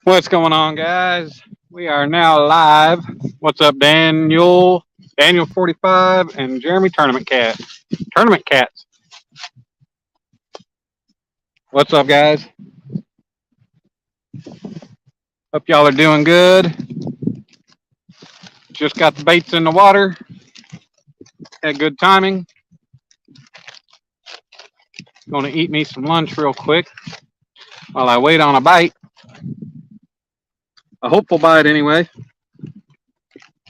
What's going on, guys? We are now live. What's up, Daniel? Daniel 45 and Jeremy Tournament Cat. Tournament Cats. What's up, guys? Hope y'all are doing good. Just got the baits in the water. Had good timing. Going to eat me some lunch real quick while I wait on a bite. A hopeful bite, anyway.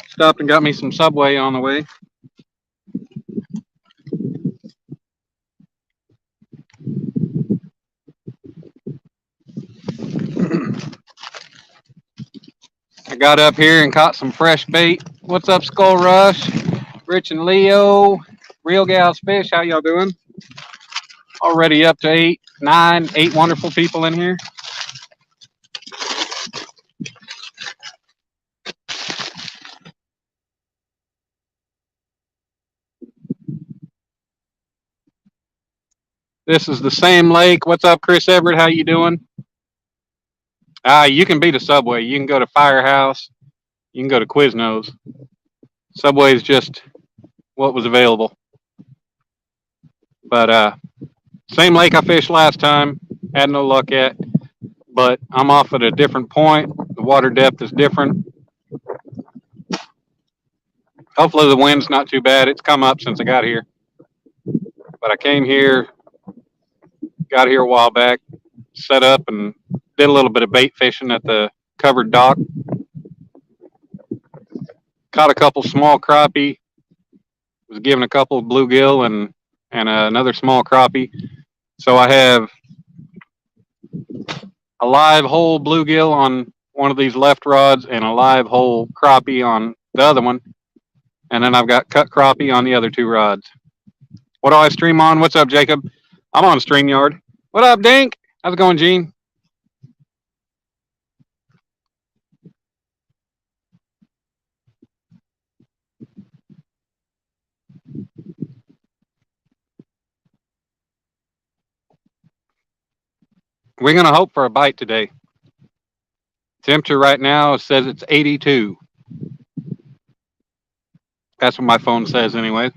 Stopped and got me some Subway on the way. I got up here and caught some fresh bait. What's up, Skull Rush? Rich and Leo. Real Gals Fish. How y'all doing? Already up to 8 wonderful people in here. This is the same lake. What's up, Chris Everett? How you doing? You can beat a Subway. You can go to Firehouse. You can go to Quiznos. Subway is just what was available. But same lake I fished last time. Had no luck at. But I'm off at a different point. The water depth is different. Hopefully the wind's not too bad. It's come up since I got here. But I came here, got here a while back, set up and did a little bit of bait fishing at the covered dock. Caught a couple small crappie. Was given a couple of bluegill and another small crappie. So I have a live whole bluegill on one of these left rods and a live whole crappie on the other one. And then I've got cut crappie on the other two rods. What do I stream on? What's up, Jacob? I'm on StreamYard. What up, Dink? How's it going, Gene? We're going to hope for a bite today. Temperature right now says it's 82. That's what my phone says anyway.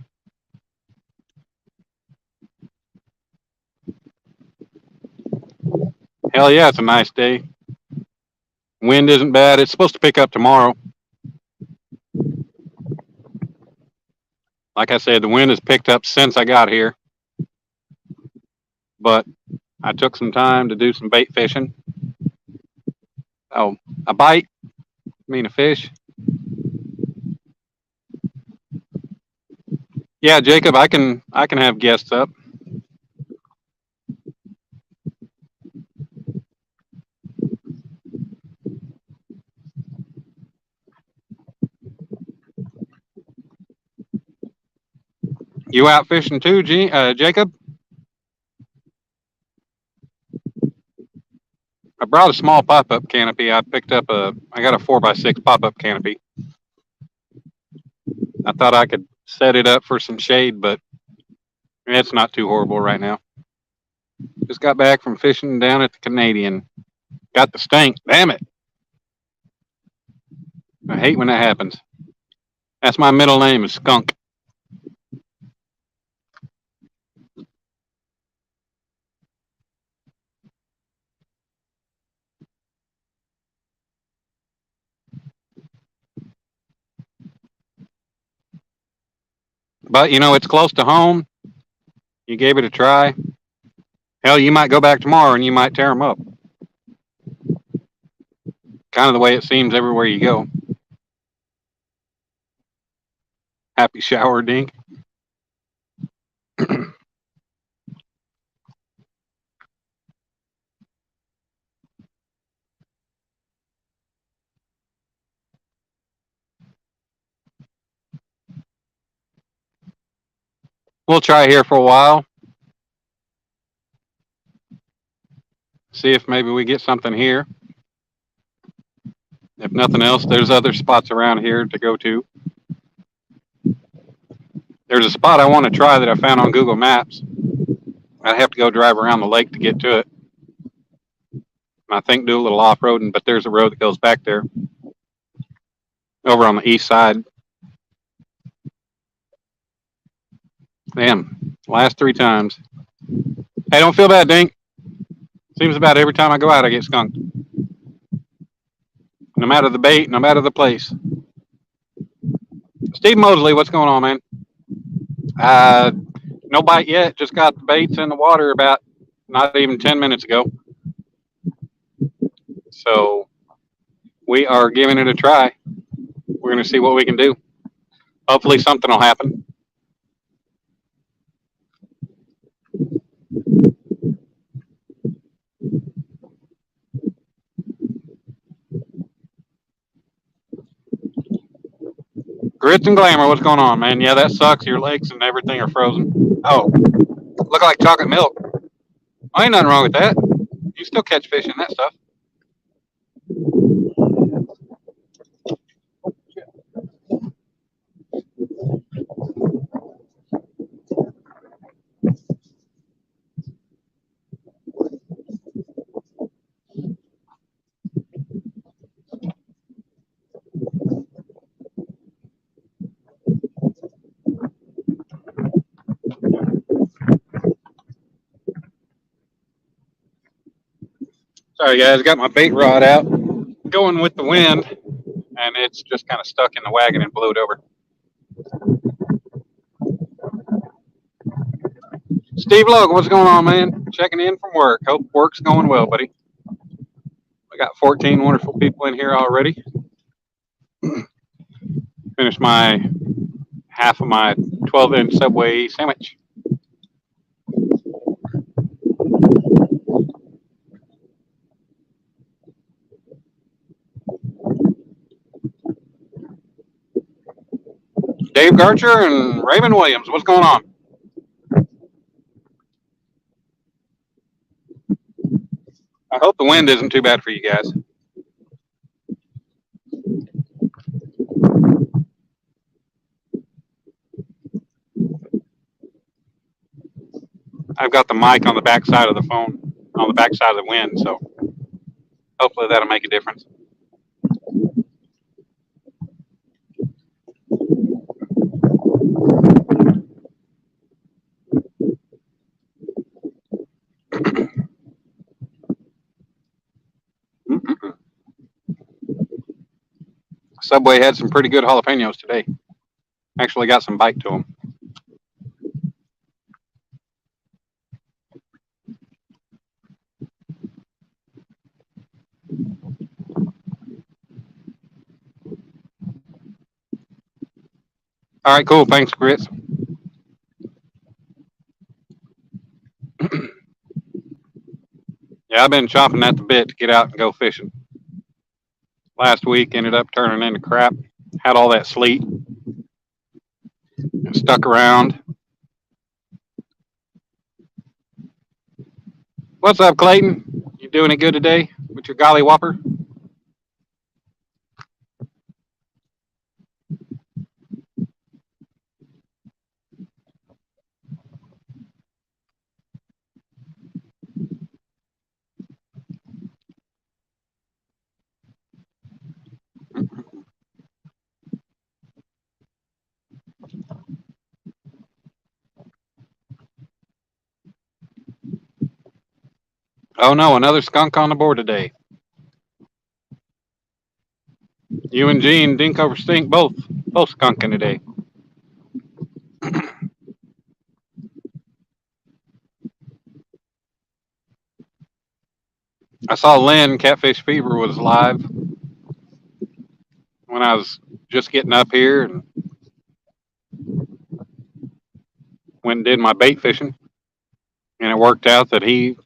Hell yeah, it's a nice day. Wind isn't bad. It's supposed to pick up tomorrow. Like I said, the wind has picked up since I got here. But I took some time to do some bait fishing. Oh, a bite? I mean a fish? Yeah, Jacob, I can have guests up. You out fishing too, Jacob? I brought a small pop-up canopy. I got a 4x6 pop-up canopy. I thought I could set it up for some shade, but it's not too horrible right now. Just got back from fishing down at the Canadian. Got the stink. Damn it. I hate when that happens. That's my middle name is Skunk. But, it's close to home. You gave it a try. Hell, you might go back tomorrow and you might tear them up. Kind of the way it seems everywhere you go. Happy shower, Dink. We'll try here for a while. See if maybe we get something here. If nothing else, there's other spots around here to go to. There's a spot I want to try that I found on Google Maps. I'd have to go drive around the lake to get to it. and I think do a little off-roading, but there's a road that goes back there over on the east side. Damn, last 3 times. Hey, don't feel bad, Dink. Seems about every time I go out, I get skunked. No matter the bait, no matter the place. Steve Mosley, what's going on, man? No bite yet. Just got the baits in the water about not even 10 minutes ago. So we are giving it a try. We're going to see what we can do. Hopefully something will happen. Grits and Glamour, what's going on, man? Yeah, that sucks. Your legs and everything are frozen. Oh, look like chocolate milk. Oh, ain't nothing wrong with that. You still catch fish in that stuff. Sorry, guys. Got my bait rod out, going with the wind, and it's just kind of stuck in the wagon and blew it over. Steve Logan, what's going on, man? Checking in from work. Hope work's going well, buddy. We got 14 wonderful people in here already. Finished my half of my 12-inch Subway sandwich. Dave Garcher and Raymond Williams, what's going on? I hope the wind isn't too bad for you guys. I've got the mic on the back side of the phone, on the back side of the wind, so hopefully that'll make a difference. Subway had some pretty good jalapenos today. Actually got some bite to them. All right, cool. Thanks, Grits. Yeah, I've been chopping at the bit to get out and go fishing. Last week ended up turning into crap. Had all that sleet and stuck around. What's up, Clayton? You doing it good today with your golly whopper? Oh no, another skunk on the board today. You and Gene, Dink over Stink, both skunking today. I saw Lynn, Catfish Fever, was live when I was just getting up here and went and did my bait fishing. And it worked out that he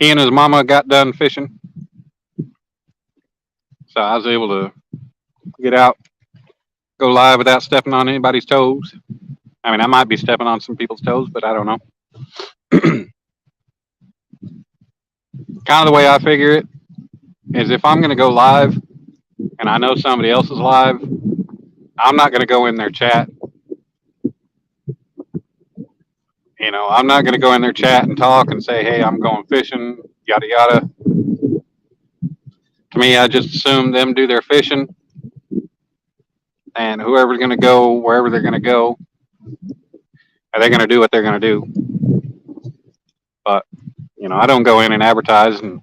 and his mama got done fishing. So I was able to get out, go live without stepping on anybody's toes. I mean, I might be stepping on some people's toes, but I don't know. Kind of the way I figure it is if I'm going to go live and I know somebody else is live, I'm not going to go in their chat. You know, I'm not going to go in their chat and talk and say, hey, I'm going fishing, yada, yada. To me, I just assume them do their fishing, and whoever's going to go wherever they're going to go, are they going to do what they're going to do? But I don't go in and advertise, and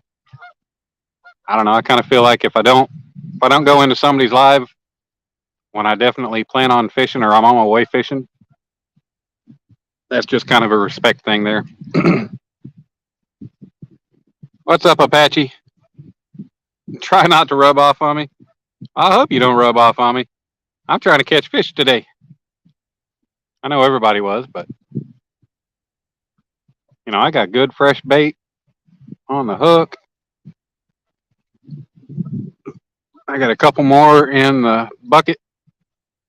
I don't know. I kind of feel like if I don't go into somebody's live when I definitely plan on fishing or I'm on my way fishing, that's just kind of a respect thing there. What's up, Apache? Try not to rub off on me. I hope you don't rub off on me. I'm trying to catch fish today. I know everybody was, but I got good fresh bait on the hook. I got a couple more in the bucket.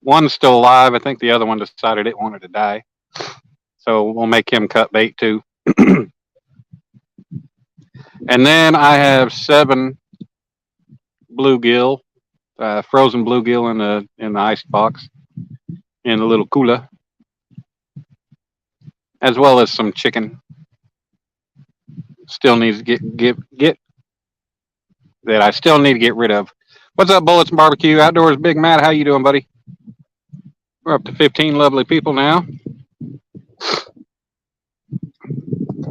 One's still alive. I think the other one decided it wanted to die. So we'll make him cut bait too. And then I have 7 bluegill, frozen bluegill in the ice box in the little cooler, as well as some chicken. Still needs to get that I still need to get rid of. What's up, Bullets and Barbecue Outdoors? Big Matt, how you doing, buddy? We're up to 15 lovely people now.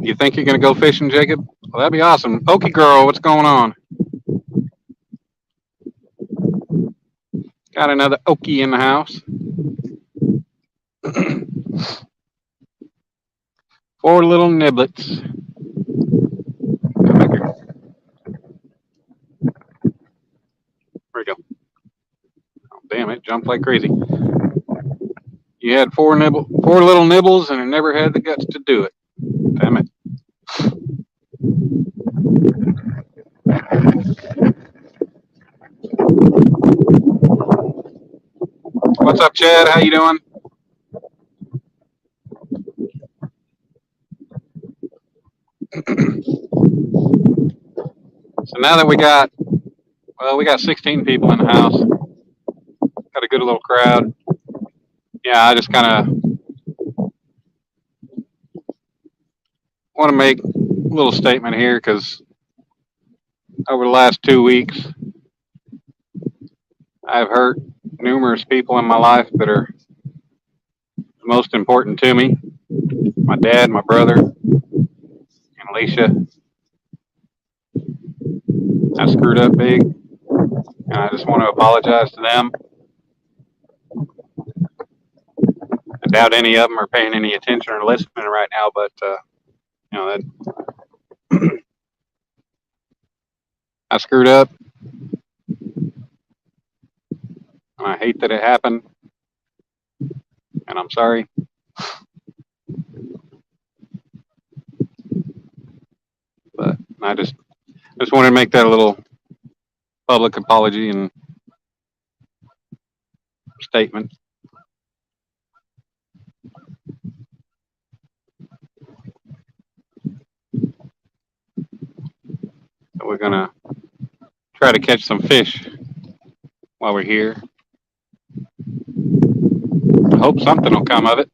You think you're going to go fishing, Jacob? Well, that'd be awesome. Okie girl, what's going on? Got another Okie in the house. 4 little niblets. There we go. Oh, damn, it jumped like crazy. You had 4 little nibbles, and it never had the guts to do it. Damn it. What's up, Chad? How you doing? So now that we got 16 people in the house. Got a good little crowd. Yeah, I just kind of want to make a little statement here because over the last 2 weeks, I've hurt numerous people in my life that are the most important to me. My dad, my brother, and Alicia. I screwed up big, and I just want to apologize to them. I doubt any of them are paying any attention or listening right now, but that I screwed up. I hate that it happened, and I'm sorry. But I just wanted to make that a little public apology and statement. So we're gonna try to catch some fish while we're here. I hope something will come of it.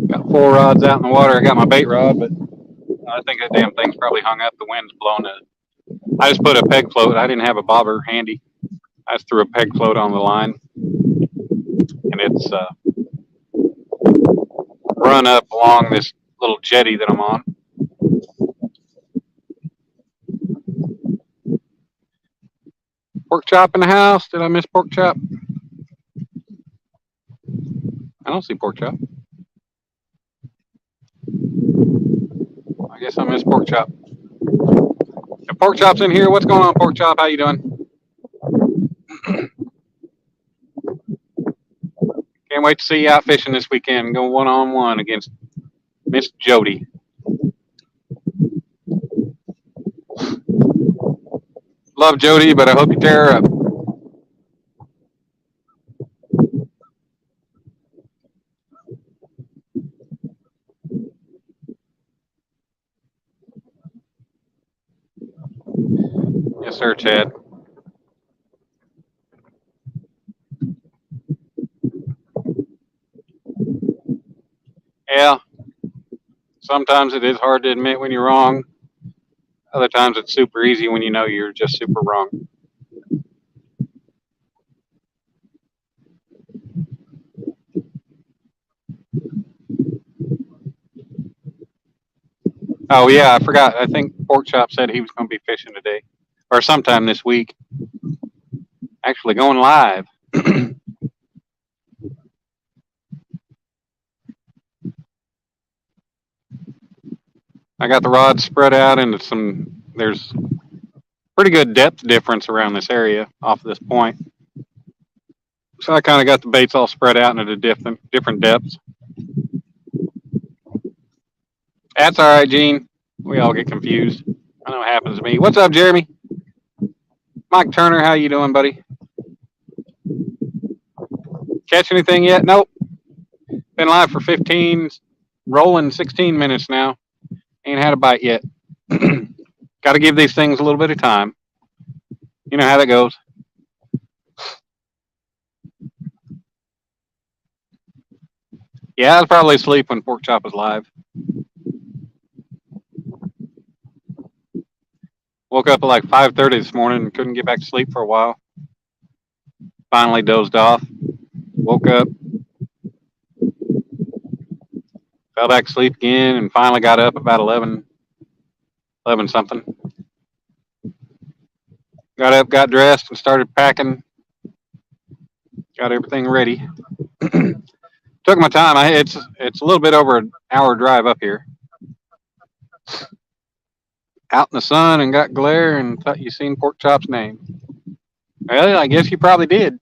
Got 4 rods out in the water. I got my bait rod, but I think that damn thing's probably hung up. The wind's blown it. I just put a peg float. I didn't have a bobber handy. I just threw a peg float on the line, and it's run up along this little jetty that I'm on. Pork chop in the house. Did I miss pork chop? I don't see pork chop. I guess I missed pork chop. If pork chop's in here, what's going on, pork chop? How you doing? Can't wait to see you out fishing this weekend. Go 1-on-1 against Miss Jody. Love Jody, but I hope you tear her up. Yes, sir, Chad. Yeah. Sometimes it is hard to admit when you're wrong. Other times it's super easy when you know you're just super wrong. Oh yeah, I forgot. I think Pork Chop said he was going to be fishing today, or sometime this week. Actually, going live. I got the rods spread out into some. There's pretty good depth difference around this area off of this point, so I kind of got the baits all spread out into different depths. That's all right, Gene. We all get confused. I know it happens to me. What's up, Jeremy? Mike Turner, how you doing, buddy? Catch anything yet? Nope. Been live for 15, rolling 16 minutes now. Ain't had a bite yet. Got to give these things a little bit of time. You know how that goes. Yeah, I was probably asleep when Pork Chop was live. Woke up at like 5:30 this morning and couldn't get back to sleep for a while. Finally dozed off. Woke up, fell back asleep again, and finally got up about 11 something. Got up, got dressed, and started packing. Got everything ready. Took my time. It's a little bit over an hour drive up here. Out in the sun and got glare and thought you seen Pork Chop's name. Well, I guess you probably did.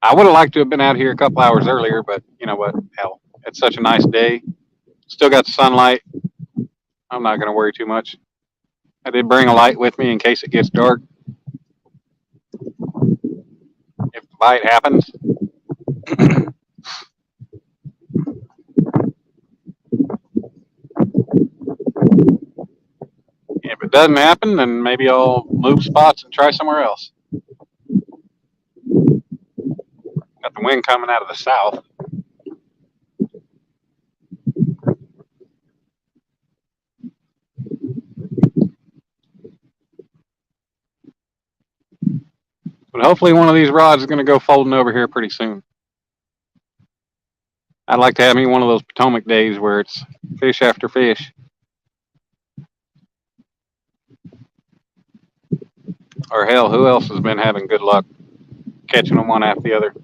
I would have liked to have been out here a couple hours earlier, but you know what? Hell, it's such a nice day. Still got the sunlight. I'm not going to worry too much. I did bring a light with me in case it gets dark. If the bite happens. If it doesn't happen, then maybe I'll move spots and try somewhere else. Got the wind coming out of the south. But hopefully one of these rods is going to go folding over here pretty soon. I'd like to have me one of those Potomac days where it's fish after fish. Or hell, who else has been having good luck catching them one after the other?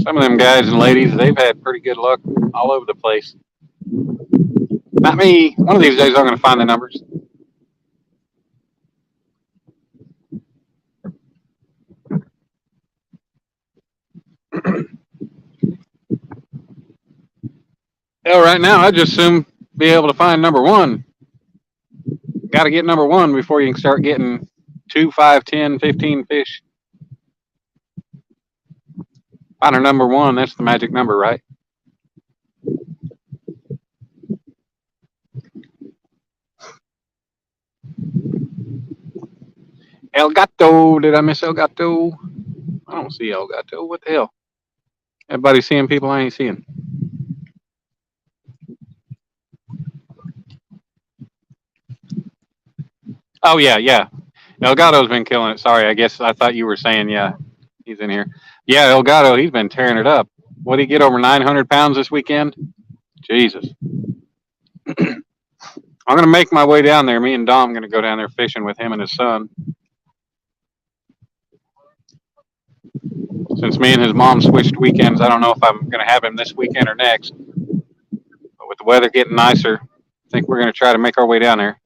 Some of them guys and ladies, they've had pretty good luck all over the place. Not me. One of these days I'm going to find the numbers. Hell, right now I just assume be able to find number one. Got to get number one before you can start getting 2, 5, 10, 15 fish. Find a number one, that's the magic number, right? El Gato. Did I miss El Gato? I don't see El Gato. What the hell? Everybody seeing people I ain't seeing. Oh, yeah. El Gato's been killing it. Sorry, I guess I thought you were saying, yeah, he's in here. Yeah, El Gato, he's been tearing it up. What did he get, over 900 pounds this weekend? Jesus. I'm going to make my way down there. Me and Dom are going to go down there fishing with him and his son. Since me and his mom switched weekends, I don't know if I'm going to have him this weekend or next. But with the weather getting nicer, I think we're going to try to make our way down there.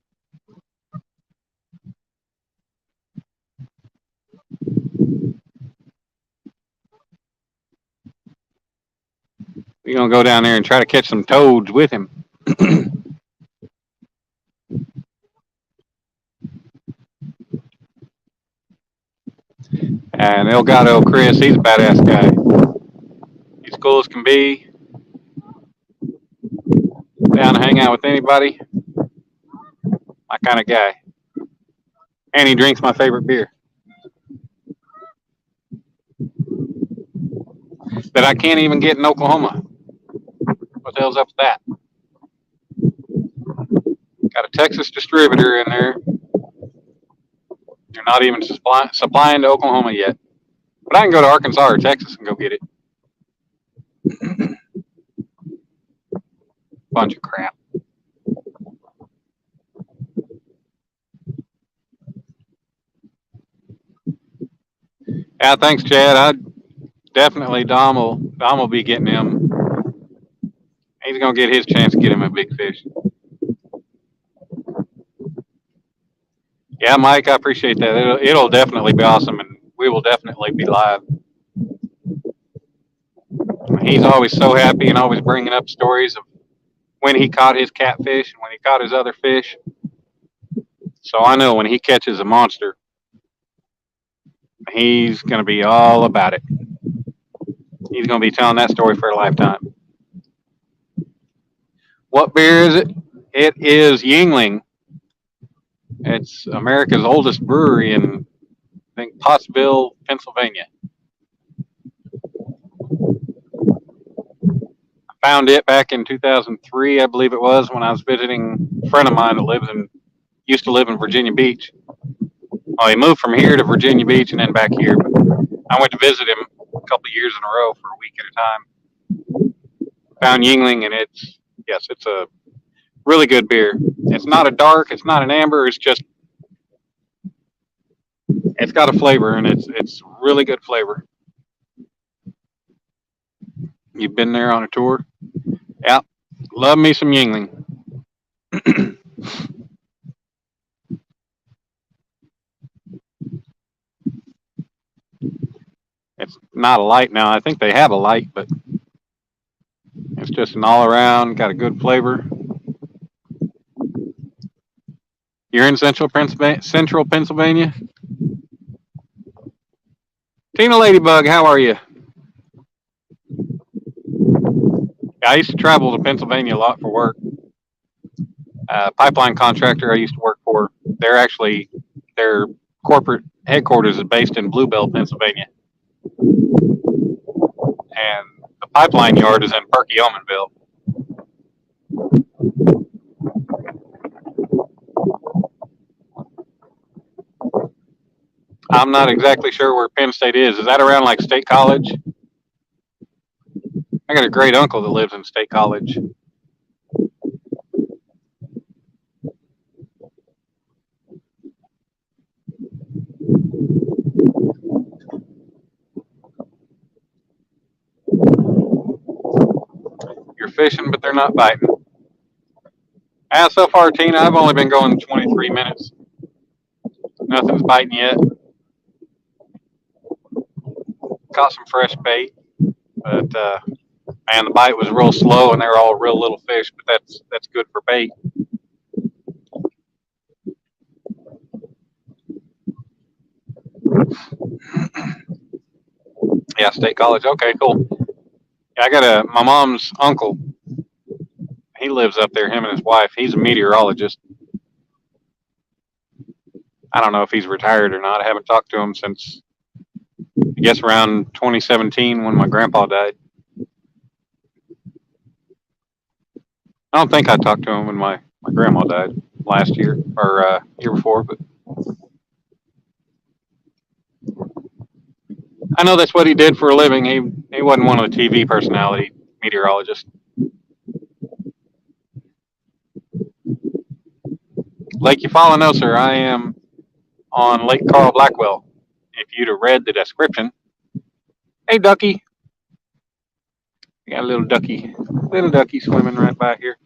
We're going to go down there and try to catch some toads with him. And El Gato Chris, he's a badass guy. He's cool as can be. Down to hang out with anybody. My kind of guy. And he drinks my favorite beer. That I can't even get in Oklahoma. What the hell's up with that? Got a Texas distributor in there. They're not even supplying to Oklahoma yet. But I can go to Arkansas or Texas and go get it. Bunch of crap. Yeah, thanks, Chad. Definitely Dom will be getting him. He's gonna get his chance to get him a big fish. Yeah, Mike, I appreciate that. It'll definitely be awesome, and we will definitely be live. He's always so happy and always bringing up stories of when he caught his catfish and when he caught his other fish. So I know when he catches a monster, he's going to be all about it. He's going to be telling that story for a lifetime. What beer is it? It is Yingling. It's America's oldest brewery in, I think, Pottsville, Pennsylvania. I found it back in 2003, I believe it was, when I was visiting a friend of mine that used to live in Virginia Beach. Oh, he moved from here to Virginia Beach and then back here. But I went to visit him a couple of years in a row for a week at a time. Found Yingling, and it's a really good beer. It's not a dark, it's not an amber, it's got a flavor, and it's really good flavor. You've been there on a tour? Yeah, love me some Yingling. It's not a light now. I think they have a light, but it's just an all around, got a good flavor. You're in central Pennsylvania? Tina Ladybug, how are you? I used to travel to Pennsylvania a lot for work. Pipeline contractor I used to work for. Their corporate headquarters is based in Bluebell, Pennsylvania. And the pipeline yard is in Perkiomenville. I'm not exactly sure where Penn State is. Is that around like State College? I got a great uncle that lives in State College. You're fishing, but they're not biting. So far, Tina, I've only been going 23 minutes. Nothing's biting yet. Caught some fresh bait, but man, the bite was real slow, and they're all real little fish. But that's good for bait. Yeah, State College. Okay, cool. Yeah, I got my mom's uncle. He lives up there. Him and his wife. He's a meteorologist. I don't know if he's retired or not. I haven't talked to him since, I guess, around 2017 when my grandpa died. I don't think I talked to him when my grandma died last year or year before, but I know that's what he did for a living. He wasn't one of the TV personality meteorologists. Lake Eufaula, no, sir. I am on Lake Carl Blackwell. If you'd have read the description. Hey, ducky. We got a little ducky swimming right by here.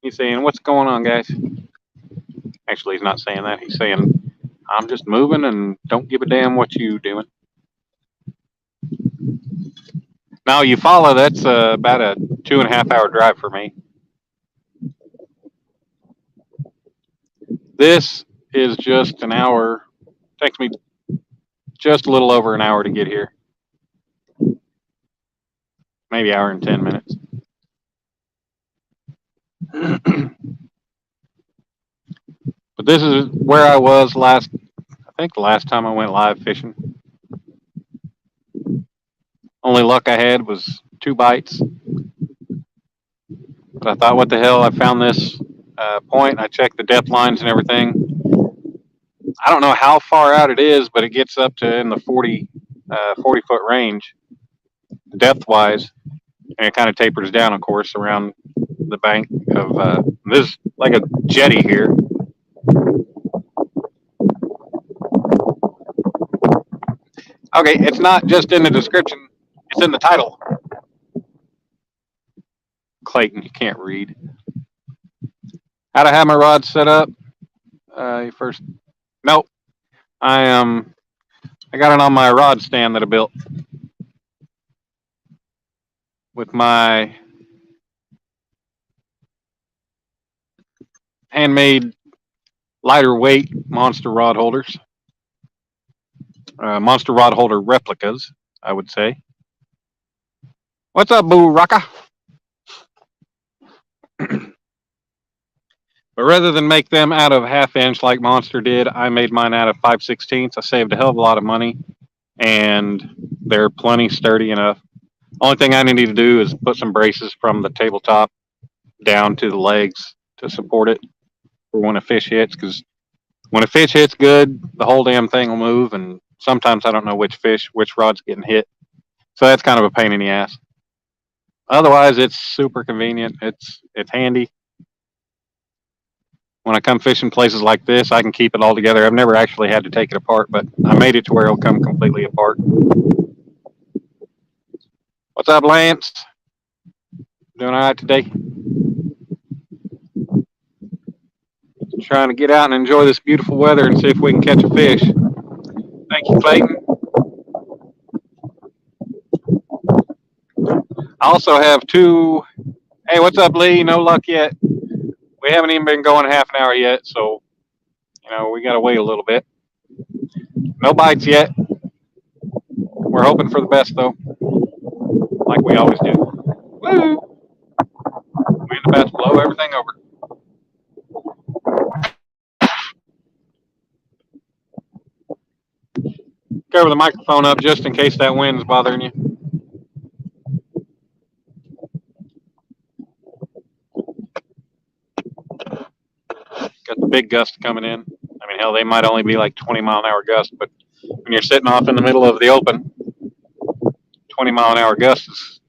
He's saying, "What's going on, guys?" Actually, he's not saying that. He's saying, "I'm just moving and don't give a damn what you doing." Now, Eufaula, that's about a 2.5 hour drive for me. This is just an hour. Takes me just a little over an hour to get here. Maybe hour and 10 minutes. But this is where I was I think the last time I went live fishing. Only luck I had was 2 bites. I thought, what the hell? I found this point. I checked the depth lines and everything. I don't know how far out it is, but it gets up to in the 40-foot range, depth wise, and it kind of tapers down, of course, around the bank of this, like a jetty here. Okay, it's not just in the description; it's in the title. Clayton, you can't read. How to have my rod set up? First, nope. I got it on my rod stand that I built with my handmade lighter weight monster rod holders, monster rod holder replicas, I would say. What's up, Boo Rocka? But rather than make them out of 1/2 inch like Monster did, I made mine out of 5/16. I saved a hell of a lot of money, and they're plenty sturdy enough. Only thing I need to do is put some braces from the tabletop down to the legs to support it for when a fish hits, because when a fish hits good, the whole damn thing will move, and sometimes I don't know which rod's getting hit. So that's kind of a pain in the ass. Otherwise, it's super convenient. It's handy. When I come fishing places like this, I can keep it all together. I've never actually had to take it apart, but I made it to where it'll come completely apart. What's up, Lance? Doing all right today? Trying to get out and enjoy this beautiful weather and see if we can catch a fish. Thank you, Clayton. I also have two. Hey, what's up, Lee? No luck yet. We haven't even been going 1/2 an hour yet, so we got to wait a little bit. No bites yet. We're hoping for the best, though, like we always do. Woo! Wind about to blow everything over. Cover the microphone up just in case that wind's bothering you. Got the big gust coming in. I mean, hell, they might only be like 20-mile-an-hour gust, but when you're sitting off in the middle of the open, 20-mile-an-hour gust is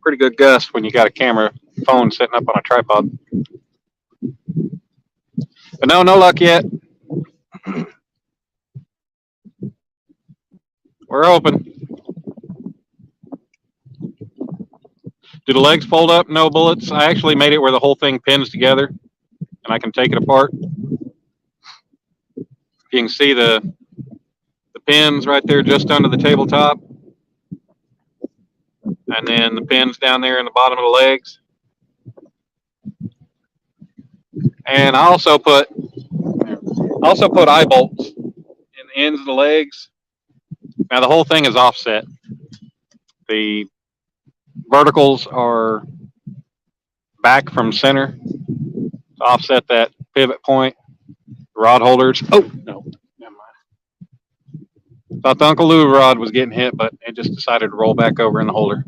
pretty good gust when you got a camera phone sitting up on a tripod. But no luck yet. We're open. Do the legs fold up? No bullets. I actually made it where the whole thing pins together, and I can take it apart. You can see the pins right there just under the tabletop, and then the pins down there in the bottom of the legs. And I also put eye bolts in the ends of the legs. Now the whole thing is offset. The verticals are back from center to offset that pivot point. Rod holders. Oh no, never mind. Thought the Uncle Lou rod was getting hit, but it just decided to roll back over in the holder.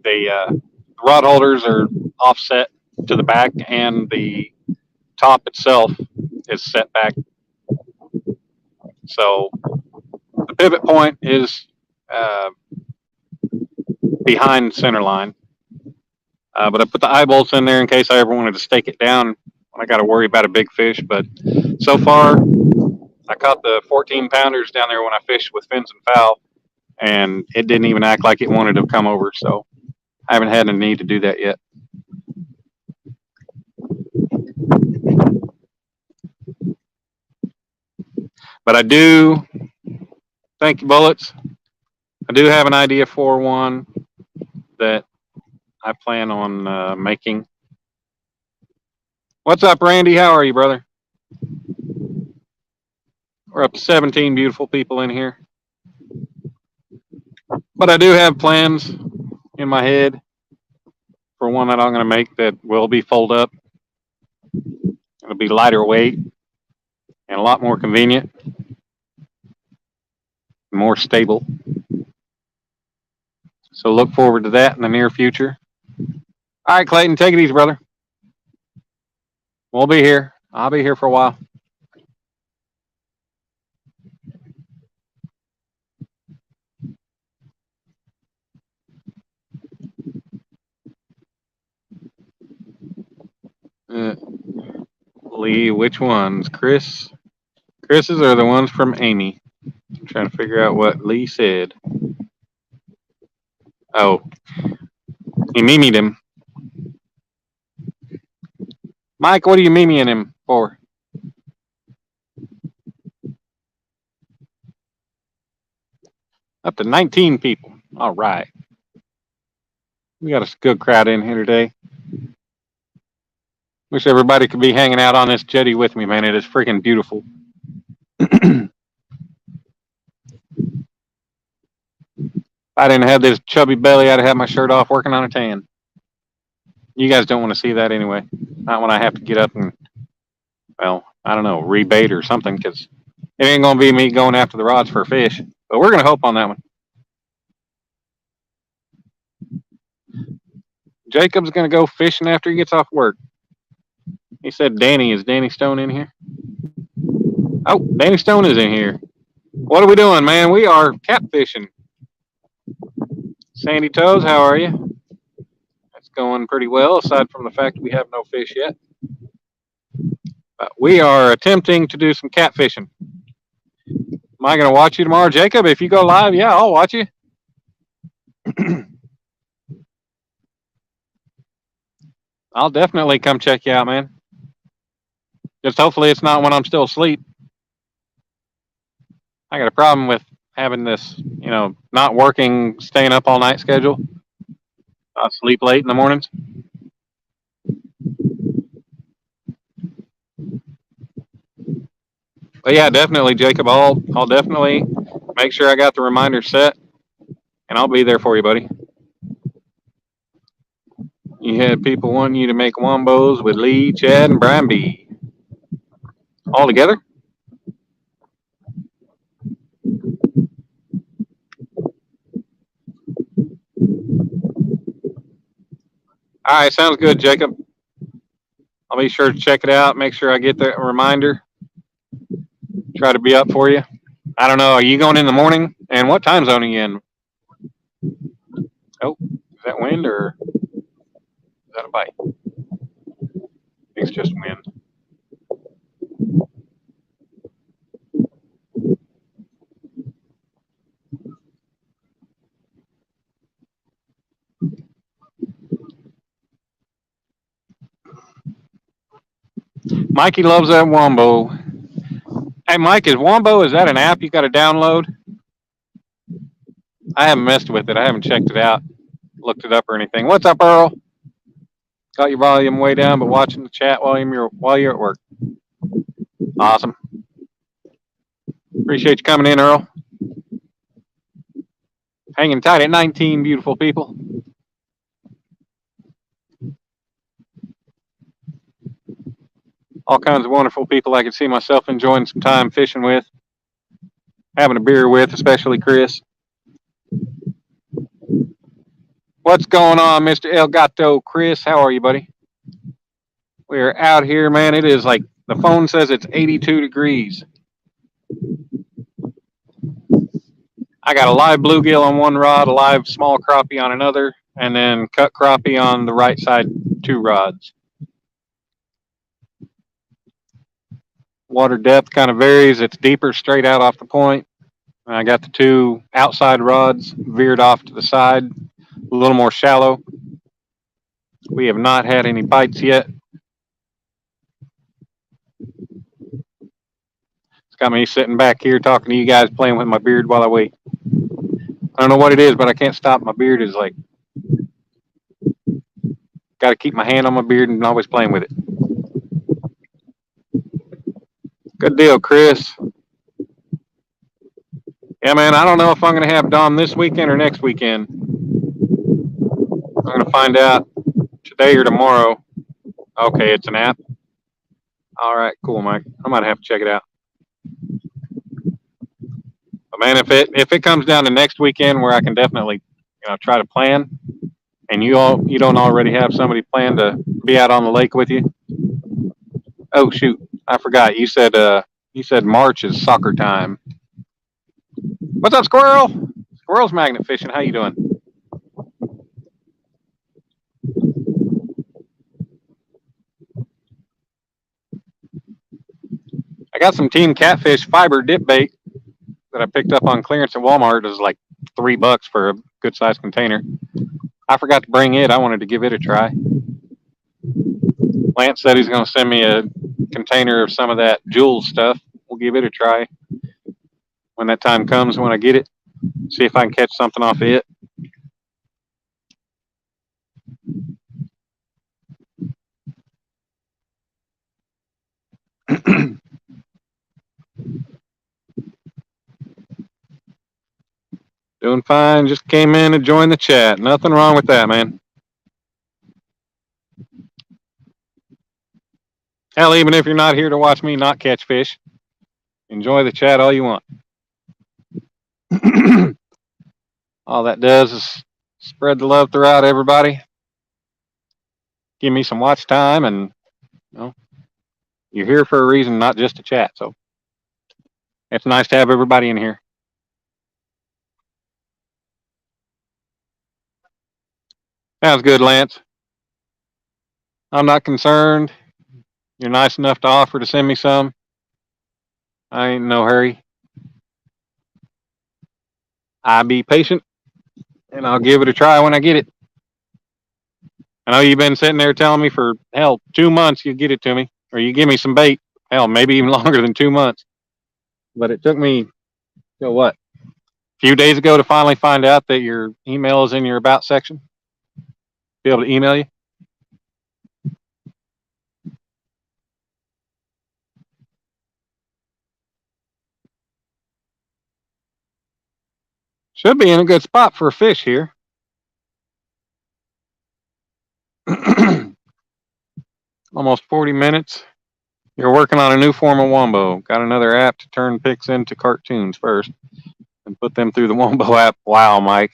The rod holders are offset to the back, and the top itself is set back. So the pivot point is behind center line. But I put the eye bolts in there in case I ever wanted to stake it down. I got to worry about a big fish. But so far, I caught the 14-pounders down there when I fished with fins and foul, and it didn't even act like it wanted to come over. So I haven't had a need to do that yet. But I do, thank you, Bullets. I do have an idea for one that I plan on making. What's up, Randy? How are you, brother? We're up to 17 beautiful people in here. But I do have plans in my head for one that I'm going to make that will be fold up. It'll be lighter weight and a lot more convenient, more stable. So look forward to that in the near future. All right, Clayton, take it easy, brother. We'll be here. I'll be here for a while. Uh, Lee, which ones? Chris? Chris's are the ones from Amy. I'm trying to figure out what Lee said. Oh, he mimied him. Mike, what are you miming him for? Up to 19 people. All right. We got a good crowd in here today. Wish everybody could be hanging out on this jetty with me, man. It is freaking beautiful. If I didn't have this chubby belly, I'd have my shirt off working on a tan. You guys don't want to see that anyway. Not when I have to get up and, well, I don't know, rebait or something, because it ain't going to be me going after the rods for a fish. But we're going to hope on that one. Jacob's going to go fishing after he gets off work. He said Danny. Is Danny Stone in here? Oh, Danny Stone is in here. What are we doing, man? We are catfishing. Sandy Toes, how are you? It's going pretty well, aside from the fact we have no fish yet. But we are attempting to do some catfishing. Am I going to watch you tomorrow, Jacob? If you go live, yeah, I'll watch you. I'll definitely come check you out, man. Just hopefully it's not when I'm still asleep. I got a problem with having this, not working, staying up all night schedule. I sleep late in the mornings. But yeah, definitely, Jacob. I'll definitely make sure I got the reminder set, and I'll be there for you, buddy. You had people wanting you to make wombos with Lee, Chad, and Brian B. All together? All right, sounds good, Jacob. I'll be sure to check it out, make sure I get the reminder. Try to be up for you. I don't know. Are you going in the morning? And what time zone are you in? Oh, is that wind or is that a bite? It's just wind. Mikey loves that Wombo. Hey, Mike, is that an app you got to download? I haven't messed with it. I haven't checked it out, looked it up or anything. What's up, Earl? Got your volume way down, but watching the chat while you're at work. Awesome. Appreciate you coming in, Earl. Hanging tight at 19, beautiful people. All kinds of wonderful people I could see myself enjoying some time fishing with, having a beer with, especially Chris. What's going on, Mr. El Gato? Chris, how are you, buddy? We are out here, man. It is like the phone says it's 82 degrees. I got a live bluegill on one rod, a live small crappie on another, and then cut crappie on the right side, 2 rods. Water depth kind of varies. It's deeper straight out off the point. I got the 2 outside rods veered off to the side, a little more shallow. We have not had any bites yet. It's got me sitting back here talking to you guys, playing with my beard while I wait. I don't know what it is, but I can't stop. My beard is like, got to keep my hand on my beard and always playing with it. Good deal, Chris. Yeah, man, I don't know if I'm going to have Dom this weekend or next weekend. I'm going to find out today or tomorrow. Okay, it's an app. All right, cool, Mike. I might have to check it out. But man, if it comes down to next weekend where I can definitely, try to plan And you don't already have somebody planned to be out on the lake with you? Oh shoot, I forgot. You said March is soccer time. What's up, Squirrel? Squirrel's magnet fishing. How you doing? I got some Team Catfish fiber dip bait that I picked up on clearance at Walmart. It was like $3 for a good sized container. I forgot to bring it. I wanted to give it a try. Lance said he's going to send me a container of some of that Jewel stuff. We'll give it a try when that time comes, when I get it. See if I can catch something off of it. Doing fine. Just came in to join the chat. Nothing wrong with that, man. Hell, even if you're not here to watch me not catch fish, enjoy the chat all you want. All that does is spread the love throughout everybody. Give me some watch time, and you're here for a reason, not just to chat. So it's nice to have everybody in here. Sounds good, Lance. I'm not concerned. You're nice enough to offer to send me some. I ain't in no hurry. I'll be patient, and I'll give it a try when I get it. I know you've been sitting there telling me for, hell, 2 months you get it to me, or you give me some bait. Hell, maybe even longer than 2 months. But it took me, what, a few days ago to finally find out that your email is in your about section. Be able to email you. Should be in a good spot for a fish here. Almost 40 minutes. You're working on a new form of wombo. Got another app to turn pics into cartoons first and put them through the wombo app. Wow, Mike.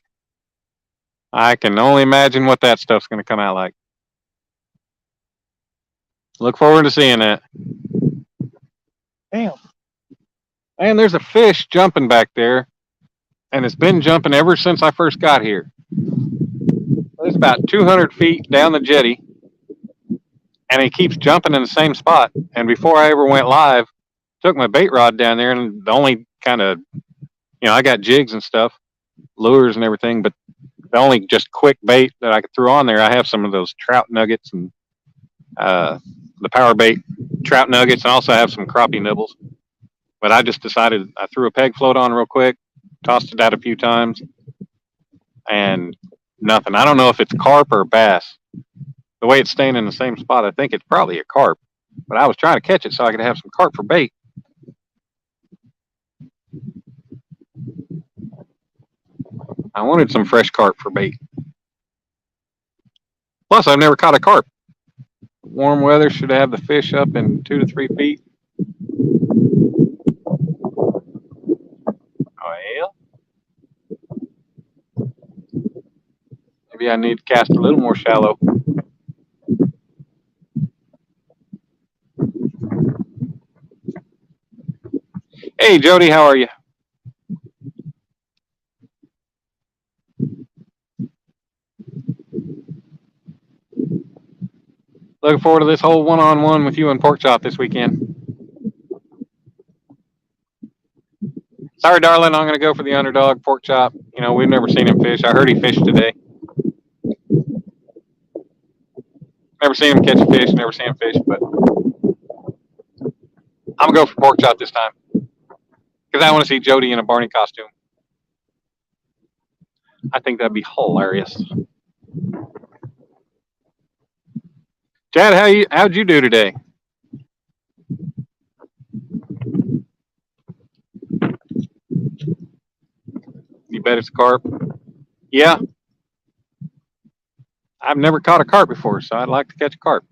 I can only imagine what that stuff's going to come out like. Look forward to seeing that. Damn. Man, there's a fish jumping back there, and it's been jumping ever since I first got here. It's about 200 feet down the jetty, and he keeps jumping in the same spot. And before I ever went live, took my bait rod down there, and the only kind of, I got jigs and stuff, lures and everything, but the only just quick bait that I could throw on there, I have some of those trout nuggets and the power bait trout nuggets, and also have some crappie nibbles. But I just decided, I threw a peg float on real quick, tossed it out a few times, and nothing. I don't know if it's carp or bass. The way it's staying in the same spot, I think it's probably a carp. But I was trying to catch it so I could have some carp for bait. I wanted some fresh carp for bait. Plus, I've never caught a carp. Warm weather should have the fish up in 2 to 3 feet. Well, maybe I need to cast a little more shallow. Hey, Jody, how are you? Looking forward to this whole one-on-one with you and Pork Chop this weekend. Sorry, darling, I'm going to go for the underdog, Pork Chop. We've never seen him fish. I heard he fished today. Never seen him catch a fish, never seen him fish, but I'm going to go for Pork Chop this time because I want to see Jody in a Barney costume. I think that'd be hilarious. Chad, how'd you do today? You bet it's a carp. Yeah. I've never caught a carp before, so I'd like to catch a carp.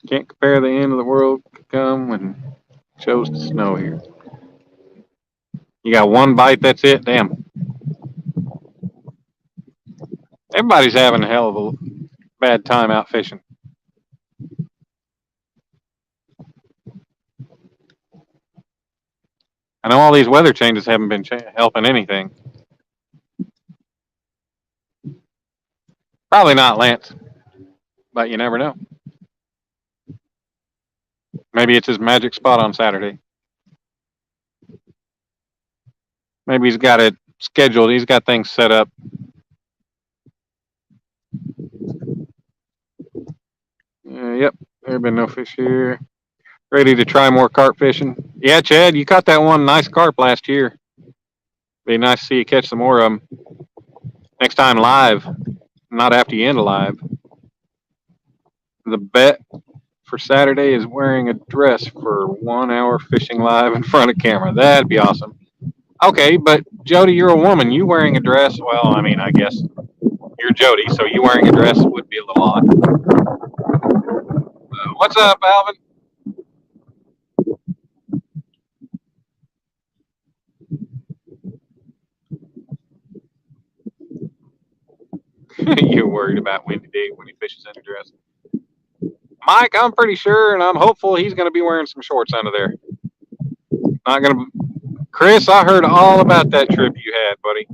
Can't compare the end of the world could come when Shows the snow here. You got one bite, that's it? Damn. Everybody's having a hell of a bad time out fishing. I know all these weather changes haven't been helping anything. Probably not Lance, but you never know. Maybe it's his magic spot on Saturday. Maybe he's got it scheduled. He's got things set up. Yep, there have been no fish here. Ready to try more carp fishing? Yeah, Chad, you caught that one nice carp last year. Be nice to see you catch some more of them. Next time live, not after you end live. The bet for Saturday is wearing a dress for 1 hour fishing live in front of camera. That'd be awesome. Okay, but Jody, you're a woman. You wearing a dress? Well, I mean, I guess you're Jody, so you wearing a dress would be a little odd. What's up, Alvin? You're worried about Windy D when he fishes in a dress. Mike, I'm pretty sure, and I'm hopeful he's going to be wearing some shorts under there. Not going to. Chris, I heard all about that trip you had, buddy.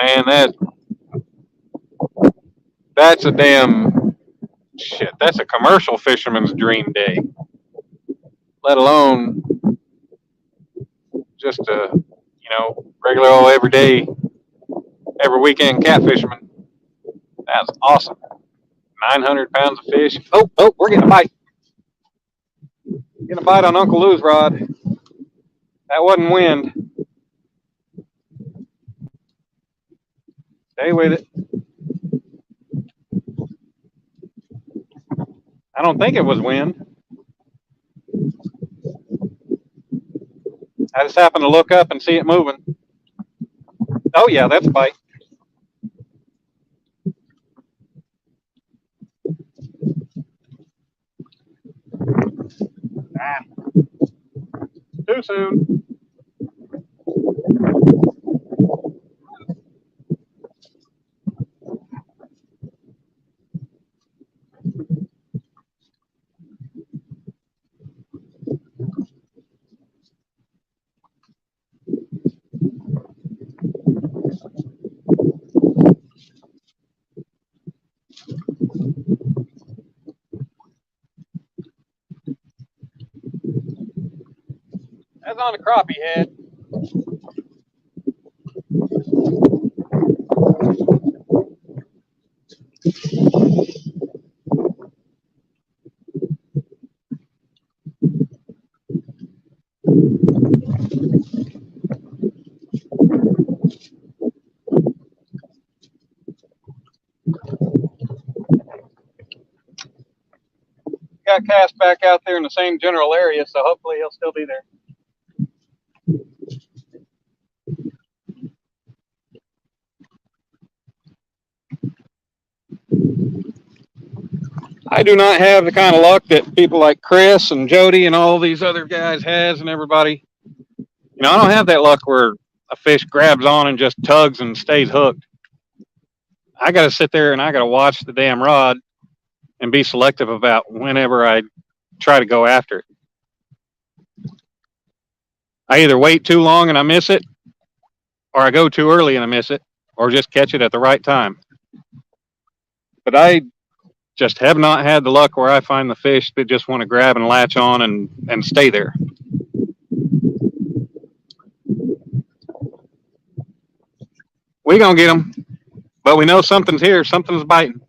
Man, that's a damn shit. That's a commercial fisherman's dream day. Let alone just a regular old everyday, every weekend catfisherman. That's awesome. 900 pounds of fish. Oh, we're getting a bite. Getting a bite on Uncle Lou's rod. That wasn't wind. Stay with it. I don't think it was wind. I just happened to look up and see it moving. Oh, yeah, that's a bite. Ah, too soon. That's on the crappie head. Got cast back out there in the same general area, so hopefully he'll still be there. I do not have the kind of luck that people like Chris and Jody and all these other guys has and everybody. I don't have that luck where a fish grabs on and just tugs and stays hooked. I got to sit there and I got to watch the damn rod and be selective about whenever I try to go after it. I either wait too long and I miss it, or I go too early and I miss it, or just catch it at the right time. But I just have not had the luck where I find the fish that just want to grab and latch on and stay there. We gonna get them, but we know something's here. Something's biting.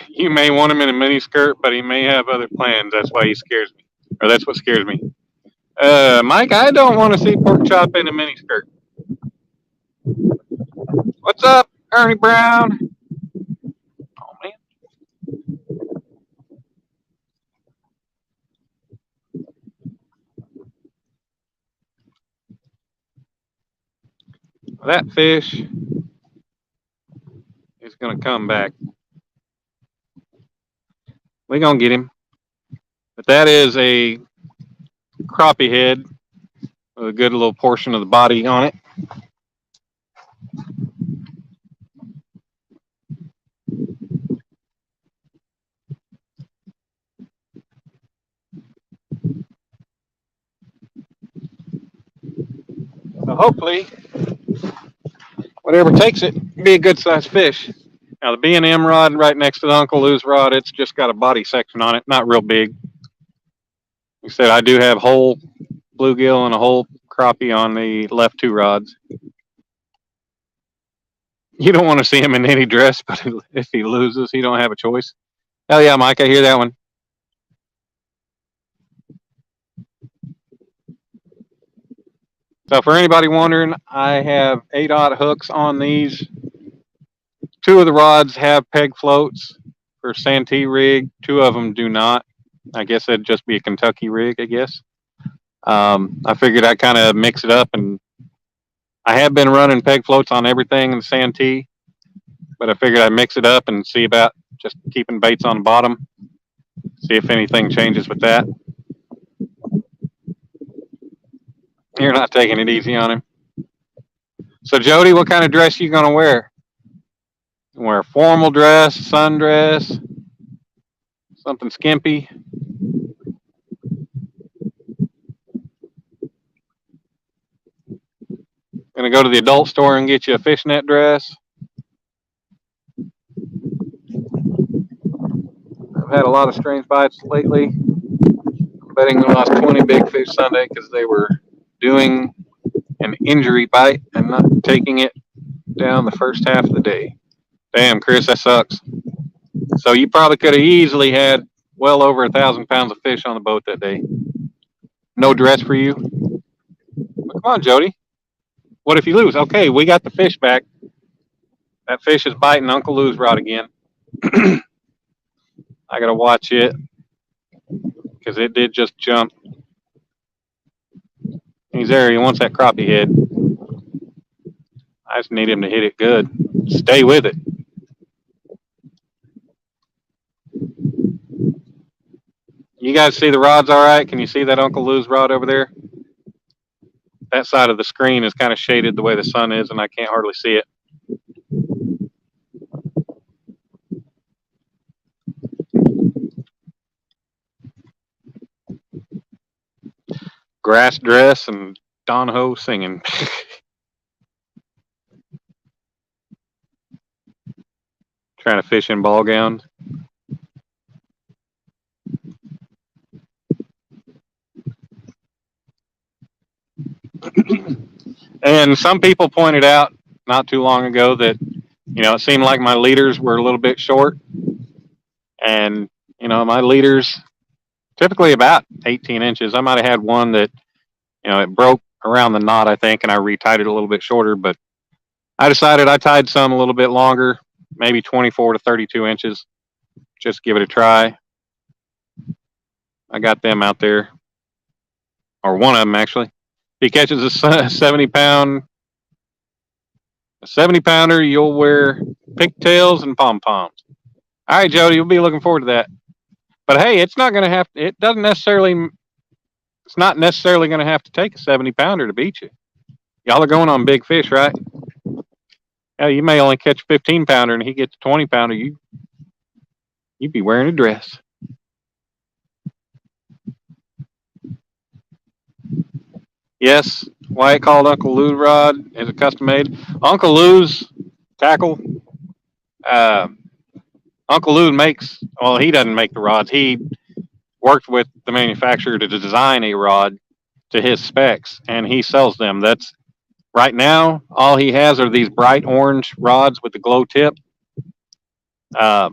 You may want him in a mini skirt, but he may have other plans. That's why he scares me, or that's what scares me. Mike, I don't want to see pork chop in a mini skirt. What's up, Ernie Brown? Oh man. That fish He's going to come back. We're going to get him. But that is a crappie head with a good little portion of the body on it. So hopefully, whatever takes it, be a good sized fish. Now the B&M rod right next to the Uncle Lou's rod, it's just got a body section on it, not real big. Like I said, I do have whole bluegill and a whole crappie on the left two rods. You don't want to see him in any dress, but if he loses, he don't have a choice. Hell yeah, Mike, I hear that one. So for anybody wondering, I have 8/0 hooks on these. 2 of the rods have peg floats for Santee rig. 2 of them do not. I guess it'd just be a Kentucky rig, I guess. I figured I'd kind of mix it up, and I have been running peg floats on everything in the Santee, but I figured I'd mix it up and see about just keeping baits on the bottom, see if anything changes with that. You're not taking it easy on him. So Jody, what kind of dress you gonna wear? You wear a formal dress, sundress, something skimpy? Gonna go to the adult store and get you a fishnet dress? I've had a lot of strange bites lately. I'm betting we lost 20 big fish Sunday because they were doing an injury bite and not taking it down the first half of the day. Damn, Chris, that sucks. So you probably could have easily had well over 1,000 pounds of fish on the boat that day. No dress for you? Well, come on, Jody. What if you lose? Okay, we got the fish back. That fish is biting Uncle Lou's rod again. I got to watch it because it did just jump. He's there. He wants that crappie head. I just need him to hit it good. Stay with it. You guys see the rods all right? Can you see that Uncle Lou's rod over there? That side of the screen is kind of shaded the way the sun is, and I can't hardly see it. Grass dress and Don Ho singing. Trying to fish in ball gowns. And some people pointed out not too long ago that, it seemed like my leaders were a little bit short. And, my leaders typically about 18 inches. I might have had one that, it broke around the knot, I think, and I retied it a little bit shorter. But I decided I tied some a little bit longer, maybe 24 to 32 inches. Just give it a try. I got them out there, or one of them actually. If he catches a 70-pounder, you'll wear pigtails and pom-poms. All right, Jody, you'll be looking forward to that. But hey, it's not going to have to, it's not necessarily going to have to take a 70-pounder to beat you. Y'all are going on big fish, right? Yeah, you may only catch a 15-pounder and he gets a 20-pounder. You'd be wearing a dress. Yes, why it called Uncle Lou's rod is a custom made. Uncle Lou's tackle. Uncle Lou he doesn't make the rods. He worked with the manufacturer to design a rod to his specs, and he sells them. That's right now, all he has are these bright orange rods with the glow tip. But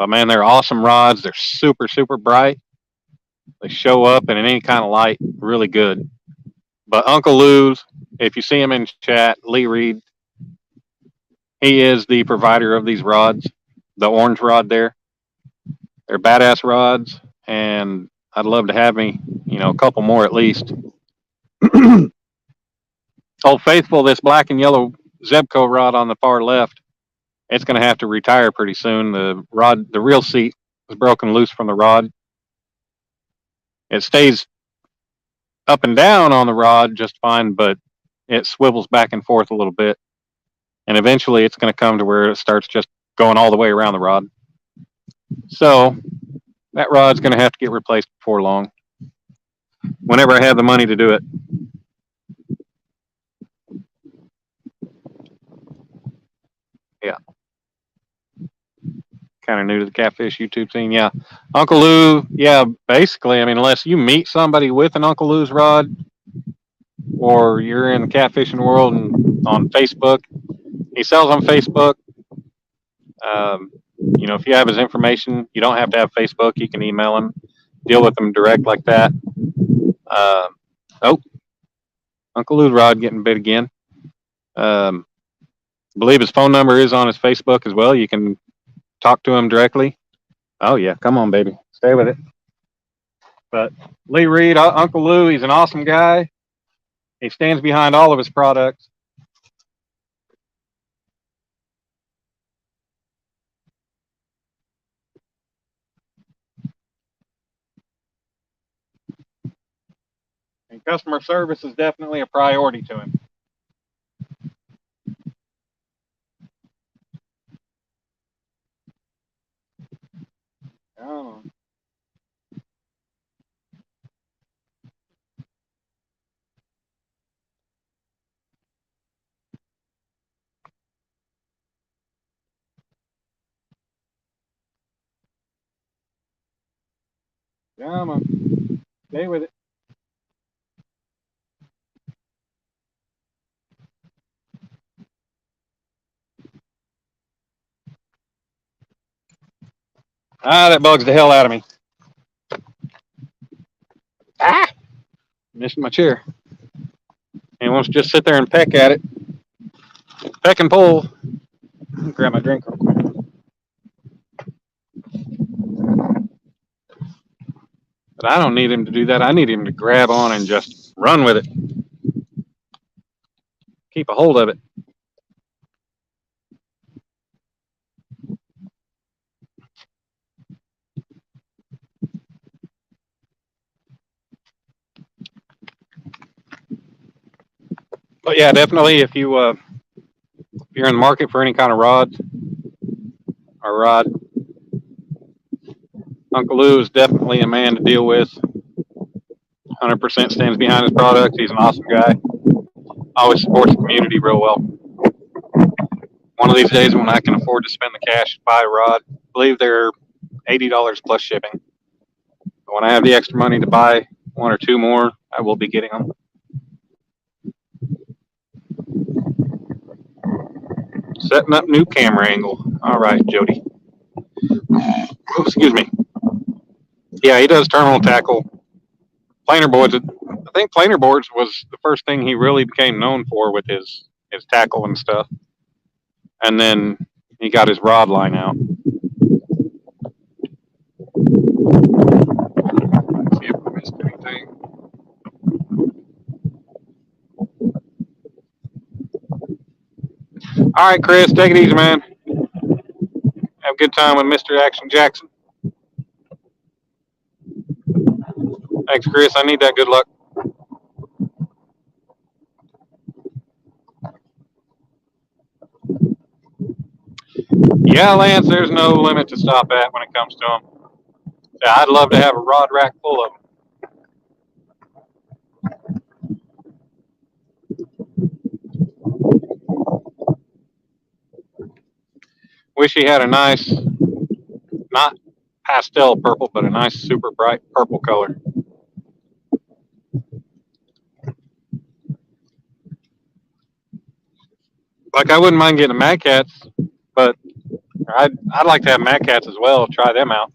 man, they're awesome rods. They're super, super bright. They show up in any kind of light really good. But Uncle Lou's, if you see him in chat, Lee Reed, he is the provider of these rods, the orange rod there. They're badass rods, and I'd love to have me, a couple more at least. Old Faithful, this black and yellow Zebco rod on the far left, It's going to have to retire pretty soon. The reel seat is broken loose from the rod. It stays up and down on the rod just fine, but it swivels back and forth a little bit. And eventually it's going to come to where it starts just going all the way around the rod. So that rod's going to have to get replaced before long, whenever I have the money to do it. Yeah. Kind of new to the catfish YouTube scene. Yeah. Uncle Lou, yeah, basically, I mean, unless you meet somebody with an Uncle Lou's rod or you're in the catfishing world and on Facebook, he sells on Facebook. Um, if you have his information, you don't have to have Facebook. You can email him, deal with him direct like that. Uh, oh, Uncle Lou's rod getting bit again. I believe his phone number is on his Facebook as well. You can talk to him directly. Oh yeah, come on, baby, stay with it. But Lee Reed, Uncle Lou, he's an awesome guy. He stands behind all of his products. And customer service is definitely a priority to him. Oh. Come on, stay with it. Ah, that bugs the hell out of me. Ah, missed my chair. And wants to just sit there and peck at it. Peck and pull. Grab my drink real quick. But I don't need him to do that. I need him to grab on and just run with it. Keep a hold of it. But yeah, definitely if you're in the market for any kind of rod, Uncle Lou is definitely a man to deal with. 100% stands behind his product. He's an awesome guy. Always supports the community real well. One of these days when I can afford to spend the cash to buy a rod, I believe they're $80 plus shipping. But when I have the extra money to buy one or two more, I will be getting them. Setting up new camera angle. All right, Jody. Oh, excuse me. Yeah, he does terminal tackle. Planer boards. I think planer boards was the first thing he really became known for with his tackle and stuff. And then he got his rod line out. Let's see if I missed anything. All right, Chris, take it easy, man. Have a good time with Mr. Action Jackson. Thanks, Chris. I need that good luck. Yeah, Lance, there's no limit to stop at when it comes to them. Yeah, I'd love to have a rod rack full of them. Wish he had a nice, not pastel purple, but a nice super bright purple color. Like I wouldn't mind getting Mad Cats, but I'd like to have Mad Cats as well. Try them out.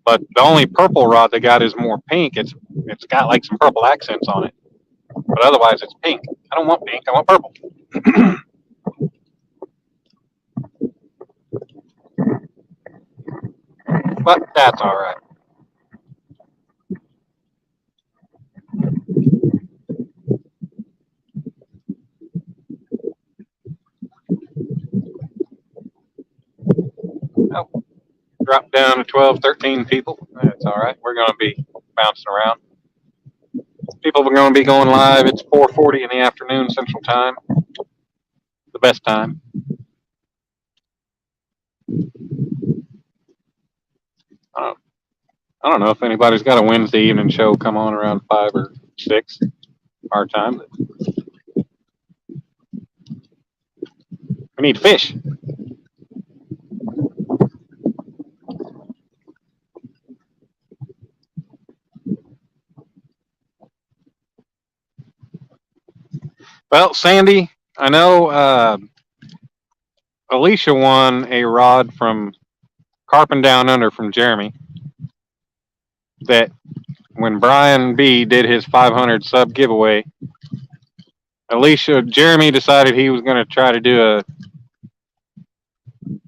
But the only purple rod they got is more pink. It's got like some purple accents on it, but otherwise it's pink. I don't want pink. I want purple. But that's all right. Oh, dropped down to 12, 13 people. That's all right. We're going to be bouncing around. People are going to be going live. It's 4:40 in the afternoon Central Time. The best time. I I don't know if anybody's got a Wednesday evening show come on around 5 or 6 our time. We need to fish. Well, Sandy, I know Alicia won a rod from Carping Down Under from Jeremy. That when Brian B did his 500 sub giveaway, Jeremy decided he was going to try to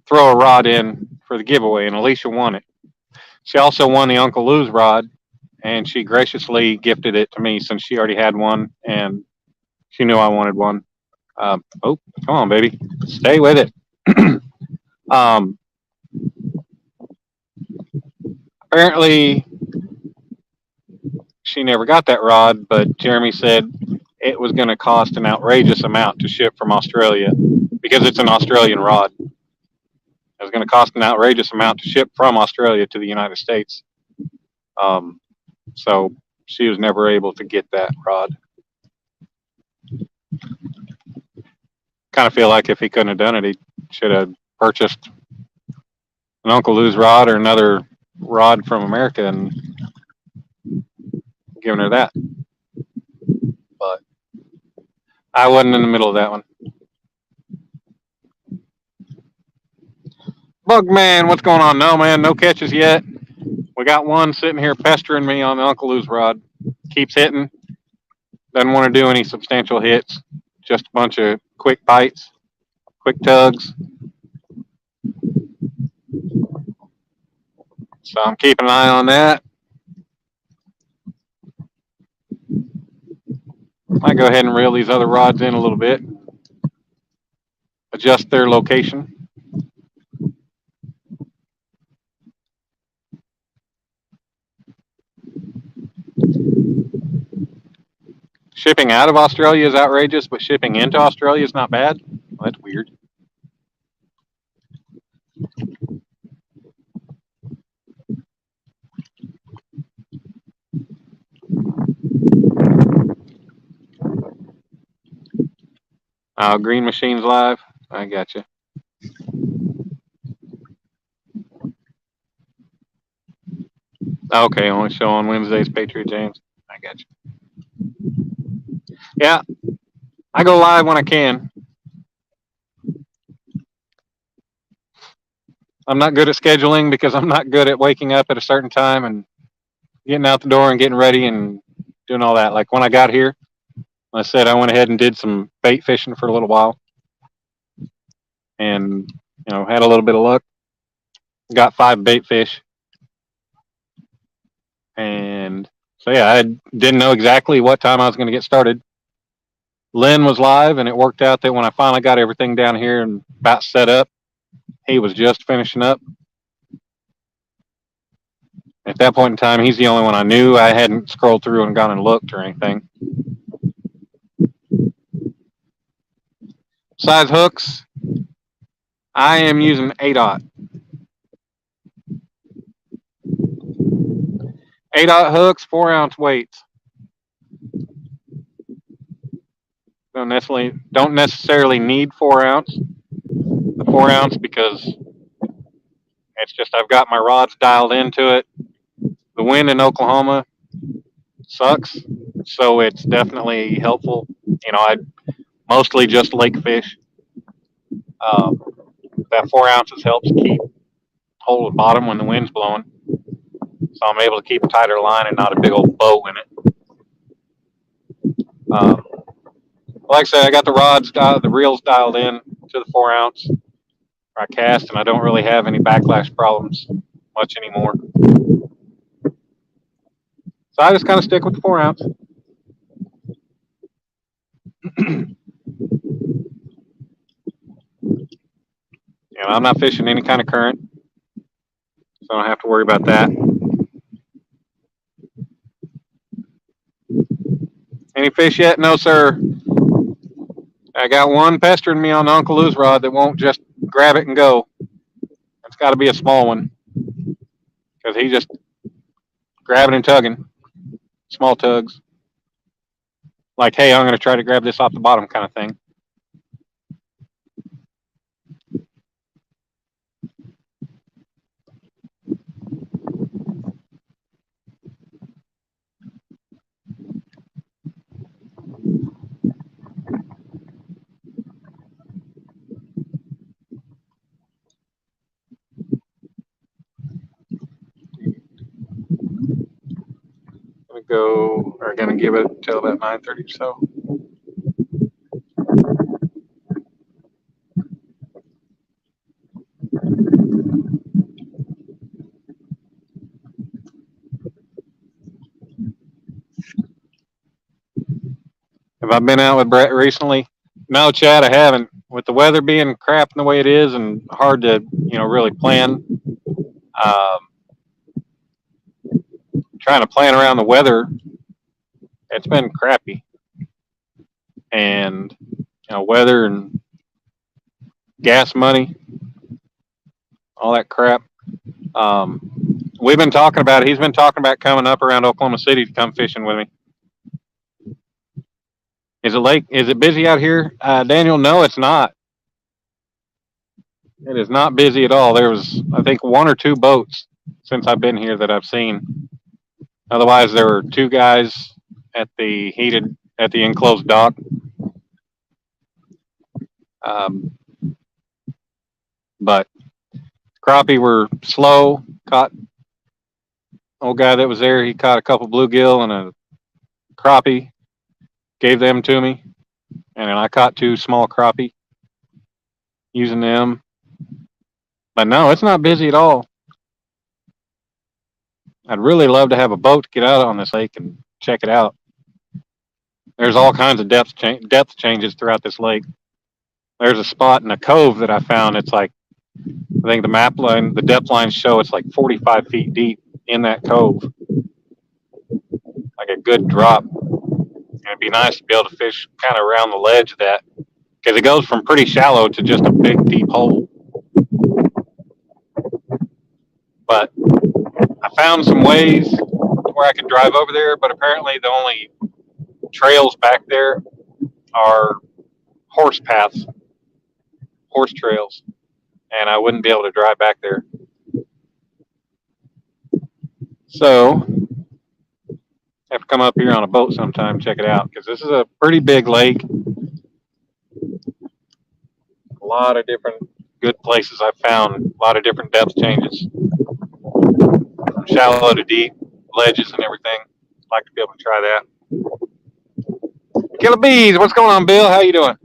throw a rod in for the giveaway, and Alicia won it. She also won the Uncle Lou's rod, and she graciously gifted it to me since she already had one, and she knew I wanted one. Oh, come on, baby, stay with it. um, Apparently, she never got that rod, but Jeremy said it was going to cost an outrageous amount to ship from Australia because it's an Australian rod. It was going to cost an outrageous amount to ship from Australia to the United States. So she was never able to get that rod. Kind of feel like if he couldn't have done it, he should have purchased an Uncle Lou's rod or another rod from America and given her that. But I wasn't in the middle of that one. Bugman, what's going on? No, man, no catches yet. We got one sitting here pestering me on the Uncle Lou's rod. Keeps hitting. Doesn't want to do any substantial hits. Just a bunch of quick bites, quick tugs. So I'm keeping an eye on that. Might go ahead and reel these other rods in a little bit. Adjust their location. Shipping out of Australia is outrageous, but shipping into Australia is not bad. Well, that's weird. Oh, Green Machine's live. I got you. Okay, only show on Wednesdays, Patriot James. I got you. Yeah, I go live when I can. I'm not good at scheduling because I'm not good at waking up at a certain time and getting out the door and getting ready and doing all that. Like when I got here, I said I went ahead and did some bait fishing for a little while and, had a little bit of luck. Got 5 bait fish. And so, yeah, I didn't know exactly what time I was going to get started. Lynn was live, and it worked out that when I finally got everything down here and about set up, he was just finishing up. At that point in time, he's the only one I knew. I hadn't scrolled through and gone and looked or anything. Size hooks, I am using 8/0. 8/0 hooks, 4-ounce weights. Don't necessarily need 4-ounce. The 4-ounce because it's just I've got my rods dialed into it. The wind in Oklahoma sucks, so it's definitely helpful. I mostly just lake fish. That 4 ounces helps keep hold the bottom when the wind's blowing, so I'm able to keep a tighter line and not a big old bow in it. Like I said, I got the reels dialed in to the 4 ounce. I cast, and I don't really have any backlash problems much anymore. So I just kind of stick with the 4 ounce. I'm not fishing any kind of current. So I don't have to worry about that. Any fish yet? No, sir. I got one pestering me on the Uncle Lou's rod that won't just grab it and go. It's got to be a small one because he just grabbing and tugging. Small tugs. Like, hey, I'm going to try to grab this off the bottom kind of thing. Gonna give it till about 9:30 or so. Have I been out with Brett recently? No, Chad, I haven't. With the weather being crap the way it is and hard to, really plan, trying to plan around the weather, it's been crappy. And, weather and gas money, all that crap. We've been talking about it. He's been talking about coming up around Oklahoma City to come fishing with me. Is it busy out here? Daniel, no, it's not. It is not busy at all. There was, I think, one or two boats since I've been here that I've seen. Otherwise, there were two guys at the enclosed dock. But crappie were slow. Caught old guy that was there. He caught a couple bluegill and a crappie. Gave them to me, and then I caught two small crappie using them. But no, it's not busy at all. I'd really love to have a boat to get out on this lake and check it out. There's all kinds of depth changes throughout this lake. There's a spot in a cove that I found. It's like, I think the depth lines show it's like 45 feet deep in that cove. Like a good drop. And it'd be nice to be able to fish kind of around the ledge of that because it goes from pretty shallow to just a big deep hole. But I found some ways where I could drive over there, but apparently the only trails back there are horse paths, horse trails, and I wouldn't be able to drive back there. So I have to come up here on a boat sometime and check it out because this is a pretty big lake. A lot of different good places I've found, a lot of different depth changes, from shallow to deep, ledges and everything. I'd like to be able to try that. Killer Bees, what's going on, Bill? How you doing?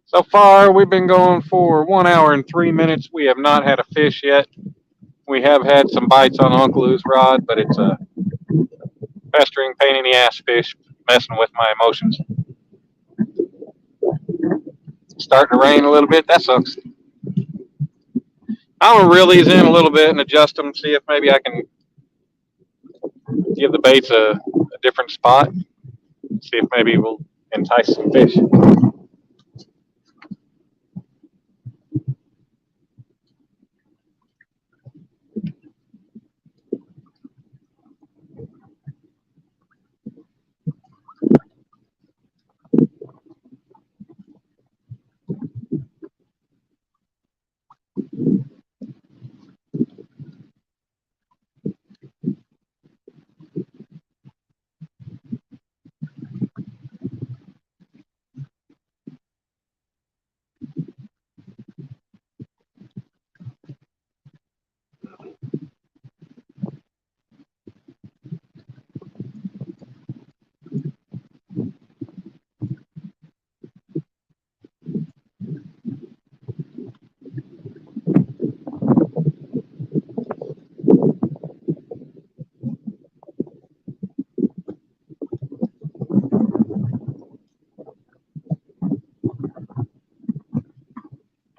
So far, we've been going for 1 hour and 3 minutes. We have not had a fish yet. We have had some bites on Uncle Lou's rod, but it's a pestering, pain in the ass fish messing with my emotions. It's starting to rain a little bit. That sucks. I'm going to reel these in a little bit and adjust them, see if maybe I can give the baits a different spot. See if maybe we'll entice some fish.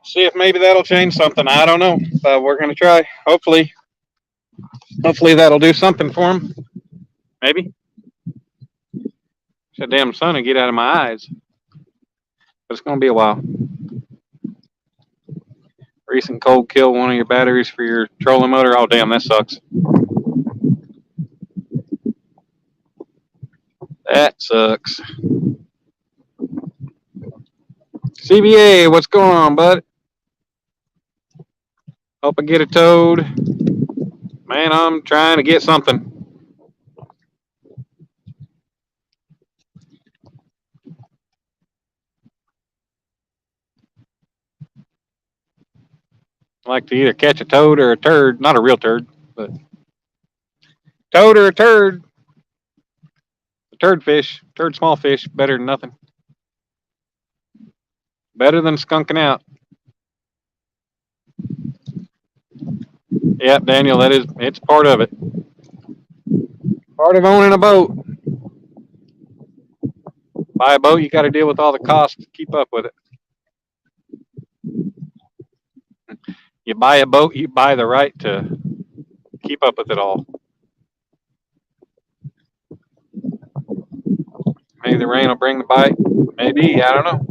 See if maybe that'll change something. I don't know, but we're gonna try. Hopefully that'll do something for him. Maybe. That damn sun will get out of my eyes. But it's gonna be a while. Recent cold kill one of your batteries for your trolling motor. Oh damn, that sucks. That sucks. CBA, what's going on, bud? Hope I get a toad. Man, I'm trying to get something. I like to either catch a toad or a turd. Not a real turd, but toad or a turd. A turd fish. Turd small fish. Better than nothing. Better than skunking out. Yep, Daniel, it's part of it. Part of owning a boat. Buy a boat, you got to deal with all the costs to keep up with it. You buy a boat, you buy the right to keep up with it all. Maybe the rain will bring the bite. Maybe, I don't know.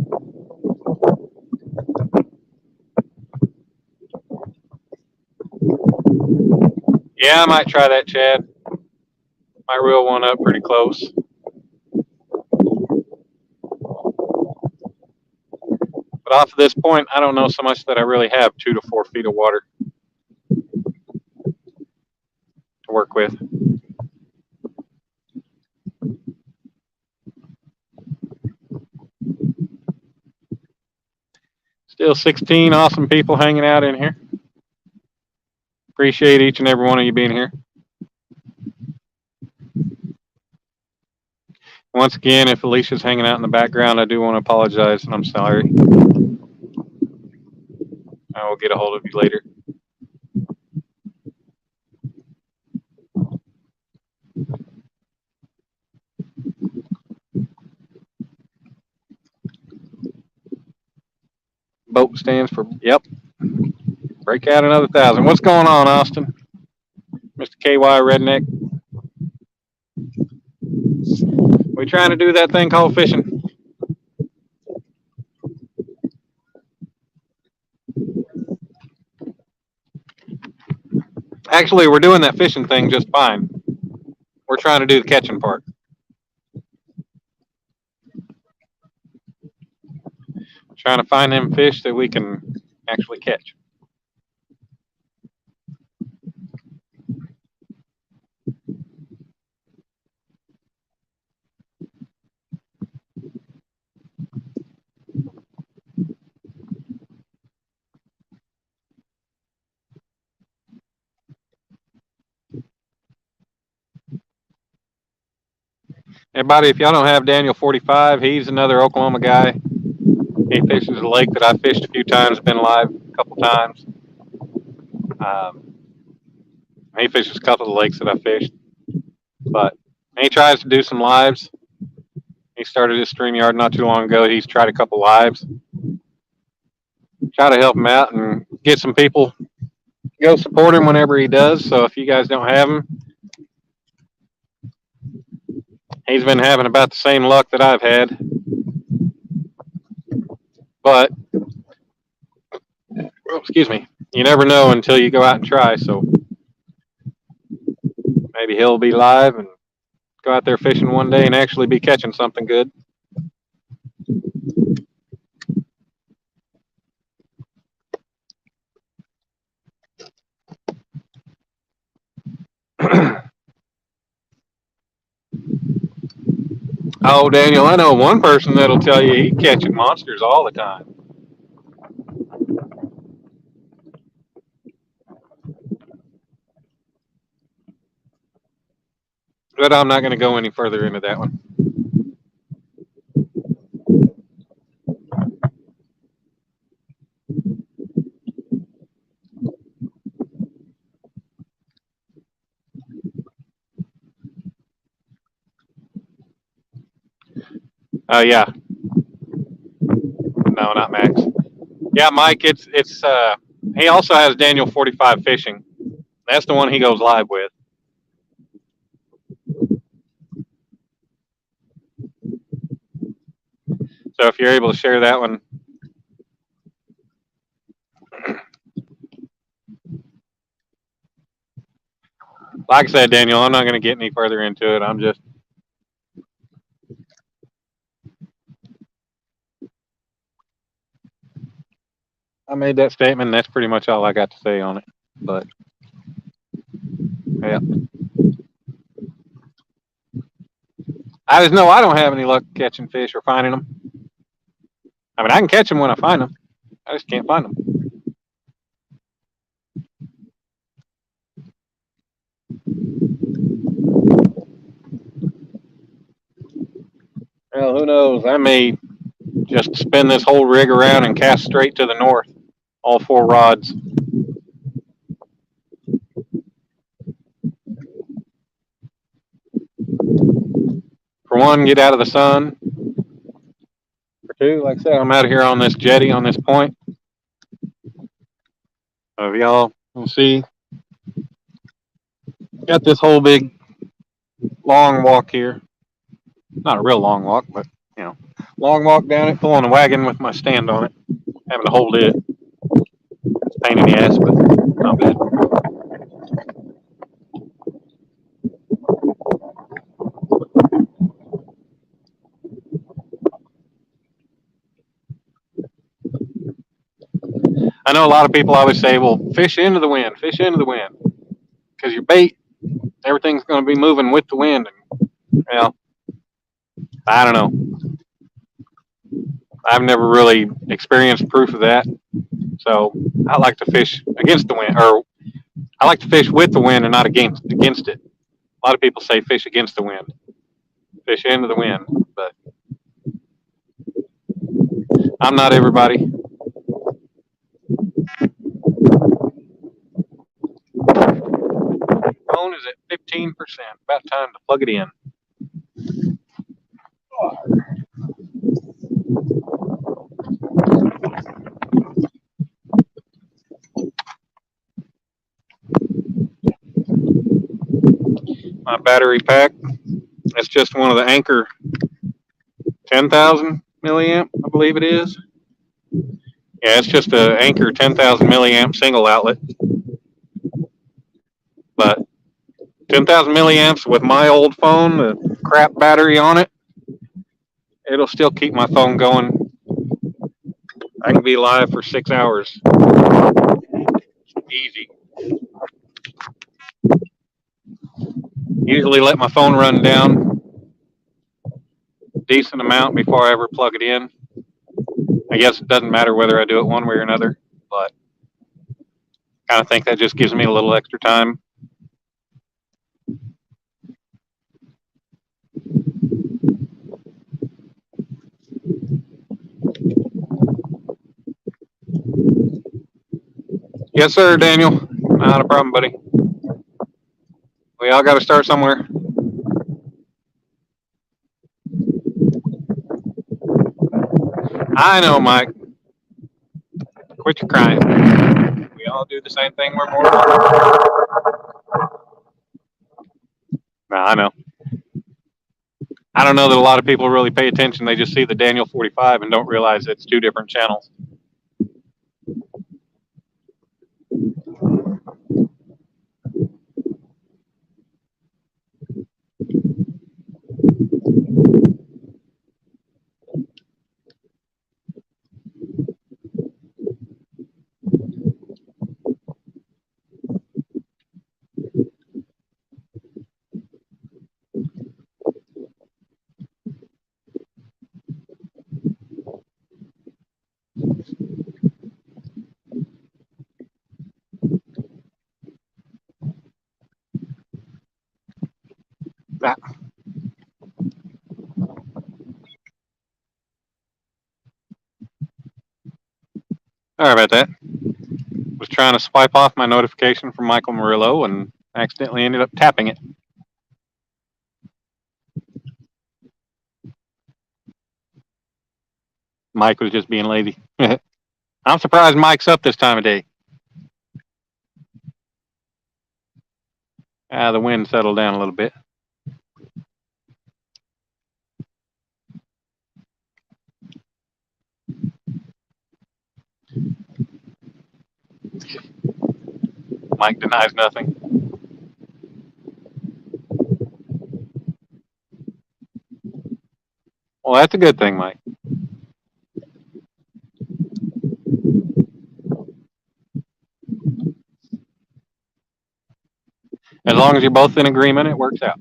Yeah, I might try that, Chad. Might reel one up pretty close. But off of this point, I don't know so much that I really have 2 to 4 feet of water to work with. Still 16 awesome people hanging out in here. Appreciate each and every one of you being here. Once again, if Alicia's hanging out in the background, I do want to apologize, and I'm sorry. I will get a hold of you later. Boat stands for, yep. Break out another 1,000. What's going on, Austin? Mr. KY Redneck. We trying to do that thing called fishing. Actually, we're doing that fishing thing just fine. We're trying to do the catching part. Trying to find them fish that we can actually catch. Everybody, if y'all don't have Daniel 45, he's another Oklahoma guy. He fishes a lake that I fished a few times, been live a couple times. He fishes a couple of the lakes that I fished. But he tries to do some lives. He started his StreamYard not too long ago. He's tried a couple lives. Try to help him out and get some people. Go support him whenever he does. So if you guys don't have him, he's been having about the same luck that I've had. But, well, excuse me, you never know until you go out and try. So maybe he'll be live and go out there fishing one day and actually be catching something good. Oh, Daniel, I know one person that'll tell you he's catching monsters all the time. But I'm not going to go any further into that one. Yeah. No, not Max. Yeah, Mike. It's he also has Daniel 45 Fishing. That's the one he goes live with. So if you're able to share that one, like I said, Daniel, I'm not going to get any further into it. I made that statement. And that's pretty much all I got to say on it. But yeah, I just know I don't have any luck catching fish or finding them. I mean, I can catch them when I find them. I just can't find them. Well, who knows? I may just spin this whole rig around and cast straight to the north, all 4 rods. For one, get out of the sun. For two, like I said, I'm out of here on this jetty on this point. Y'all will see. Got this whole big long walk here. Not a real long walk, but long walk down it, pulling a wagon with my stand on it, having to hold it. It's a pain in the ass, but not bad. I know a lot of people always say, well, fish into the wind, because your bait, everything's going to be moving with the wind. And, well, I don't know. I've never really experienced proof of that. So I like to fish against the wind, or I like to fish with the wind and not against it. A lot of people say fish against the wind, fish into the wind, but I'm not everybody. Phone is at 15%. About time to plug it in. My battery pack. It's just one of the Anchor 10,000 milliamp, I believe it is. Yeah, it's just a Anchor 10,000 milliamp single outlet. But 10,000 milliamps with my old phone, the crap battery on it, it'll still keep my phone going. I can be live for 6 hours. Easy. Usually let my phone run down a decent amount before I ever plug it in. I guess it doesn't matter whether I do it one way or another, but I kind of think that just gives me a little extra time. Yes, sir, Daniel. Not a problem, buddy. We all got to start somewhere. I know, Mike. Quit your crying. We all do the same thing. We're more. No, I know. I don't know that a lot of people really pay attention. They just see the Daniel 45 and don't realize it's 2 different channels. Ah, sorry about that. Was trying to swipe off my notification from Michael Murillo and accidentally ended up tapping it. Mike was just being lazy. I'm surprised Mike's up this time of day. The wind settled down a little bit. Mike denies nothing. Well, that's a good thing, Mike. As long as you're both in agreement, it works out.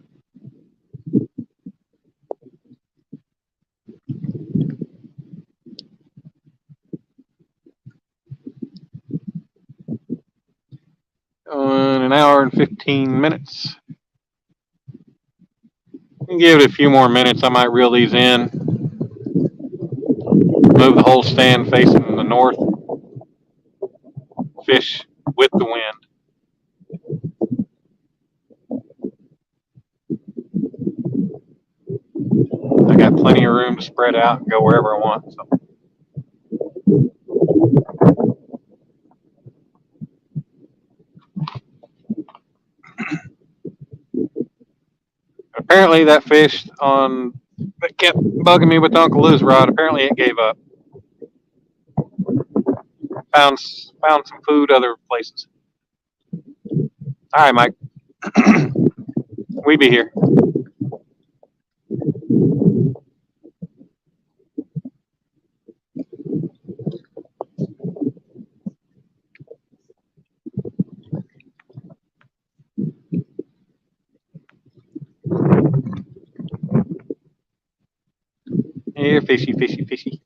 In an hour and 15 minutes. Give it a few more minutes. I might reel these in. Move the whole stand facing the north. Fish with the wind. I got plenty of room to spread out and go wherever I want. So. Apparently, that fish that kept bugging me with Uncle Lou's rod. Apparently, it gave up. Found some food other places. All right, Mike. We be here. Here, fishy, fishy, fishy.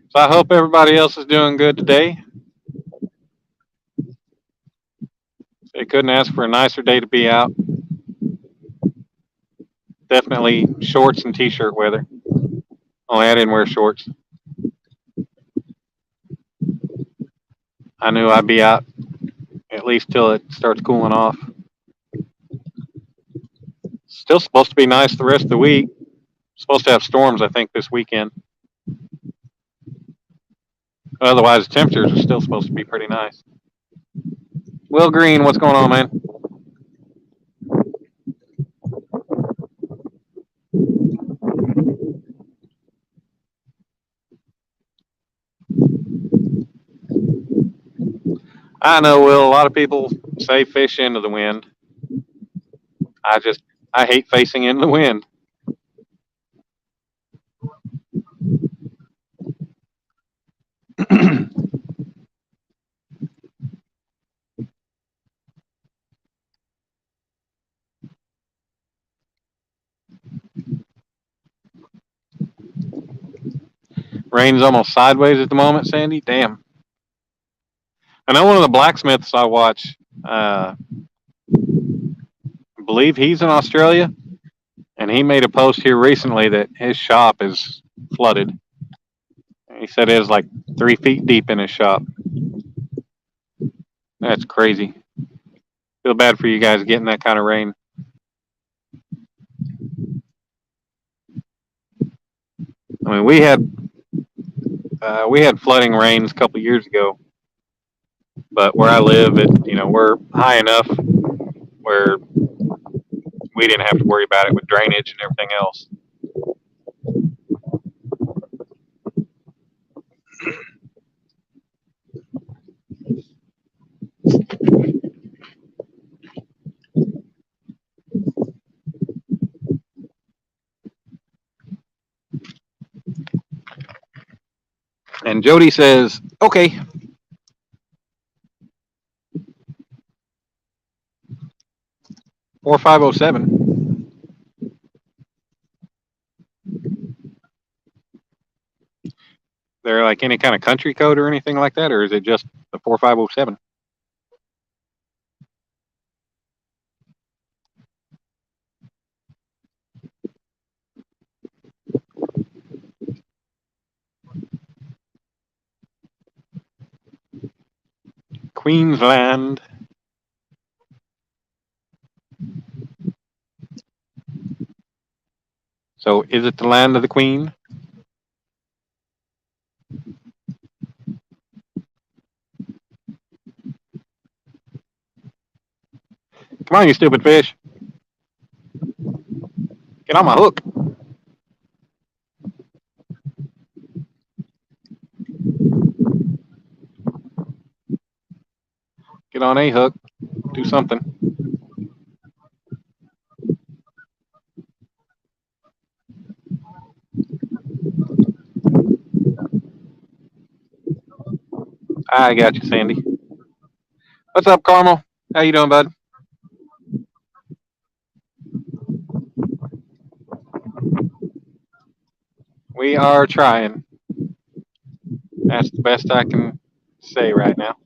So I hope everybody else is doing good today. They couldn't ask for a nicer day to be out. Definitely shorts and t-shirt weather. Only I didn't wear shorts. I knew I'd be out at least till it starts cooling off. Still supposed to be nice the rest of the week. Supposed to have storms, I think, this weekend. Otherwise, the temperatures are still supposed to be pretty nice. Will Green, what's going on, man? I know, Will. A lot of people say fish into the wind. I hate facing into the wind. Rain's almost sideways at the moment, Sandy. Damn. I know one of the blacksmiths I watch. I believe he's in Australia, and he made a post here recently that his shop is flooded. He said it was like 3 feet deep in his shop. That's crazy. Feel bad for you guys getting that kind of rain. I mean, we had flooding rains a couple years ago, but where I live, we're high enough where we didn't have to worry about it with drainage and everything else. And Jody says, okay. Or 507. There like any kind of country code or anything like that, or is it just the 4507? Queensland. So is it the land of the queen? Come on, you stupid fish. Get on my hook. Get on a hook. Do something. I got you, Sandy. What's up, Carmel? How you doing, bud? We are trying. That's the best I can say right now.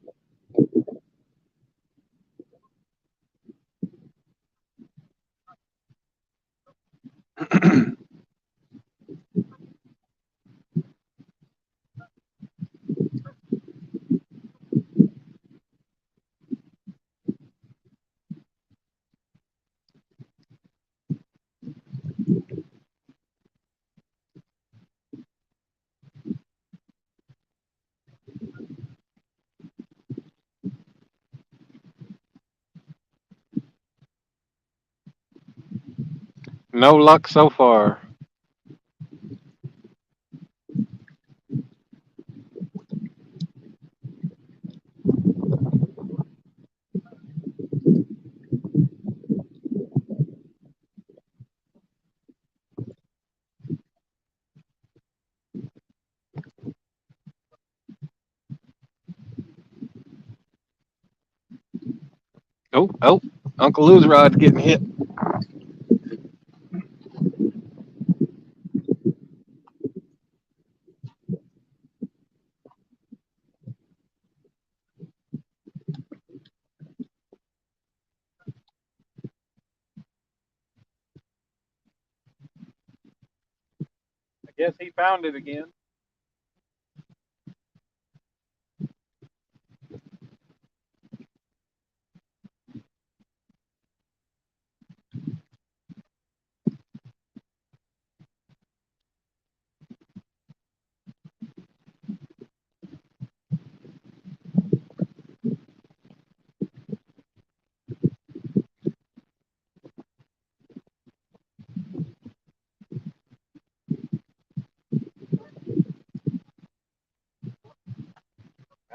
No luck so far. Oh, oh, Uncle Lou's rod's getting hit. I guess he found it again.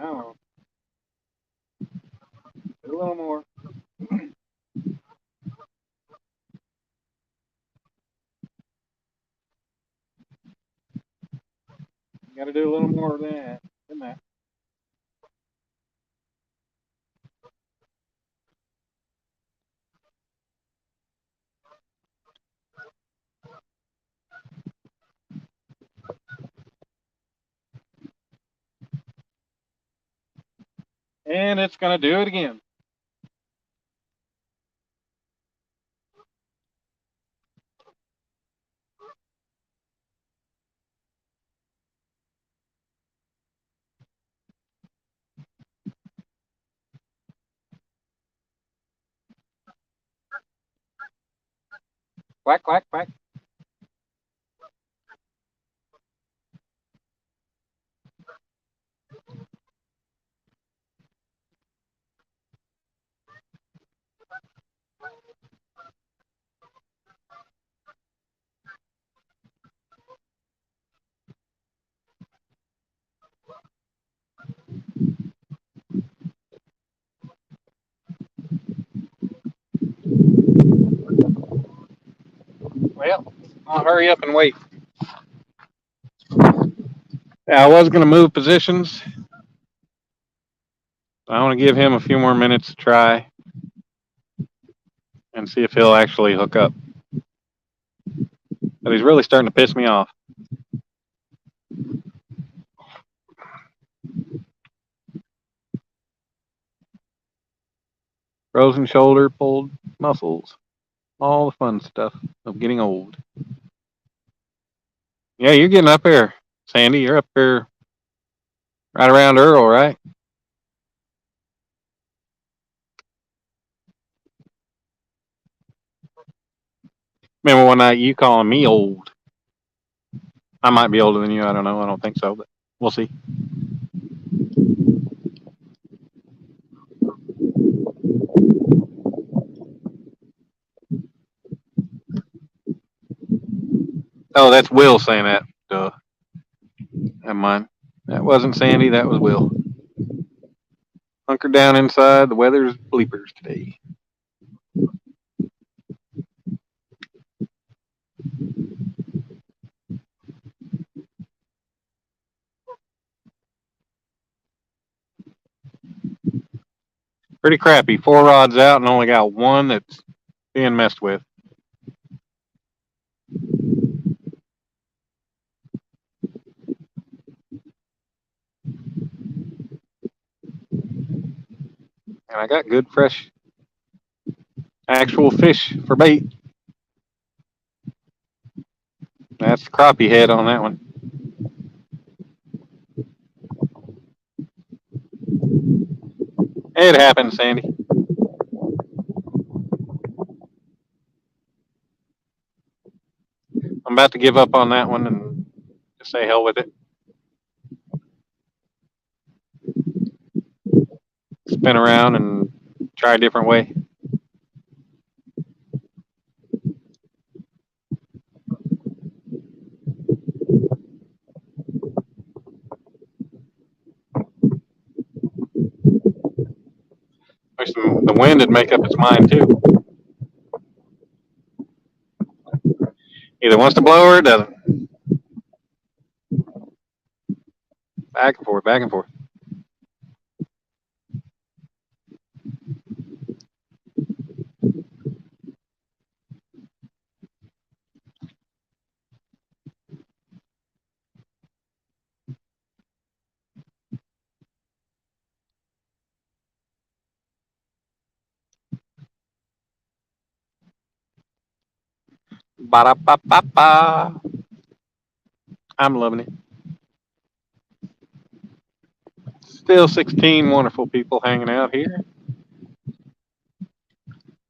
Oh, do a little more. You got to do a little more of that than that. And it's going to do it again. Quack, quack, quack. Well, I'll hurry up and wait. Yeah, I was going to move positions. I want to give him a few more minutes to try and see if he'll actually hook up. But he's really starting to piss me off. Frozen shoulder, pulled muscles, all the fun stuff of getting old. Yeah, you're getting up there, Sandy. You're up there right around Earl, right? Remember one night you calling me old? I might be older than you. I don't know. I don't think so, but we'll see. Oh, that's Will saying that. Duh. Never mind. That wasn't Sandy. That was Will. Hunker down inside. The weather's bleepers today. Pretty crappy. 4 rods out and only got one that's being messed with. And I got good, fresh, actual fish for bait. That's the crappie head on that one. It happens, Sandy. I'm about to give up on that one and just say hell with it. Spin around and try a different way. Wish the wind would make up its mind too. Either wants to blow or it doesn't. Back and forth, back and forth. Ba-da-ba-ba-ba. I'm loving it. Still 16 wonderful people hanging out here.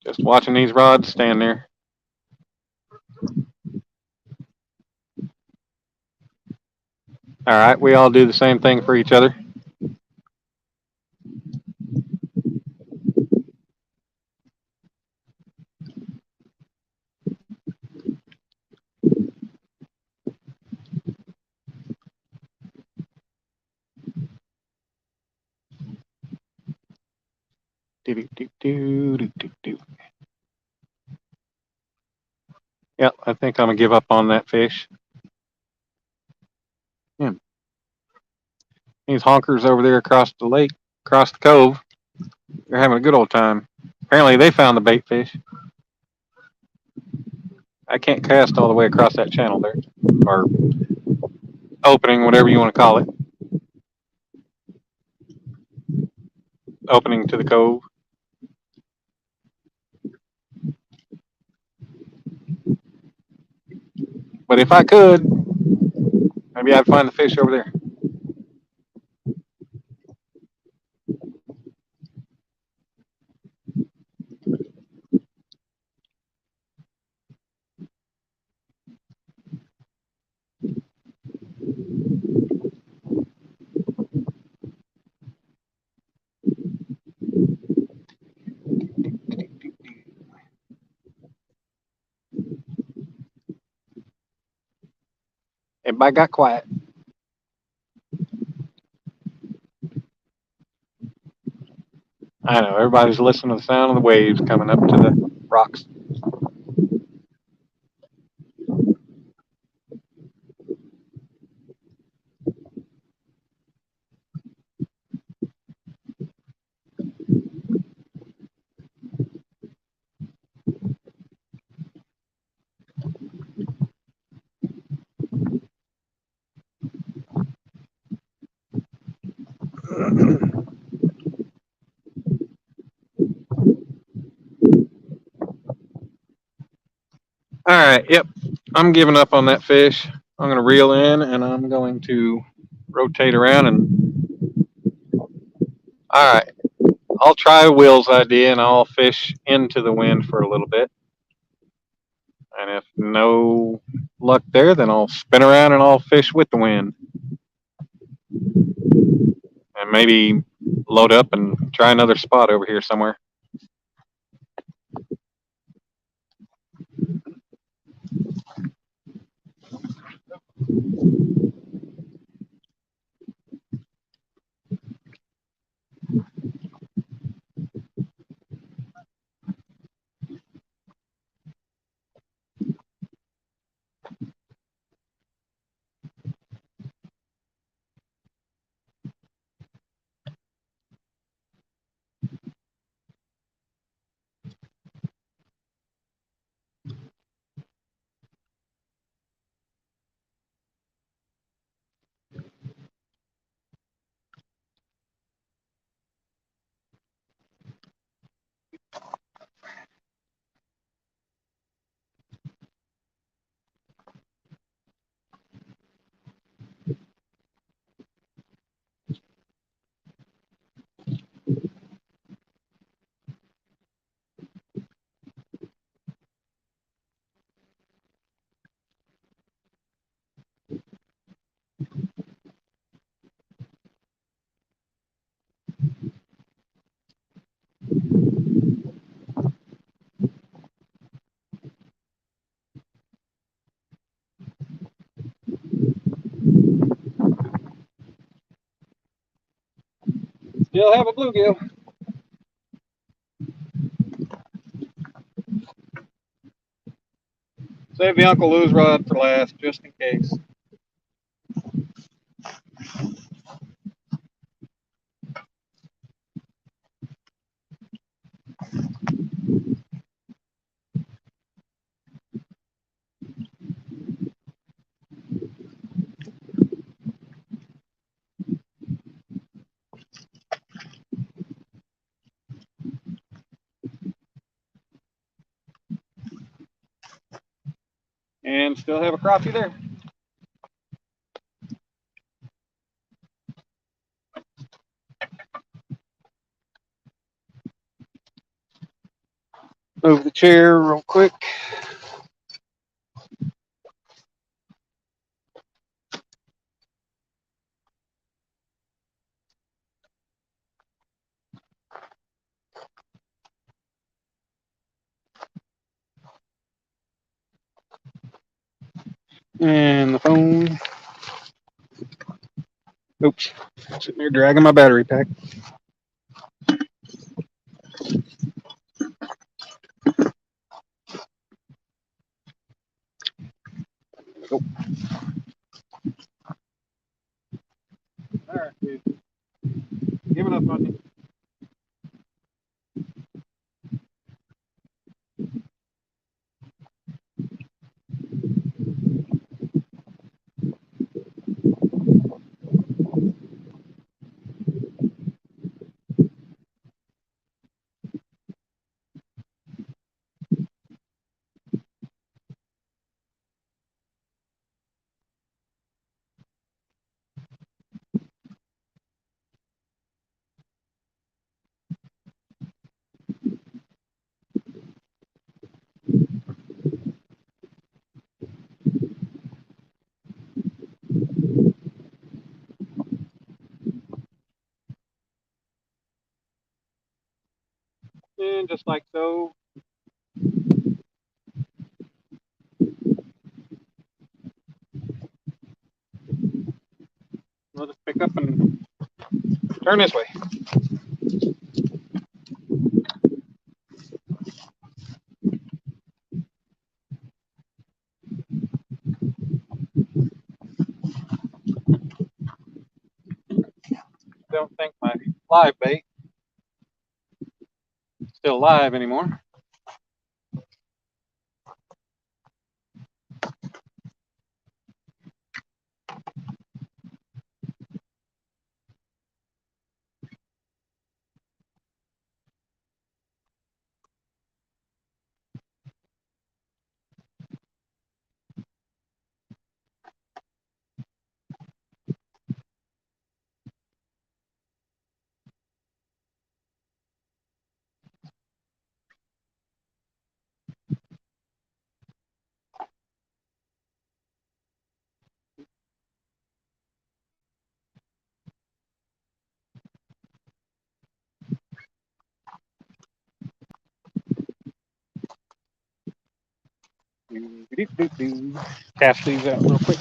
Just watching these rods stand there. All right, we all do the same thing for each other. Do-do-do-do-do-do-do. Yep, I think I'm gonna give up on that fish. Yeah. These honkers over there across the lake, across the cove, they're having a good old time. Apparently, they found the bait fish. I can't cast all the way across that channel there, or opening, whatever you want to call it. Opening to the cove. But if I could, maybe I'd find the fish over there. Everybody got quiet. I know, everybody's listening to the sound of the waves coming up to the rocks. All right, yep. I'm giving up on that fish. I'm going to reel in and I'm going to rotate around and. All right. I'll try Will's idea and I'll fish into the wind for a little bit. And if no luck there, then I'll spin around and I'll fish with the wind. And maybe load up and try another spot over here somewhere. Still have a bluegill. Save the Uncle Lou's rod for last, just in case. And still have a crappie there. Move the chair real quick. And the phone. Oops. Sitting there dragging my battery pack. Oh. All right, dude. Give it up on you. And just like so. We'll just pick up and turn this way. Don't think my live bait is still live anymore. Cast these out real quick.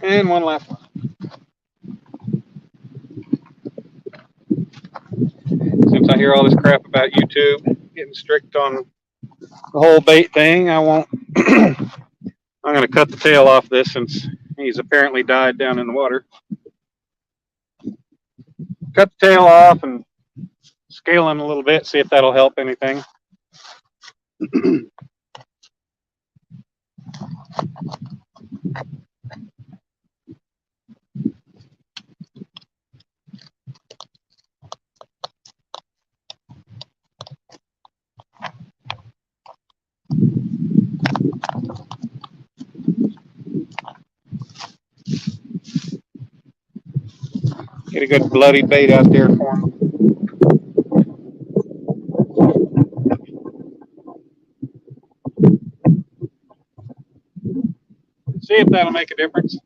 And one last one. Since I hear all this crap about YouTube getting strict on the whole bait thing, I won't. I'm going to cut the tail off this since he's apparently died down in the water. Cut the tail off and scale him a little bit, see if that'll help anything. Get a good bloody bait out there for him. See if that'll make a difference.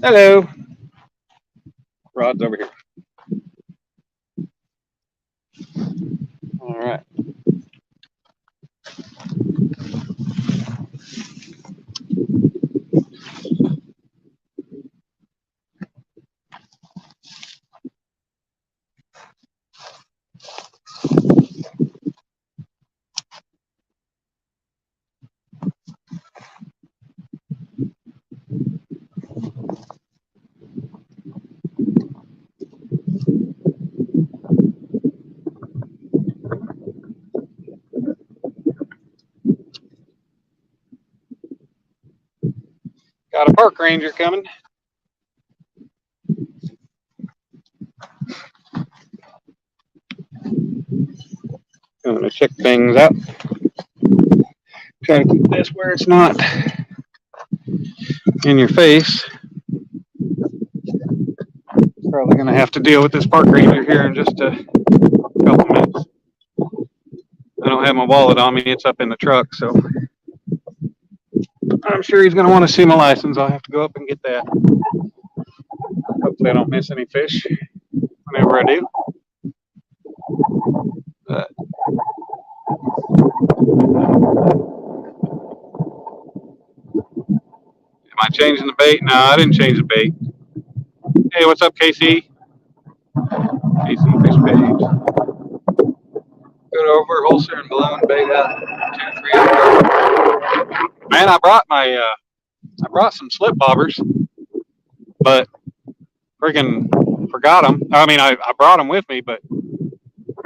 Hello. Rod's over here. All right. Got a park ranger coming. I'm going to check things out. Try to keep this where it's not in your face. Probably going to have to deal with this park ranger here in just a couple minutes. I don't have my wallet on me. It's up in the truck, so I'm sure he's going to want to see my license. I'll have to go up and get that. Hopefully I don't miss any fish whenever I do. But am I changing the bait? No, I didn't change the bait. Hey, what's up, Casey? Casey Fish Bait. Good over holster and balloon bait out 2, 3 hours. Man, I brought some slip bobbers, but freaking forgot them. I mean, I brought them with me, but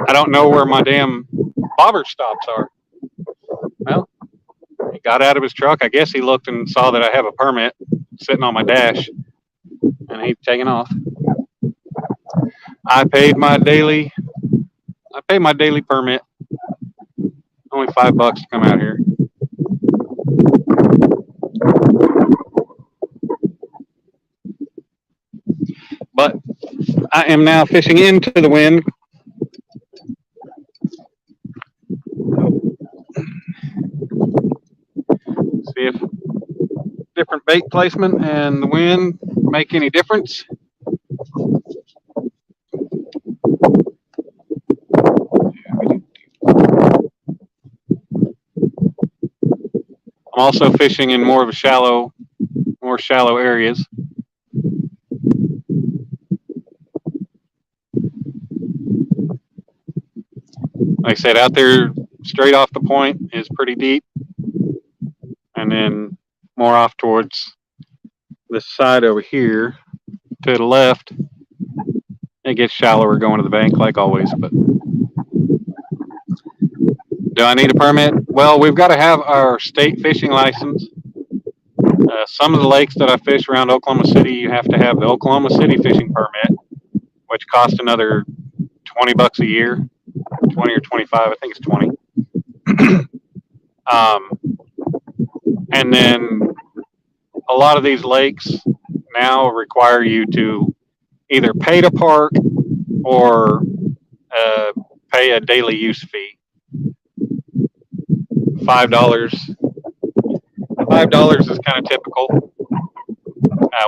I don't know where my damn bobber stops are. Well, he got out of his truck. I guess he looked and saw that I have a permit sitting on my dash, and he's taking off. I paid my daily permit. Only $5 to come out here. But I am now fishing into the wind. See if different bait placement and the wind make any difference. I'm also fishing in more shallow areas. Like I said, out there straight off the point is pretty deep, and then more off towards this side over here to the left, it gets shallower going to the bank like always. But do I need a permit? Well, we've got to have our state fishing license. Some of the lakes that I fish around Oklahoma City, you have to have the Oklahoma City fishing permit, which costs another $20 a year, 20 or 25. I think it's 20. And then a lot of these lakes now require you to either pay to park or pay a daily use fee. $5. $5 is kind of typical.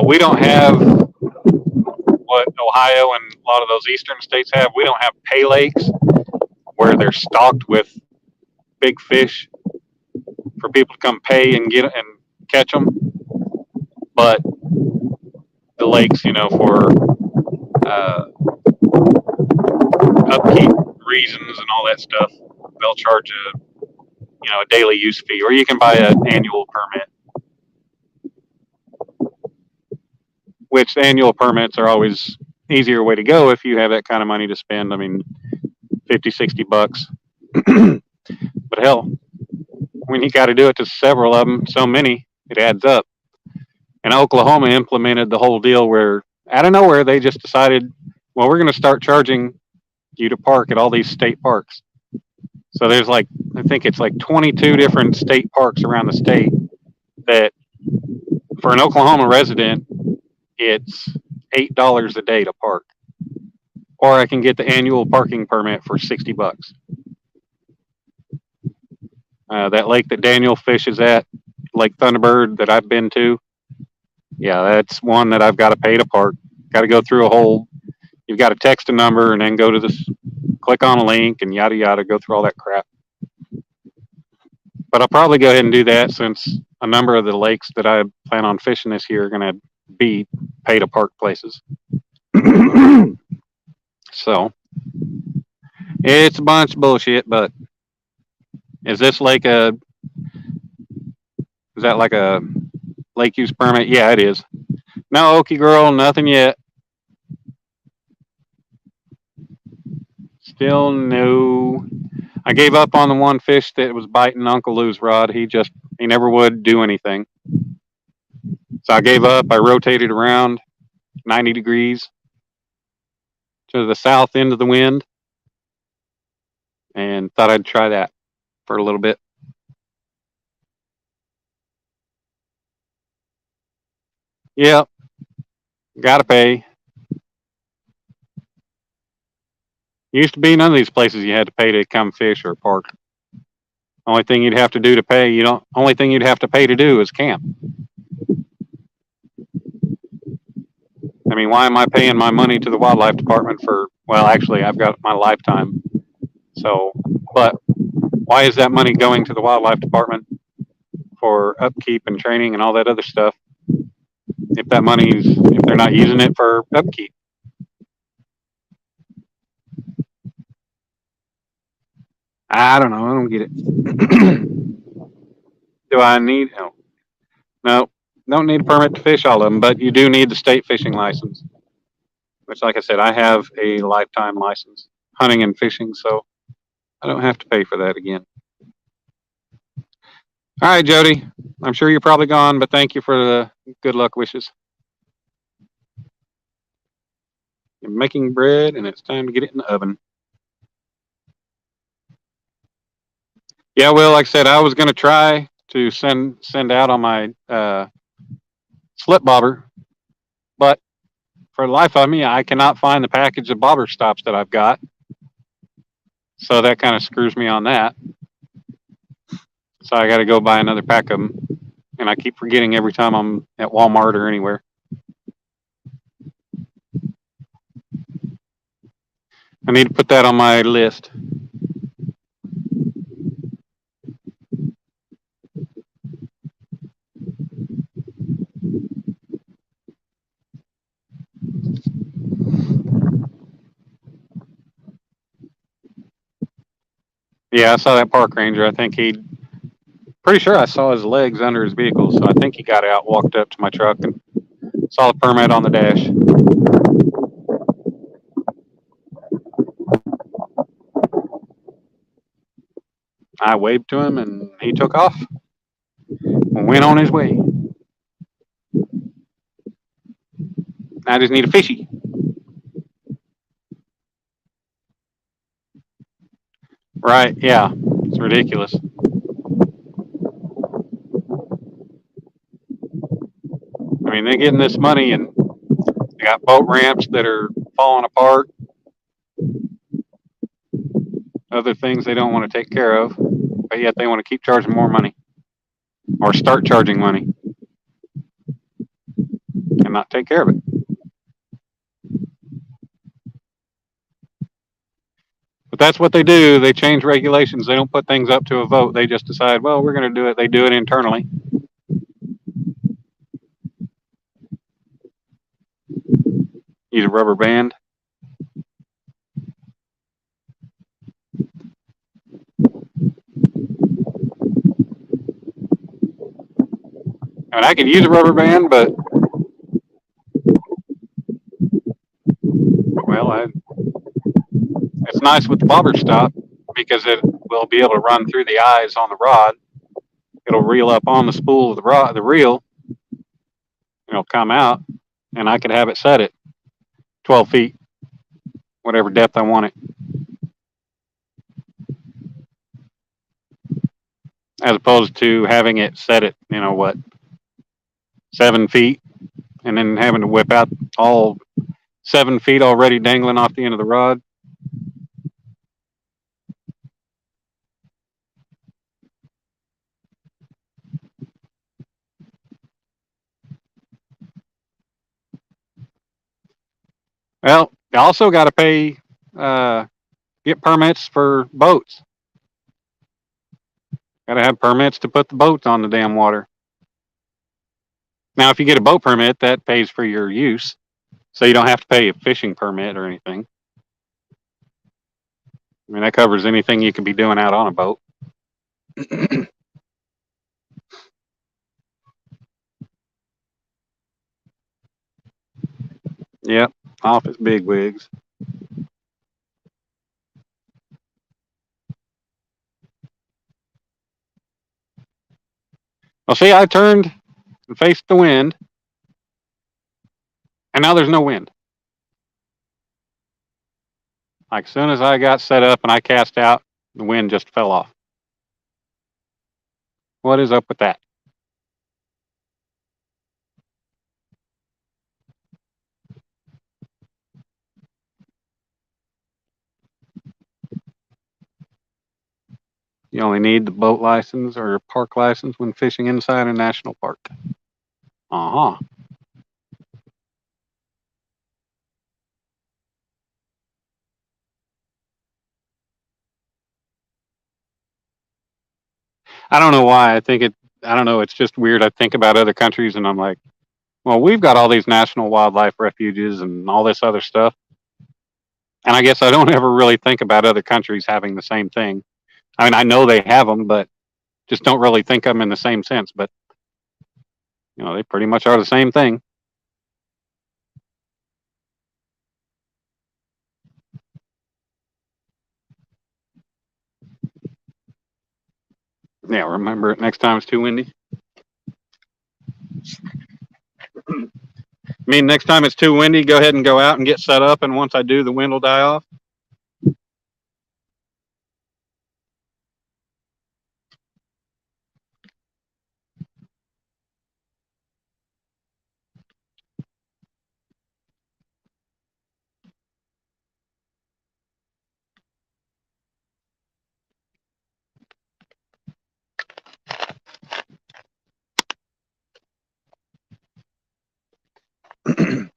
We don't have what Ohio and a lot of those eastern states have. We don't have pay lakes where they're stocked with big fish for people to come pay and get and catch them. But the lakes, for upkeep reasons and all that stuff, they'll charge a daily use fee, or you can buy an annual permit. Which annual permits are always easier way to go if you have that kind of money to spend. I mean, $50-$60. But hell, when you got to do it to several of them, so many, it adds up. And Oklahoma implemented the whole deal where out of nowhere they just decided, well, we're going to start charging you to park at all these state parks. So there's I think it's 22 different state parks around the state that for an Oklahoma resident, it's $8 a day to park. Or I can get the annual parking permit for $60. That lake that Daniel fishes at, Lake Thunderbird, that I've been to, yeah, that's one that I've got to pay to park. Got to go through you've got to text a number and then go to this, click on a link and yada yada, go through all that crap. But I'll probably go ahead and do that since a number of the lakes that I plan on fishing this year are going to be pay to park places. So it's a bunch of bullshit, but is this lake is that like a lake use permit? Yeah, it is. No, Okie girl, nothing yet. Still no. I gave up on the one fish that was biting Uncle Lou's rod. He never would do anything. So I gave up. I rotated around 90 degrees to the south end of the wind and thought I'd try that for a little bit. Yep. Gotta pay. Used to be none of these places you had to pay to come fish or park. Only thing you'd have to do to pay, only thing you'd have to pay to do is camp. I mean, why am I paying my money to the wildlife department for, well, actually, I've got my lifetime. So, but why is that money going to the wildlife department for upkeep and training and all that other stuff if they're not using it for upkeep? I don't know. I don't get it. Do I need? No, don't need a permit to fish all of them, but you do need the state fishing license, which, like I said, I have a lifetime license, hunting and fishing, so I don't have to pay for that again. All right, Jody, I'm sure you're probably gone, but thank you for the good luck wishes. I'm making bread, and it's time to get it in the oven. Yeah, well, like I said, I was going to try to send out on my slip bobber, but for the life of me, I cannot find the package of bobber stops that I've got. So that kind of screws me on that. So I got to go buy another pack of them. And I keep forgetting every time I'm at Walmart or anywhere. I need to put that on my list. Yeah, I saw that park ranger. I think pretty sure I saw his legs under his vehicle. So I think he got out, walked up to my truck, and saw the permit on the dash. I waved to him and he took off and went on his way. I just need a fishy. Right, yeah. It's ridiculous. I mean, they're getting this money and they got boat ramps that are falling apart, other things they don't want to take care of, but yet they want to keep charging more money or start charging money and not take care of it. But that's what they do. They change regulations. They don't put things up to a vote. They just decide, well, we're going to do it. They do it internally. Use a rubber band. I mean, I can use a rubber band, but well, it's nice with the bobber stop because it will be able to run through the eyes on the rod. It'll reel up on the spool of the rod, the reel. It'll come out, and I could have it set at 12 feet, whatever depth I want it, as opposed to having it set at 7 feet, and then having to whip out all 7 feet already dangling off the end of the rod. Well, you also got to pay, get permits for boats. Got to have permits to put the boats on the damn water. Now, if you get a boat permit, that pays for your use, so you don't have to pay a fishing permit or anything. I mean, that covers anything you could be doing out on a boat. Yep, office bigwigs. Well, see, I turned and faced the wind, and now there's no wind. Like, as soon as I got set up and I cast out, the wind just fell off. What is up with that? You only need the boat license or park license when fishing inside a national park. Uh huh. I don't know why. I don't know. It's just weird. I think about other countries and I'm like, well, we've got all these national wildlife refuges and all this other stuff. And I guess I don't ever really think about other countries having the same thing. I mean, I know they have them, but just don't really think of them in the same sense. But, they pretty much are the same thing. Yeah, remember it next time it's too windy. I mean, next time it's too windy, go ahead and go out and get set up. And once I do, the wind will die off.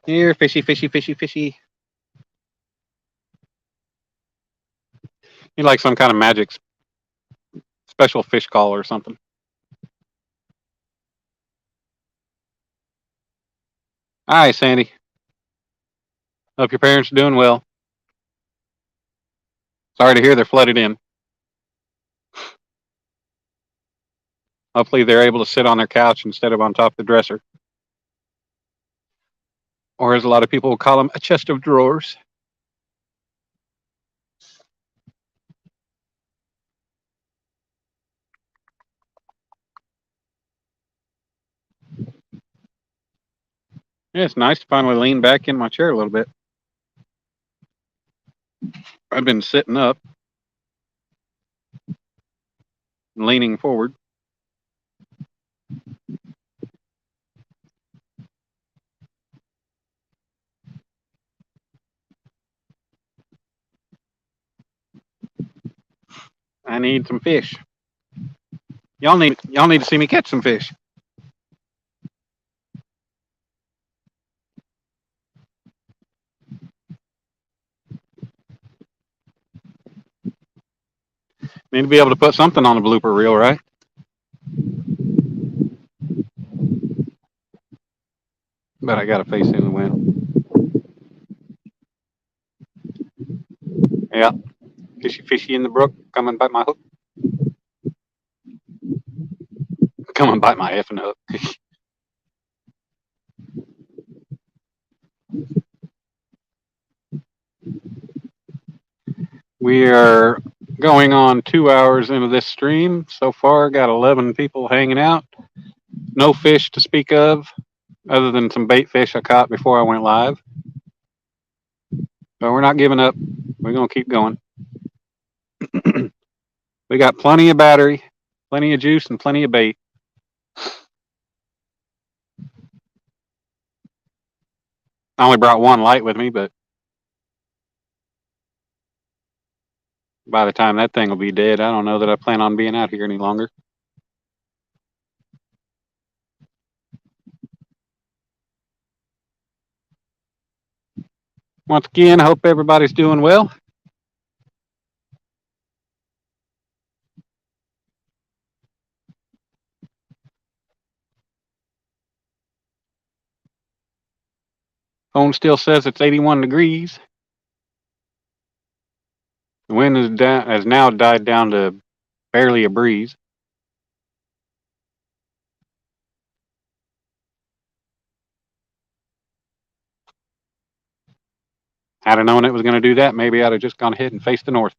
Here, fishy, fishy, fishy, fishy. You like some kind of magic special fish call or something. Hi, Sandy. Hope your parents are doing well. Sorry to hear they're flooded in. Hopefully they're able to sit on their couch instead of on top of the dresser. Or as a lot of people will call them, a chest of drawers. Yeah, it's nice to finally lean back in my chair a little bit. I've been sitting up and leaning forward. I need some fish. Y'all need to see me catch some fish. Need to be able to put something on a blooper reel, right? But I got a face in the wind. Yeah. Fishy, fishy in the brook. Come and bite my hook. Come and bite my effing hook. We are going on 2 hours into this stream. So far, got 11 people hanging out. No fish to speak of, other than some bait fish I caught before I went live. But we're not giving up. We're going to keep going. We got plenty of battery, plenty of juice, and plenty of bait. I only brought one light with me, but by the time that thing will be dead, I don't know that I plan on being out here any longer. Once again, I hope everybody's doing well. Phone still says it's 81 degrees. The wind has now died down to barely a breeze. Had I known it was going to do that, maybe I'd have just gone ahead and faced the north.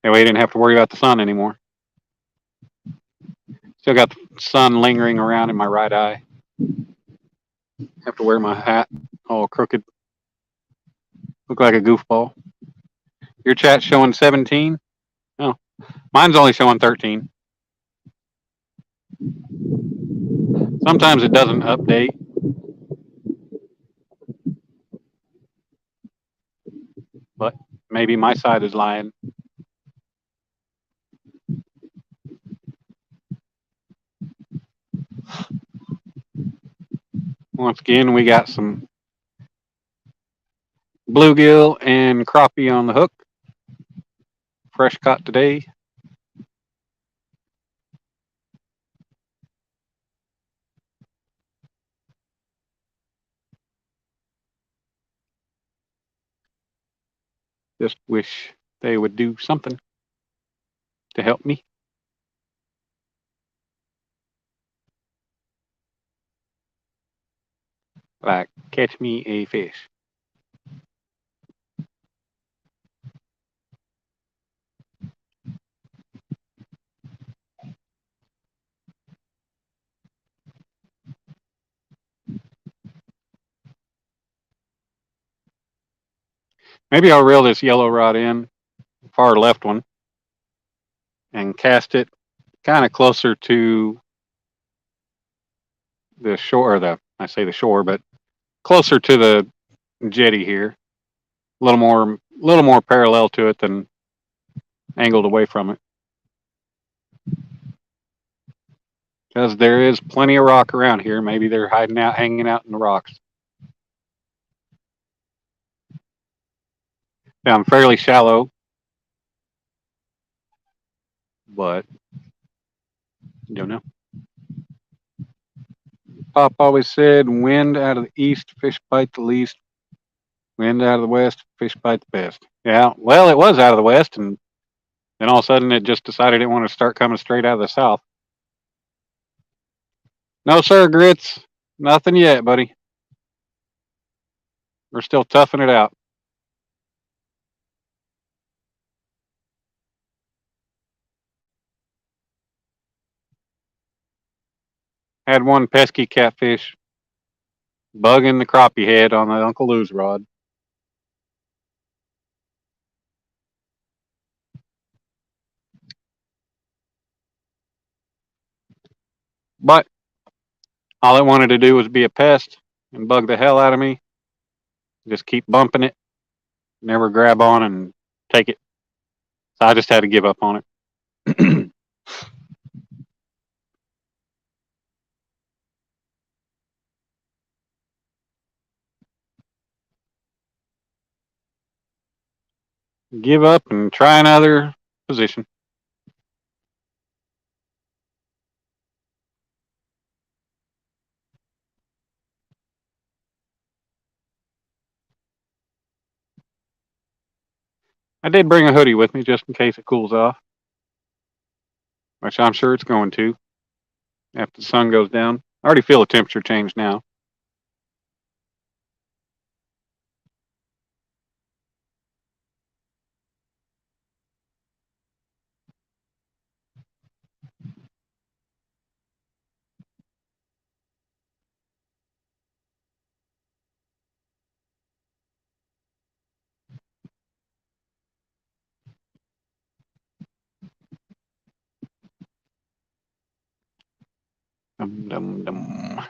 That way I didn't have to worry about the sun anymore. Still got the sun lingering around in my right eye. Have to wear my hat all crooked. Look like a goofball. Your chat's showing 17? Oh, mine's only showing 13. Sometimes it doesn't update. But maybe my side is lying. Once again, we got some bluegill and crappie on the hook. Fresh caught today. Just wish they would do something to help me. Like catch me a fish. Maybe I'll reel this yellow rod in, far left one, and cast it kind of closer to the shore, I say the shore, but closer to the jetty here. A little more parallel to it than angled away from it. Because there is plenty of rock around here. Maybe they're hanging out in the rocks. Yeah, I'm fairly shallow, but you don't know. Pop always said, wind out of the east, fish bite the least. Wind out of the west, fish bite the best. Yeah, well, it was out of the west, and then all of a sudden it just decided it wanted to start coming straight out of the south. No, sir, Grits. Nothing yet, buddy. We're still toughing it out. Had one pesky catfish bugging the crappie head on the Uncle Lou's rod. But all it wanted to do was be a pest and bug the hell out of me. Just keep bumping it, never grab on and take it. So I just had to give up on it. Give up and try another position. I did bring a hoodie with me just in case it cools off, which I'm sure it's going to after the sun goes down. I already feel a temperature change now. Dum, dum, dum.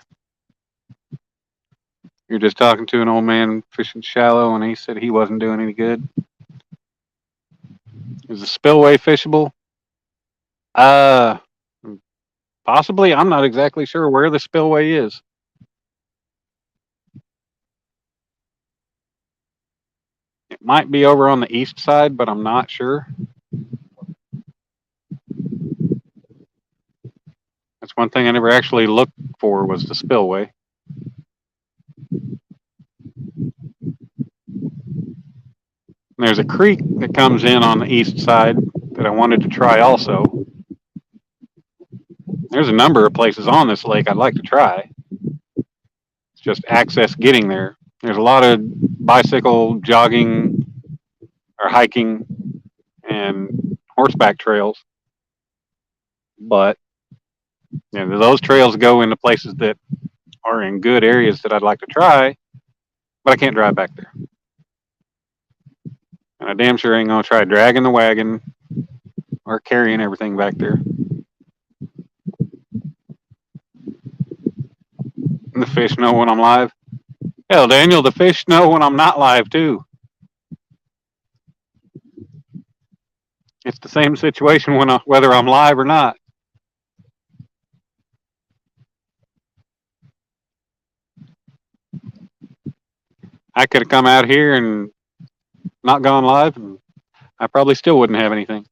You're just talking to an old man fishing shallow, and he said he wasn't doing any good. Is the spillway fishable? Uh, Possibly. I'm not exactly sure where the spillway is. It might be over on the east side, but I'm not sure. That's one thing I never actually looked for was the spillway. There's a creek that comes in on the east side that I wanted to try also. There's a number of places on this lake I'd like to try. It's just access getting there. There's a lot of bicycle, jogging, or hiking and horseback trails, but those trails go into places that are in good areas that I'd like to try, but I can't drive back there. And I damn sure ain't gonna try dragging the wagon or carrying everything back there. And the fish know when I'm live. Hell, Daniel, the fish know when I'm not live too. It's the same situation whether I'm live or not. I could have come out here and not gone live, and I probably still wouldn't have anything.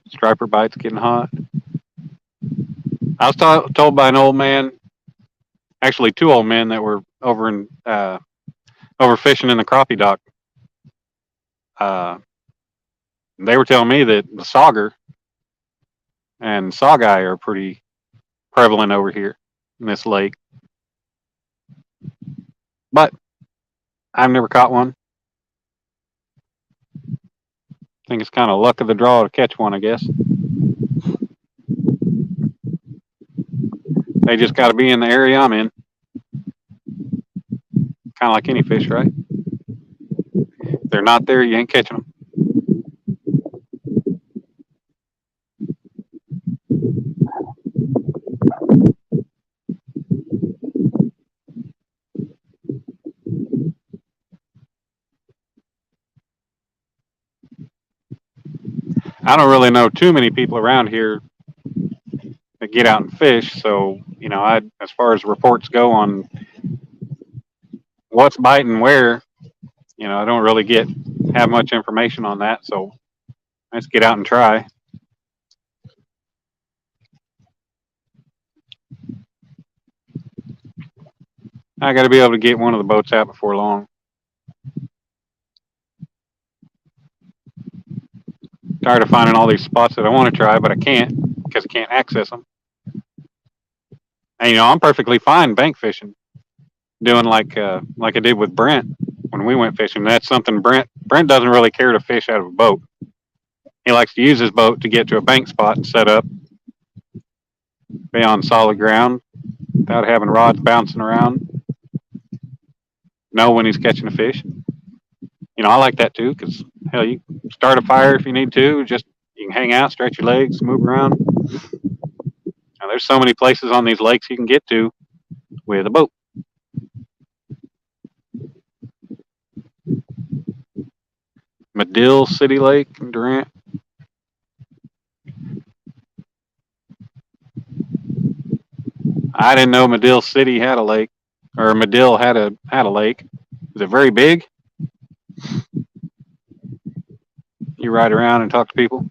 Striper bites getting hot. I was told by an old man, actually two old men that were over fishing in the crappie dock. They were telling me that the sauger and sawguy are pretty prevalent over here in this lake, but I've never caught one. I think it's kind of luck of the draw to catch one, I guess. They just got to be in the area I'm in. Kind of like any fish, right? If they're not there, you ain't catching them. I don't really know too many people around here to get out and fish. So, as far as reports go on what's biting where, I don't really have much information on that. So let's get out and try. I got to be able to get one of the boats out before long. Tired of finding all these spots that I want to try, but I can't because I can't access them. And I'm perfectly fine bank fishing, doing like I did with Brent when we went fishing. That's something Brent doesn't really care to fish out of a boat. He likes to use his boat to get to a bank spot and set up, be on solid ground without having rods bouncing around. Know when he's catching a fish. I like that too because hell, you start a fire if you need to. Just you can hang out, stretch your legs, move around. Now, there's so many places on these lakes you can get to with a boat. Medill City Lake in Durant. I didn't know Medill City had a lake, or Medill had a lake. Is it very big? You ride around and talk to people.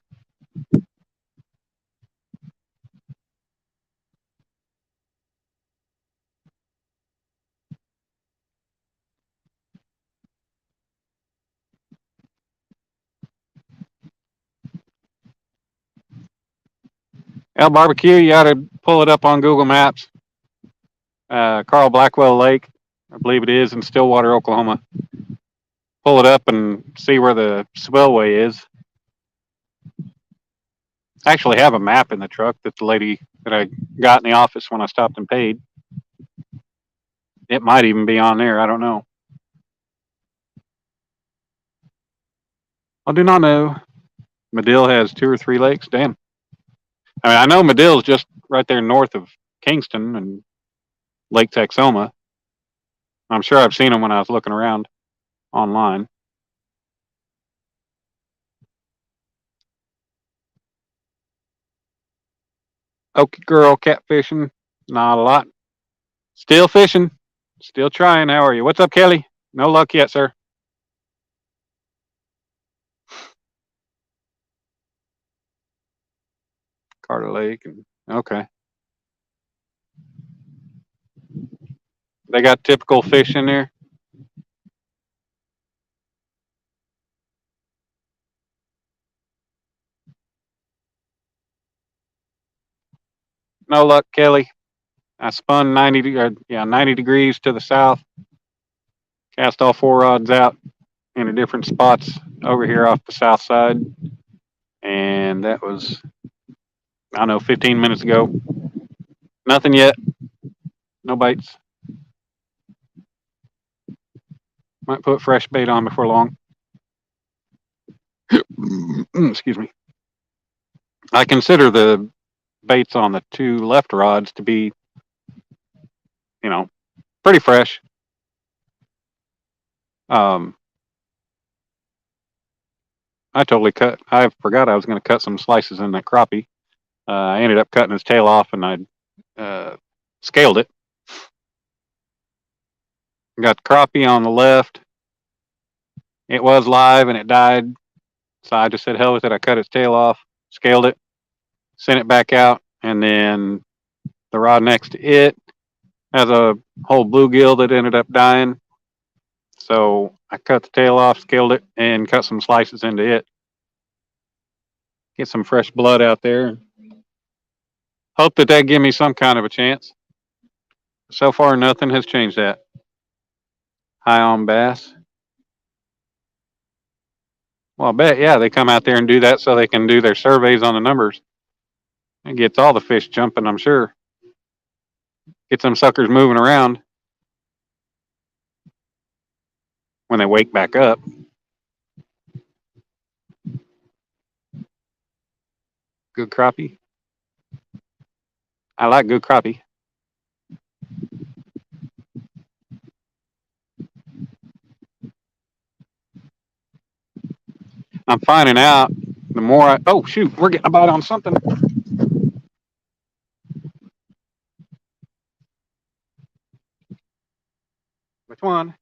El Barbecue, you ought to pull it up on Google Maps. Carl Blackwell Lake, I believe it is in Stillwater, Oklahoma. Pull it up and see where the spillway is. I actually have a map in the truck that the lady that I got in the office when I stopped and paid. It might even be on there. I don't know. I do not know. Medill has 2 or 3 lakes. Damn. I mean, I know Medill is just right there north of Kingston and Lake Texoma. I'm sure I've seen them when I was looking around online. Okay, girl, catfishing. Not a lot. Still fishing. Still trying. How are you? What's up, Kelly? No luck yet, sir. Carter Lake. Okay. They got typical fish in there. No luck, Kelly. I spun 90 degrees to the south. Cast all 4 rods out into different spots over here off the south side. And that was, I don't know, 15 minutes ago. Nothing yet. No bites. Might put fresh bait on before long. Excuse me. I consider the baits on the 2 left rods to be, pretty fresh. I I forgot I was going to cut some slices in that crappie. I ended up cutting his tail off and I scaled it. Got the crappie on the left. It was live and it died. So I just said, hell with it. I cut its tail off, scaled it, sent it back out. And then the rod next to it has a whole bluegill that ended up dying. So I cut the tail off, scaled it, and cut some slices into it. Get some fresh blood out there. Hope that give me some kind of a chance. So far, nothing has changed that. High on bass. Well, I bet, yeah, they come out there and do that so they can do their surveys on the numbers. It gets all the fish jumping, I'm sure. Get some suckers moving around when they wake back up. Good crappie. I like good crappie. I'm finding out the more oh shoot, we're getting a bite on something. Which one?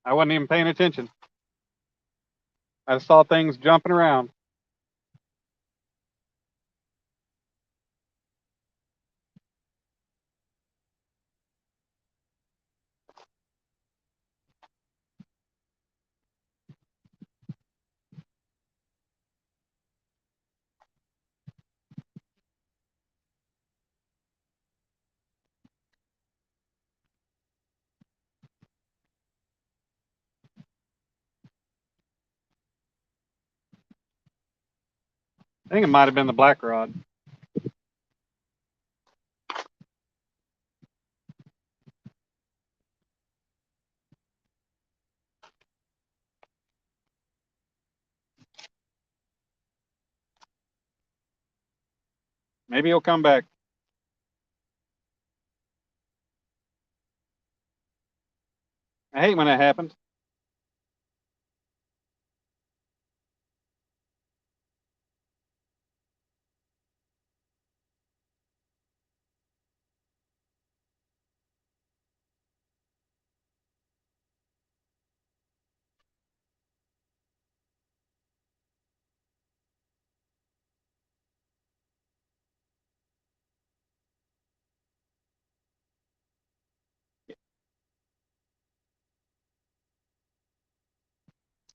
I wasn't even paying attention. I saw things jumping around. I think it might have been the black rod. Maybe he'll come back. I hate when that happens.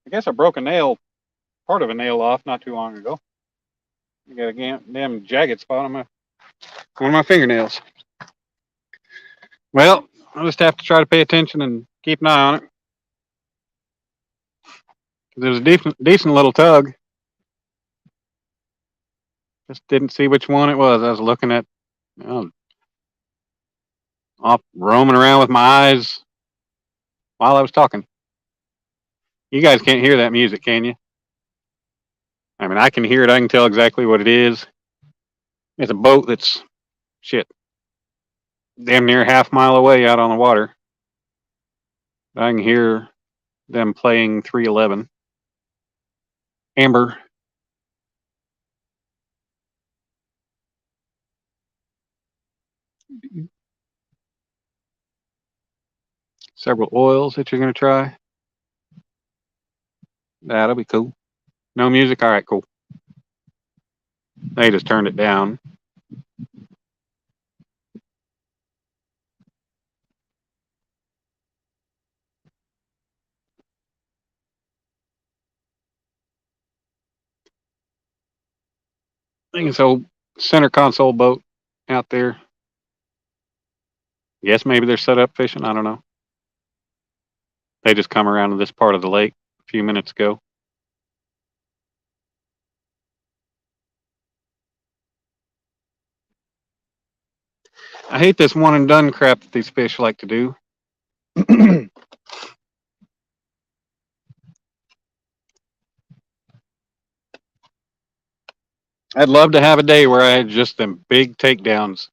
I guess I broke a nail, part of a nail off not too long ago. I got a damn jagged spot on one of my fingernails. Well, I'll just have to try to pay attention and keep an eye on it. It was a decent little tug. Just didn't see which one it was. I was looking at, off roaming around with my eyes while I was talking. You guys can't hear that music, can you? I mean, I can hear it. I can tell exactly what it is. It's a boat that's, shit, damn near half-mile away out on the water. I can hear them playing 311. Amber. Several oils that you're going to try. That'll be cool. No music? All right, cool. They just turned it down. I think it's old center console boat out there. Guess maybe they're set up fishing. I don't know. They just come around to this part of the lake a few minutes ago. I hate this one and done crap that these fish like to do. I'd love to have a day where I had just them big takedowns.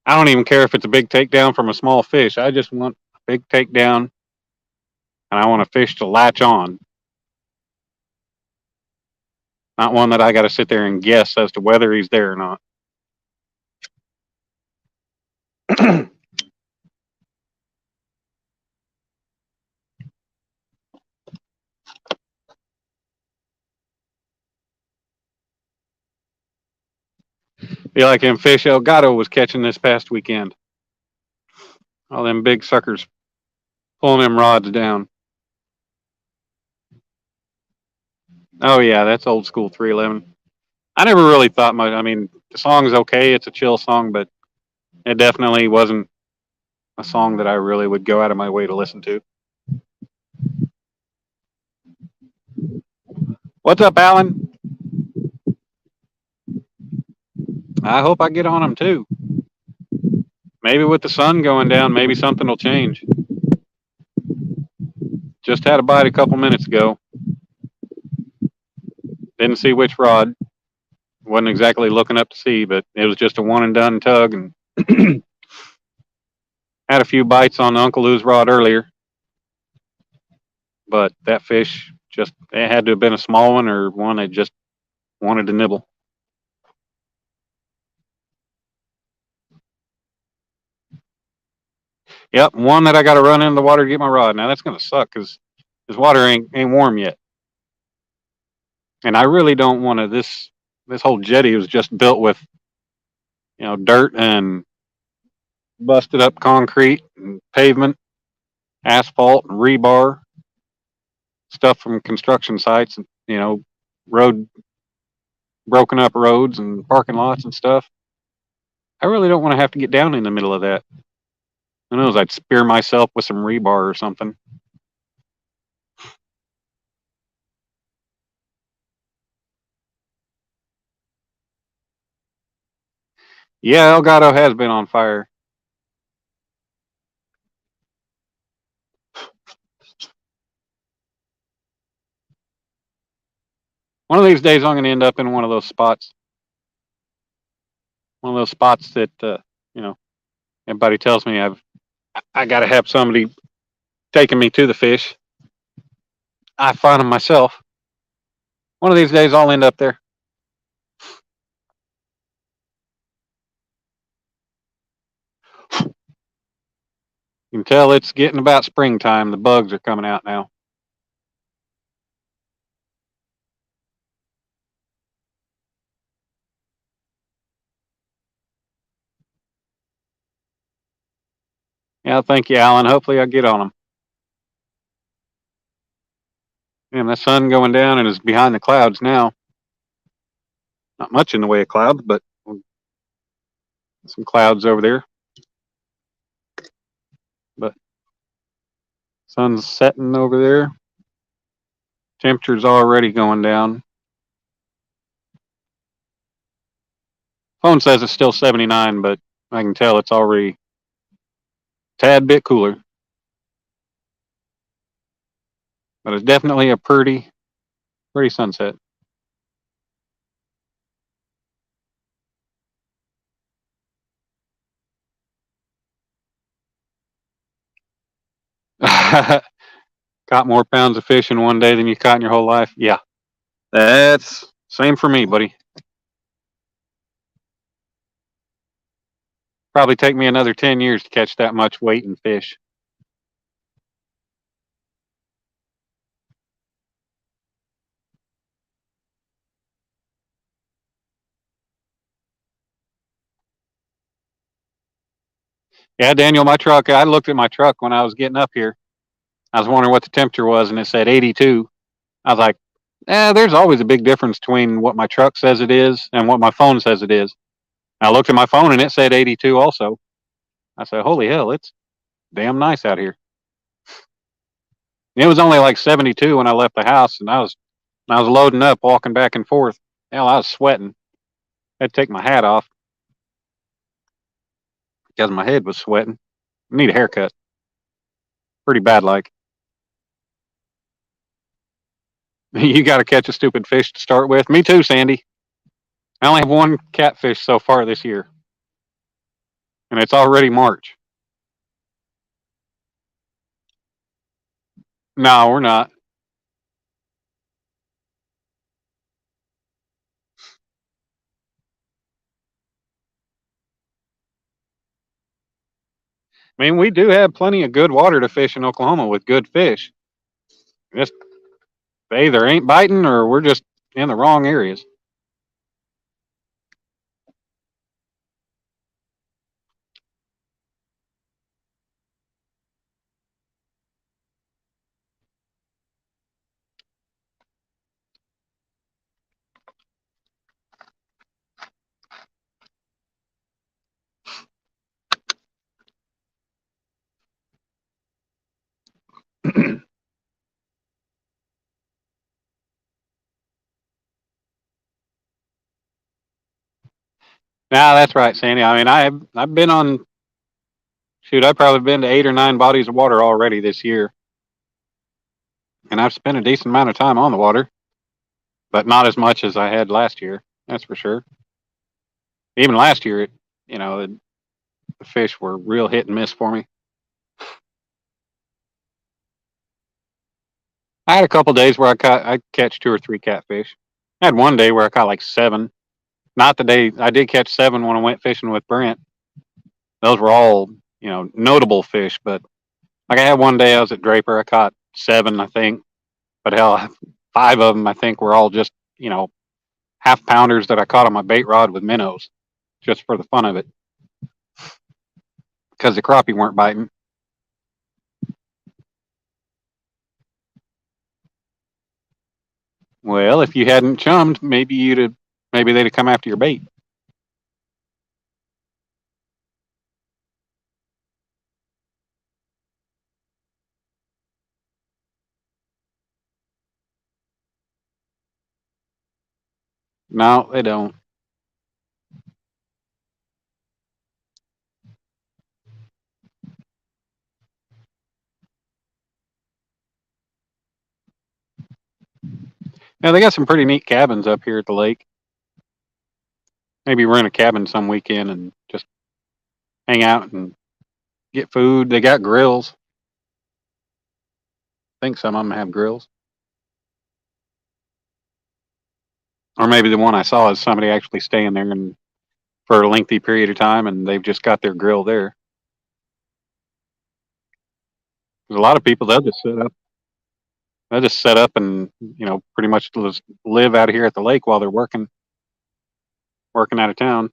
I don't even care if it's a big takedown from a small fish. I just want a big takedown, and I want a fish to latch on. Not one that I got to sit there and guess as to whether he's there or not. Be like them fish Elgato was catching this past weekend. All them big suckers pulling them rods down. Oh yeah, that's old school 311. I never really thought much. I mean, the song's okay. It's a chill song, but it definitely wasn't a song that I really would go out of my way to listen to. What's up, Alan? I hope I get on them too. Maybe with the sun going down, maybe something will change. Just had a bite a couple minutes ago. Didn't see which rod. Wasn't exactly looking up to see, but it was just a one and done tug, and had a few bites on Uncle Lou's rod earlier. But that fish just, it had to have been a small one or one that just wanted to nibble. Yep, one that I got to run in the water to get my rod. Now that's gonna suck because this water ain't warm yet, and I really don't want to. This whole jetty was just built with dirt and busted up concrete and pavement, asphalt and rebar stuff from construction sites, and road broken up roads and parking lots and stuff. I really don't want to have to get down in the middle of that. Who knows? I'd spear myself with some rebar or something. Yeah, Elgato has been on fire. One of these days, I'm going to end up in one of those spots. One of those spots that everybody tells me I got to have somebody taking me to the fish. I find them myself. One of these days, I'll end up there. You can tell it's getting about springtime. The bugs are coming out now. Yeah, thank you, Alan. Hopefully, I'll get on them. And the sun going down and is behind the clouds now. Not much in the way of clouds, but some clouds over there. But sun's setting over there. Temperature's already going down. Phone says it's still 79, but I can tell it's already a tad bit cooler. But it's definitely a pretty sunset. Caught more pounds of fish in one day than you caught in your whole life? Yeah. That's same for me, buddy. Probably take me another 10 years to catch that much weight in fish. Yeah, Daniel, my truck, I looked at my truck when I was getting up here. I was wondering what the temperature was, and it said 82. I was like, there's always a big difference between what my truck says it is and what my phone says it is. I looked at my phone and it said 82 also. I said, holy hell, it's damn nice out here. It was only like 72 when I left the house, and I was loading up, walking back and forth. Hell, I was sweating. I had to take my hat off because my head was sweating. I need a haircut. Pretty bad, like. You got to catch a stupid fish to start with. Me too, Sandy. I only have one catfish so far this year, and it's already March. No, we're not. I mean, we do have plenty of good water to fish in Oklahoma with good fish. Just they either ain't biting or we're just in the wrong areas. Nah, that's right, Sandy. I mean, I've been on shoot. I've probably been to 8 or 9 bodies of water already this year, and I've spent a decent amount of time on the water, but not as much as I had last year. That's for sure. Even last year, the fish were real hit and miss for me. I had a couple days where I catch 2 or 3 catfish. I had one day where I caught like 7. Not the day I did catch 7 when I went fishing with Brent. Those were all notable fish. But like I had one day, I was at Draper, I caught 7, I think. But hell, 5 of them, I think, were all just, half pounders that I caught on my bait rod with minnows, just for the fun of it, because the crappie weren't biting. Well, if you hadn't chummed, maybe they'd have come after your bait. No, they don't. Yeah, they got some pretty neat cabins up here at the lake. Maybe rent a cabin some weekend and just hang out and get food. They got grills. I think some of them have grills. Or maybe the one I saw is somebody actually staying there and for a lengthy period of time, and they've just got their grill there. There's a lot of people they'll just set up. They'll just set up and pretty much just live out here at the lake while they're working out of town.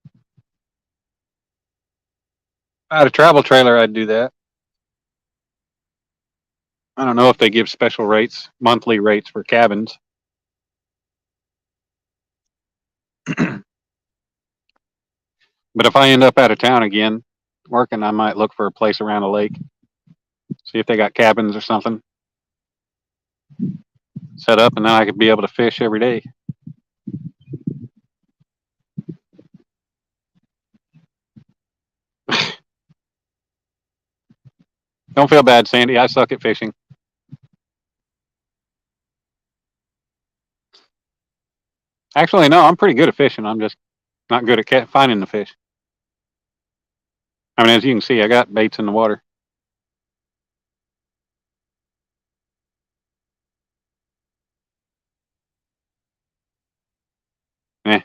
If I had a travel trailer, I'd do that. I don't know if they give special rates, monthly rates for cabins. But if I end up out of town again working, I might look for a place around a lake, see if they got cabins or something set up, and then I could be able to fish every day. Don't feel bad, Sandy. I suck at fishing. Actually, no, I'm pretty good at fishing. I'm just not good at finding the fish. I mean, as you can see, I got baits in the water. Eh,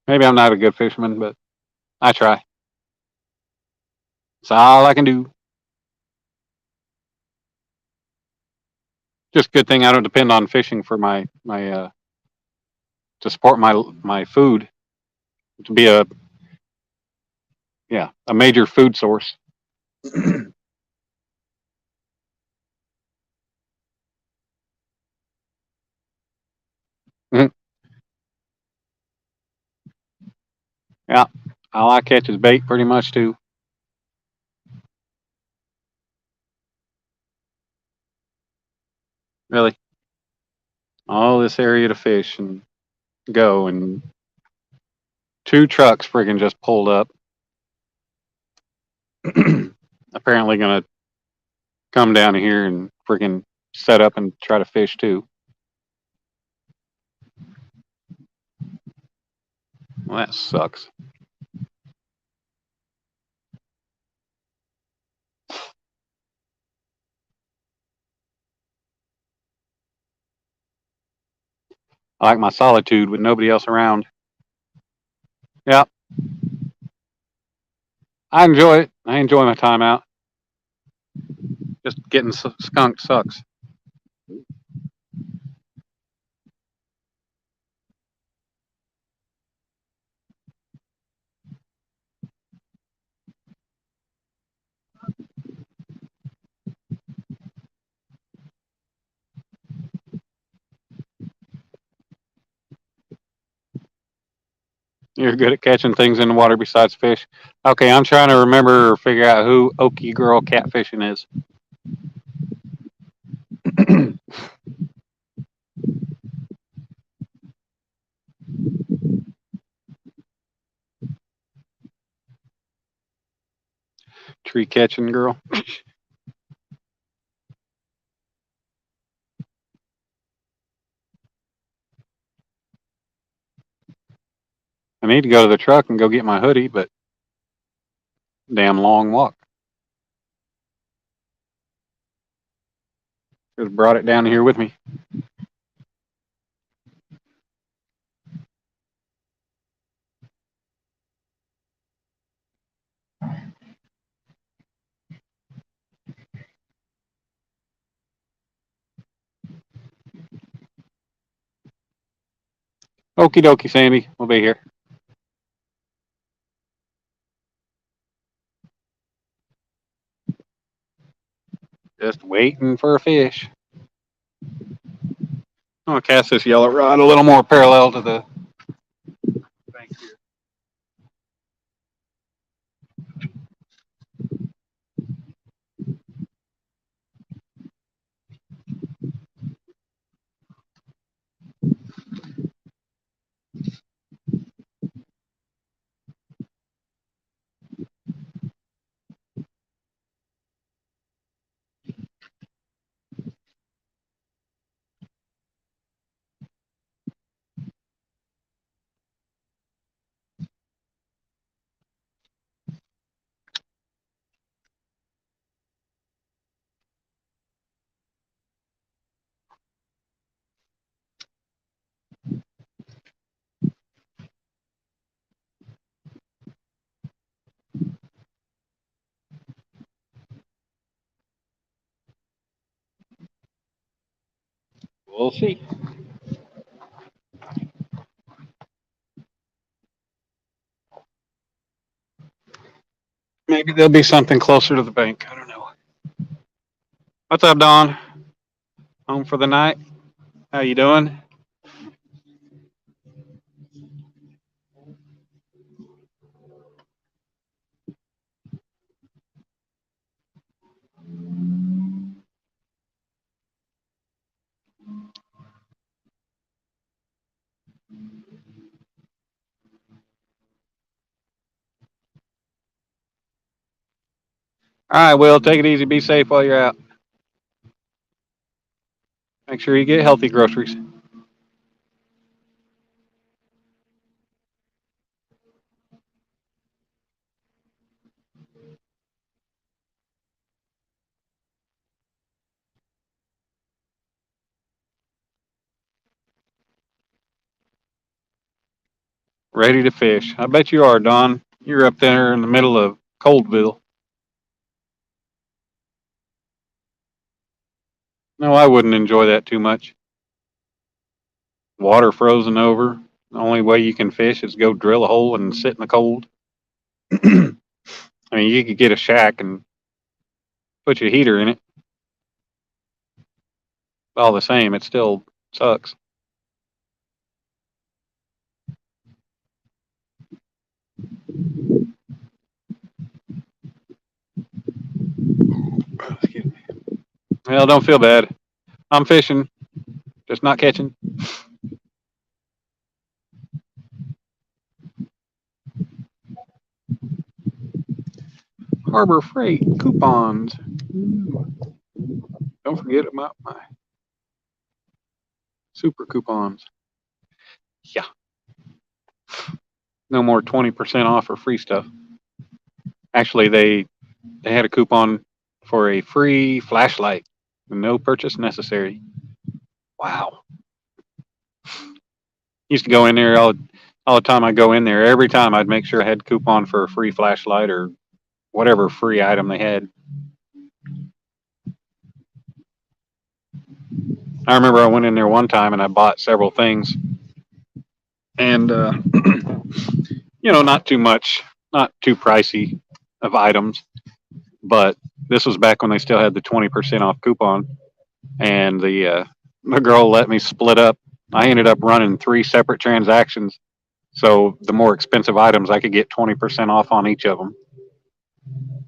maybe I'm not a good fisherman, but I try. It's all I can do. Just good thing I don't depend on fishing for my to support my food, to be a major food source. Mhm. Yeah, all I catch is bait, pretty much too. Really, all this area to fish and go, and 2 trucks friggin' just pulled up. Apparently gonna come down here and friggin' set up and try to fish too. Well, that sucks. I like my solitude with nobody else around. Yeah, I enjoy it. I enjoy my time out. Just getting skunked sucks. You're good at catching things in the water besides fish. Okay, I'm trying to remember or figure out who Okie Girl Catfishing is. Tree catching girl. I need to go to the truck and go get my hoodie, but damn long walk. Just brought it down here with me. Okie dokie, Sandy. We'll be here. Just waiting for a fish. I'm gonna cast this yellow rod a little more parallel to the bank here. We'll see. Maybe there'll be something closer to the bank. I don't know. What's up, Don? Home for the night? How you doing? All right, Will. Take it easy. Be safe while you're out. Make sure you get healthy groceries. Ready to fish. I bet you are, Don. You're up there in the middle of Coldville. No, I wouldn't enjoy that too much. Water frozen over. The only way you can fish is go drill a hole and sit in the cold. I mean, you could get a shack and put your heater in it. All the same, it still sucks. Well, don't feel bad. I'm fishing, just not catching. Harbor Freight coupons. Don't forget about my super coupons. Yeah, no more 20% off or free stuff. Actually, they had a coupon for a free flashlight, no purchase necessary. Wow. Used to go in there all the time. I go in there every time. I'd make sure I had a coupon for a free flashlight or whatever free item they had. I remember I went in there one time and I bought several things, and not too much, not too pricey of items, but this was back when they still had the 20% off coupon, and the girl let me split up. I ended up running three separate transactions, so the more expensive items I could get 20% off on each of them.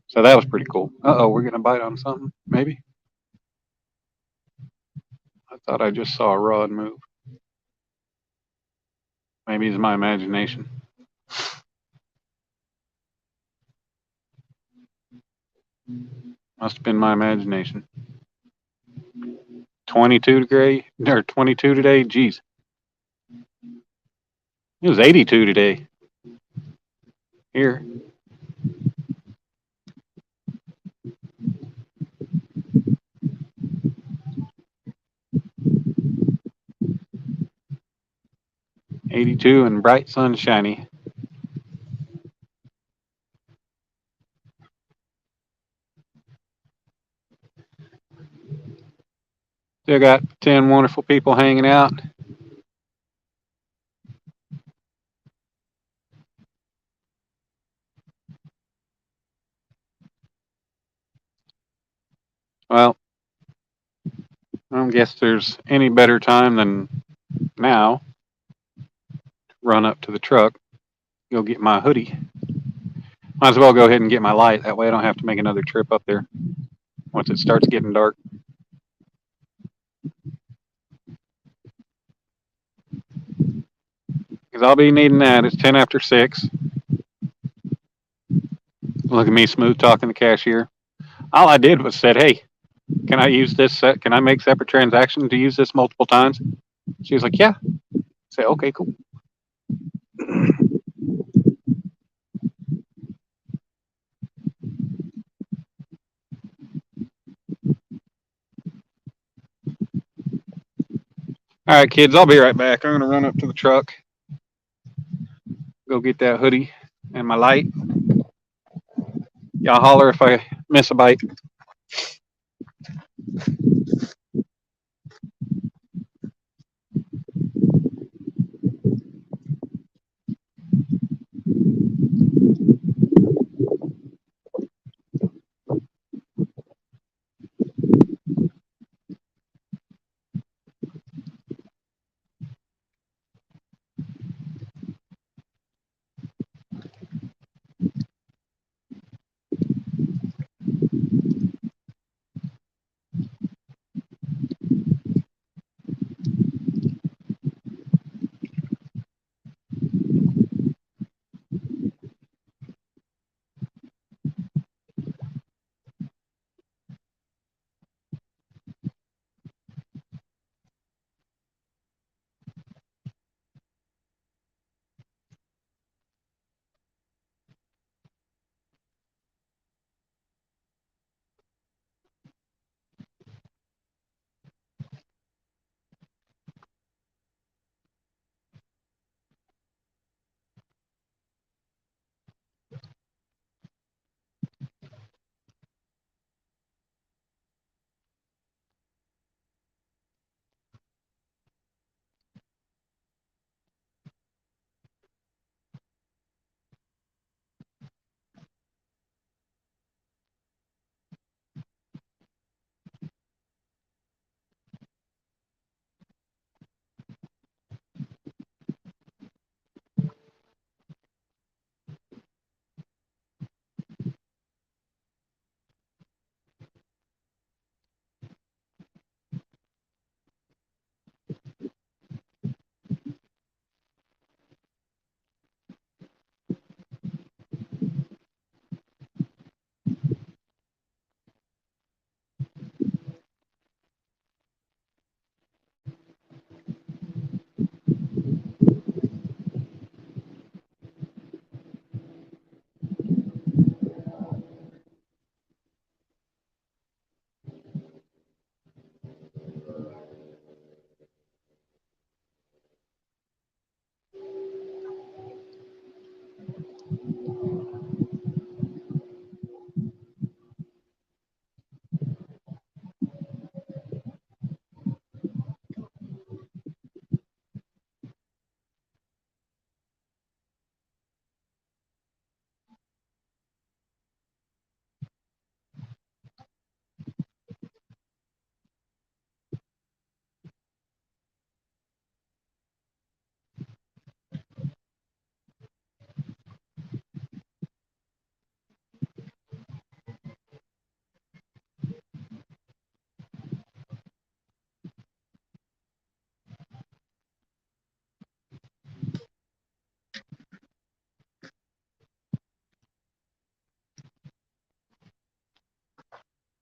So that was pretty cool. Oh, we're gonna bite on something, maybe. I thought I just saw a rod move. Maybe it's my imagination. Must have been my imagination. 22 degree or 22 today. Jeez, it was 82 today here. 82 and bright sunshiny. Still got 10 wonderful people hanging out. Well, I don't guess there's any better time than now to run up to the truck, go get my hoodie. Might as well go ahead and get my light. That way I don't have to make another trip up there once it starts getting dark. Because I'll be needing that. It's 10 after 6. Look at me smooth talking the cashier. All I did was said, hey, can I use this? Can I make separate transactions to use this multiple times? She was like, yeah. I said, okay, cool. All right, kids, I'll be right back. I'm going to run up to the truck, go get that hoodie and my light. Y'all holler if I miss a bite.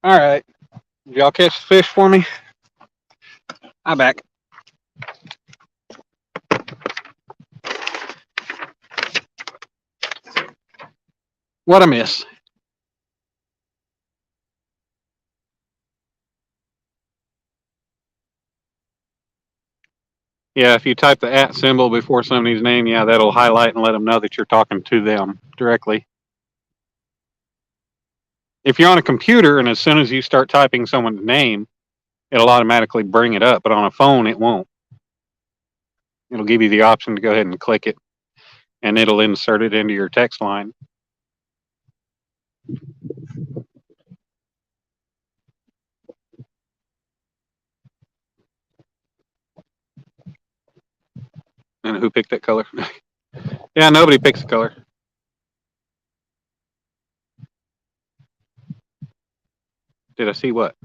All right. Did y'all catch the fish for me? I'm back. What I miss? Yeah, if you type the at symbol before somebody's name, yeah, that'll highlight and let them know that you're talking to them directly. If you're on a computer and as soon as you start typing someone's name, it'll automatically bring it up, but on a phone, it won't. It'll give you the option to go ahead and click it, and it'll insert it into your text line. minute, who picked that color? Yeah, nobody picks a color. Did I see what?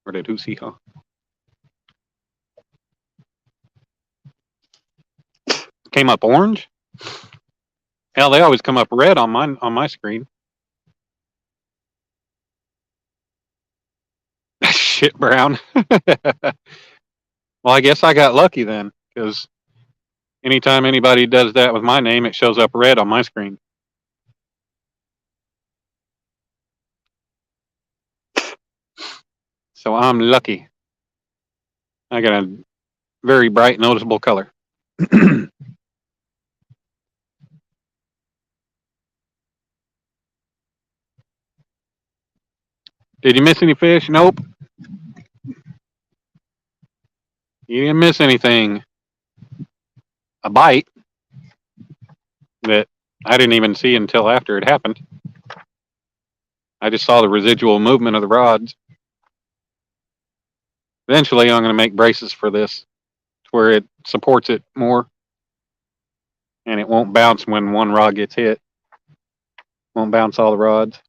Or did who see, huh? Came up orange? Hell, they always come up red on my screen. Shit brown. Well, I guess I got lucky then, because anytime anybody does that with my name, it shows up red on my screen. So I'm lucky. I got a very bright, noticeable color. Did you miss any fish? Nope. You didn't miss anything. A bite that I didn't even see until after it happened. I just saw the residual movement of the rods. Eventually, I'm going to make braces for this to where it supports it more and it won't bounce when one rod gets hit. Won't bounce all the rods.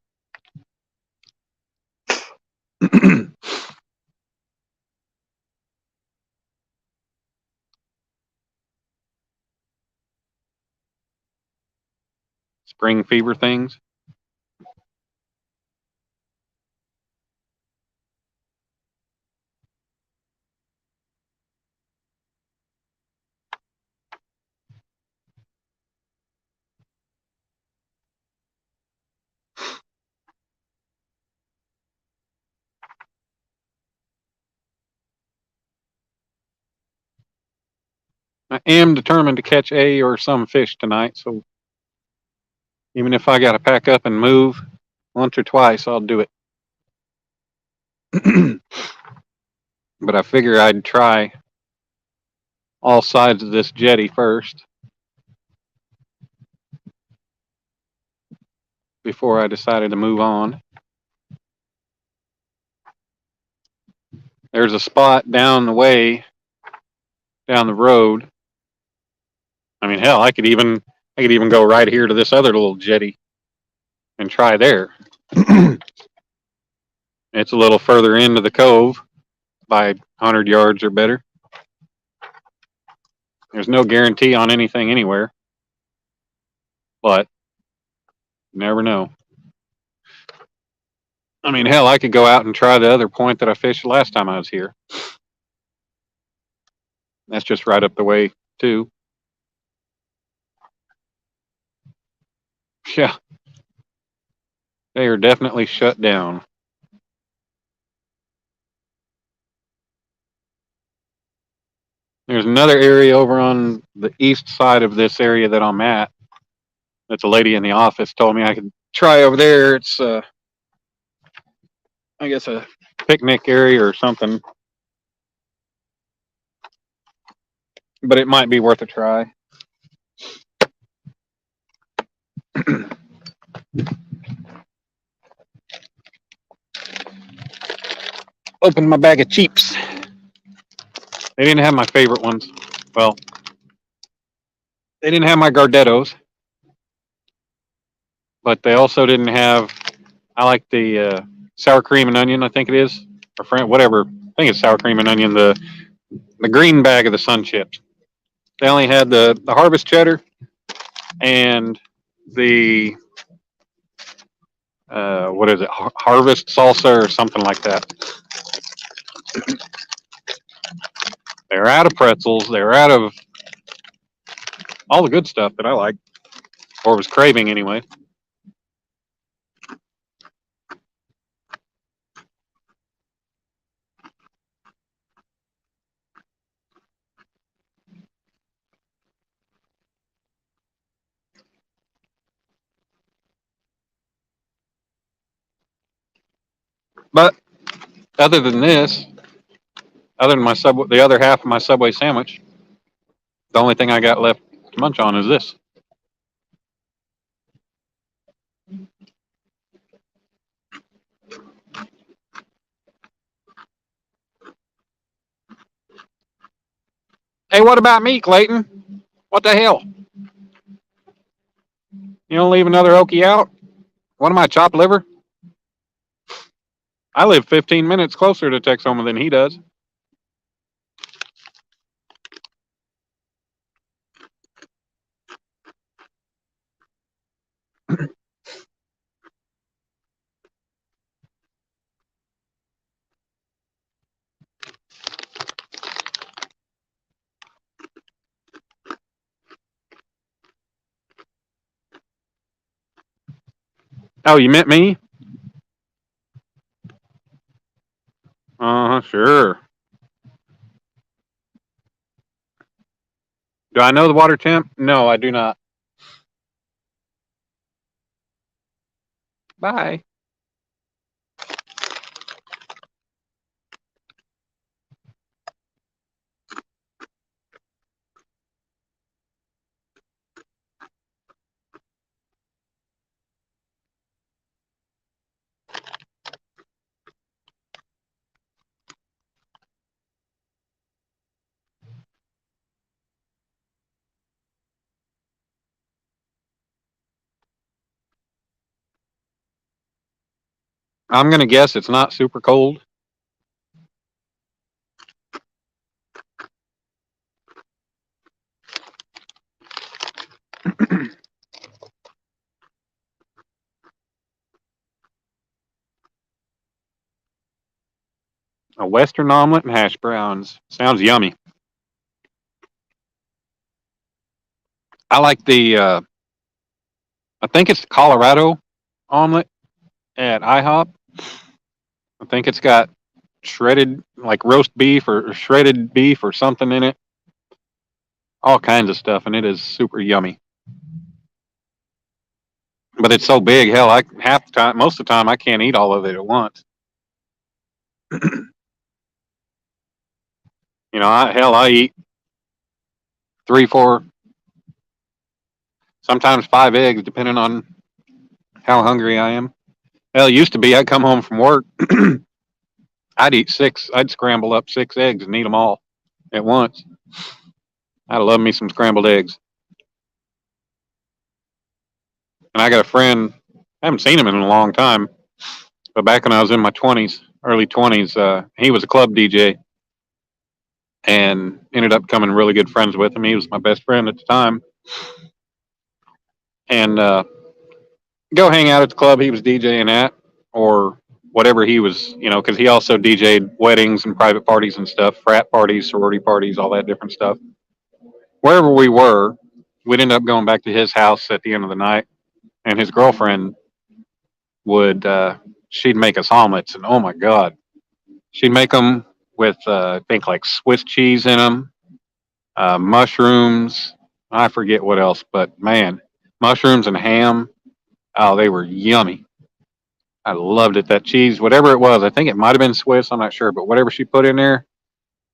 Spring fever things. I am determined to catch a or some fish tonight, so even if I got to pack up and move once or twice, I'll do it. But I figure I'd try all sides of this jetty first before I decided to move on. There's a spot down the way, down the road. I mean, hell, I could even go right here to this other little jetty and try there. It's a little further into the cove by 100 yards or better. There's no guarantee on anything anywhere, but you never know. I mean, hell, I could go out and try the other point that I fished last time I was here. That's just right up the way, too. Yeah, they are definitely shut down. There's another area over on the east side of this area that I'm at. That's a lady in the office told me I could try over there. It's, I guess, a picnic area or something. But it might be worth a try. Open my bag of cheaps. They didn't have my favorite ones. Well, they didn't have my Gardettos, but they also didn't have. I like the sour cream and onion. I think it is, or whatever. I think it's sour cream and onion. The green bag of the sun chips. They only had the harvest cheddar and the what is it? Harvest salsa or something like that. They're out of pretzels. They're out of all the good stuff that I like, or was craving anyway. But other than this, other than the other half of my Subway sandwich, the only thing I got left to munch on is this. Hey, what about me, Clayton? What the hell? You don't leave another okie out? What am I, chopped liver? I live 15 minutes closer to Texoma than he does. Oh, you meant me? Sure. Do I know the water temp? No, I do not. Bye. I'm going to guess it's not super cold. A Western omelet and hash browns. Sounds yummy. I like I think it's the Colorado omelet at IHOP. I think it's got shredded, like roast beef or shredded beef or something in it. All kinds of stuff, and it is super yummy. But it's so big, hell, half the time, most of the time, I can't eat all of it at once. I eat 3, 4, sometimes 5 eggs, depending on how hungry I am. Hell, it used to be I'd come home from work, I'd eat 6, I'd scramble up 6 eggs and eat them all at once. I love me some scrambled eggs. And I got a friend, I haven't seen him in a long time, but back when I was in my 20s, early 20s, he was a club DJ and ended up becoming really good friends with him. He was my best friend at the time. And go hang out at the club he was DJing at, or whatever he was, because he also DJ'd weddings and private parties and stuff, frat parties, sorority parties, all that different stuff. Wherever we were, we'd end up going back to his house at the end of the night, and his girlfriend would, she'd make us omelets, and oh my God, she'd make them with, I think, like Swiss cheese in them, mushrooms, I forget what else, but man, mushrooms and ham, oh, they were yummy. I loved it. That cheese, whatever it was, I think it might have been Swiss. I'm not sure, but whatever she put in there,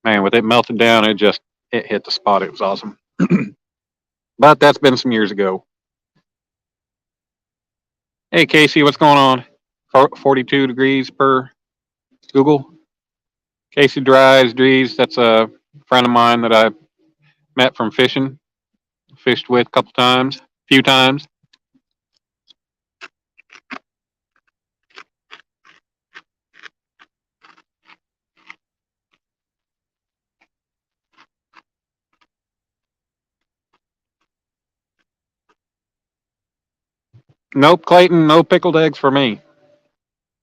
man, with it melted down, it hit the spot. It was awesome. But that's been some years ago. Hey Casey, what's going on? 42 degrees per Google. Casey Dries, that's a friend of mine that I met from fishing. Fished with a couple times, few times. Nope, Clayton, no pickled eggs for me.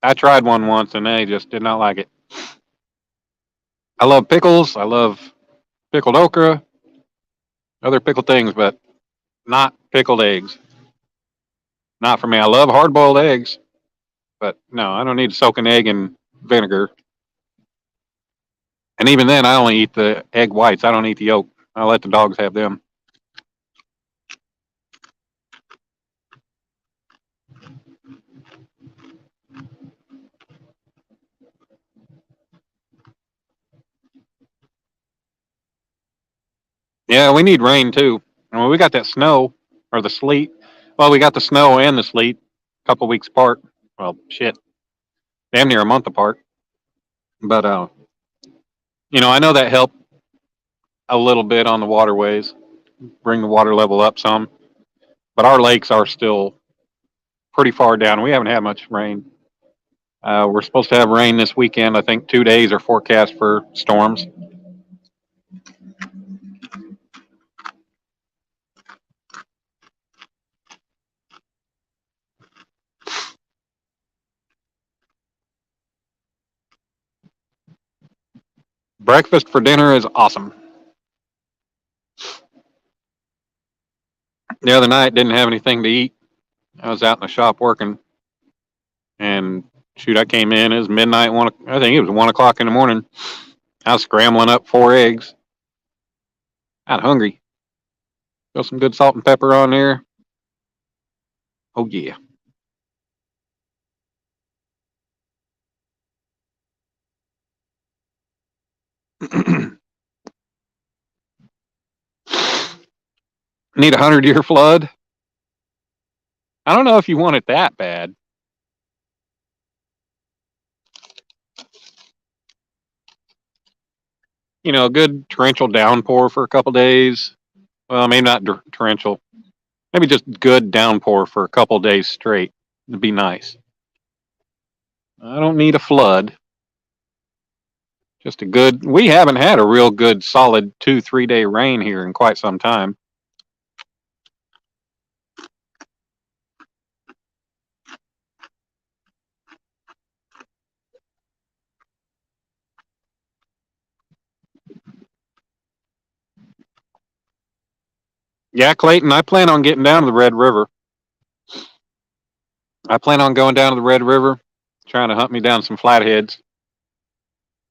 I tried one once and they just did not like it. I love pickles. I love pickled okra, other pickled things, but not pickled eggs. Not for me. I love hard boiled eggs, but no, I don't need to soak an egg in vinegar. And even then, I only eat the egg whites. I don't eat the yolk. I let the dogs have them. Yeah, we need rain too. And when we got that snow or the sleet, well, we got the snow and the sleet a couple weeks apart. Well, shit, damn near a month apart. But I know that helped a little bit on the waterways, bring the water level up some. But our lakes are still pretty far down. We haven't had much rain. We're supposed to have rain this weekend. I think 2 days are forecast for storms. Breakfast for dinner is awesome. The other night didn't have anything to eat. I was out in the shop working, and shoot, I came in. It was midnight. I think it was 1 o'clock in the morning. I was scrambling up 4 eggs. I'm hungry. Throw some good salt and pepper on there. Oh yeah. Need a 100-year flood. I don't know if you want it that bad. A good torrential downpour for a couple days. Well, maybe not torrential. Maybe just good downpour for a couple days straight. It'd be nice. I don't need a flood. Just a good. We haven't had a real good, solid 2-3 day rain here in quite some time. Yeah, Clayton, I plan on getting down to the Red River. I plan on going down to the Red River, trying to hunt me down some flatheads.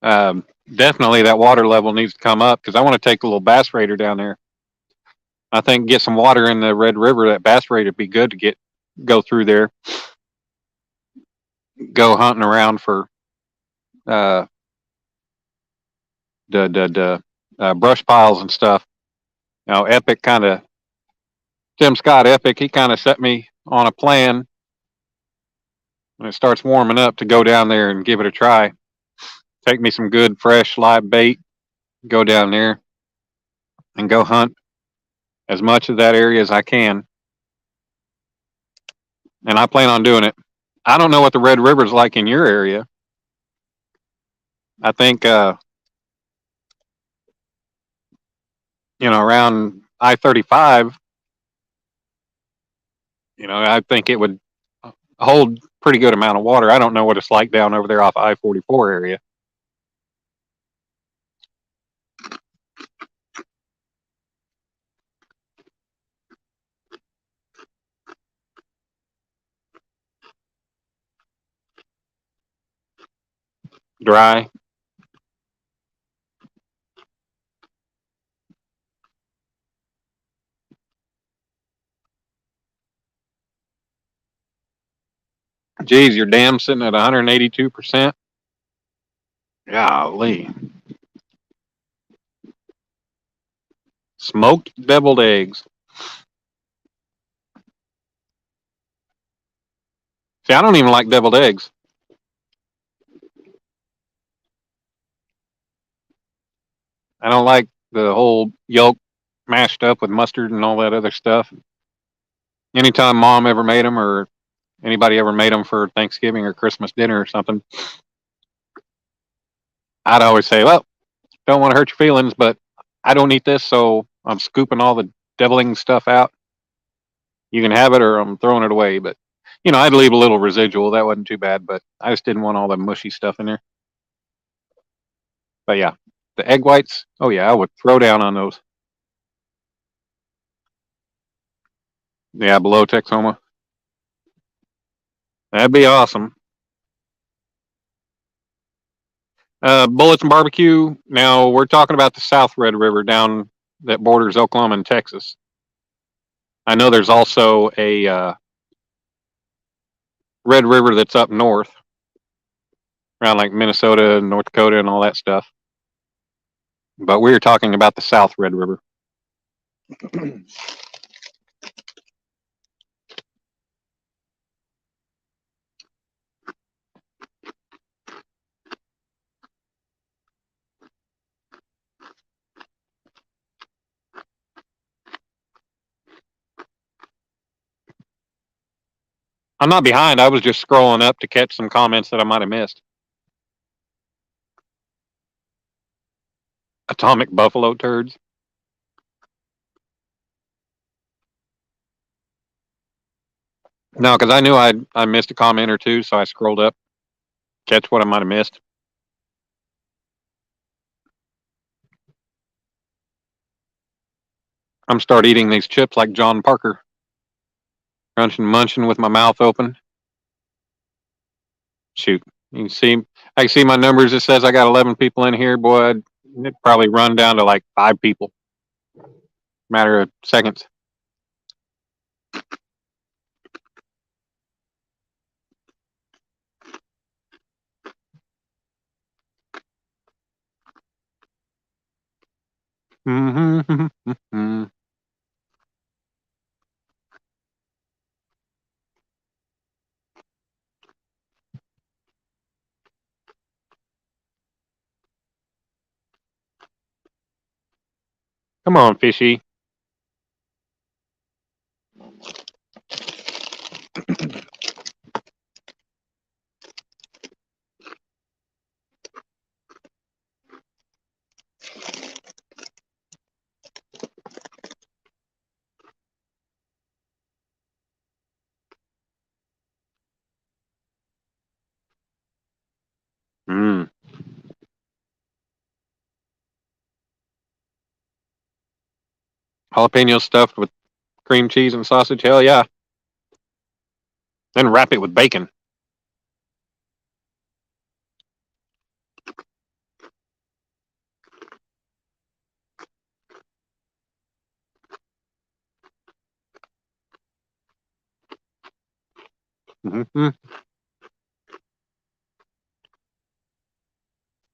Definitely that water level needs to come up because I want to take a little bass raider down there. I think get some water in the Red River. That bass raider would be good to go through there, go hunting around for uh, the brush piles and stuff. Epic kind of Tim Scott Epic. He kind of set me on a plan when it starts warming up to go down there and give it a try. Take me some good fresh live bait, go down there and go hunt as much of that area as I can. And I plan on doing it. I don't know what the Red River's like in your area. I think around I-35. I think it would hold pretty good amount of water. I don't know what it's like down over there off I-44 area. Dry. Geez, your dam's sitting at 182%. Golly. Smoked deviled eggs. See, I don't even like deviled eggs. I don't like the whole yolk mashed up with mustard and all that other stuff. Anytime mom ever made them or anybody ever made them for Thanksgiving or Christmas dinner or something, I'd always say, well, don't want to hurt your feelings, but I don't eat this, so I'm scooping all the deviling stuff out. You can have it or I'm throwing it away. But, I'd leave a little residual. That wasn't too bad, but I just didn't want all the mushy stuff in there. But yeah, the egg whites, oh yeah, I would throw down on those. Yeah, below Texoma. That'd be awesome. Bullets and barbecue. Now we're talking about the South Red River down that borders Oklahoma and Texas. I know there's also a Red River that's up north, around like Minnesota and North Dakota and all that stuff. But we were talking about the South Red River. I'm not behind. I was just scrolling up to catch some comments that I might have missed. Atomic buffalo turds. No, because I knew I missed a comment or two, so I scrolled up, catch what I might have missed. I'm start eating these chips like John Parker, crunching, munching with my mouth open. Shoot, you can see I can see my numbers. It says I got 11 people in here. Boy, it'd probably run down to like 5 people. Matter of seconds. Mm-hmm. Come on, fishy. Mm. Jalapeno stuffed with cream cheese and sausage. Hell yeah. Then wrap it with bacon. Mm-hmm.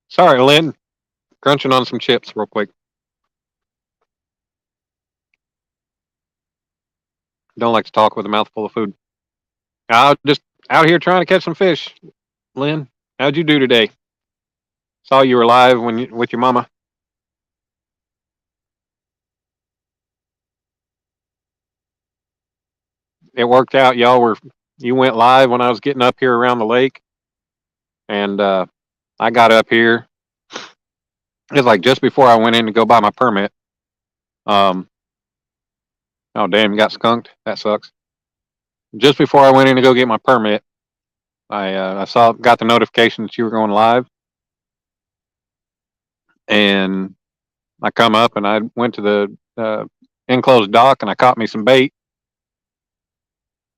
Sorry, Lynn. Crunching on some chips real quick. Don't like to talk with a mouthful of food. I just out here trying to catch some fish. Lynn, how'd you do today? Saw you were live with your mama. It worked out. You went live when I was getting up here around the lake, and I got up here. It was like just before I went in to go buy my permit. Um, oh damn, you got skunked. That sucks. Just before I went in to go get my permit, I got the notification that you were going live, and I come up and I went to the enclosed dock and I caught me some bait.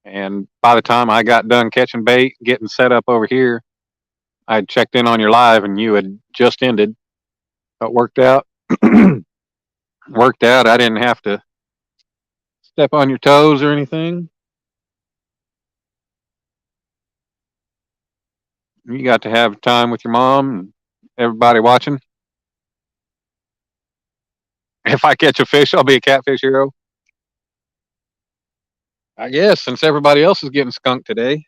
And by the time I got done catching bait, getting set up over here, I checked in on your live and you had just ended. It worked out. Worked out. I didn't have to step on your toes or anything. You got to have time with your mom and everybody watching. If I catch a fish, I'll be a catfish hero. I guess since everybody else is getting skunked today,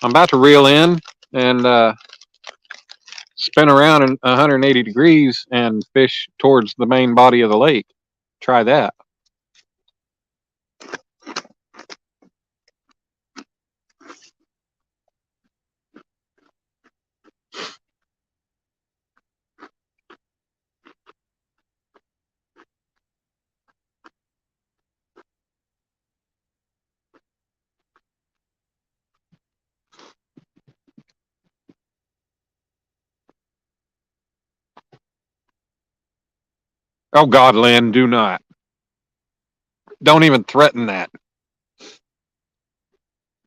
I'm about to reel in and spin around in 180 degrees and fish towards the main body of the lake. Try that. Oh God, Lynn, do not. Don't even threaten that.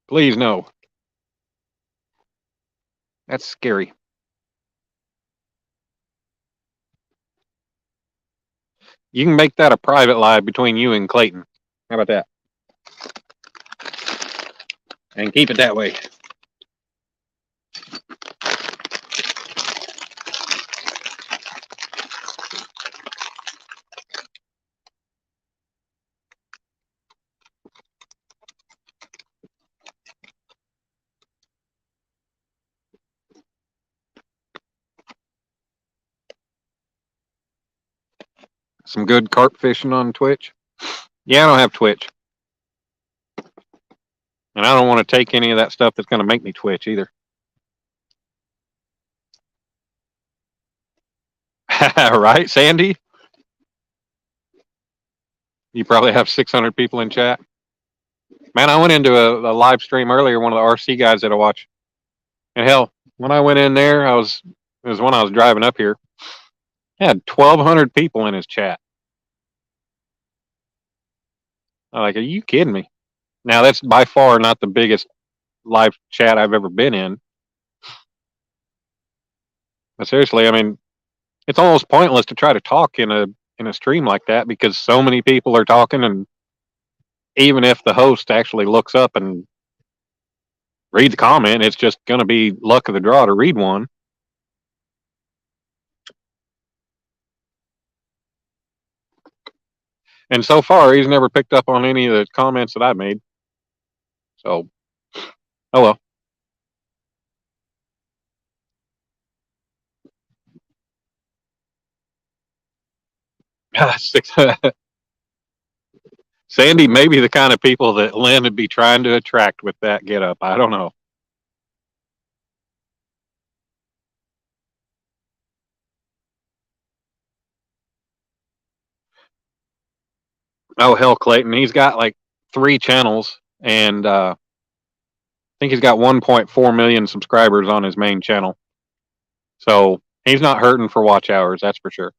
Please, no. That's scary. You can make that a private live between you and Clayton. How about that? And keep it that way. Some good carp fishing on Twitch. Yeah, I don't have Twitch. And I don't want to take any of that stuff that's going to make me twitch either. Right, Sandy? You probably have 600 people in chat. Man, I went into a live stream earlier, one of the RC guys that I watch. And hell, when I went in there, it was when I was driving up here. He had 1,200 people in his chat. I'm like, are you kidding me? Now, that's by far not the biggest live chat I've ever been in. But seriously, I mean, it's almost pointless to try to talk in a stream like that because so many people are talking, and even if the host actually looks up and reads a comment, it's just going to be luck of the draw to read one. And so far, he's never picked up on any of the comments that I made. So, oh well. Sandy may be the kind of people that Lynn would be trying to attract with that get up. I don't know. Oh, hell, Clayton. He's got like 3 channels, and I think he's got 1.4 million subscribers on his main channel. So he's not hurting for watch hours, that's for sure.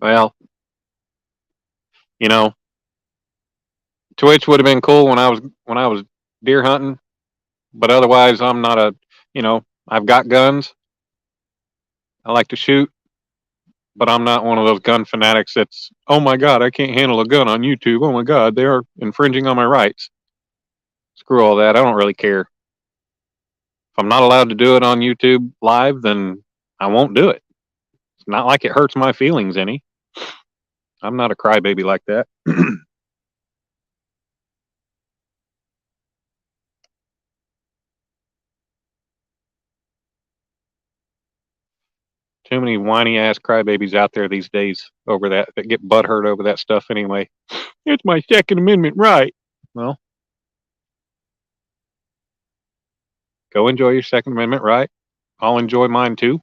Well, you know, Twitch would have been cool when I was deer hunting, but otherwise, I'm not a. I've got guns. I like to shoot, but I'm not one of those gun fanatics that's, oh my God, I can't handle a gun on YouTube. Oh my God, they are infringing on my rights. Screw all that. I don't really care. If I'm not allowed to do it on YouTube live, then I won't do it. It's not like it hurts my feelings any. I'm not a crybaby like that. Too many whiny ass crybabies out there these days over that get butthurt over that stuff anyway. It's my Second Amendment right. Well, go enjoy your Second Amendment right. I'll enjoy mine too.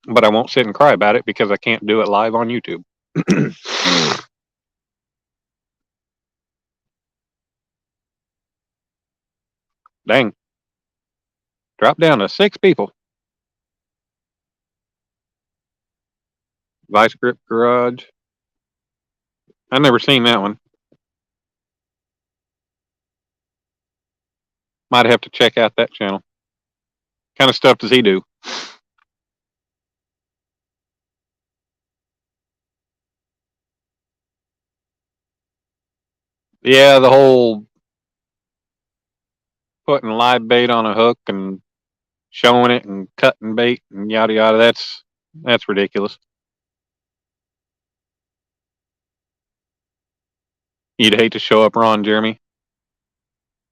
But I won't sit and cry about it because I can't do it live on YouTube. Dang. Drop down to 6 people. Vice Grip Garage. I've never seen that one. Might have to check out that channel. What kind of stuff does he do? Yeah, the whole putting live bait on a hook and showing it and cutting bait and yada yada. That's ridiculous. You'd hate to show up Ron Jeremy.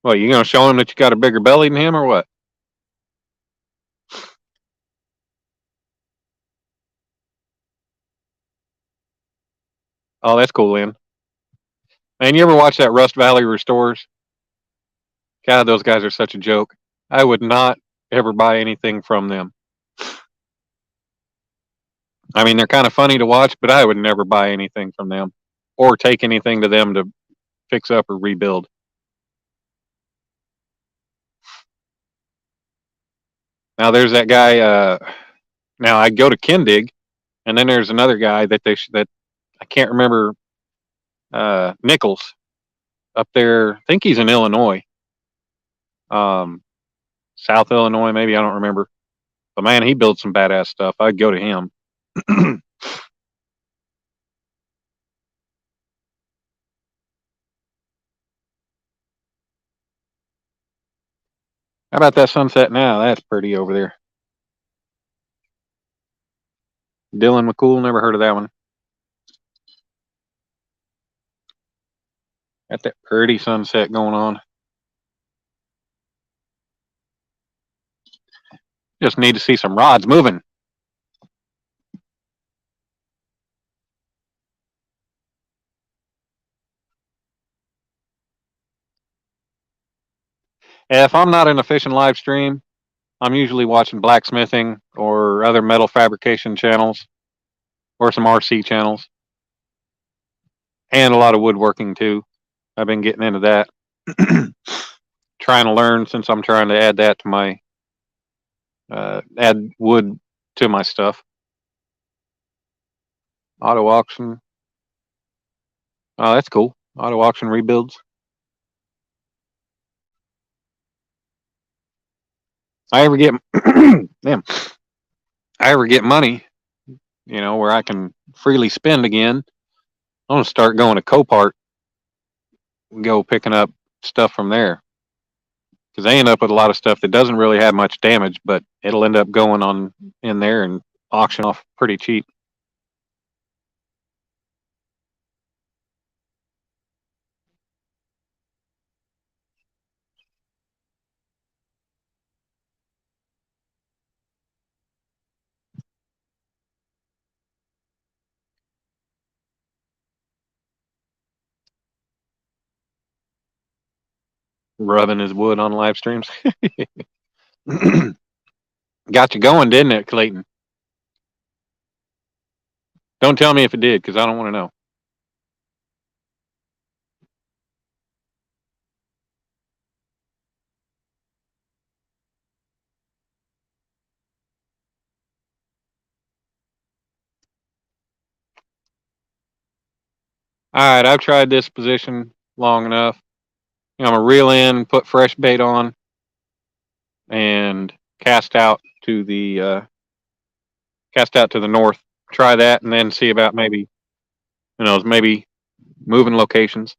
What, you gonna show him that you got a bigger belly than him or what? Oh, that's cool, Lynn. Man, you ever watch that Rust Valley Restores? God, those guys are such a joke. I would not ever buy anything from them. I mean, they're kind of funny to watch, but I would never buy anything from them or take anything to them to fix up or rebuild. Now, there's that guy. Now, I go to Kindig, and then there's another guy that that I can't remember. Nichols up there. I think he's in Illinois, South Illinois, maybe. I don't remember. But man, he builds some badass stuff. I'd go to him. How about that sunset now? That's pretty over there. Dylan McCool, never heard of that one. Got that pretty sunset going on. Just need to see some rods moving. If I'm not in a fishing live stream, I'm usually watching blacksmithing or other metal fabrication channels or some RC channels, and a lot of woodworking too. I've been getting into that. Trying to learn since I'm trying to add that to my add wood to my stuff. Auto auction. Oh, that's cool. Auto auction rebuilds. I ever get damn. I ever get money, where I can freely spend again. I'm gonna start going to Copart and go picking up stuff from there because they end up with a lot of stuff that doesn't really have much damage, but it'll end up going on in there and auction off pretty cheap. Rubbing his wood on live streams. Got you going, didn't it, Clayton? Don't tell me if it did, because I don't want to know. All right, I've tried this position long enough. I'm gonna reel in, put fresh bait on, and cast out to the north. Try that, and then see about maybe moving locations.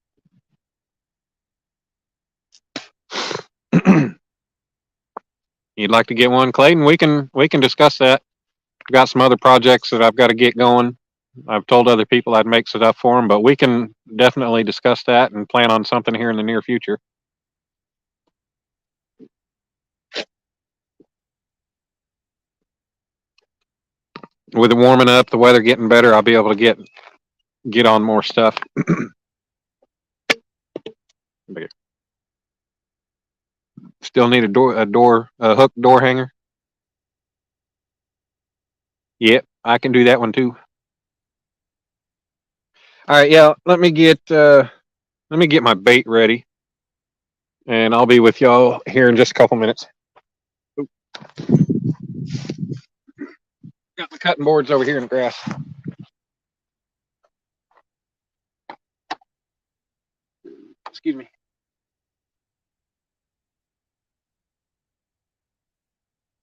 You'd like to get one, Clayton? We can discuss that. I've got some other projects that I've got to get going. I've told other people I'd make stuff for them, but we can definitely discuss that and plan on something here in the near future. With it warming up, the weather getting better, I'll be able to get on more stuff. Still need a hook door hanger. Yep, I can do that one too. All right, yeah. Let me get my bait ready, and I'll be with y'all here in just a couple minutes. Got my cutting boards over here in the grass. Excuse me.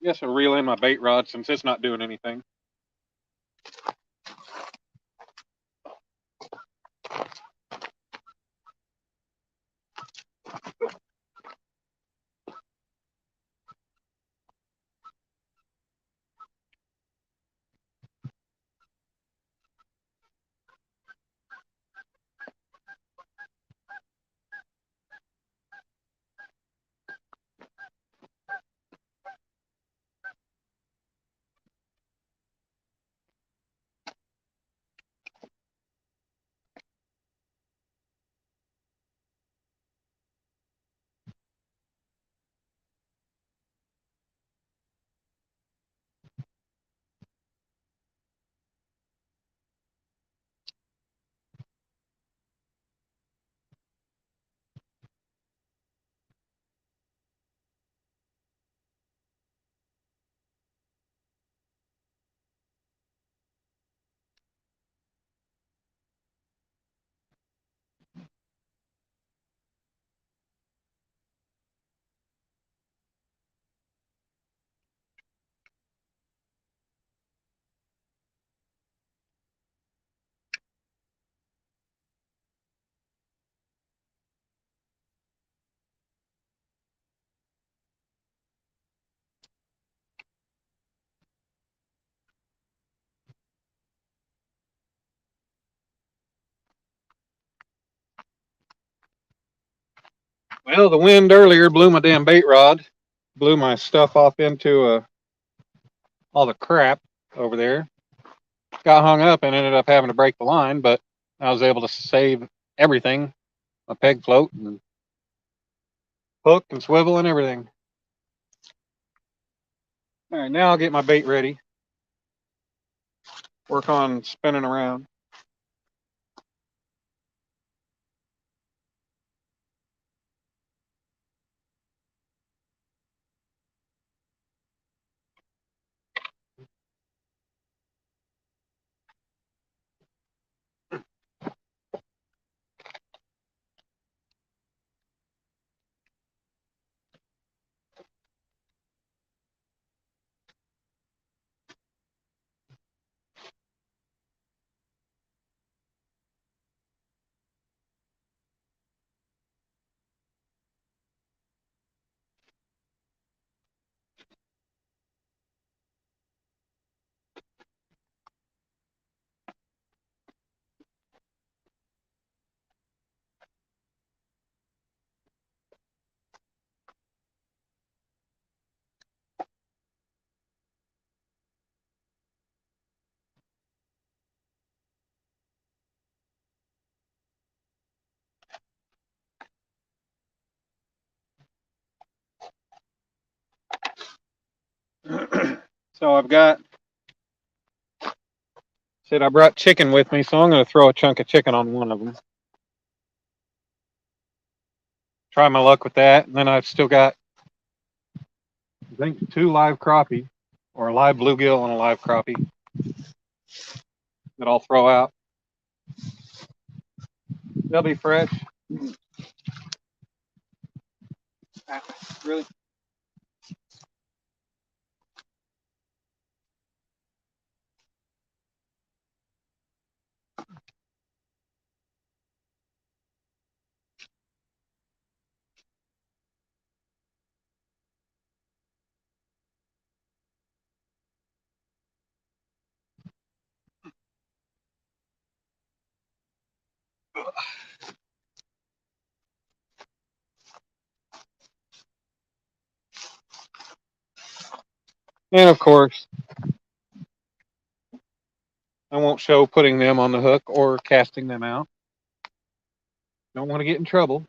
Yes, I'll reel in my bait rod since it's not doing anything. Well, the wind earlier blew my damn bait rod, blew my stuff off into all the crap over there. Got hung up and ended up having to break the line, but I was able to save everything, a peg float, and Hook and swivel and everything. All right, now I'll get my bait ready. Work on spinning around. So I brought chicken with me, so I'm going to throw a chunk of chicken on one of them. Try my luck with that. And then I've still got, I think, 2 live crappie, or a live bluegill and a live crappie that I'll throw out. They'll be fresh. Really? And of course, I won't show putting them on the hook or casting them out. Don't want to get in trouble.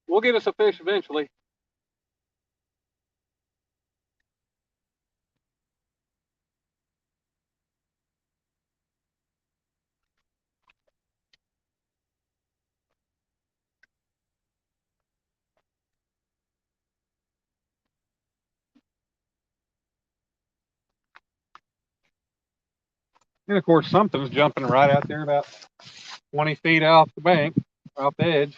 We'll get us a fish eventually. And of course, something's jumping right out there about 20 feet off the bank, off the edge.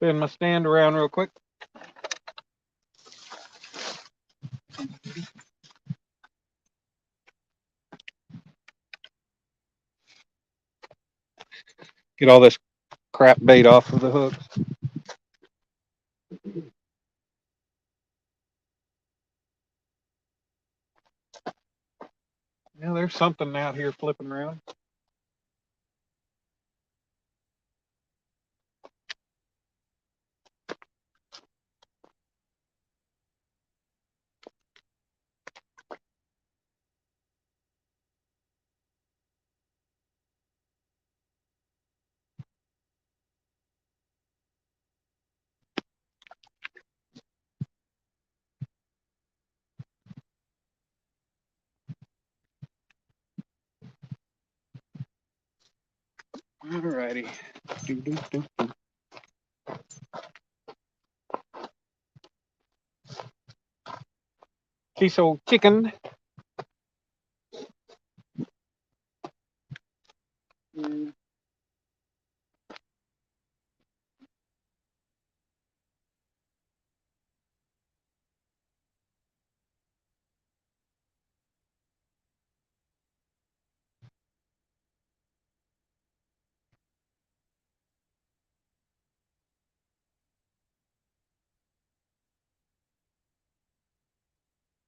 Spin my stand around real quick. Get all this crap bait off of the hooks. Yeah, there's something out here flipping around. Alrighty. Queso chicken.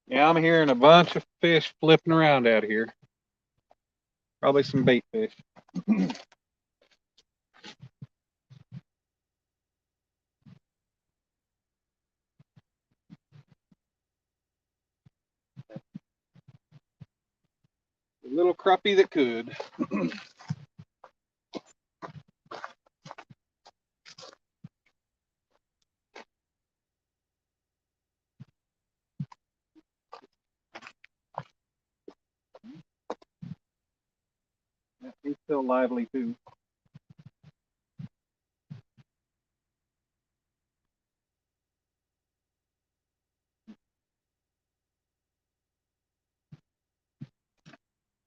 Yeah, I'm hearing a bunch of fish flipping around out here. Probably some bait fish. A little crappie that could. Yeah, he's still lively too.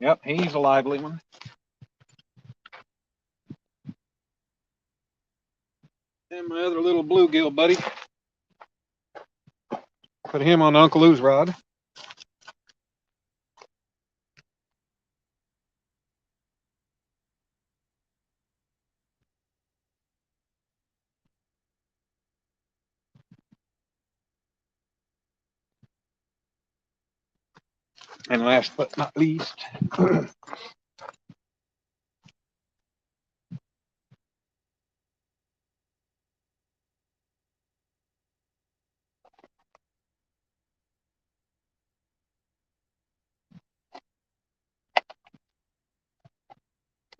Yep, he's a lively one. And my other little bluegill buddy. Put him on Uncle Lou's rod. And last but not least,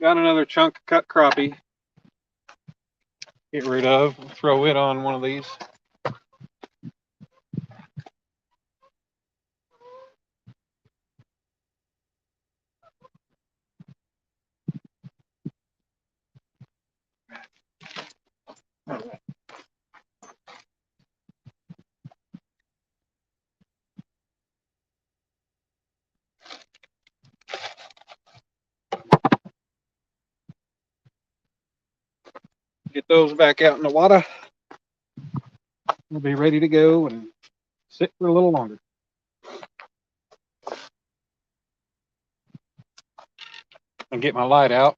got another chunk of cut crappie. Get rid of. Throw it on one of these. Get those back out in the water. We'll be ready to go and sit for a little longer. And get my light out.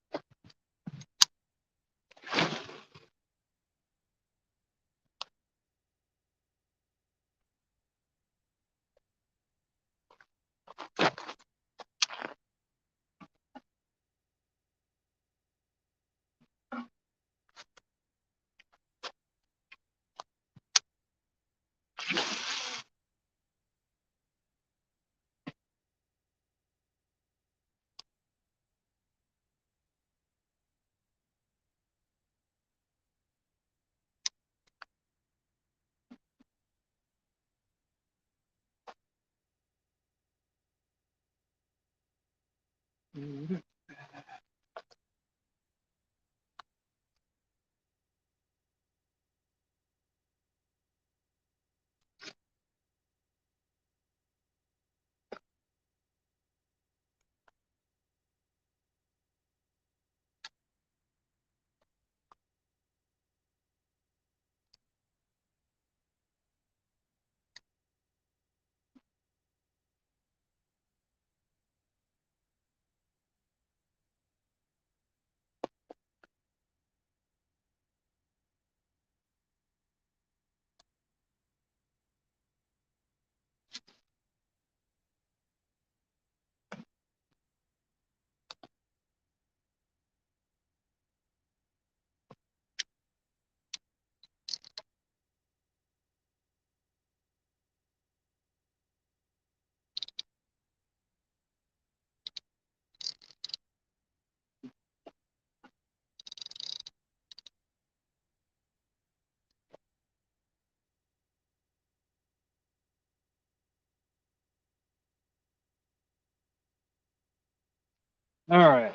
All right.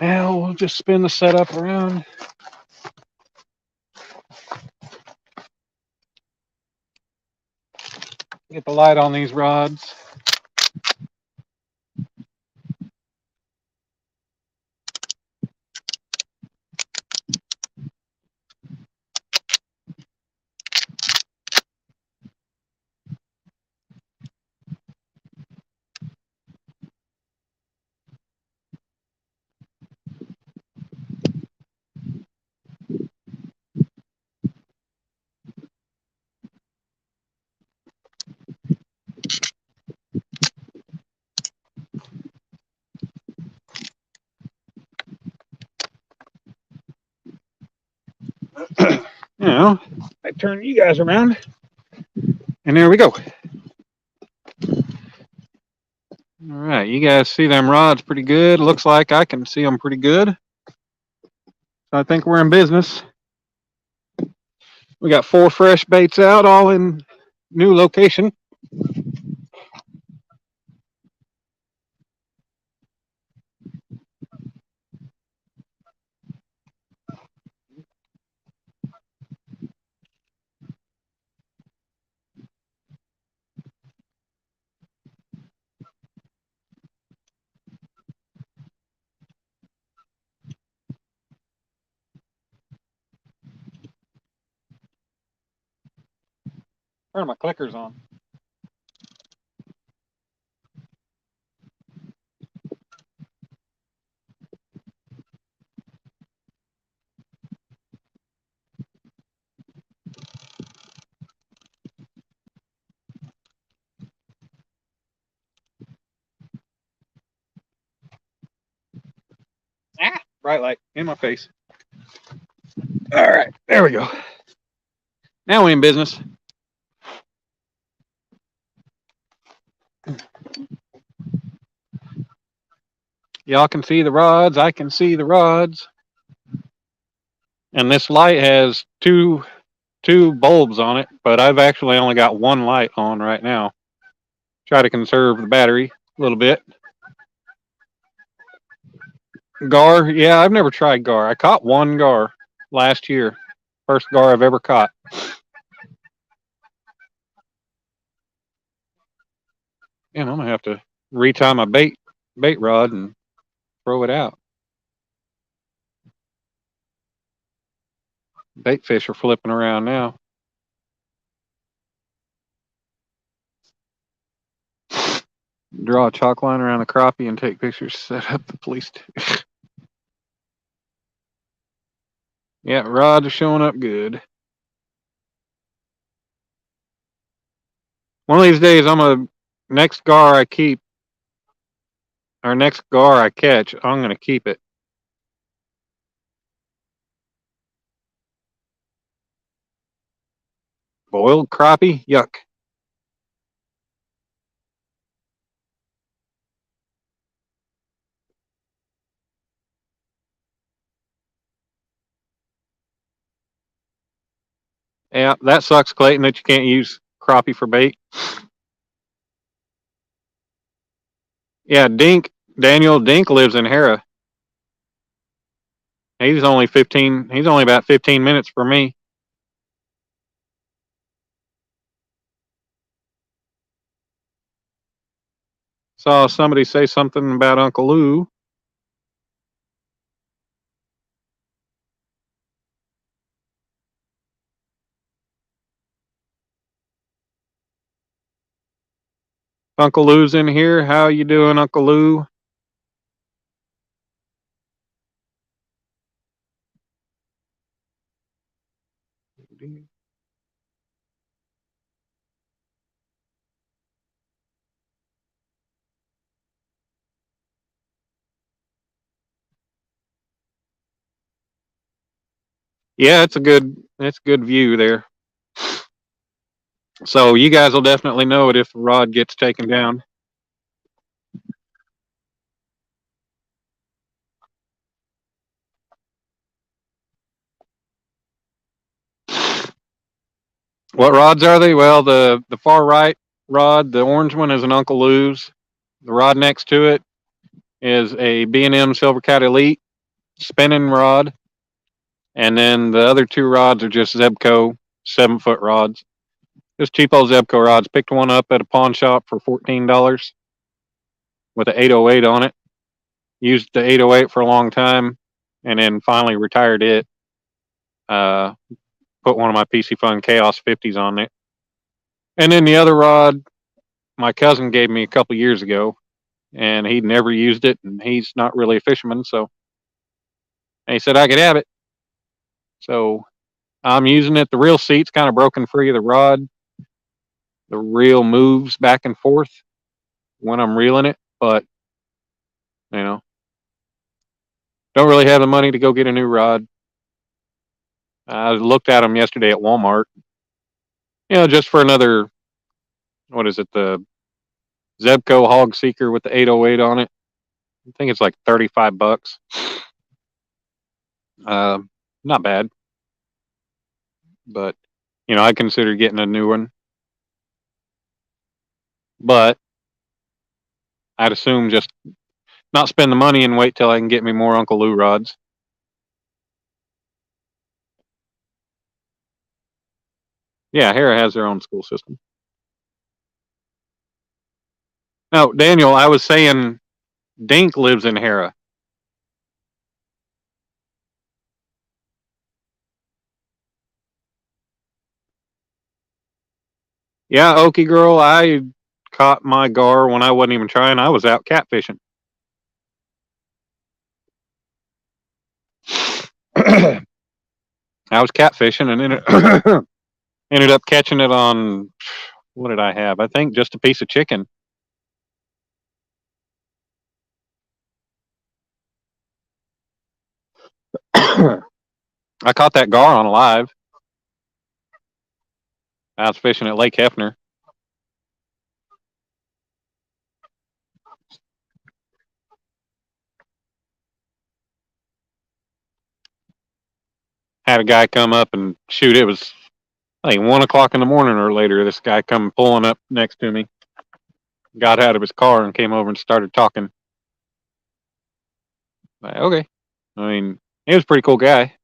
Now we'll just spin the setup around. Get the light on these rods. Now, I turn you guys around, and there we go. All right, you guys see them rods pretty good. Looks like I can see them pretty good. So I think we're in business. We got 4 fresh baits out, all in new location. Turn my clickers on. Ah, bright light in my face. All right, there we go. Now we in business. Y'all can see the rods. I can see the rods. And this light has two bulbs on it, but I've actually only got 1 light on right now. Try to conserve the battery a little bit. Gar, yeah, I've never tried gar. I caught 1 gar last year. First gar I've ever caught. And I'm gonna have to retie my bait rod and throw it out. Bait fish are flipping around now. Draw a chalk line around the crappie and take pictures. Set up the police station. Yeah, rods are showing up good. One of these days, next gar I keep, or next gar I catch, I'm gonna keep it. Boiled crappie, yuck. Yeah, that sucks, Clayton, that you can't use crappie for bait. Yeah, Daniel Dink lives in Hera. He's only about 15 minutes from me. Saw somebody say something about Uncle Lou. Uncle Lou's in here. How you doing, Uncle Lou? Yeah, it's a good view there. So you guys will definitely know it if the rod gets taken down. What rods are they? Well, the far right rod, the orange one, is an Uncle Lou's. The rod next to it is a B&M Silvercat Elite spinning rod, and then the other two rods are just Zebco 7-foot rods. Just cheap old Zebco rods. Picked one up at a pawn shop for $14 with an 808 on it. Used the 808 for a long time, and then finally retired it. Put one of my PC Fun Chaos 50s on it. And then the other rod, my cousin gave me a couple years ago, and he'd never used it, and he's not really a fisherman, so he said I could have it. So I'm using it. The reel seat's kind of broken free of the rod. The reel moves back and forth when I'm reeling it, but don't really have the money to go get a new rod. I looked at them yesterday at Walmart. Just for another, what is it, the Zebco Hog Seeker with the 808 on it. I think it's like $35. Not bad, but I consider getting a new one. But I'd assume just not spend the money and wait till I can get me more Uncle Lou rods. Yeah, Hera has their own school system. Now, Daniel, I was saying Dink lives in Hera. Yeah, Okie girl, I caught my gar when I wasn't even trying. I was out catfishing. I was catfishing and ended up catching it on, what did I have? I think just a piece of chicken. I caught that gar on live. I was fishing at Lake Hefner. Had a guy come up and shoot. It was, I think, 1 o'clock in the morning or later. This guy come pulling up next to me, got out of his car and came over and started talking. Like, okay. I mean, he was a pretty cool guy.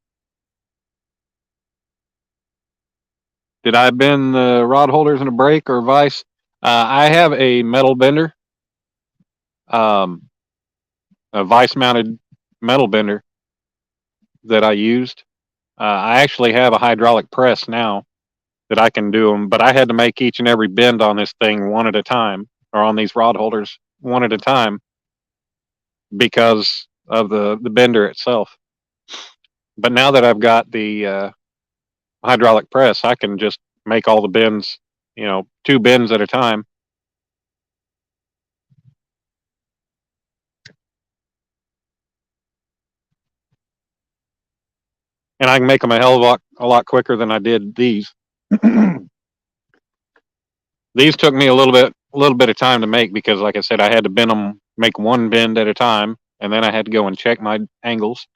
Did I bend the rod holders in a brake or vise? I have a metal bender, a vise mounted metal bender that I used. I actually have a hydraulic press now that I can do them, but I had to make each and every bend on this thing one at a time, or on these rod holders one at a time, because of the bender itself. But now that I've got the hydraulic press, I can just make all the bends, 2 bends at a time. And I can make them a hell of a lot quicker than I did these. These took me a little bit of time to make because, like I said, I had to bend them, make 1 bend at a time, and then I had to go and check my angles,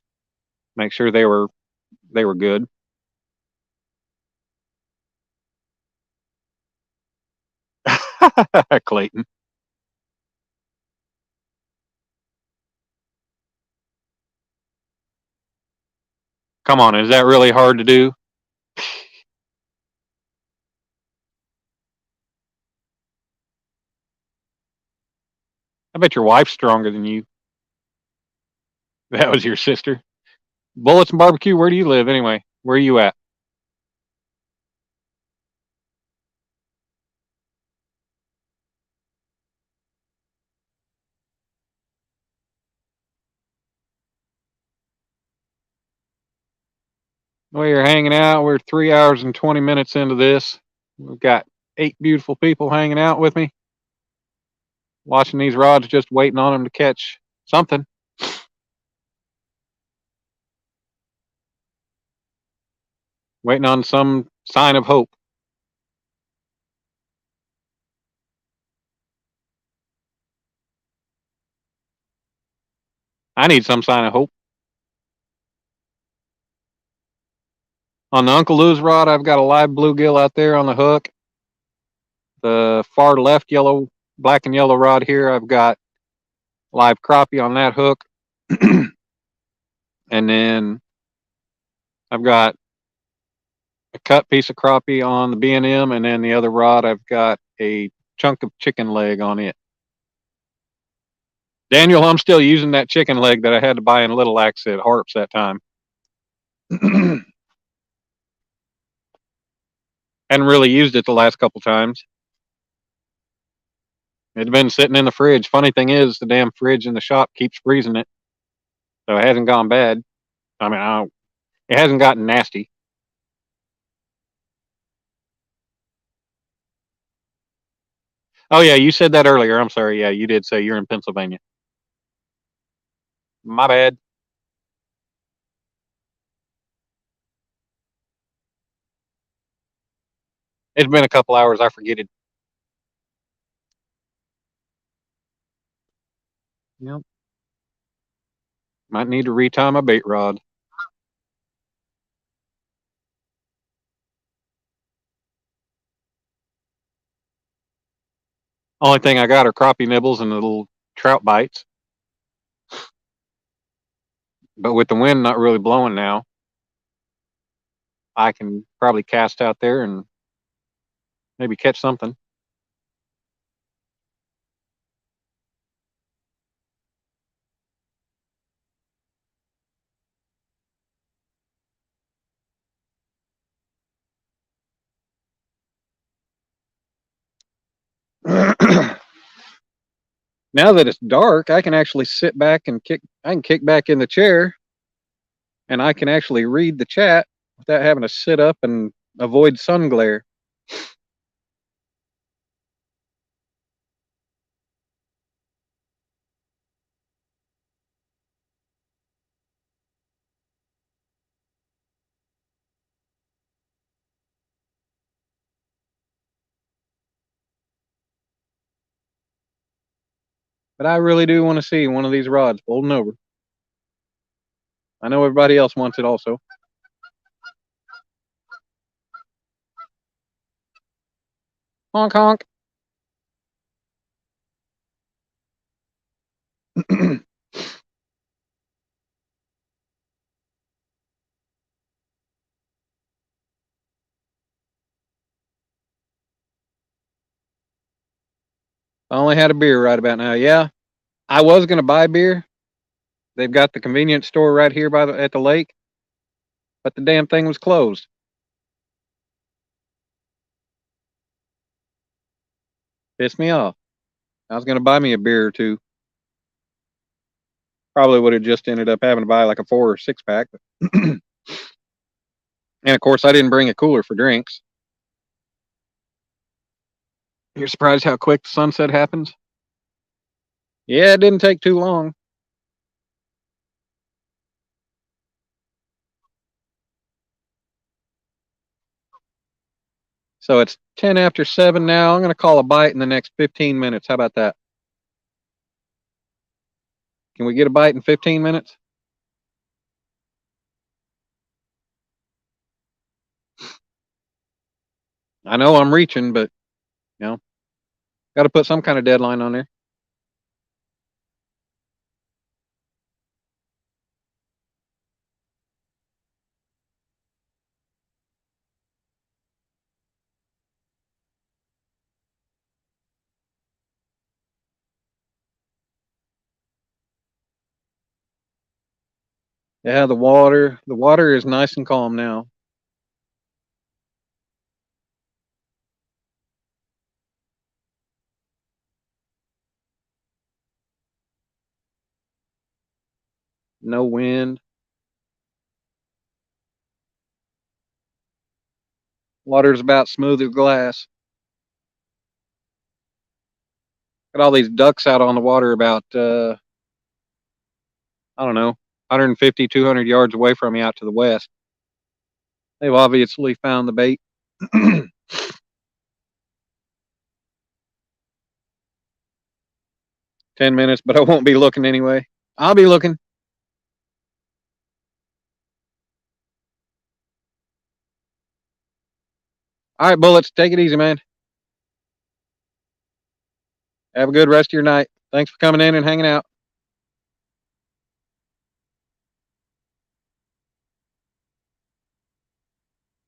make sure they were good. Clayton. Come on, is that really hard to do? I bet your wife's stronger than you. That was your sister. Bullets and barbecue, where do you live anyway? Where are you at? Well, you're hanging out. We're 3 hours and 20 minutes into this. We've got 8 beautiful people hanging out with me, watching these rods, just waiting on them to catch something. Waiting on some sign of hope. I need some sign of hope. On the Uncle Lou's rod, I've got a live bluegill out there on the hook. The far left black and yellow rod here, I've got live crappie on that hook. And then I've got a cut piece of crappie on the B&M, and then the other rod I've got a chunk of chicken leg on it. Daniel, I'm still using that chicken leg that I had to buy in Little Axe at Harps that time. Hadn't really used it the last couple times. It's been sitting in the fridge. Funny thing is, the damn fridge in the shop keeps freezing it, so it hasn't gone bad. I mean, it hasn't gotten nasty. Oh yeah, you said that earlier. I'm sorry. Yeah, you did say you're in Pennsylvania. My bad. It's been a couple hours. I forget it. Yep. Might need to retie my bait rod. Only thing I got are crappie nibbles and the little trout bites. But with the wind not really blowing now, I can probably cast out there and maybe catch something. Now that it's dark, I can actually sit back and kick. I can kick back in the chair, and I can actually read the chat without having to sit up and avoid sun glare. But I really do want to see one of these rods folding over. I know everybody else wants it also. Honk honk. I only had a beer right about now. Yeah, I was gonna buy beer. They've got the convenience store right here at the lake, but the damn thing was closed. Pissed me off. I was gonna buy me a beer or two. Probably would have just ended up having to buy like a 4 or 6 pack. And of course, I didn't bring a cooler for drinks. You're surprised how quick the sunset happens? Yeah, it didn't take too long. So it's 10 after 7 now. I'm going to call a bite in the next 15 minutes. How about that? Can we get a bite in 15 minutes? I know I'm reaching, but you know, got to put some kind of deadline on there. Yeah, the water is nice and calm now. No wind. Water's about smooth as glass. Got all these ducks out on the water about I don't know, 150, 200 yards away from me out to the west. They've obviously found the bait. 10 minutes, but I won't be looking anyway. I'll be looking. All right, Bullets, take it easy, man. Have a good rest of your night. Thanks for coming in and hanging out.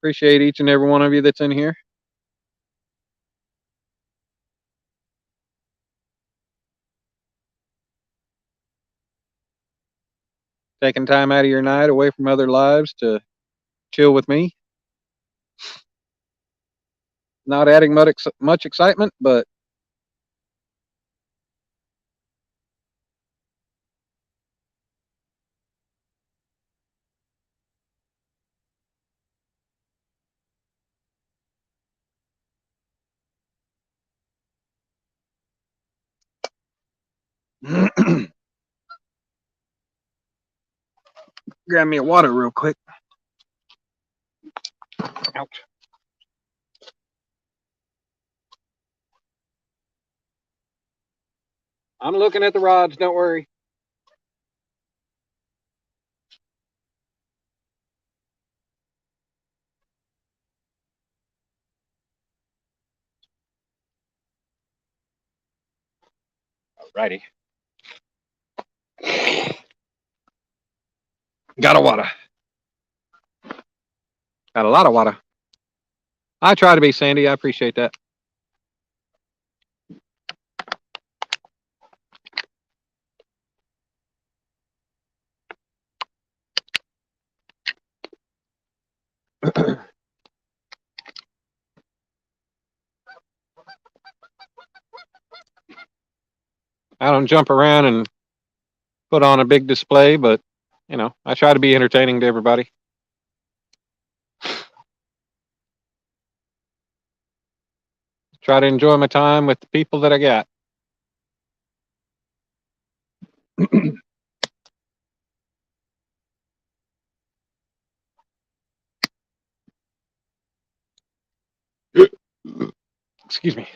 Appreciate each and every one of you that's in here. Taking time out of your night away from other lives to chill with me. Not adding much excitement, but grab me a water real quick. Ouch. I'm looking at the rods, don't worry. Alrighty. Got a water. Got a lot of water. I try to be, Sandy. I appreciate that. I don't jump around and put on a big display, but you know, I try to be entertaining to everybody. Try to enjoy my time with the people that I got. Excuse me.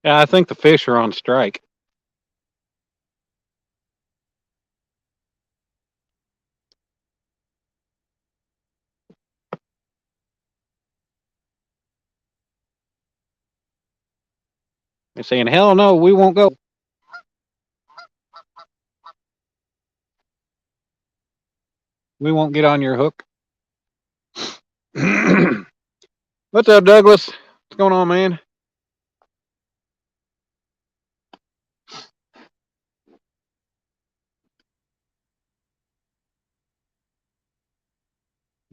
Yeah, I think the fish are on strike. They're saying, hell no, we won't go. We won't get on your hook. What's up, Douglas? What's going on, man?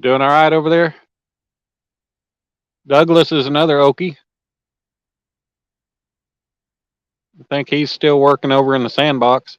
Doing all right over there? Douglas is another Okie. I think he's still working over in the sandbox.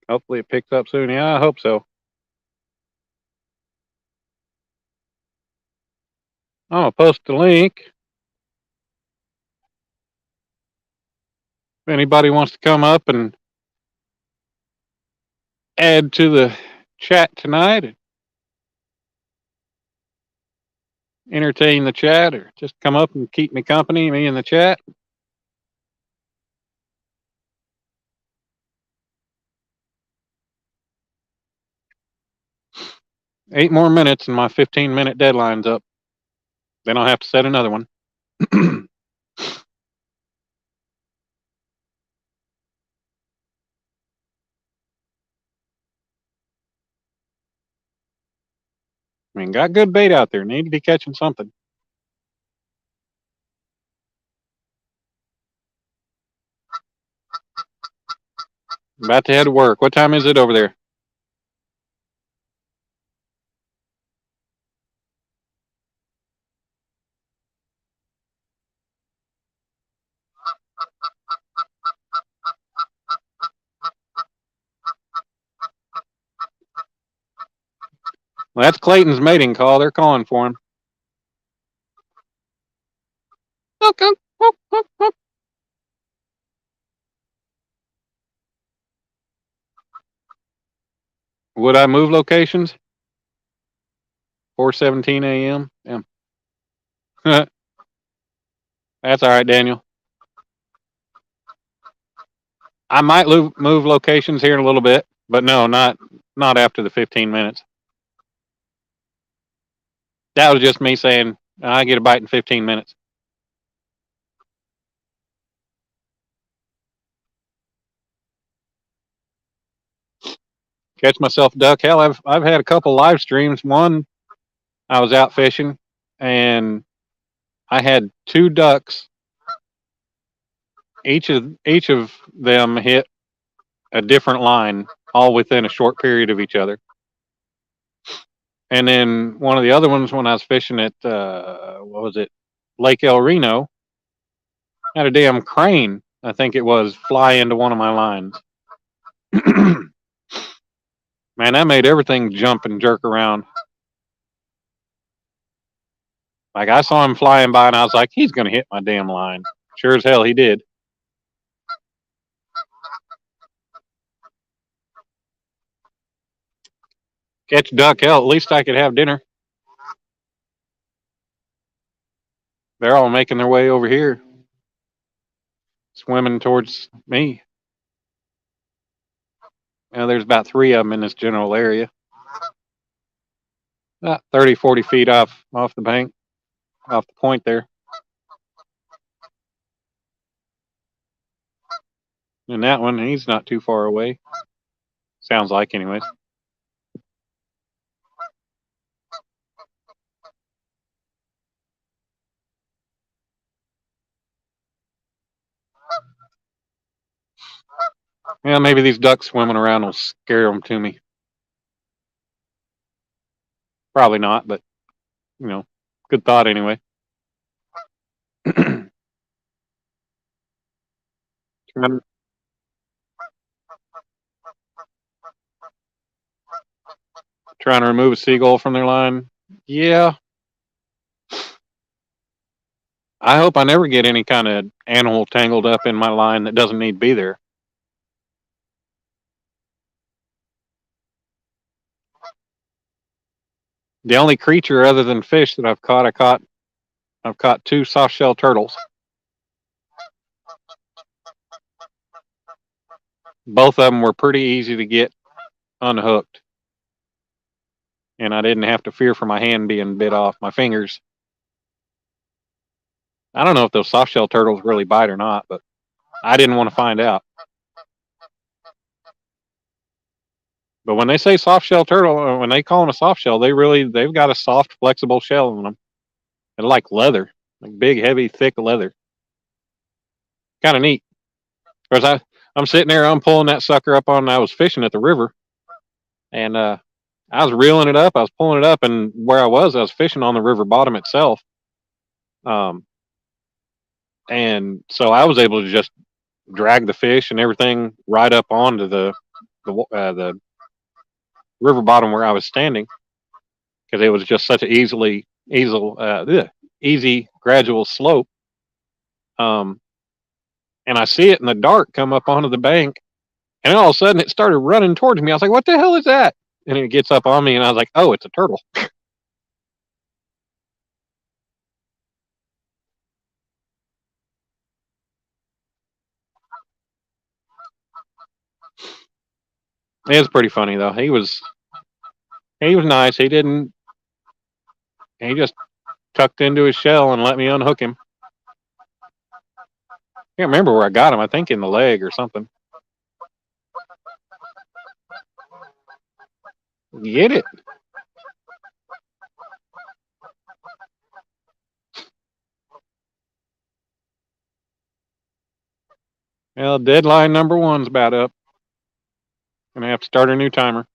Hopefully it picks up soon. Yeah, I hope so. I'm going to post the link. If anybody wants to come up and add to the chat tonight, and entertain the chat, or just come up and keep me company, me in the chat. 8 more minutes and my 15-minute deadline's up. Then I'll have to set another one. I mean, got good bait out there. Need to be catching something. About to head to work. What time is it over there? Well, that's Clayton's mating call. They're calling for him. Would I move locations? 4:17 a.m. Yeah. That's all right, Daniel. I might move locations here in a little bit, but no, not after the 15 minutes. That was just me saying I get a bite in 15 minutes. Catch myself a duck. Hell, I've had a couple live streams. One, I was out fishing and I had two ducks. Each of them hit a different line, all within a short period of each other. And then one of the other ones, when I was fishing at what was it, Lake El Reno, had a damn crane, I think it was, fly into one of my lines. Man, that made everything jump and jerk around. Like, I saw him flying by and I was like, he's going to hit my damn line. Sure as hell he did. Catch duck, hell, at least I could have dinner. They're all making their way over here, swimming towards me. There's about three of them in this general area. About 30, 40 feet off the bank, off the point there. And that one, he's not too far away. Sounds like, anyways. Yeah, maybe these ducks swimming around will scare them to me. Probably not, but, good thought anyway. trying, trying to remove a seagull from their line. Yeah. I hope I never get any kind of animal tangled up in my line that doesn't need to be there. The only creature other than fish that I've caught two soft shell turtles. Both of them were pretty easy to get unhooked. And I didn't have to fear for my hand being bit off, my fingers. I don't know if those soft shell turtles really bite or not, but I didn't want to find out. But when they say soft shell turtle, when they call them a soft shell, they've got a soft, flexible shell in them. They're like leather, like big, heavy, thick leather. Kind of neat. Whereas I'm sitting there, I'm pulling that sucker up on. I was fishing at the river, and I was reeling it up. I was pulling it up, and where I was fishing on the river bottom itself. And so I was able to just drag the fish and everything right up onto the river bottom where I was standing, because it was just such an easy gradual slope. And I see it in the dark come up onto the bank, and all of a sudden it started running towards me. I was like, "What the hell is that?" And it gets up on me, and I was like, "Oh, it's a turtle." It was pretty funny though. He was nice. He just tucked into his shell and let me unhook him. Can't remember where I got him. I think in the leg or something. Get it. Well, deadline number 1's about up. Gonna have to start a new timer.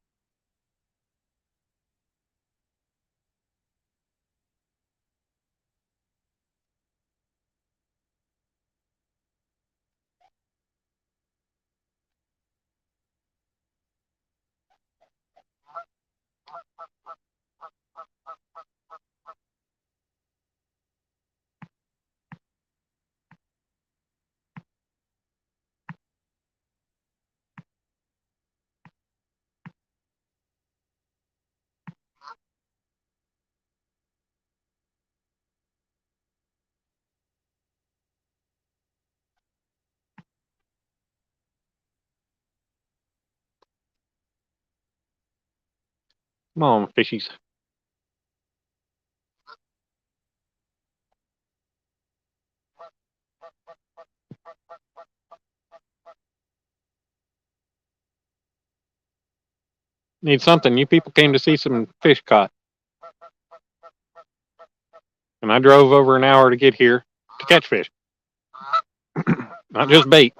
Come on, fishies. Need something. You people came to see some fish caught. And I drove over an hour to get here to catch fish. Not just bait.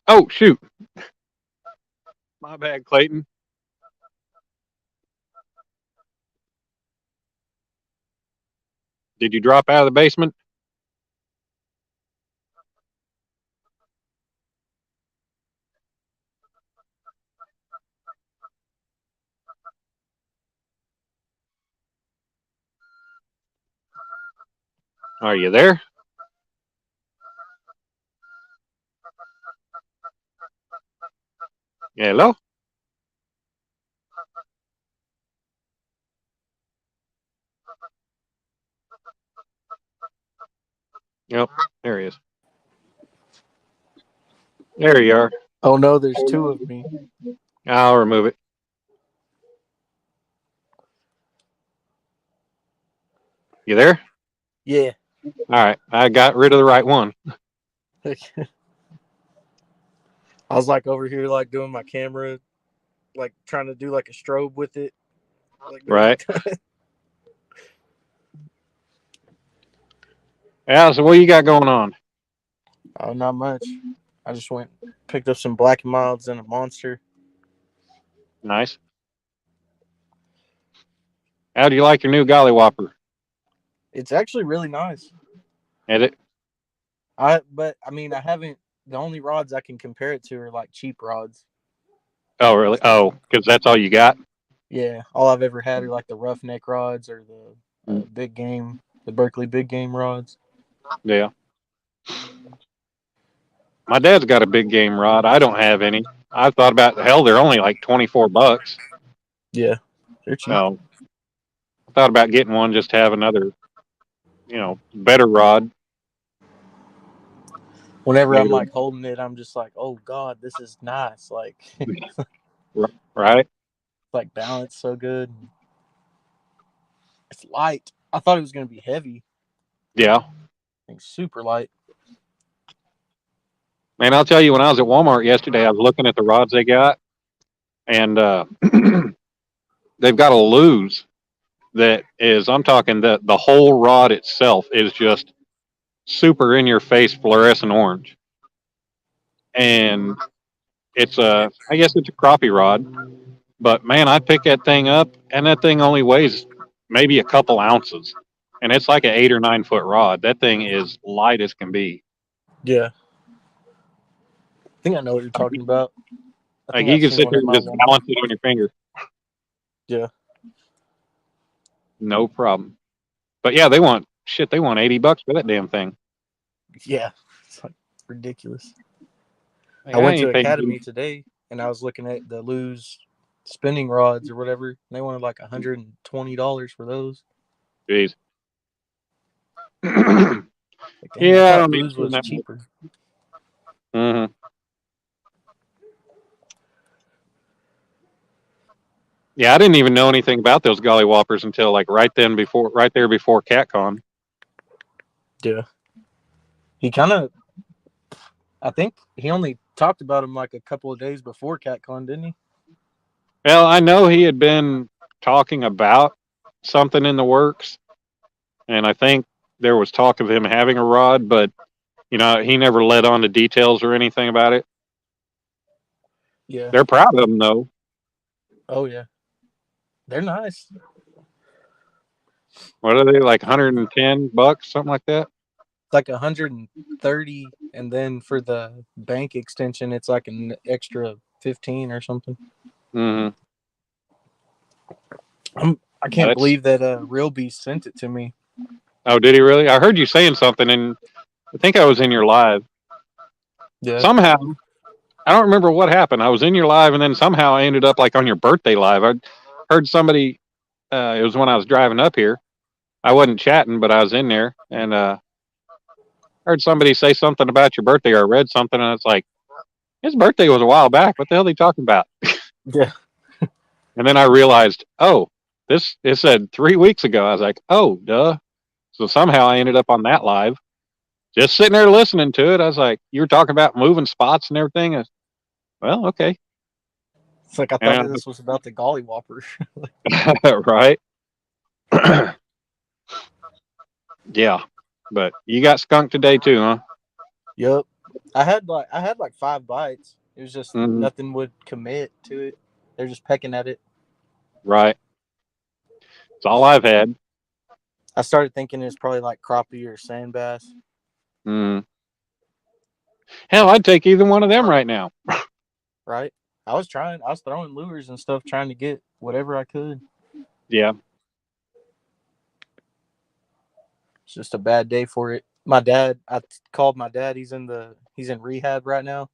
Oh, shoot. My bad, Clayton. Did you drop out of the basement? Are you there? Hello? Yep, there he is. There you are. Oh no, there's two of me. I'll remove it. You there? Yeah. All right. I got rid of the right one. I was like over here, like doing my camera, like trying to do like a strobe with it. Like, Right. Yeah, so what you got going on? Oh, not much. I just went picked up some black and milds and a monster. Nice. How do you like your new Golly Whopper? It's actually really nice. Is it? But I mean, I haven't. The only rods I can compare it to are like cheap rods. Oh, really? Oh, because that's all you got? Yeah, all I've ever had are like the roughneck rods or the Mm. big game, the Berkeley big game rods. Yeah. My dad's got a big game rod. I don't have any. I thought about hell. They're only like $24. Yeah, they're cheap. So I thought about getting one just to have another, better rod. Whenever I'm Maybe. like holding it, I'm just like, oh god, this is nice. Like, Right? like balance so good. It's light. I thought it was gonna be heavy. Yeah. It's super light. Man, I'll tell you, when I was at Walmart yesterday, I was looking at the rods they got, and they've got a lose that is, I'm talking the whole rod itself is just super in your face fluorescent orange. And I guess it's a crappie rod, but man, I pick that thing up and that thing only weighs maybe a couple ounces. And it's like an 8 or 9 foot rod. That thing is light as can be. Yeah, I think I know what you're talking about. I Like think you I've can seen sit one there at and my just Walmart. balance it on your finger. Yeah, No problem. But yeah, they want $80 for that damn thing. yeah, it's like ridiculous. Like, I I went to ain't paying. Academy today, and I was looking at the Lose spinning rods or whatever. And they wanted like $120 for those. Jeez. Like, dang, I Yeah, I thought don't need Lose to was that. cheaper. Mm-hmm. Yeah, I didn't even know anything about those Golly Whoppers until like right there before CatCon. Yeah, he kind of. I think he only talked about him like a couple of days before CatCon, didn't he? Well, I know he had been talking about something in the works, and I think there was talk of him having a rod, but he never let on to details or anything about it. Yeah. They're proud of him though. Oh yeah. They're nice. What are they, like $110, something like that? It's like 130, and then for the bank extension, it's like an extra 15 or something. Mm-hmm. I can't believe that Real Beast sent it to me. Oh, did he really? I heard you saying something, and I think I was in your live. Yeah. Somehow, I don't remember what happened. I was in your live, and then somehow I ended up like on your birthday live. I heard somebody. It was when I was driving up here. I wasn't chatting, but I was in there, and heard somebody say something about your birthday, or I read something, and it's like, his birthday was a while back. What the hell are they talking about? Yeah. And then I realized, oh, it said 3 weeks ago. I was like, oh, duh. So somehow I ended up on that live, just sitting there listening to it. I was like, you were talking about moving spots and everything. Well, okay. It's like I thought And this was about the Golly Whopper. right. Yeah. But you got skunked today too, huh? Yep. I had like 5 bites. It was just Mm-hmm. nothing would commit to it. They're just pecking at it. Right. It's all I've had. I started thinking it was probably like crappie or sand bass. Mm. Hell, I'd take either one of them right now. Right? I was throwing lures and stuff, trying to get whatever I could. Yeah. It's just a bad day for it. I called my dad. He's in rehab right now.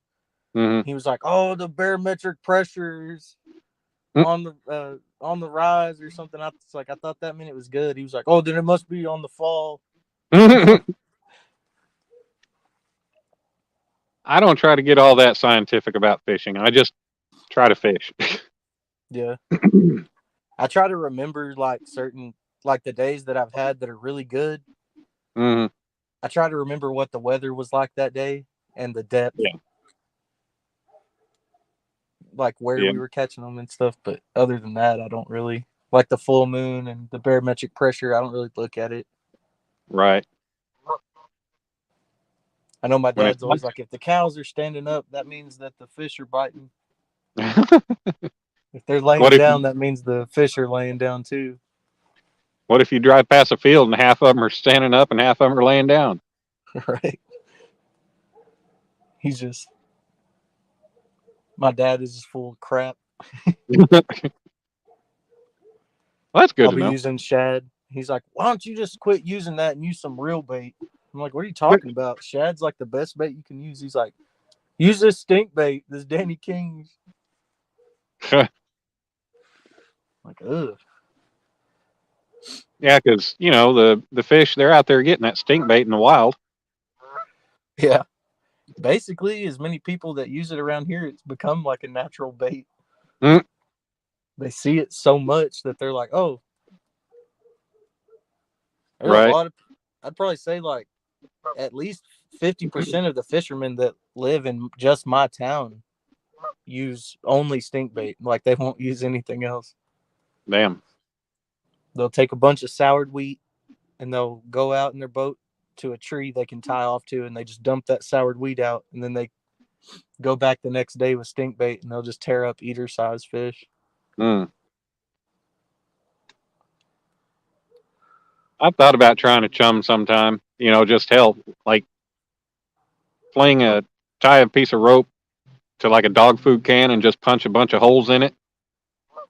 Mm-hmm. He was like, "Oh, the barometric pressures on the rise or something." I thought that meant it was good. He was like, "Oh, then it must be on the fall." I don't try to get all that scientific about fishing. I just try to fish. Yeah. I try to remember like the days that I've had that are really good. Mm-hmm. I try to remember what the weather was like that day and the depth, Yeah. like where Yeah. we were catching them and stuff. But other than that, I don't really like the full moon and the barometric pressure. I don't really look at it. Right. I know my When it's dad's always like, if the cows are standing up, that means that the fish are biting. If they're what laying if down, that means the fish are laying down too. what if you drive past a field and half of them are standing up and half of them are laying down? Right? My dad is just full of crap. Well, that's good I'll to be know. using shad. He's like, why don't you just quit using that and use some real bait? I'm like, what are you talking about? Shad's like the best bait you can use. He's like, use this stink bait, this Danny King's. Like, ugh. Yeah, because the fish, they're out there getting that stink bait in the wild. Yeah. Basically, as many people that use it around here, it's become like a natural bait. Mm. They see it so much that they're like, oh, there's a Right. lot of, I'd probably say like at least 50% of the fishermen that live in just my town use only stink bait. Like they won't use anything else. Damn. They'll take a bunch of soured wheat and they'll go out in their boat to a tree they can tie off to, and they just dump that soured wheat out, and then they go back the next day with stink bait, and they'll just tear up eater-sized fish. Mm. I've thought about trying to chum sometime. Just help, like tie a piece of rope to like a dog food can and just punch a bunch of holes in it.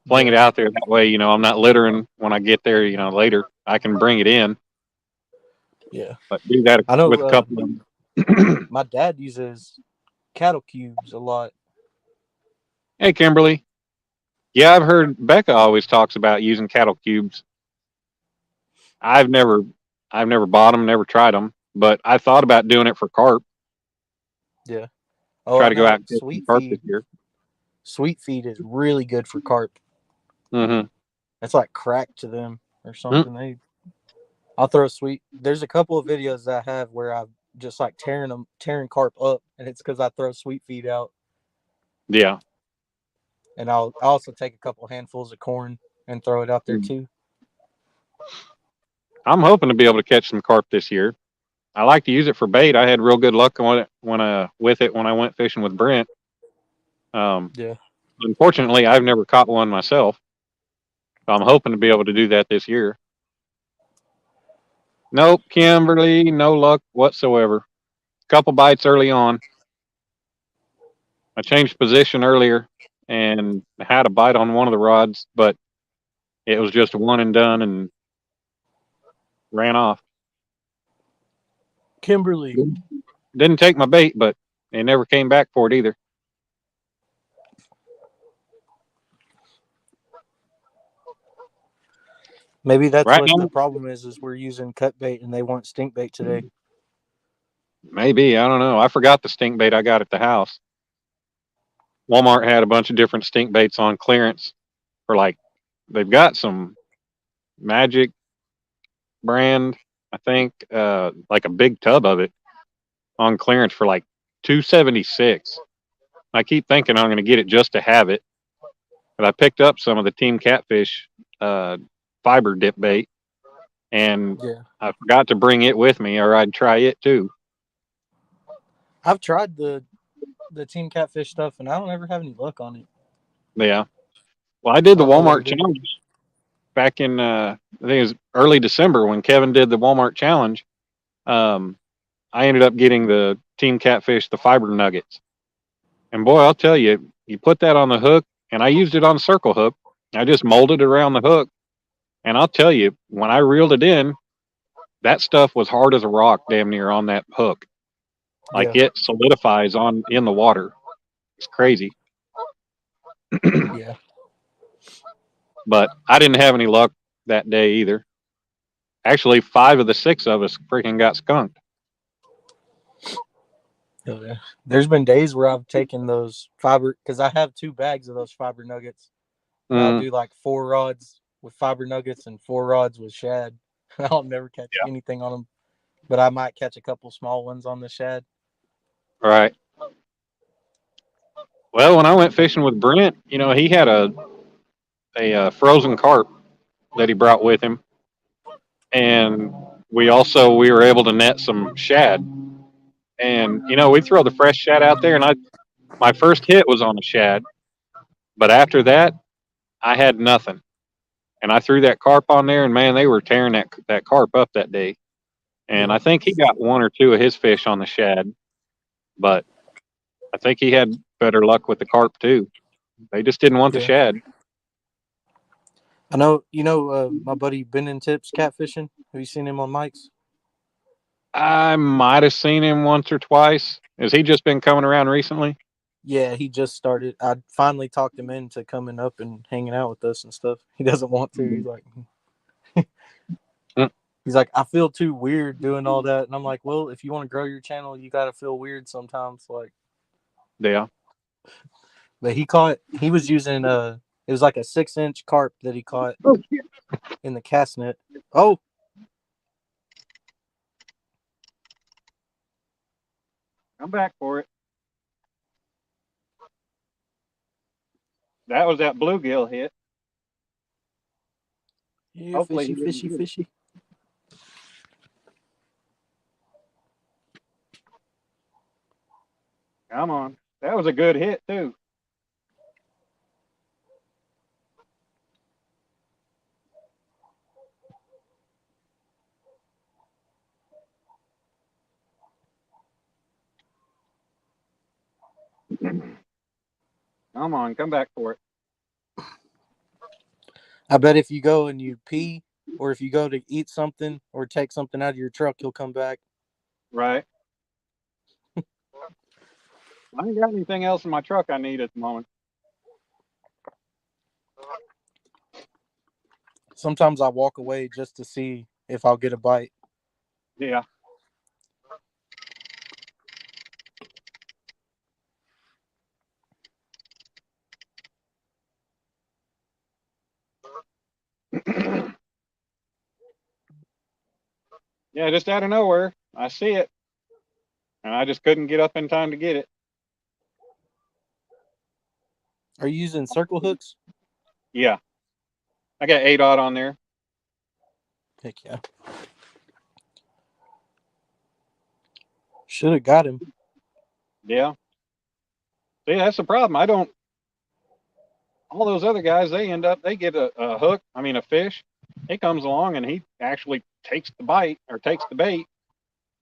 Fling it out there that way. I'm not littering when I get there. Later I can bring it in. Yeah, But do that I know. with a couple of them. My dad uses cattle cubes a lot. Hey, Kimberly. Yeah, I've heard Becca always talks about using cattle cubes. I've never, I've never bought them, never tried them, but I thought about doing it for carp. Yeah. Oh, Try I to go out know. and catch some carp this year. Sweet feed is really good for carp. Mm-hmm. That's like crack to them or something. I'll throw There's a couple of videos that I have where I'm just like tearing carp up, and it's because I throw sweet feed out. Yeah. And I'll also take a couple handfuls of corn and throw it out there too. I'm hoping to be able to catch some carp this year. I like to use it for bait. I had real good luck with it when I went fishing with Brent. Um, Yeah. Unfortunately, I've never caught one myself. So I'm hoping to be able to do that this year. Nope, Kimberly, no luck whatsoever. Couple bites early on. I changed position earlier and had a bite on one of the rods, but it was just one and done and ran off. Kimberly. Didn't take my bait, but it never came back for it either. Maybe that's Right what the now, problem is we're using cut bait and they want stink bait today. maybe. I don't know. I forgot the stink bait I got at the house. Walmart had a bunch of different stink baits on clearance for like, they've got some Magic brand, I think, like a big tub of it on clearance for like 276. I keep thinking I'm going to get it just to have it, but I picked up some of the Team Catfish uh, fiber dip bait, and Yeah. I forgot to bring it with me, or I'd try it too. I've tried the Team Catfish stuff and I don't ever have any luck on it. Yeah. Well, I did I the don't know what Walmart it is. challenge back in I think it was early December when Kevin did the Walmart challenge. Um, I ended up getting the Team Catfish the fiber nuggets, and boy, I'll tell you, you put that on the hook, and I used it on circle hook. I just molded it around the hook, and I'll tell you, when I reeled it in, that stuff was hard as a rock, damn near on that hook. Like Yeah. it solidifies on in the water. It's crazy. Yeah. But I didn't have any luck that day either. Actually, 5 of the 6 of us freaking got skunked. Oh, yeah. There's been days where I've taken those fiber because I have 2 bags of those fiber nuggets. And I'll Mm, do like 4 rods with fiber nuggets and 4 rods with shad. I'll never catch yeah. anything on them, but I might catch a couple small ones on the shad. All right. Well, when I went fishing with Brent, he had a frozen carp that he brought with him, and we were able to net some shad. And we throw the fresh shad out there, and I my first hit was on a shad, but after that, I had nothing. And I threw that carp on there, and man, they were tearing that carp up that day. And Yeah. I think he got 1 or 2 of his fish on the shad, but I think he had better luck with the carp too. They just didn't want the Yeah. shad. I know, my buddy Ben and Tips catfishing. Have you seen him on mics? I might have seen him once or twice. Has he just been coming around recently? Yeah, he just started. I finally talked him into coming up and hanging out with us and stuff. He doesn't want to. Mm, He's like, I feel too weird doing all that. And I'm like, well, if you want to grow your channel, you got to feel weird sometimes. Like, yeah. but he was using, it was like a 6-inch carp that he caught Oh, in the cast net. Oh, I'm back for it. That was that bluegill hit. yeah, Hopefully fishy, he didn't fishy, get it. fishy. Come on. That was a good hit too. Come on, come back for it. I bet if you go and you pee, or if you go to eat something or take something out of your truck, you'll come back. Right. I ain't got anything else in my truck I need at the moment. Sometimes I walk away just to see if I'll get a bite. Yeah. Yeah, just out of nowhere. I see it. And I just couldn't get up in time to get it. Are you using circle hooks? Yeah. I got 8 odd on there. Heck yeah. Should have got him. Yeah. See, that's the problem. I don't. All those other guys, they get a hook. I mean, a fish. He comes along and he actually takes the bite or takes the bait,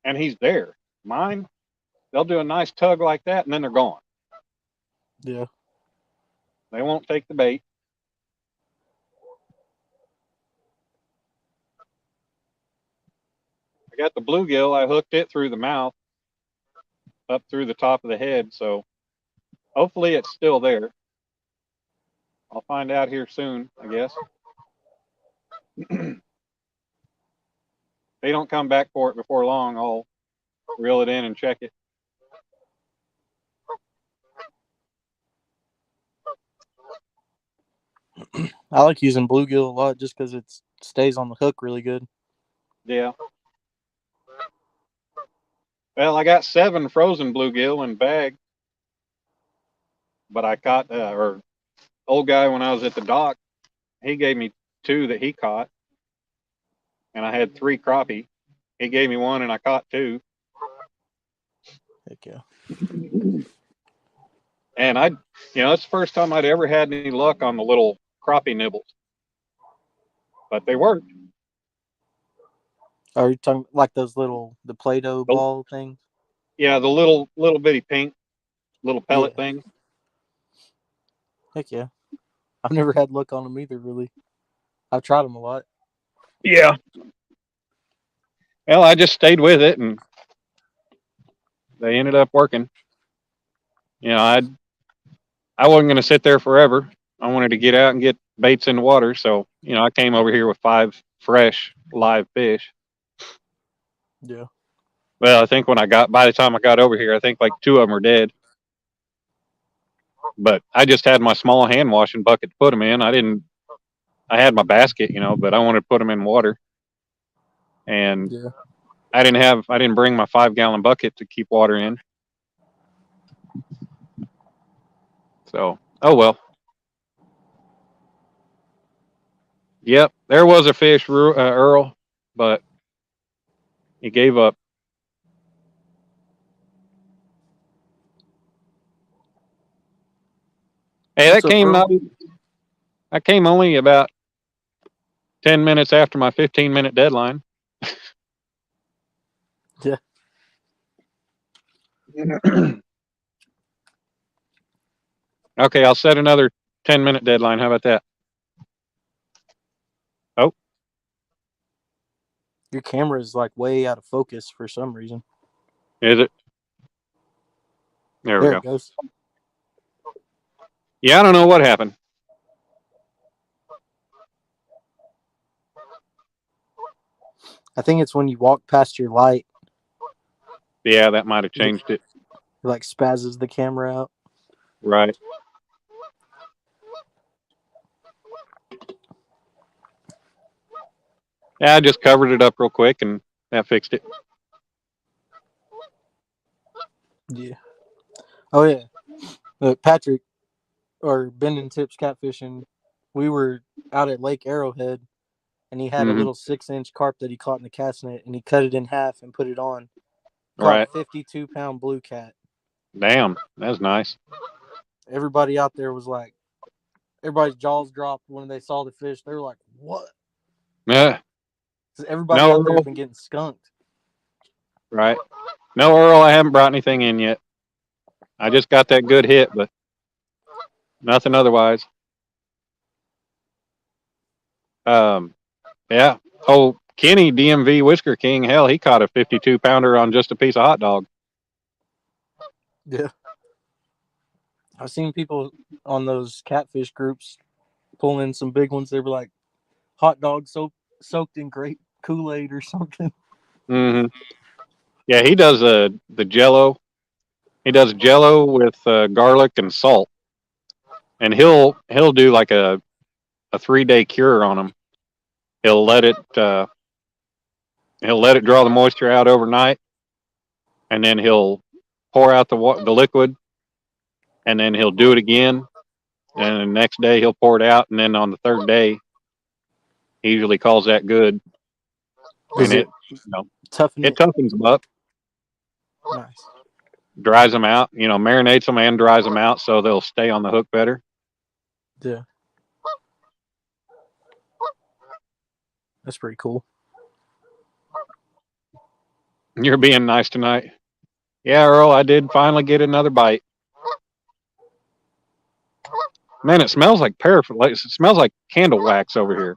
and he's there. Mine, they'll do a nice tug like that, and then they're gone. Yeah. They won't take the bait. I got the bluegill. I hooked it through the mouth, up through the top of the head. So hopefully it's still there. I'll find out here soon, I guess. If they don't come back for it before long, I'll reel it in and check it. I like using bluegill a lot just because it stays on the hook really good. Yeah. Well, I got 7 frozen bluegill in bag, but I caught or old guy when I was at the dock. He gave me 2 that he caught, and I had 3 crappie. He gave me 1, and I caught 2. Heck yeah. And it's the first time I'd ever had any luck on the little crappie nibbles, but they worked. Are you talking like the Play-Doh ball things? Yeah, the little bitty pink little pellet thing. Heck yeah. I've never had luck on them either, really. I've tried them a lot. Yeah. Well, I just stayed with it, and they ended up working. I wasn't going to sit there forever. I wanted to get out and get baits in the water, so I came over here with 5 fresh live fish. Yeah. Well, I think by the time I got over here, I think like 2 of them are dead. But I just had my small hand washing bucket to put them in. I had my basket, but I wanted to put them in water. And Yeah. I didn't bring my 5-gallon bucket to keep water in. So, oh well. Yep, there was a fish, Earl, but he gave up. Hey, What's up, Earl? that came only about 10 minutes after my 15-minute deadline. Yeah. Okay, I'll set another 10-minute deadline. How about that? Oh, Your camera is like way out of focus for some reason. is it? There we There go. it goes. Yeah, I don't know what happened. I think it's when you walk past your light, Yeah, that might have changed it. it like spazzes the camera out. Right. Yeah, I just covered it up real quick and that fixed it. Yeah. Oh yeah. Patrick or Bending Tips Catfishing, we were out at Lake Arrowhead, and he had a little 6-inch carp that he caught in the cast net, and he cut it in half and put it on. Caught Right. a 52-pound blue cat. Damn, that's nice. Everybody out there was like, everybody's jaws dropped when they saw the fish. They were like, "What?" Yeah. Everybody No, out there Earl. has been getting skunked. Right. No, Earl, I haven't brought anything in yet. I just got that good hit, but nothing otherwise. Yeah. Oh, Kenny, DMV Whisker King, hell, he caught a 52-pounder on just a piece of hot dog. Yeah. I've seen people on those catfish groups pulling in some big ones. They were like hot dogs soaked in grape Kool-Aid or something. Mm-hmm. Yeah, he does the Jello. He does Jello with garlic and salt, and he'll do like a 3-day cure on them. He'll let it draw the moisture out overnight, and then he'll pour out the liquid, and then he'll do it again, and the next day he'll pour it out, and then on the 3rd day, he usually calls that good. Does and it you know, toughen it it? toughens them up, Nice. dries them out, marinates them and dries them out so they'll stay on the hook better. Yeah. That's pretty cool. You're being nice tonight. Yeah, Earl, I did finally get another bite. Man, it smells like paraffin. It smells like candle wax over here.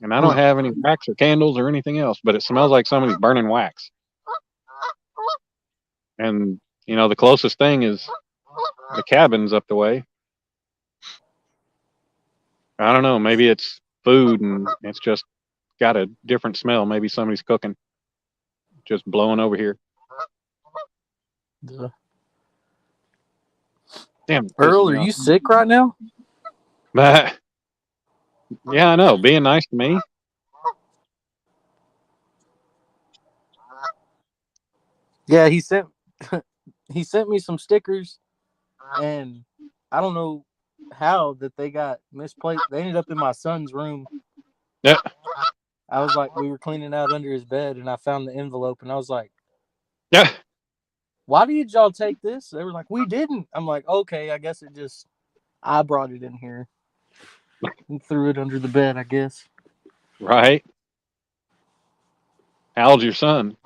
And I don't have any wax or candles or anything else, but it smells like somebody's burning wax. And, the closest thing is the cabins up the way. I don't know. Maybe it's food and it's just got a different smell. Maybe somebody's cooking. Just blowing over here. Yeah. Damn. Earl, are you sick right now? But yeah, I know. Being nice to me. Yeah, he sent he sent me some stickers, and I don't know how that they got misplaced. They ended up in my son's room. Yeah. I was like, we were cleaning out under his bed, and I found the envelope, and I was like, Yeah. why did y'all take this? They were like, we didn't. I'm like, okay, I guess I brought it in here and threw it under the bed, I guess. Right. How old's your son?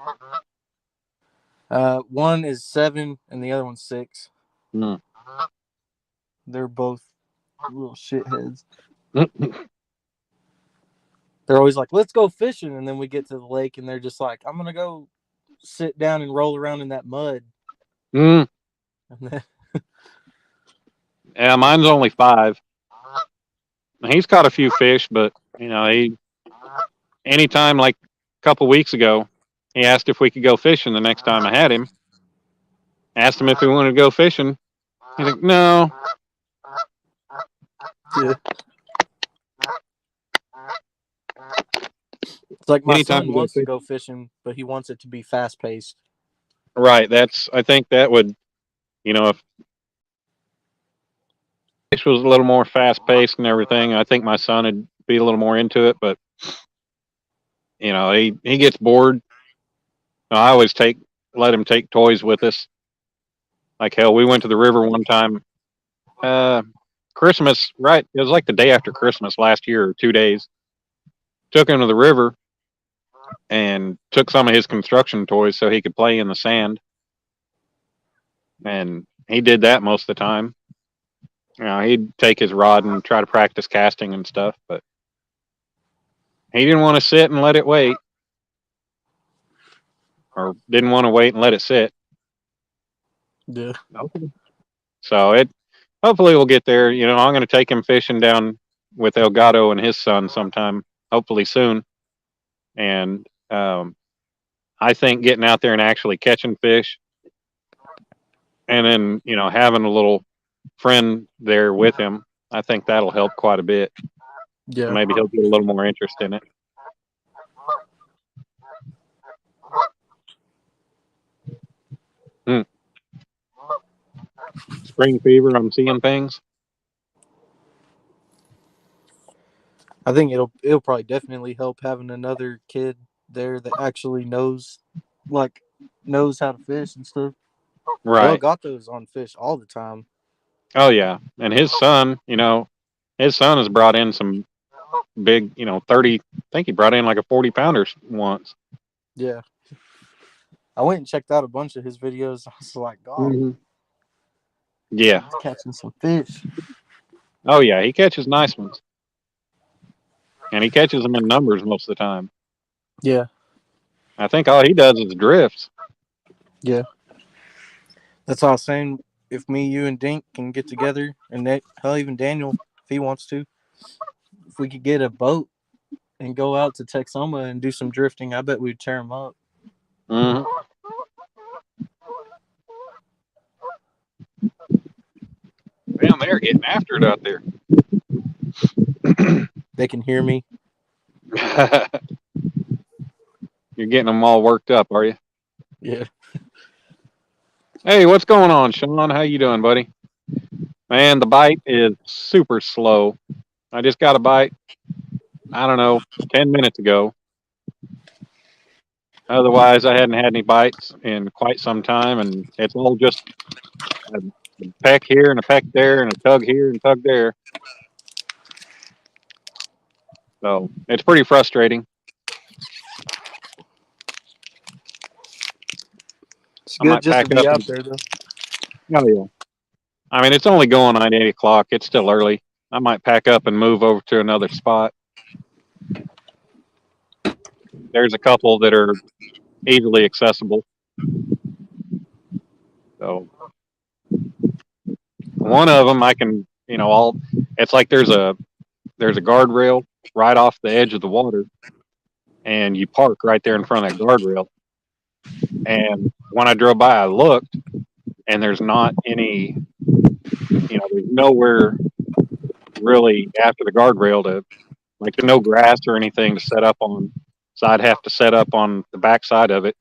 One is 7 and the other one's 6. Hmm. They're both little shitheads. They're always like, let's go fishing. And then we get to the lake and they're just like, I'm going to go sit down and roll around in that mud. Mm. And then, Yeah, mine's only 5. He's caught a few fish, but anytime like a couple weeks ago, he asked if we could go fishing the next time I had him. Asked him if he wanted to go fishing. He's like, no. yeah. It's like my Anytime son we go wants to fishing. go fishing, but he wants it to be fast paced. Right. I think that would, if fish was a little more fast paced and everything, I think my son would be a little more into it. But, he gets bored. I always let him take toys with us. Like hell, we went to the river one time. Christmas, right? It was like the day after Christmas last year, or 2 days. Took him to the river and took some of his construction toys so he could play in the sand. And he did that most of the time. He'd take his rod and try to practice casting and stuff, but he didn't want to sit and let it wait, or didn't want to wait and let it sit. Yeah. Okay. So hopefully we'll get there. I'm going to take him fishing down with Elgato and his son sometime, hopefully soon. And I think getting out there and actually catching fish, and then having a little friend there with him, I think that'll help quite a bit. Yeah. So maybe he'll get a little more interest in it. Spring fever, I'm seeing things. I think it'll probably definitely help having another kid there that actually knows how to fish and stuff. Right. Elgato's on fish all the time. Oh yeah. And his son, has brought in some big, 30, I think he brought in like a 40 pounder once. Yeah. I went and checked out a bunch of his videos. I was like, God, Mm-hmm. Yeah. he's catching some fish. Oh yeah, he catches nice ones. And he catches them in numbers most of the time. Yeah. I think all he does is drifts. Yeah. That's all I was saying. If me, you, and Dink can get together, and even Daniel, if he wants to, if we could get a boat and go out to Texoma and do some drifting, I bet we'd tear them up. Mm-hmm. Damn, they're getting after it out there. They can hear me. You're getting them all worked up, are you? Yeah. Hey, what's going on, Sean? How you doing, buddy? Man, the bite is super slow. I just got a bite. I don't know, 10 minutes ago. Otherwise, I hadn't had any bites in quite some time, and it's all just a peck here and a peck there and a tug here and tug there. So it's pretty frustrating. It's I good might just to pack be up out and there though. oh yeah. I mean, it's only going on 8 o'clock. It's still early. I might pack up and move over to another spot. There's a couple that are easily accessible. So one of them I can, all it's like there's a guardrail right off the edge of the water, and you park right there in front of that guardrail. And when I drove by, I looked, and there's not any, there's nowhere really after the guardrail to like there's no grass or anything to set up on. So I'd have to set up on the back side of it.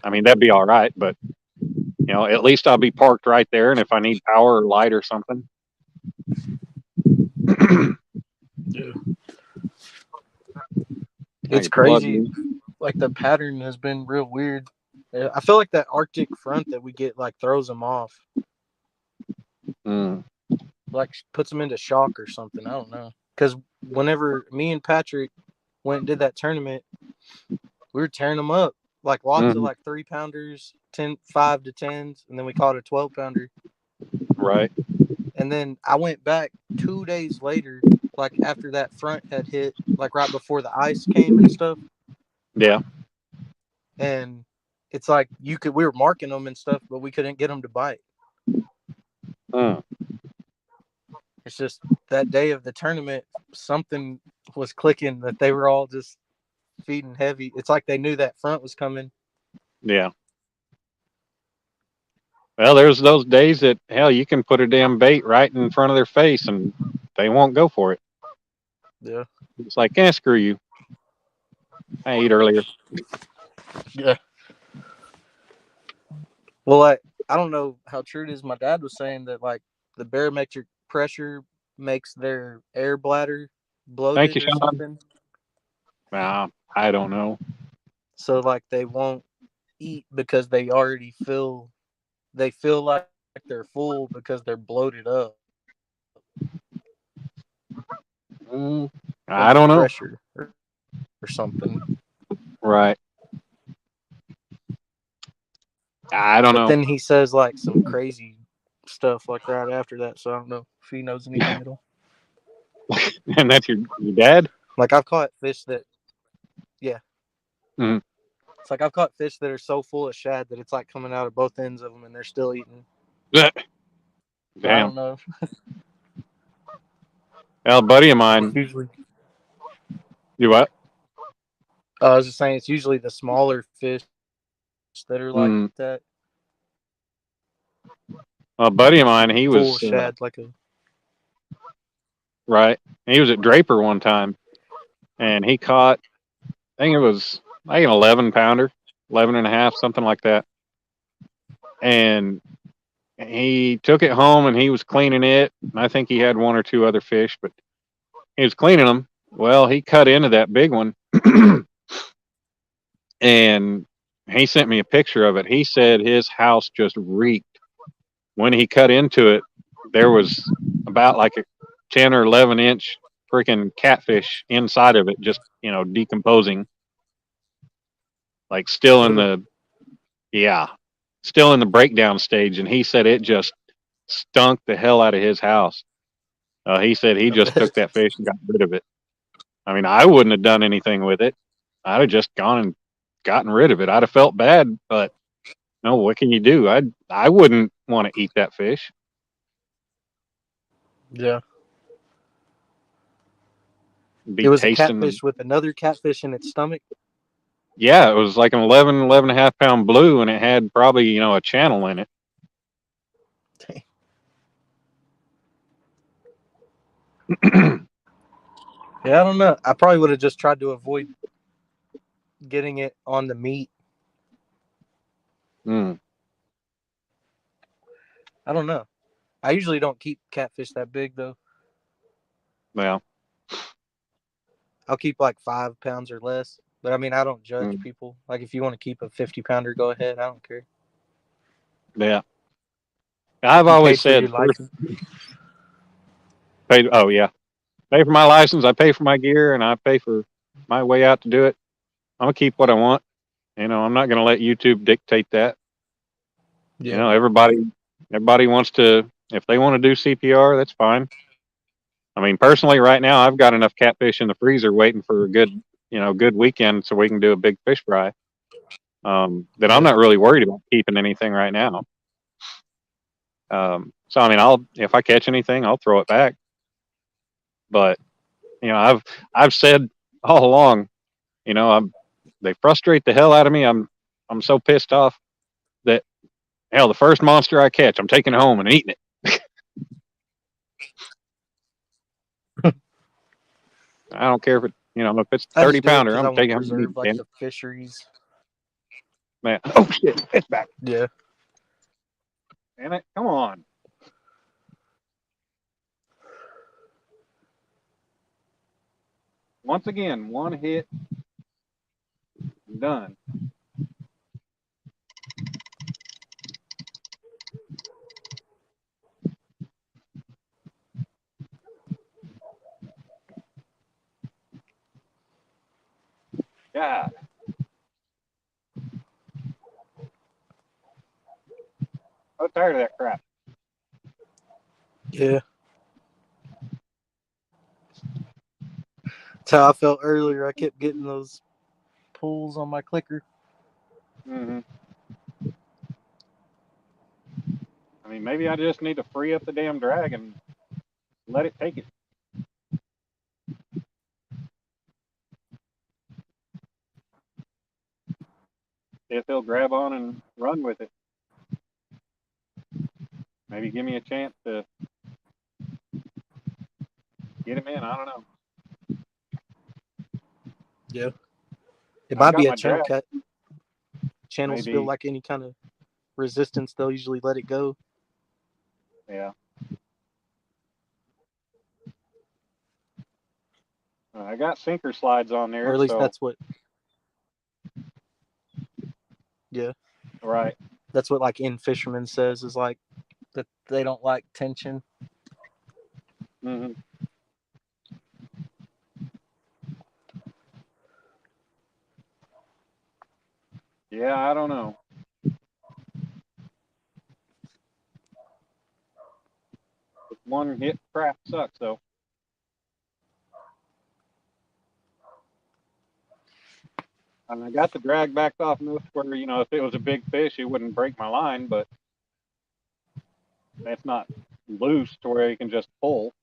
I mean that'd be all right, but at least I'll be parked right there, and if I need power or light or something, Yeah. I It's can plug crazy. in. Like the pattern has been real weird. I feel like that Arctic front that we get like throws them off, Mm, like puts them into shock or something. I don't know. Because whenever me and Patrick went and did that tournament, we were tearing them up. Like lots of mhm, like 3-pounders, 10, 5 to 10s, and then we caught a 12-pounder. right. And then I went back 2 days later, like after that front had hit, like right before the ice came and stuff. Yeah. And it's like we were marking them and stuff, but we couldn't get them to bite. Mm, It's just that day of the tournament, something was clicking that they were all just feeding heavy. It's like they knew that front was coming. yeah. Well, there's those days that hell you can put a damn bait right in front of their face and they won't go for it. Yeah. It's like, screw you. I ate earlier. Yeah. Well, I don't know how true it is. My dad was saying that like the barometric pressure makes their air bladder Thank you, bloated or Sean. something. I don't know. So like they won't eat because they feel like they're full because they're bloated up Mm, from I the don't know. pressure or something. Right. I don't But know. then he says like some crazy stuff like right after that. So I don't know if he knows anything at all. And that's your dad? Like I've caught fish that, yeah, Mm. it's like I've caught fish that are so full of shad that it's like coming out of both ends of them and they're still eating. So I Damn. don't know. Well, a buddy of It's mine, usually, you what? I was just saying, it's usually the smaller fish that are like Mm. that, A buddy of mine, he full was of shad, like a. right. He was at Draper one time, and he caught. I think it was like an 11 pounder, 11 and a half, something like that. And he took it home and he was cleaning it. And I think he had one or two other fish, but he was cleaning them. Well, he cut into that big one, and he sent me a picture of it. He said his house just reeked when he cut into it. There was about like a 10 or 11 inch freaking catfish inside of it, just decomposing, like still in the yeah, still in the breakdown stage. And he said it just stunk the hell out of his house. He said he I just took bet. that fish and got rid of it. I mean, I wouldn't have done anything with it. I'd have just gone and gotten rid of it. I'd have felt bad, but no, what can you do? I wouldn't want to eat that fish. Yeah. It Be was a tasting the catfish with another catfish in its stomach. yeah, it was like an 11 and a half pound blue, and it had probably a channel in it. Yeah, I don't know. I probably would have just tried to avoid getting it on the meat. Mm, I don't know. I usually don't keep catfish that big though. well, I'll keep like 5 pounds or less. But I mean, I don't judge Mm, people. Like if you want to keep a 50-pounder, go ahead. I don't care. yeah. I've You pay always for your said first license. pay. Oh yeah, pay for my license. I pay for my gear, and I pay for my way out to do it. I'm gonna keep what I want. I'm not gonna let YouTube dictate that. Yeah. Everybody wants to. If they want to do CPR, that's fine. I mean, personally, right now, I've got enough catfish in the freezer waiting for a good weekend so we can do a big fish fry. That I'm Yeah. not really worried about keeping anything right now. So I mean, if I catch anything, I'll throw it back. But I've said all along, they frustrate the hell out of me. I'm so pissed off that hell, the first monster I catch, I'm taking it home and eating it. I don't care if it's I 30 just do it pounder, because I I'm want to taking it home and eating preserve it, like damn it. the fisheries. Man. Oh shit, it's back. Yeah. Damn it. Come on. Once again, one hit, done. God. I'm tired of that crap. Yeah. That's how I felt earlier. I kept getting those pulls on my clicker. Hmm. I mean, maybe I just need to free up the damn drag and let it take it. See if they'll grab on and run with it. Maybe give me a chance to get him in. I don't know. Yeah. It I've might got be a my channel drag. cat. Channels feel Maybe. like any kind of resistance, they'll usually let it go. Yeah. I got sinker slides on Or there, at least so that's what, yeah. right. That's what like In Fisherman says is like that they don't like tension. Hmm. Yeah, I don't know. One hit crap sucks though. And I got the drag backed off enough where if it was a big fish, it wouldn't break my line, but it's not loose to where you can just pull.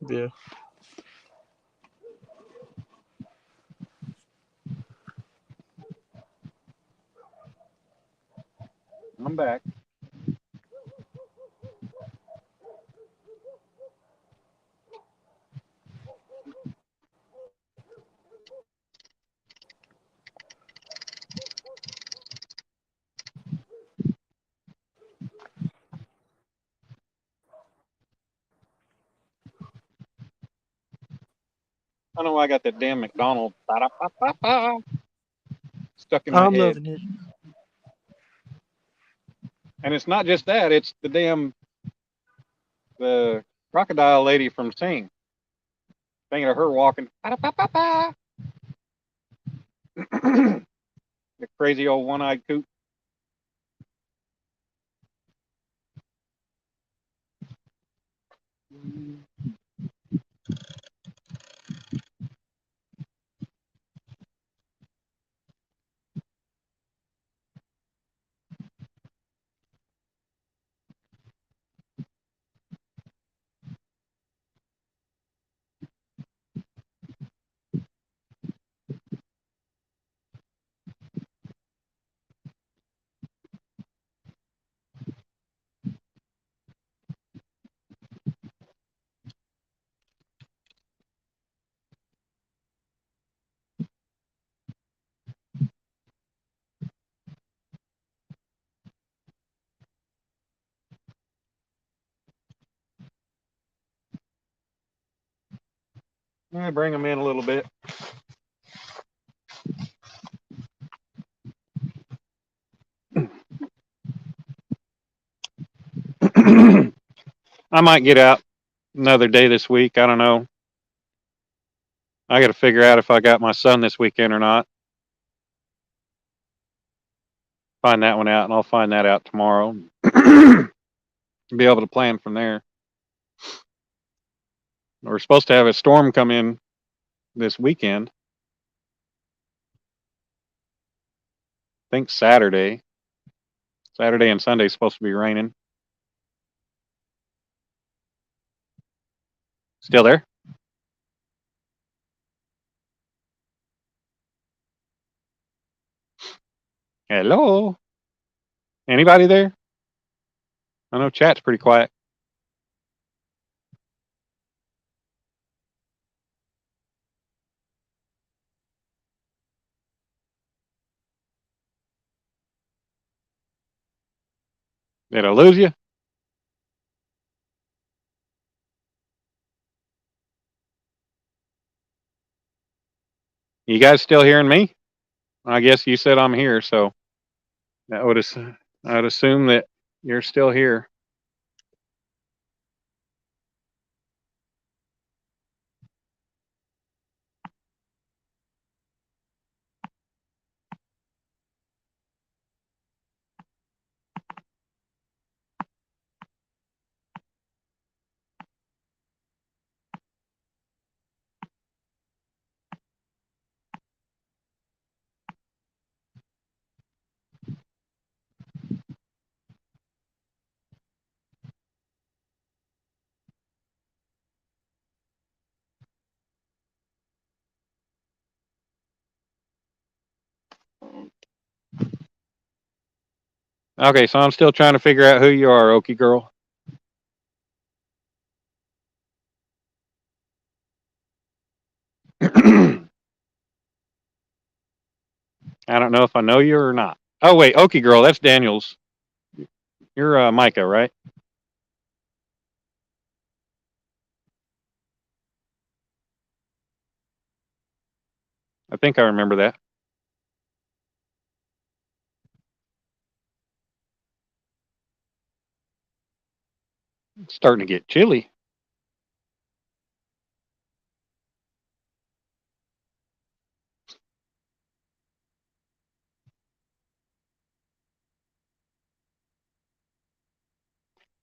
Yeah. I'm back. I know I got that damn McDonald's stuck in my I'm head. loving it. And it's not just that, it's the crocodile lady from Sing. Thinking of her walking. The crazy old one-eyed coot. Yeah, bring them in a little bit. I might get out another day this week. I don't know. I got to figure out if I got my son this weekend or not. Find that one out, and I'll find that out tomorrow. Be able to plan from there. We're supposed to have a storm come in this weekend. I think Saturday. Saturday and Sunday is supposed to be raining. Still there? Hello? Anybody there? I know chat's pretty quiet. Did I lose you? You guys still hearing me? I guess you said I'm here, so that would I'd assume that you're still here. Okay, so I'm still trying to figure out who you are, Okie girl. I don't know if I know you or not. Oh wait, Okie girl, that's Daniel's. You're Micah, right? I think I remember that. It's starting to get chilly.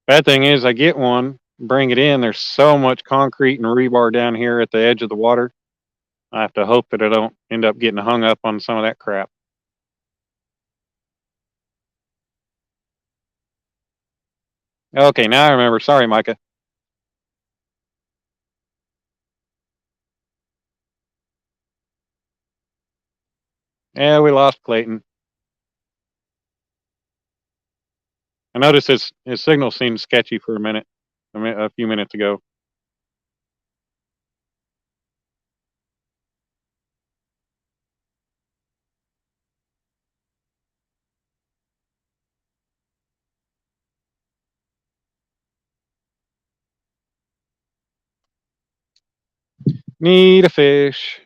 Bad thing is, I get one, bring it in. There's so much concrete and rebar down here at the edge of the water. I have to hope that I don't end up getting hung up on some of that crap. Okay, now I remember. Sorry, Micah. Yeah, we lost Clayton. I noticed his signal seemed sketchy for a minute, a few minutes ago. Need a fish.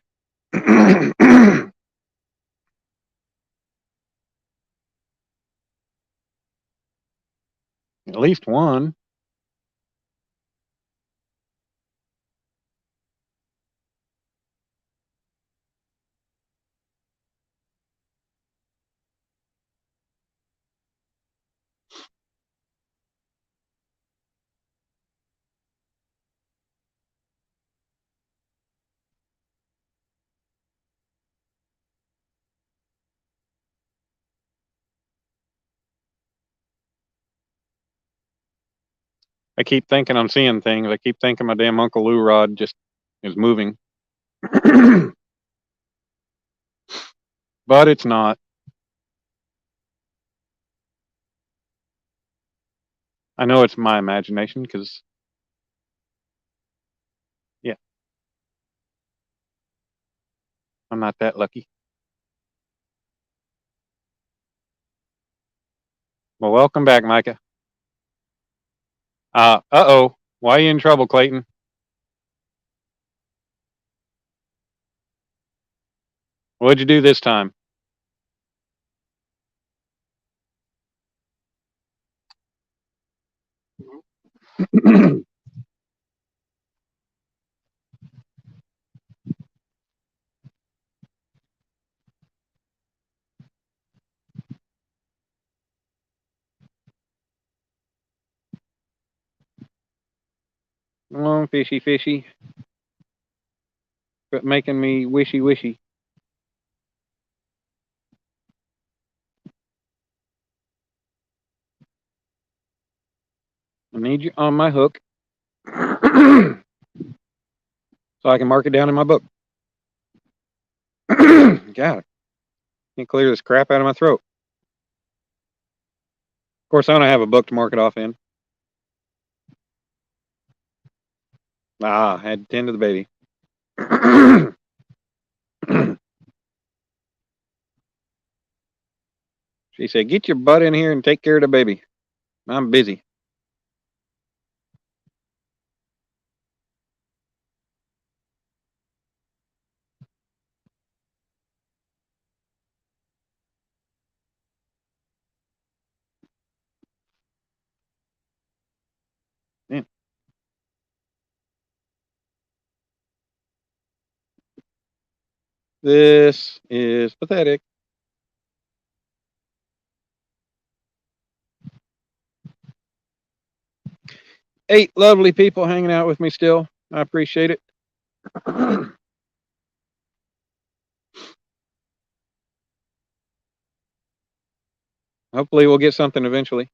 At least one. I keep thinking I'm seeing things. I keep thinking my damn Uncle Lou rod just is moving. But it's not. I know it's my imagination because, yeah, I'm not that lucky. Well, welcome back, Micah. Uh oh. Why are you in trouble, Clayton? What'd you do this time? Come on, fishy, fishy. Quit making me wishy, wishy. I need you on my hook so I can mark it down in my book. God, can't clear this crap out of my throat. Of course, I don't have a book to mark it off in. Had to tend to the baby. She said, "Get your butt in here and take care of the baby. I'm busy." Man. This is pathetic. 8 lovely people hanging out with me still. I appreciate it. Hopefully, we'll get something eventually.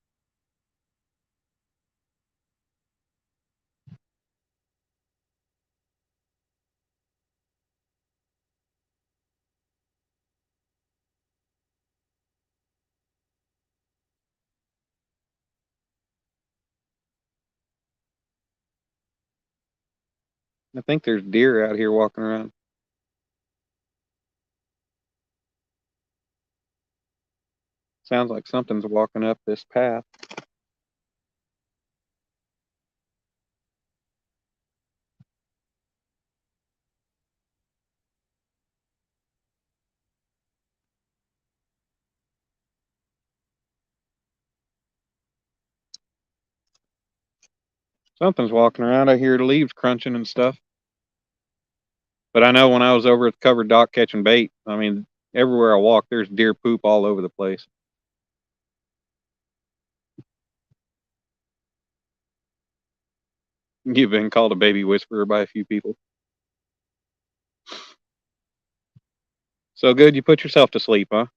I think there's deer out here walking around. Sounds like something's walking up this path. Something's walking around. I hear leaves crunching and stuff. But I know when I was over at the covered dock catching bait, I mean, everywhere I walk, there's deer poop all over the place. You've been called a baby whisperer by a few people. So good you put yourself to sleep, huh?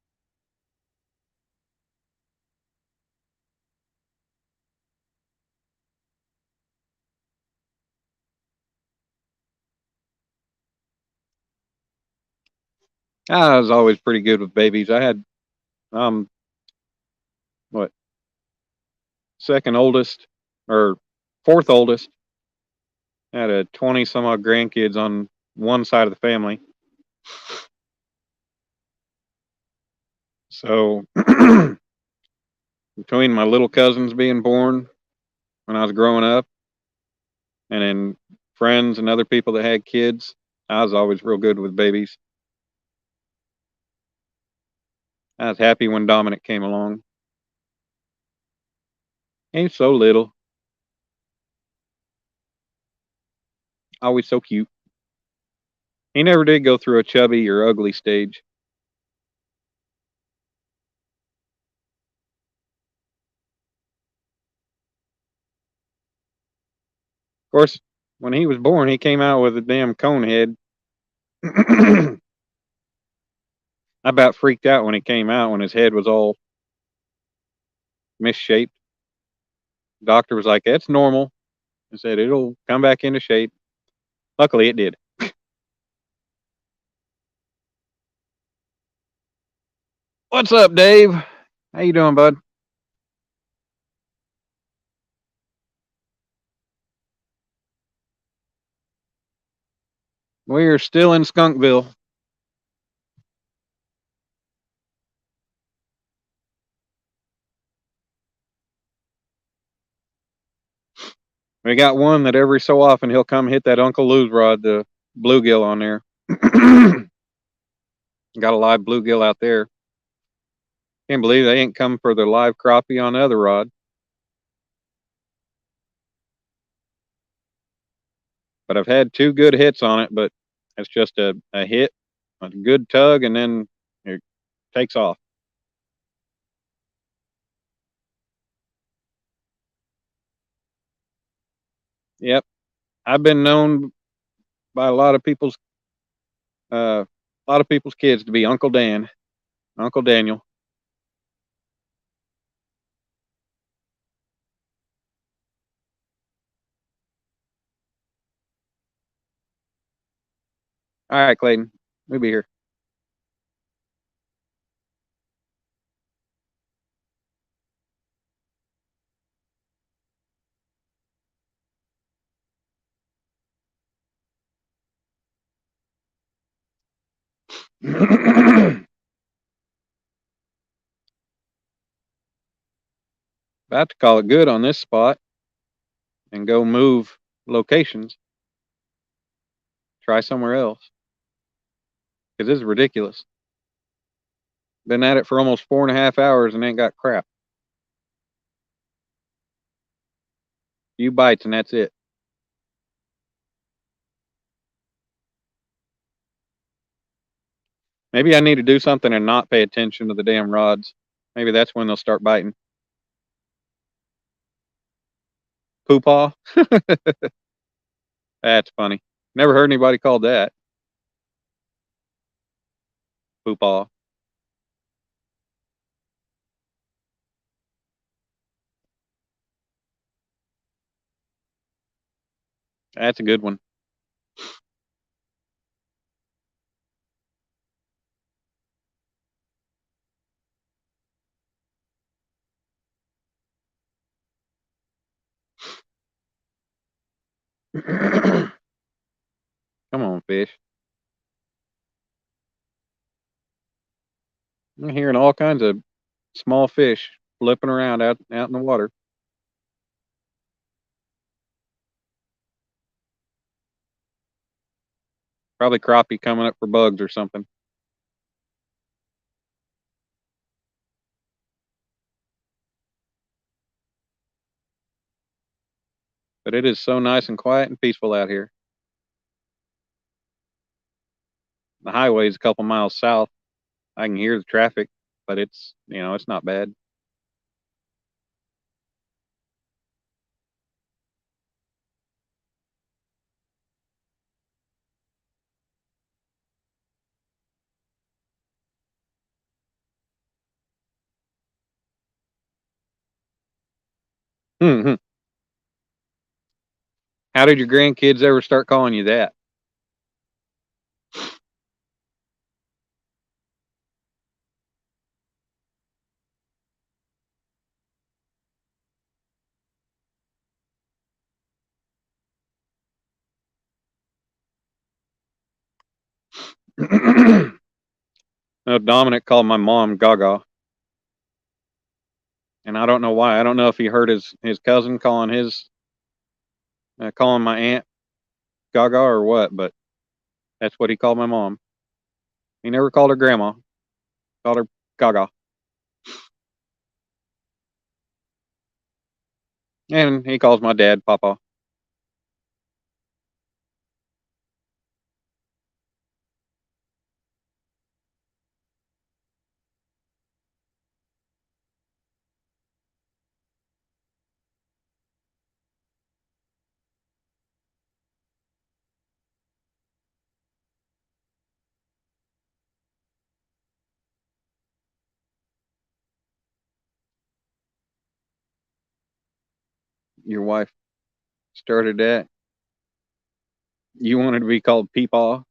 I was always pretty good with babies. I had, um, what, second oldest or fourth oldest. I had a 20 some odd grandkids on one side of the family. So between my little cousins being born when I was growing up and then friends and other people that had kids, I was always real good with babies. I was happy when Dominic came along. He's so little. Always so cute. He never did go through a chubby or ugly stage. Of course, when he was born, he came out with a damn cone head. I about freaked out when he came out when his head was all misshaped. Doctor was like, "That's normal." I said, "It'll come back into shape." Luckily, it did. What's up, Dave? How you doing, bud? We are still in Skunkville. We got one that every so often he'll come hit that Uncle Lou's rod, the bluegill on there. Got a live bluegill out there. Can't believe they ain't come for the live crappie on the other rod. But I've had 2 good hits on it, but it's just a hit, a good tug, and then it takes off. Yep. I've been known by a lot of people's kids to be Uncle Dan, Uncle Daniel. All right, Clayton, we'll be here. About to call it good on this spot and go move locations. Try somewhere else because this is ridiculous. Been at it for almost 4.5 hours and ain't got crap. Few bites and that's it. Maybe I need to do something and not pay attention to the damn rods. Maybe that's when they'll start biting. Poopaw? That's funny. Never heard anybody called that. Poopaw. That's a good one. Come on, fish. I'm hearing all kinds of small fish flipping around out in the water. Probably crappie coming up for bugs or something. But it is so nice and quiet and peaceful out here. The highway is a couple miles south. I can hear the traffic, but it's not bad. Hmm. How did your grandkids ever start calling you that? No, Dominic called my mom Gaga, and I don't know why. I don't know if he heard his cousin calling my aunt Gaga or what, but that's what he called my mom. He never called her grandma. Called her Gaga. And he calls my dad Papa. Your wife started that. You wanted to be called Peepaw.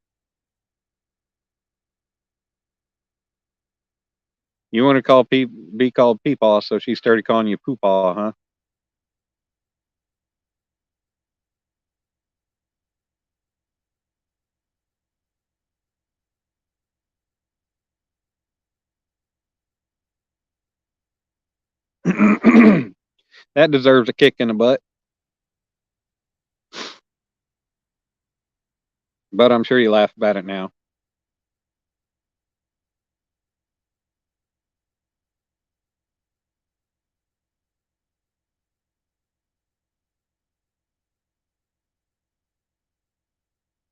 You wanted to be called Peepaw, so she started calling you Poopaw, huh? That deserves a kick in the butt, but I'm sure you laugh about it now.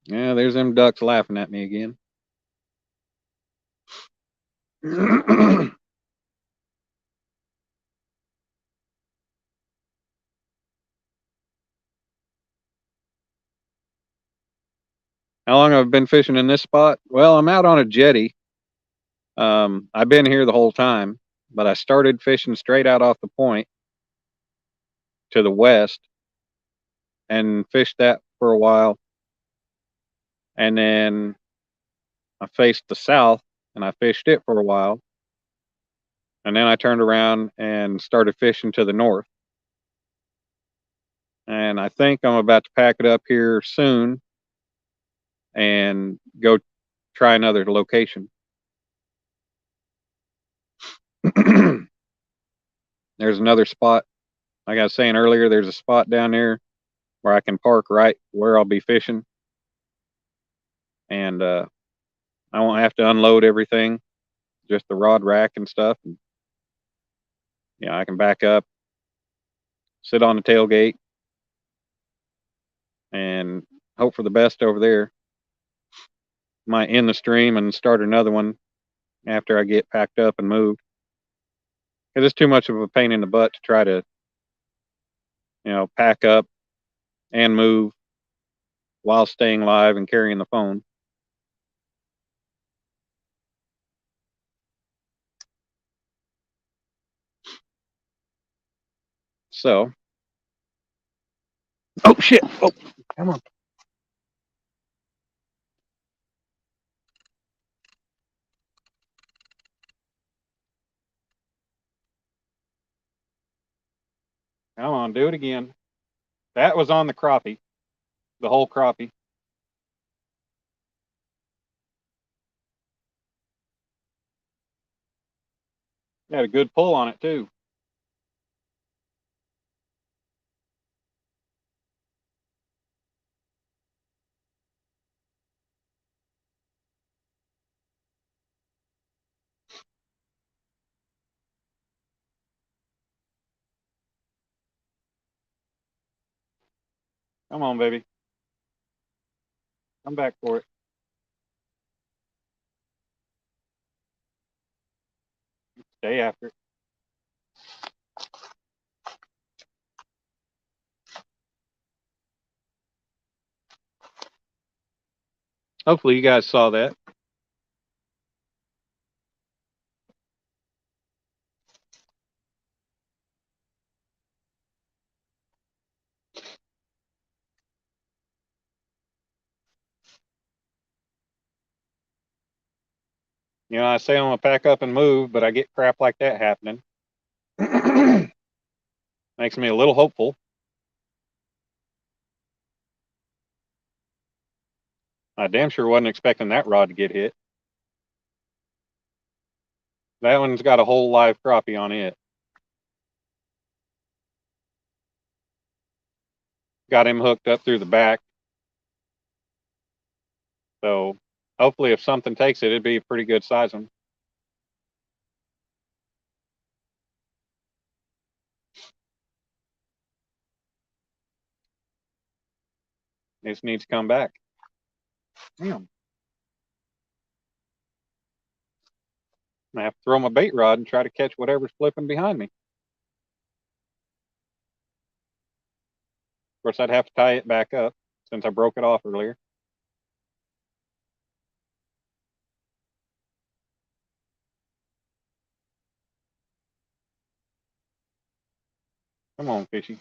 Yeah, there's them ducks laughing at me again. How long have I been fishing in this spot? Well, I'm out on a jetty. I've been here the whole time, but I started fishing straight out off the point to the west and fished that for a while. And then I faced the south and I fished it for a while. And then I turned around and started fishing to the north. And I think I'm about to pack it up here soon and go try another location. There's another spot. Like I was saying earlier, there's a spot down there where I can park right where I'll be fishing. And I won't have to unload everything, just the rod rack and stuff. And, I can back up, sit on the tailgate, and hope for the best over there. Might end the stream and start another one after I get packed up and moved. Because it's too much of a pain in the butt to try to, pack up and move while staying live and carrying the phone. So, oh shit! Oh, come on! Come on, do it again. That was on the crappie, the whole crappie. Had a good pull on it too. Come on, baby. Come back for it. Stay after it. Hopefully you guys saw that. I say I'm gonna pack up and move, but I get crap like that happening. Makes me a little hopeful. I damn sure wasn't expecting that rod to get hit. That one's got a whole live crappie on it. Got him hooked up through the back. So hopefully if something takes it, it'd be a pretty good size one. This needs to come back. Damn. I have to throw my bait rod and try to catch whatever's flipping behind me. Of course, I'd have to tie it back up since I broke it off earlier. Come on, fishy.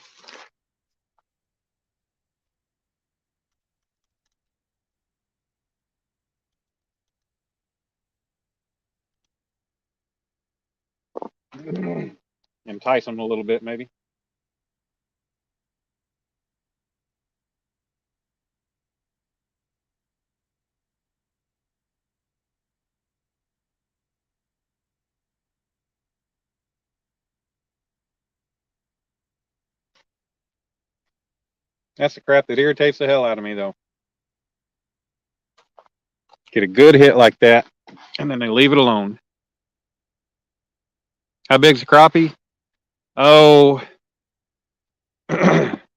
Entice them a little bit, maybe. That's the crap that irritates the hell out of me, though. Get a good hit like that, and then they leave it alone. How big's a crappie? Oh,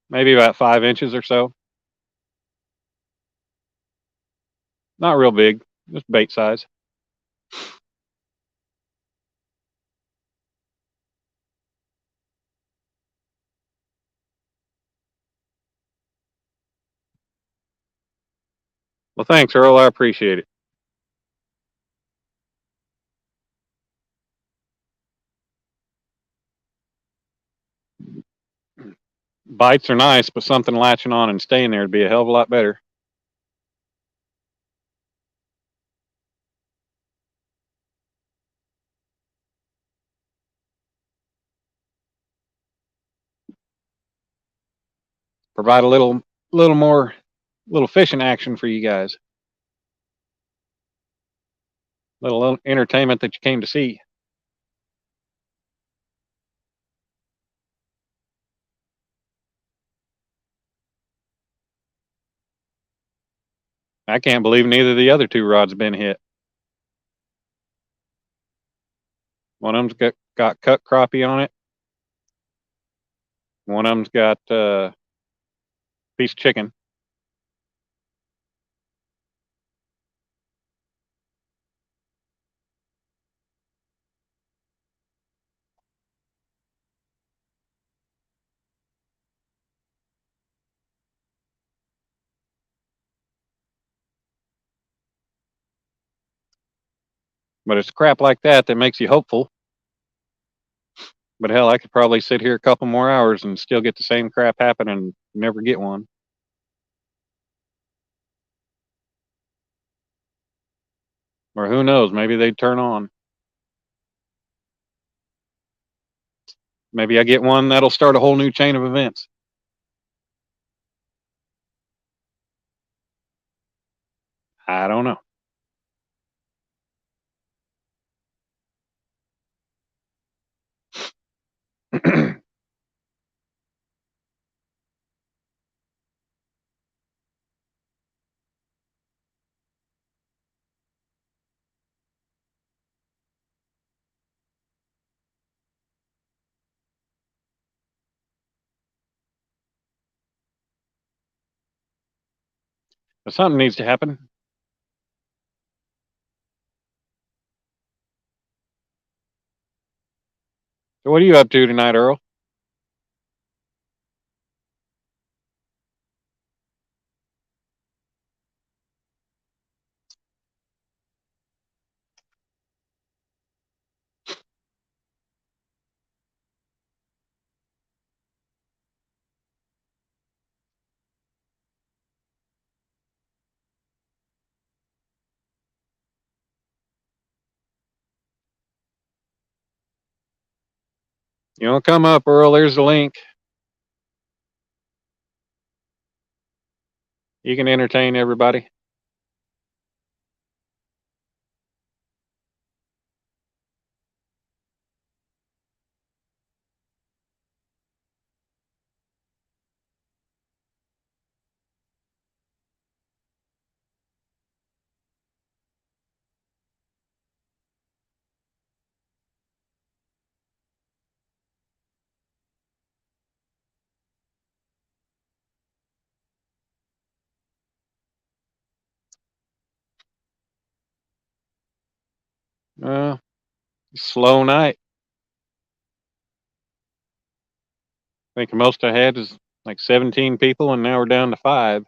maybe about 5 inches or so. Not real big, just bait size. Well, thanks, Earl. I appreciate it. Bites are nice, but something latching on and staying there would be a hell of a lot better. Provide a little more, little fishing action for you guys. Little entertainment that you came to see. I can't believe neither of the other two rods have been hit. One of them's got cut crappie on it. One of them's got piece of chicken. But it's crap like that makes you hopeful. But hell, I could probably sit here a couple more hours and still get the same crap happen and never get one. Or who knows, maybe they'd turn on. Maybe I get one that'll start a whole new chain of events. I don't know. But something needs to happen. So what are you up to tonight, Earl? You want to come up, Earl? There's the link. You can entertain everybody. Uh, Slow night. I think the most I had is like 17 people, and now we're down to 5.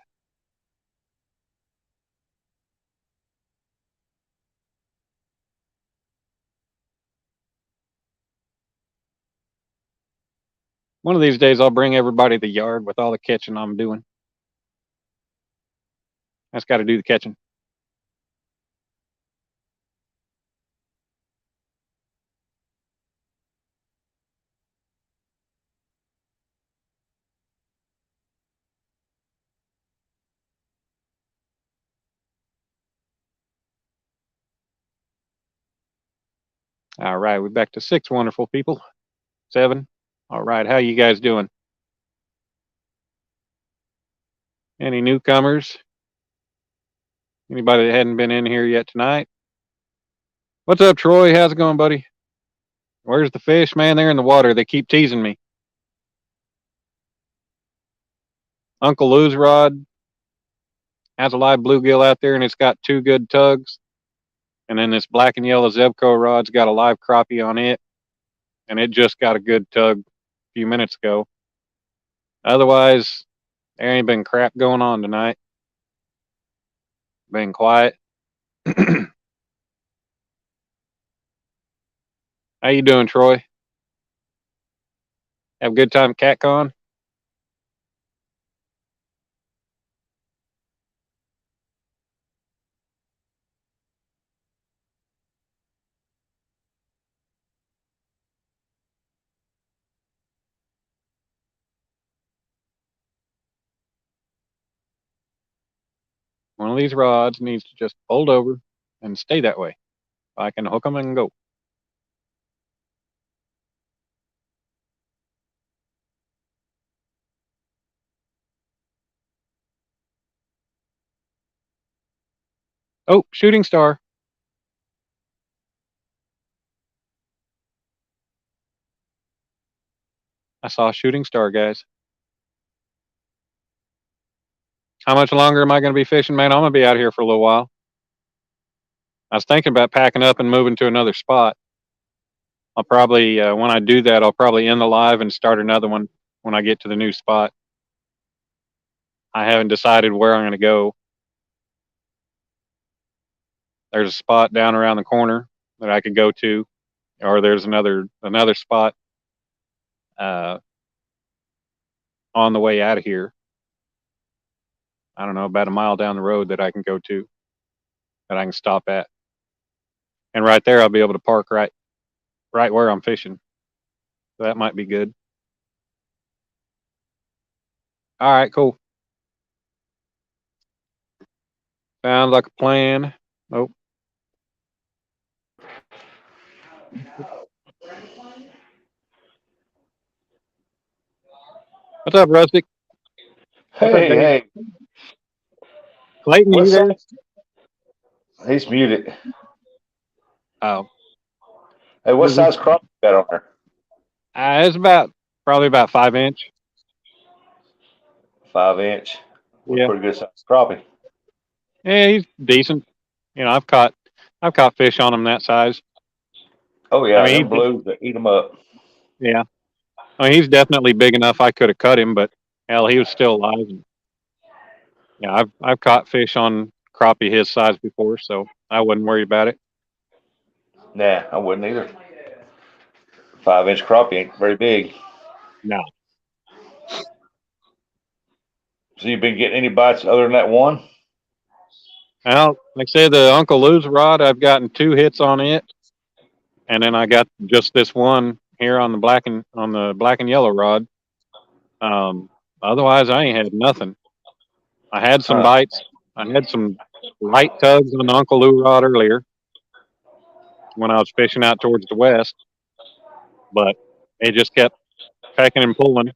One of these days, I'll bring everybody to the yard with all the catching I'm doing. I just got to do the catching. All right, we're back to 6 wonderful people. 7. All right, how you guys doing? Any newcomers? Anybody that hadn't been in here yet tonight? What's up, Troy? How's it going, buddy? Where's the fish? Man, they're in the water. They keep teasing me. Uncle Lou's rod has a live bluegill out there, and it's got 2 good tugs. And then this black and yellow Zebco rod's got a live crappie on it, and it just got a good tug a few minutes ago. Otherwise, there ain't been crap going on tonight. Been quiet. How you doing, Troy? Have a good time at CatCon? One of these rods needs to just fold over and stay that way. I can hook them and go. Oh, shooting star. I saw a shooting star, guys. How much longer am I going to be fishing, man? I'm going to be out here for a little while. I was thinking about packing up and moving to another spot. I'll probably, when I do that, I'll probably end the live and start another one when I get to the new spot. I haven't decided where I'm going to go. There's a spot down around the corner that I could go to, or there's another spot on the way out of here. I don't know, about a mile down the road that I can go to, that I can stop at. And right there, I'll be able to park right where I'm fishing. So that might be good. All right, cool. Sounds like a plan. Oh. What's up, Rustic? What's up, Dave? Hey, Clayton, you what's up? there? He's muted. Oh. Hey, what size crop you got on there? It's probably about 5-inch. 5 inch. With Yeah. pretty good size crappie. Yeah, he's decent. You know, I've caught fish on him that size. Oh yeah, I mean, them blues that eat them up. yeah. I mean, he's definitely big enough. I could have cut him, but hell, he was still alive. And, yeah, I've caught fish on crappie his size before, so I wouldn't worry about it. Nah, I wouldn't either. 5 inch crappie ain't very big. No. So you been getting any bites other than that one? Well, like I said, the Uncle Lou's rod, I've gotten 2 hits on it, and then I got just this one here on the black and yellow rod. Otherwise, I ain't had nothing. I had some bites. I had some light tugs on the Uncle Lou rod earlier when I was fishing out towards the west, but it just kept pecking and pulling.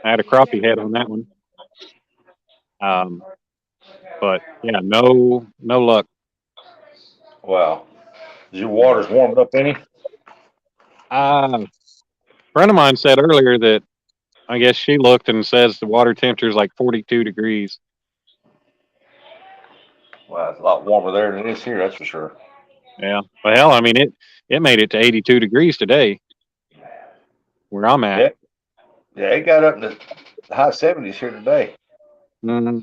I had a crappie head on that one. But yeah, no luck. Wow. Is your water's warmed up any? A friend of mine said earlier that I guess she looked and says the water temperature is like 42 degrees. Well, it's a lot warmer there than it is here, that's for sure. Yeah. Well, hell, I mean, it made it to 82 degrees today where I'm at. Yeah. Yeah, it got up in the high 70s here today. Mm-hmm.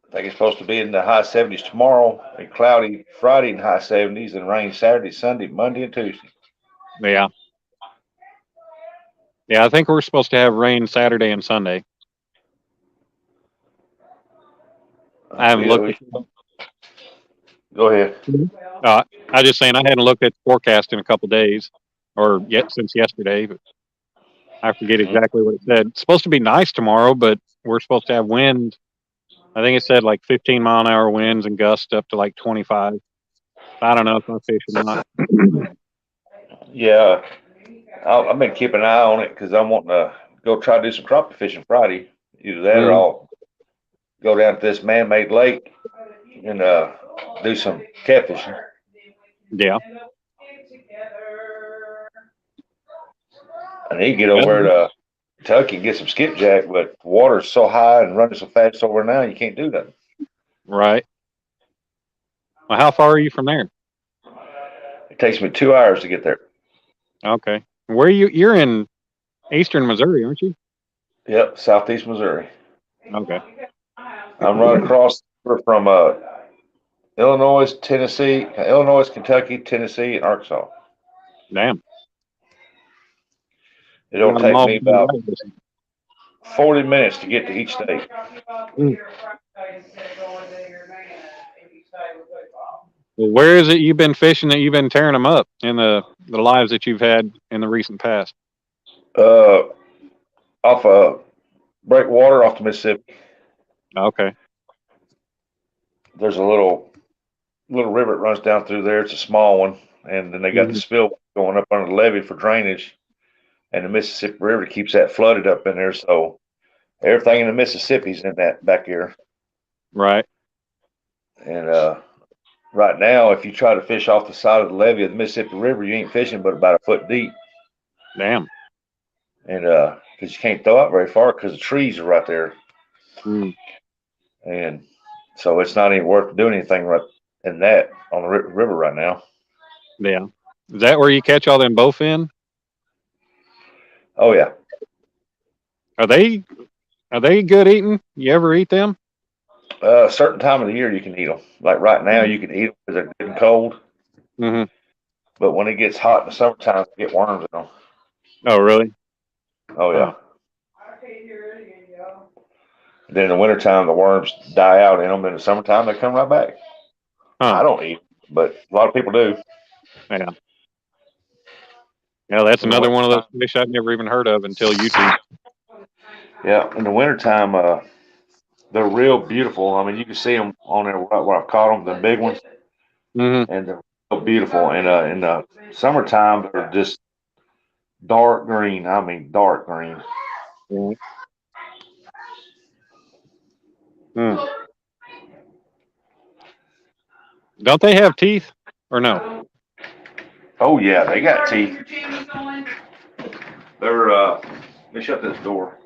I think it's supposed to be in the high 70s tomorrow, and cloudy Friday in high 70s, and rain Saturday, Sunday, Monday, and Tuesday. Yeah. Yeah, I think we're supposed to have rain Saturday and Sunday. I haven't looked. Go ahead. I just saying I hadn't looked at the forecast in a couple days, or yet since yesterday. But I forget exactly what it said. It's supposed to be nice tomorrow, but we're supposed to have wind. I think it said like 15-mile-an-hour winds and gusts up to like 25. I don't know if I fish or not. Yeah, I've been keeping an eye on it because I'm wanting to go try to do some crappie fishing Friday. Either that or I'll go down to this man-made lake and do some catfishing. Yeah. I need to get over to Kentucky and get some skipjack, but the water's so high and running so fast over now, you can't do nothing. Right. Well, how far are you from there? It takes me 2 hours to get there. Okay. Where you're in eastern Missouri, aren't you? Yep, southeast Missouri. Okay. I'm right across from Illinois, Kentucky, Tennessee, and Arkansas. Damn. It'll Got 'em take all me within about driving distance. 40 minutes to get to each state. Mm. Well, where is it you've been fishing that you've been tearing them up in the lives that you've had in the recent past? Off Breakwater off the Mississippi. Okay. There's a little river that runs down through there. It's a small one, and then they got the spill going up under the levee for drainage, and the Mississippi River keeps that flooded up in there. So everything in the Mississippi's in that back here. Right. And right now, if you try to fish off the side of the levee of the Mississippi River, you ain't fishing but about a foot deep. Damn. And because you can't throw out very far because the trees are right there. Mm. And so it's not even worth doing anything right in that on the river right now. Yeah. Is that where you catch all them bowfin? Oh yeah. Are they good eating? You ever eat them? A certain time of the year you can eat them. Like right now you can eat them because they're getting cold. Mm-hmm. But when it gets hot in the summertime, you get worms in them. Oh, really? Oh yeah. Oh. Then in the wintertime, the worms die out in them. In the summertime, they come right back. Huh. I don't eat, but a lot of people do. Yeah. Yeah, that's another one of those fish I've never even heard of until YouTube. Yeah, in the wintertime, they're real beautiful. I mean, you can see them on there where I've caught them, the big ones, Mm-hmm. and they're real beautiful. And in the summertime, they're just dark green. I mean, dark green. Mm. Mm. Don't they have teeth or no? Oh yeah, they got teeth. They're let me shut this door.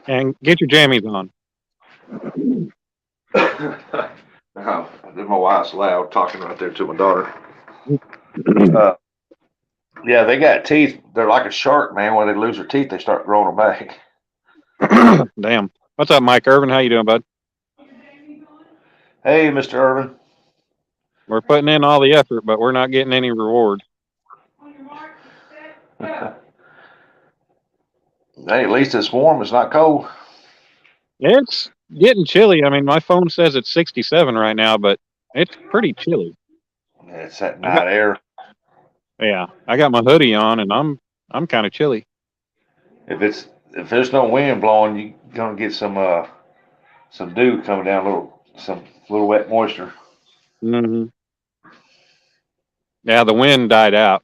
And get your jammies on. My wife's loud talking right there to my daughter. Yeah, they got teeth. They're like a shark, man. When they lose their teeth, they start growing them back. Damn. What's up, Mike Irvin? How you doing, bud? Hey, Mr. Irvin. We're putting in all the effort, but we're not getting any reward. Hey, at least it's warm. It's not cold. It's getting chilly. I mean, my phone says it's 67 right now, but it's pretty chilly. It's that night air. Yeah, I got my hoodie on, and I'm kind of chilly. If there's no wind blowing, you're gonna get some dew coming down, some little wet moisture. Mm-hmm. Yeah, the wind died out.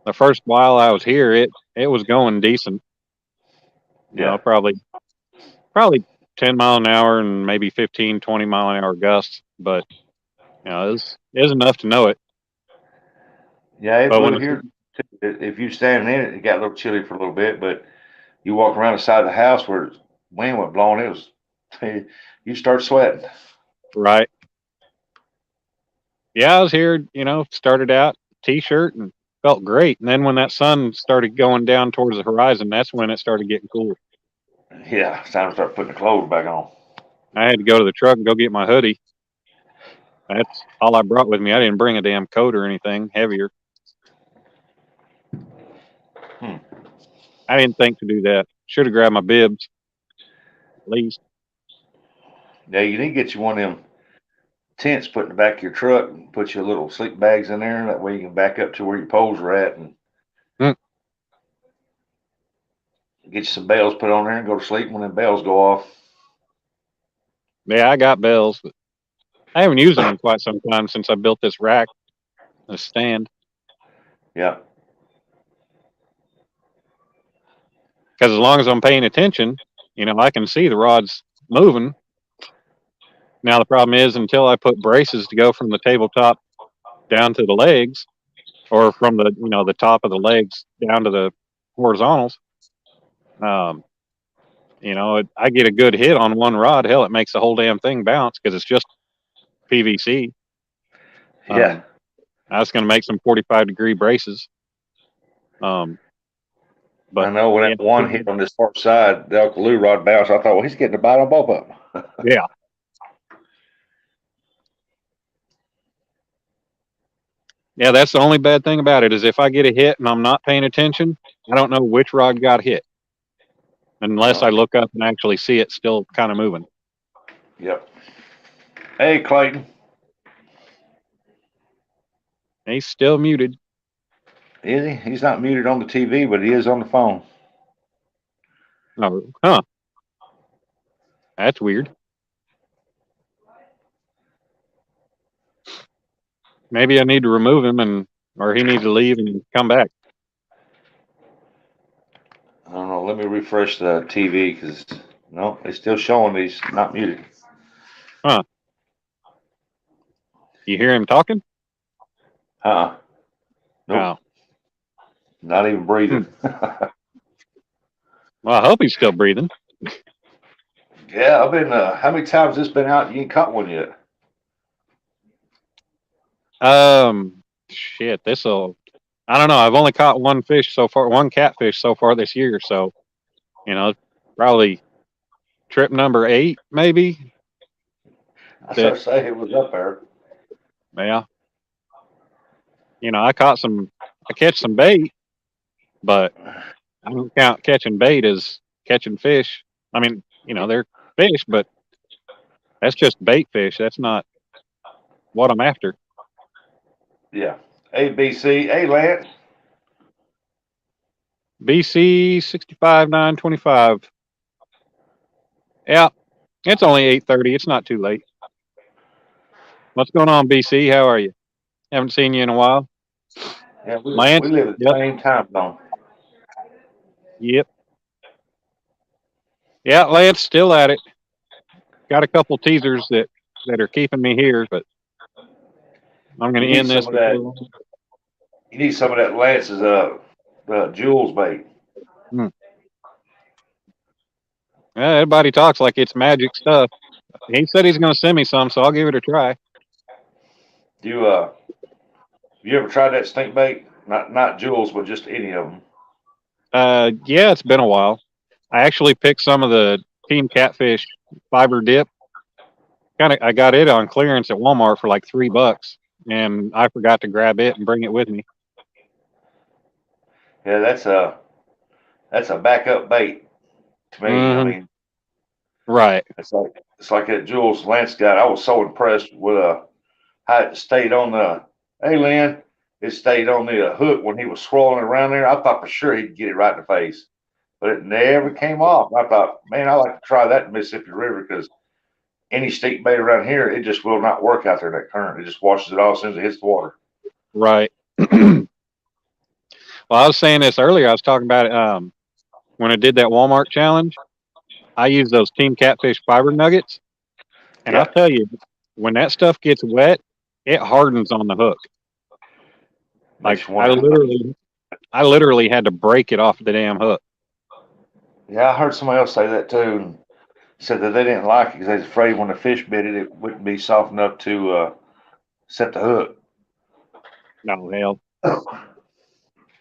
The first while I was here, it was going decent. You know, probably 10 mile an hour and maybe 15, 20 mile an hour gusts, but you know, it was enough to know it. Yeah, it But blew here. If you standing in it, it got a little chilly for a little bit, but you walk around the side of the house where the wind went blowing, it was you start sweating. Right. Yeah, I was here, you know, started out t-shirt and felt great. And then when that sun started going down towards the horizon, that's when it started getting cool. Yeah, it's time to start putting the clothes back on. I had to go to the truck and go get my hoodie. That's all I brought with me. I didn't bring a damn coat or anything heavier. I didn't think to do that. Should have grabbed my bibs, at least. Yeah, you need to get you one of them tents put in the back of your truck and put your little sleep bags in there. That way you can back up to where your poles are at and get you some bells put on there and go to sleep when the bells go off. Yeah, I got bells, but I haven't used them in quite some time since I built this rack, this stand. Yeah. Because as long as I'm paying attention, you know, I can see the rods moving. Now the problem is until I put braces to go from the tabletop down to the legs, or from the the top of the legs down to the horizontals. Um, I get a good hit on one rod. Hell, it makes the whole damn thing bounce because it's just PVC. Yeah. I was going to make some 45-degree braces. I But know when yeah, that one hit on this far side, the Alkaloo rod bounced. I thought, well, he's getting a bite on both of them. yeah. Yeah, that's the only bad thing about it is if I get a hit and I'm not paying attention, I don't know which rod got hit unless I look up and actually see it still kind of moving. Yep. Hey, Clayton. He's still muted. Is he? He's not muted on the TV, but he is on the phone. Oh, huh. That's weird. Maybe I need to remove him or he needs to leave and come back. I don't know. Let me refresh the TV because no, it's still showing he's not muted. Huh. You hear him talking? Nope. Oh. Not even breathing. Well, I hope he's still breathing. Yeah, I've been. How many times has this been out? And you ain't caught one yet. Shit, I don't know. I've only caught one fish so far, one catfish so far this year. So, probably trip number 8, maybe. I started to say it was up there. Yeah. I catch some bait, but I don't count catching bait as catching fish. I mean, they're fish, but that's just bait fish. That's not what I'm after. Yeah. ABC. Hey, Lance. BC 65,925. Yeah, it's only 8:30. It's not too late. What's going on, BC? How are you? Haven't seen you in a while. Yeah, Lance? we live at the Yep. same time zone. Yep. Yeah, Lance still at it. Got a couple teasers that are keeping me here, but I'm going You to need end this some of that. before long. You need some of that Lance's Jules bait. Yeah, everybody talks like it's magic stuff. He said he's going to send me some, so I'll give it a try. You ever tried that stink bait? Not Jules, but just any of them. Yeah, it's been a while. I actually picked some of the Team Catfish fiber dip. I got it on clearance at Walmart for like $3, and I forgot to grab it and bring it with me. Yeah, that's a backup bait to me. I Mm-hmm. mean, Right. it's like that Jules Lance got. I was so impressed with how it stayed on the. Hey, Lynn, it stayed on the hook when he was swirling around there. I thought for sure he'd get it right in the face, but it never came off. I thought, man, I like to try that in Mississippi River because any stink bait around here, it just will not work out there in that current. It just washes it off as soon as it hits the water. Right. Well, I was saying this earlier. I was talking about it when I did that Walmart challenge. I used those Team Catfish fiber nuggets, and Yeah. I'll tell you, when that stuff gets wet, it hardens on the hook. Like Makes you wonder. I literally had to break it off the damn hook. Yeah, I heard somebody else say that too, and said that they didn't like it because they was afraid when the fish bit it, it wouldn't be soft enough to set the hook. No hell.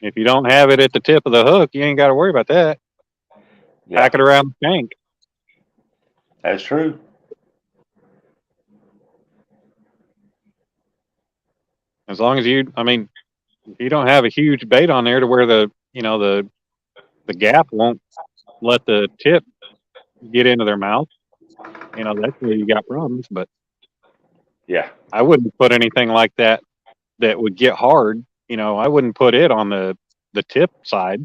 If you don't have it at the tip of the hook, you ain't got to worry about that. Yeah, Pack it around the tank. that's true. As long as if you don't have a huge bait on there to where the gap won't let the tip get into their mouth, that's where you got problems. But Yeah, I wouldn't put anything like that would get hard. I wouldn't put it on the tip side.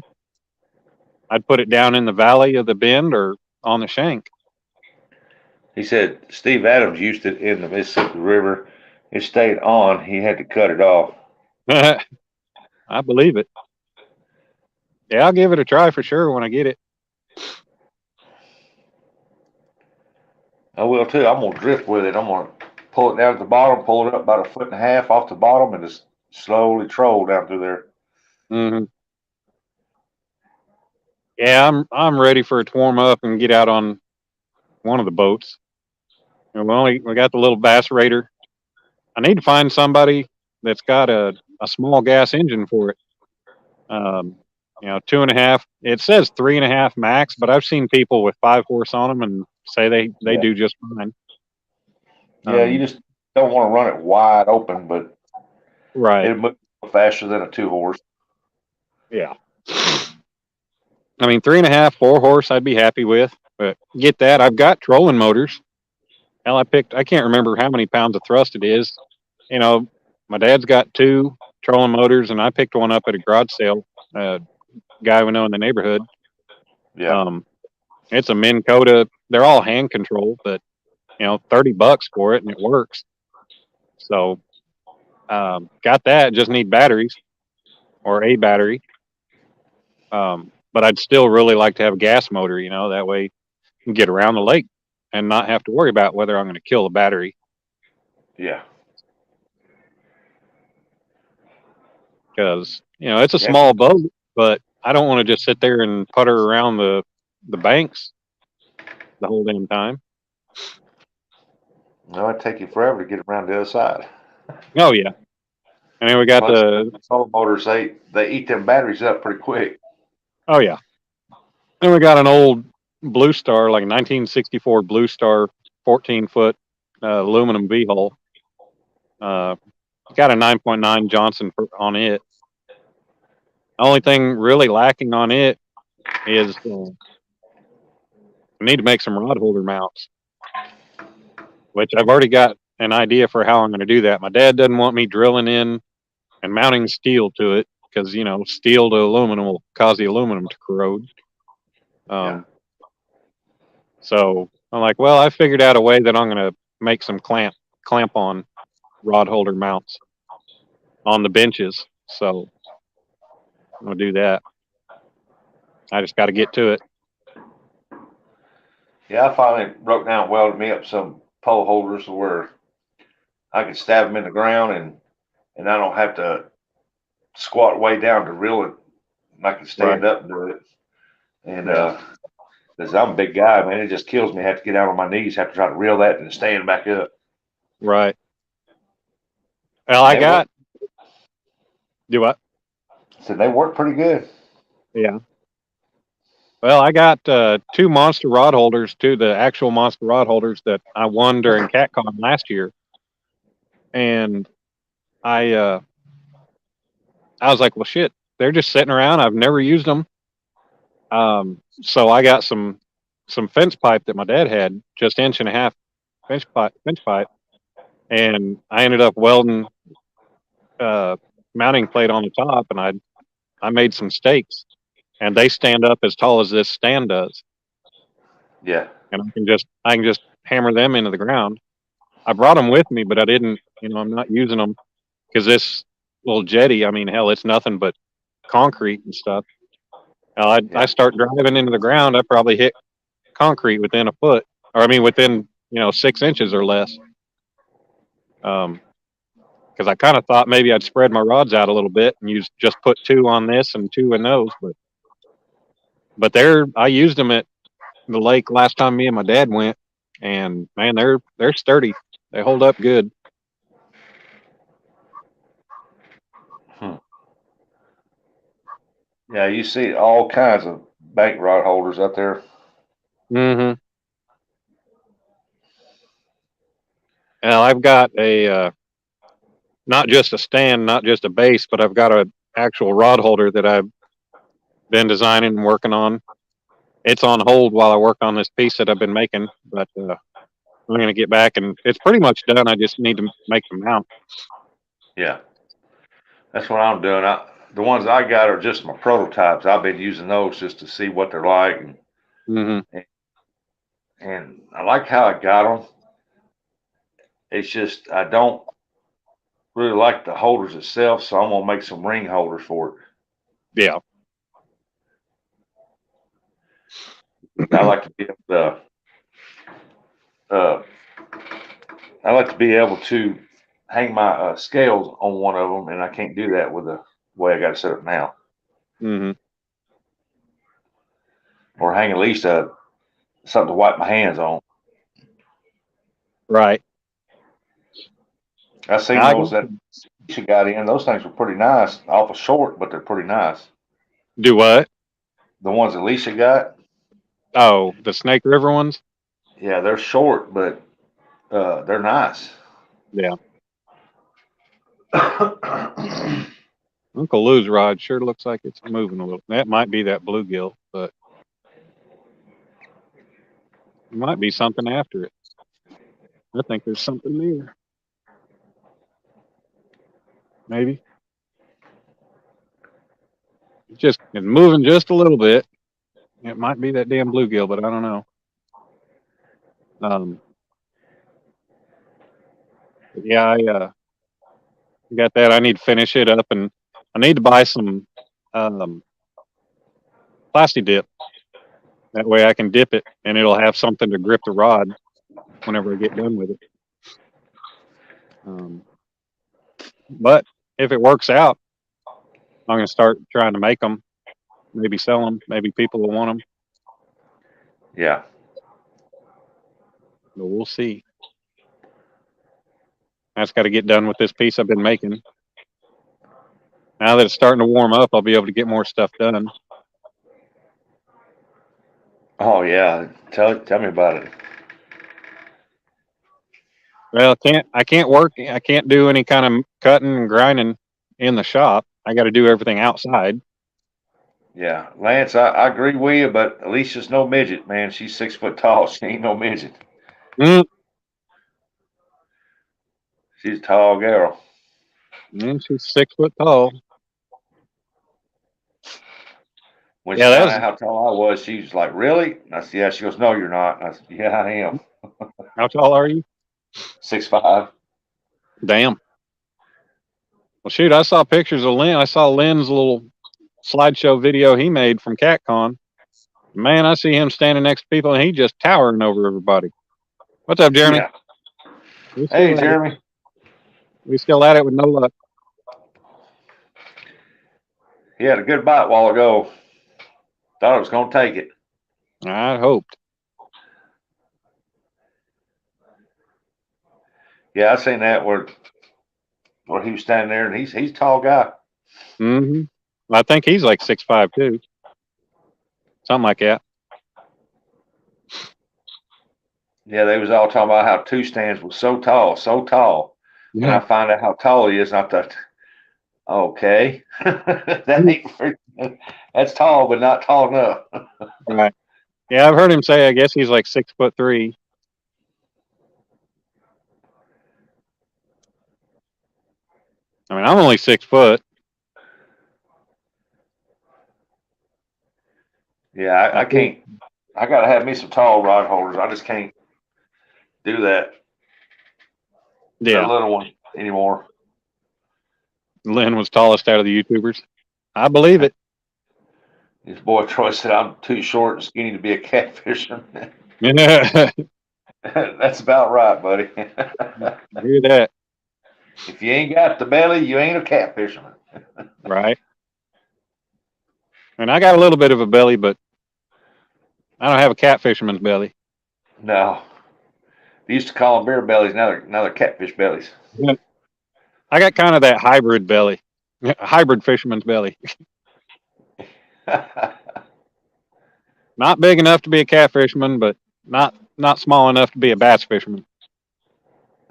I'd put it down in the valley of the bend or on the shank. he said Steve Adams used it in the Mississippi River. It stayed on. He had to cut it off. I believe it. Yeah, I'll give it a try for sure when I get it. I will too. I'm gonna drift with it. I'm gonna pull it down at the bottom, pull it up about 1.5 feet off the bottom, and just slowly troll down through there. Hmm. Yeah, I'm ready for it to warm up and get out on one of the boats. And we got the little bass raider. I need to find somebody that's got a small gas engine for it. Um, 2.5. It says 3.5 max, but I've seen people with 5 horse on them and say they Yeah. do just fine. Yeah, you just don't want to run it wide open, but Right. it moves faster than a 2 horse. Yeah. I mean, 3.5, 4 horse, I'd be happy with. But get that. I've got trolling motors. Hell, I can't remember how many pounds of thrust it is. My dad's got 2 trolling motors, and I picked one up at a garage sale. Guy we know in the neighborhood. Yeah. It's a Minn Kota. They're all hand controlled, but $30 for it, and it works. So, got that. Just need batteries or a battery. But I'd still really like to have a gas motor. That way you can get around the lake and not have to worry about whether I'm going to kill the battery. Yeah. Because it's a Yeah. small boat, but I don't want to just sit there and putter around the banks the whole damn time. No, it'd take you forever to get around the other side. Oh yeah, and then we got Plus, the the solar motors, they eat them batteries up pretty quick. oh yeah, then we got an old Blue Star, like a 1964 Blue Star, 14-foot aluminum V hull. Got a 9.9 Johnson on it. The only thing really lacking on it is we need to make some rod holder mounts, which I've already got an idea for how I'm going to do that. My dad doesn't want me drilling in and mounting steel to it because steel to aluminum will cause the aluminum to corrode. So I'm like, well, I figured out a way that I'm going to make some clamp on rod holder mounts on the benches. So I'm going to do that. I just got to get to it. Yeah, I finally broke down and welded me up some pole holders where I can stab them in the ground and I don't have to squat way down to reel it. I can stand Right. up and do it. And because I'm a big guy, man, it just kills me. I have to get down on my knees, have to try to reel that and stand back up. Right. Well, do what? So they work pretty good. Yeah. Well, I got 2 monster rod holders, the actual monster rod holders that I won during CatCon last year. And I was like, well, shit, they're just sitting around. I've never used them. So I got some fence pipe that my dad had, just 1.5 inch fence pipe, and I ended up welding mounting plate on the top, and I made some stakes, and they stand up as tall as this stand does. Yeah. And I can just hammer them into the ground. I brought them with me, but I didn't. I'm not using them because this little jetty. I mean, hell, it's nothing but concrete and stuff. I start driving into the ground, I probably hit concrete within a foot, or I mean within 6 inches or less. Because I kind of thought maybe I'd spread my rods out a little bit and just put 2 on this and 2 in those, but I used them at the lake last time me and my dad went, and man, they're sturdy. They hold up good. Yeah, you see all kinds of bank rod holders out there. Mm-hmm. Now I've got a not just a stand, not just a base, but I've got a actual rod holder that I've been designing and working on. It's on hold while I work on this piece that I've been making, but I'm going to get back and it's pretty much done. I just need to make the mount. Yeah, that's what I'm doing. The ones I got are just my prototypes. I've been using those just to see what they're like, and I like how I got them. It's just I don't really like the holders itself, so I'm gonna make some ring holders for it. Yeah. I like to be able to. I like to be able to hang my scales on one of them, and I can't do that with the way I got it set up now. Mm-hmm. Or hang at least something to wipe my hands on. Right. I seen those that she got in. Those things were pretty nice. Awful short, but they're pretty nice. Do what? The ones that Alicia got. Oh, the Snake River ones? Yeah, they're short, but they're nice. Yeah. Uncle Lou's rod sure looks like it's moving a little. That might be that bluegill, but it might be something after it. I think there's something there. Maybe. It's moving just a little bit. It might be that damn bluegill, but I don't know. But yeah, I got that. I need to finish it up, and I need to buy some plastic dip. That way I can dip it, and it'll have something to grip the rod whenever I get done with it. But if it works out, I'm going to start trying to make them, maybe sell them. Maybe people will want them. Yeah. But we'll see. I just got to get done with this piece I've been making. Now that it's starting to warm up, I'll be able to get more stuff done. Oh yeah. Tell me about it. Well, I can't work. I can't do any kind of cutting and grinding in the shop. I got to do everything outside. Yeah, Lance, I agree with you, but Alicia's no midget, man. She's 6 foot tall. She ain't no midget. Mm. She's a tall girl. And she's 6 foot tall. When she found out how tall I was, she was like, "Really?" And I said, "Yeah." She goes, "No, you're not." And I said, "Yeah, I am." How tall are you? 6'5". Damn. Well, shoot, I saw pictures of Lynn. I saw Lynn's little slideshow video he made from CatCon. Man, I see him standing next to people, and he just towering over everybody. What's up, Jeremy? Yeah. Hey, Jeremy. We still at it with no luck. He had a good bite a while ago. Thought I was going to take it. I hoped. Yeah, I seen that where he was standing there, and he's a tall guy. Mm-hmm. I think he's like 6'5" too. Something like that. Yeah, they was all talking about how two stands was so tall, so tall. Yeah. And I find out how tall he is, and I thought, okay, that's tall, but not tall enough. Right. Yeah, I've heard him say, I guess he's like 6'3". I mean, I'm only 6 foot. Yeah, I can't. I got to have me some tall rod holders. I just can't do that. Yeah. The little one anymore. Lynn was tallest out of the YouTubers. I believe it. His boy Troy said, "I'm too short and skinny to be a catfisherman." That's about right, buddy. Hear that. If you ain't got the belly, you ain't a catfisherman. Right. And I got a little bit of a belly, but I don't have a catfisherman's belly. No. They used to call them bear bellies. Now they're catfish bellies. Yeah. I got kind of that hybrid belly, hybrid fisherman's belly. Not big enough to be a catfisherman, but not small enough to be a bass fisherman.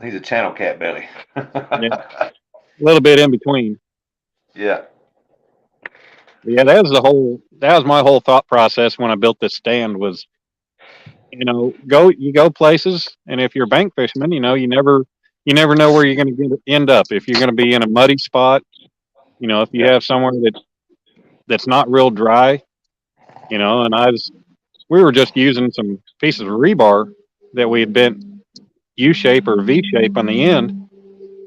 He's a channel cat belly. Yeah. A little bit in between. Yeah. Yeah, that was my whole thought process when I built this stand was, you go places, and if you're a bank fisherman, you never know where you're going to end up. If you're going to be in a muddy spot, if you have somewhere that's not real dry, and we were just using some pieces of rebar that we had bent U-shape or V-shape on the end,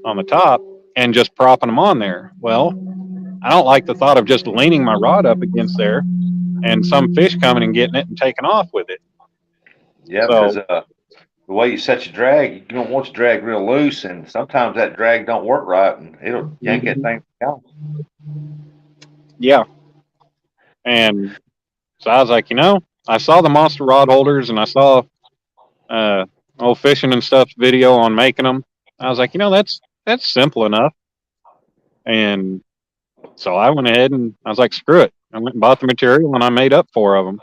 on the top, and just propping them on there. Well, I don't like the thought of just leaning my rod up against there and some fish coming and getting it and taking off with it. Yeah, because the the way you set your drag, you don't want your drag real loose, and sometimes that drag don't work right, and it'll yank that thing out. Yeah. And so I was like, I saw the monster rod holders and I saw old fishing and stuff video on making them. I was like, that's simple enough. And so I went ahead and I was like, screw it. I went and bought the material and I made up 4 of them.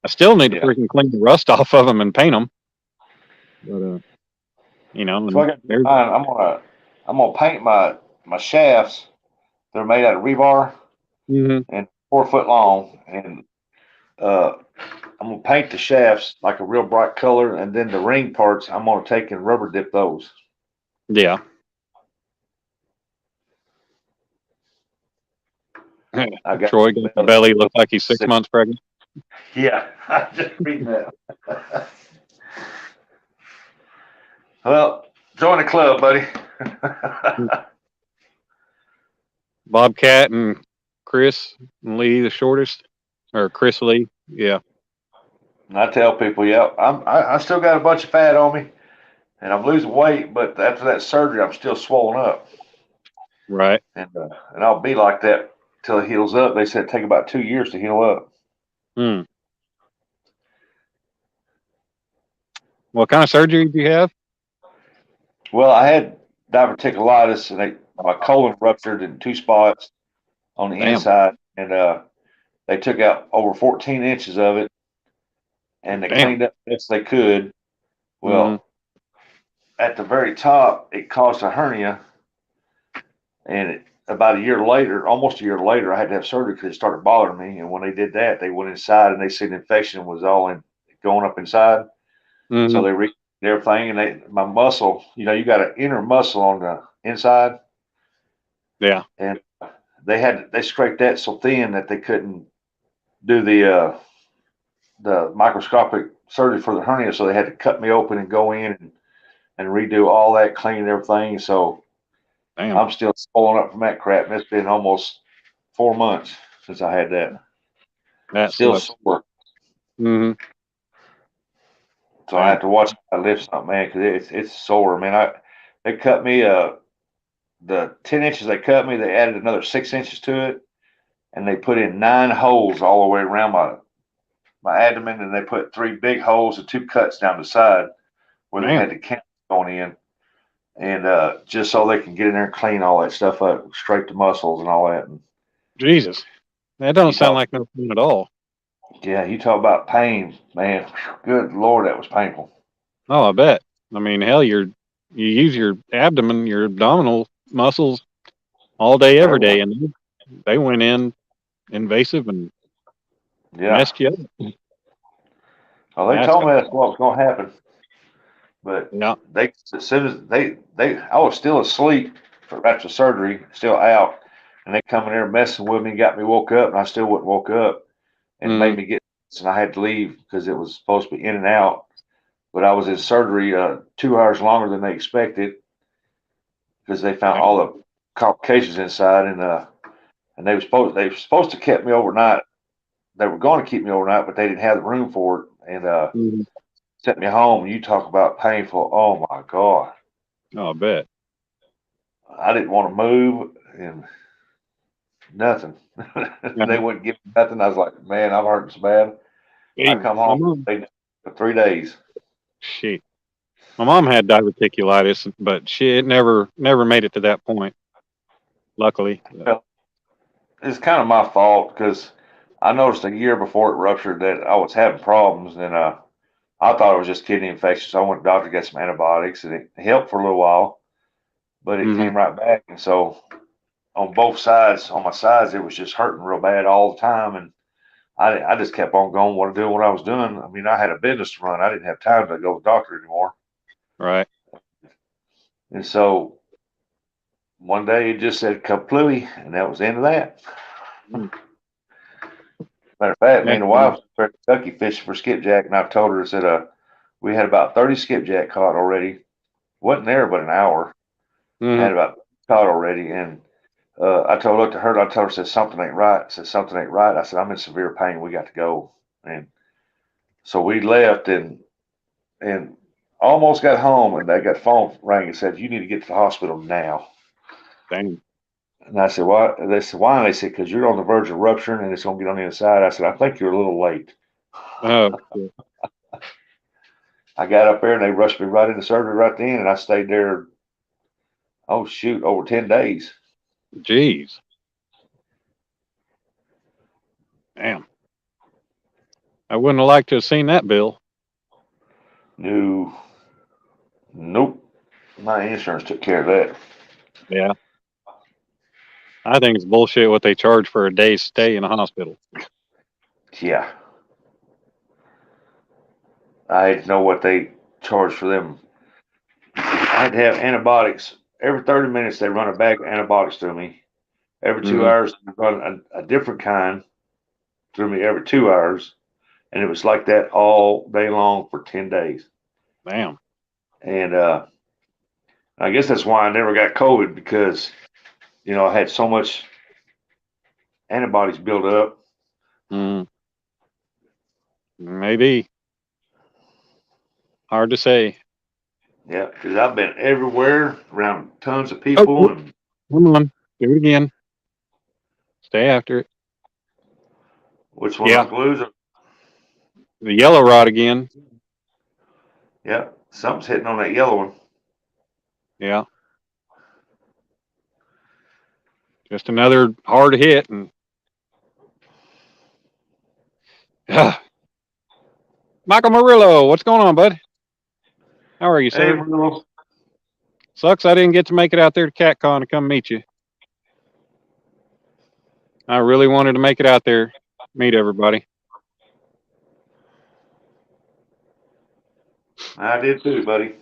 I still need to Yeah. freaking clean the rust off of them and paint them. But So I got there's mine. I'm gonna paint my shafts. They're made out of rebar mhm, and 4 foot long, and I'm gonna paint the shafts like a real bright color, and then the ring parts I'm gonna take and rubber dip those. yeah. I got Troy got the belly look like he's 6 months pregnant. Yeah, I just read that. Well, join the club, buddy. Bobcat and Chris and Lee, the shortest, or Chris Lee. Yeah. And I tell people, yeah, I still got a bunch of fat on me, and I'm losing weight, but after that surgery, I'm still swollen up, Right. and I'll be like that till it heals up. They said it take about 2 years to heal up. Hmm. What kind of surgery do you have? Well, I had diverticulitis, and my colon ruptured in 2 spots on the Damn. inside, and they took out over 14 inches of it, and they Damn. cleaned up the best they could. Mhm. Well, at the very top, it caused a hernia, and about a year later, almost a year later, I had to have surgery because it started bothering me. And when they did that, they went inside and they said the infection was all going up inside. Mhm. So they re everything, and my muscle, you got an inner muscle on the inside, Yeah. and they scraped that so thin that they couldn't do the microscopic surgery for the hernia. So they had to cut me open and go in and redo all that, clean everything. So Damn. I'm still swollen up from that crap. And it's been almost 4 months since I had that. That Still sucks. sore. Mhm. So I have to watch my lift something, man, because it's sore, man. They cut me the 10 inches they cut me, they added another 6 inches to it, and they put in 9 holes all the way around my abdomen, and they put 3 big holes and 2 cuts down the side where they had Damn. the cans going in, and just so they can get in there and clean all that stuff up, scrape the muscles and all that. And Jesus. That don't you sound talk, like no fun at all. yeah, you talk about pain, man. Good Lord, that was painful. Oh, I bet. I mean, hell, you use your abdomen, your abdominal muscles all day, every day, and they went in invasive and Yeah. messed you up. Well, they That's told me that's what was going to happen, but yeah. as soon as I was still asleep after surgery, still out, and they come in there messing with me, got me woke up, and I still wouldn't woke up, and made Mhm. me get, and I had to leave because it was supposed to be in and out, but I was in surgery 2 hours longer than they expected because they found all the complications inside, and they were supposed to keep me overnight. They were going to keep me overnight, but they didn't have the room for it, and Mhm. sent me home. You talk about painful. Oh my God. Oh, I bet. I didn't want to move and nothing. Yeah. They wouldn't give me nothing. I was like, man, I'm hurting so bad. I Hey, come my home mom. for 3 days. Shit. My mom had diverticulitis, but it never made it to that point. Luckily. Well, it's kind of my fault because I noticed a year before it ruptured that I was having problems, and I thought it was just kidney infection. So I went to the doctor, got some antibiotics, and it helped for a little while, but it Mhm. came right back. And so on both sides, on my sides, it was just hurting real bad all the time, and I just kept on going, doing what I was doing. I mean, I had a business to run. I didn't have time to go to the doctor anymore. Right. And so one day it just said kaplooey, and that was the end of that. Mm. Matter of fact, me Yeah. and the wife were in Kentucky fishing for skipjack, and I told her, I said, we had about 30 skipjack caught already. Wasn't there but an hour. Mhm. Had about caught already, and I looked at her, I told her, said, something ain't right. I said, something ain't right. I said, I'm in severe pain. We got to go. And so we left, and almost got home, and they got phone rang and said, "You need to get to the hospital now." Dang. And I said, "Why?" They said, "Why?" And they said, "Because you're on the verge of rupturing, and it's going to get on the inside." I said, "I think you're a little late." Oh, shit. I got up there, and they rushed me right into surgery right then, and I stayed there. Oh shoot, over 10 days. Jeez. Damn. I wouldn't have liked to have seen that bill. No, nope. My insurance took care of that. Yeah. I think it's bullshit what they charge for a day's stay in a hospital. Yeah, I had to know what they charge for them. I had to have antibiotics every 30 minutes. They run a bag of antibiotics through me. Every 2 hours, they run a different kind through me every 2 hours, and it was like that all day long for 10 days. Damn. And I guess that's why I never got COVID, because I had so much antibodies built up. Mm. Maybe. Hard to say. Yeah, because I've been everywhere around tons of Oh, people. And come on. Do it again. Stay after it. which one, Yeah. Uncle Lou's? The yellow rod again. Yeah, something's hitting on that yellow one. Yeah. Just another hard hit. And Michael Murillo, what's going on, bud? How are you, Hey, sir? Marlo. Sucks I didn't get to make it out there to CatCon to come meet you. I really wanted to make it out there, meet everybody. I did too, buddy.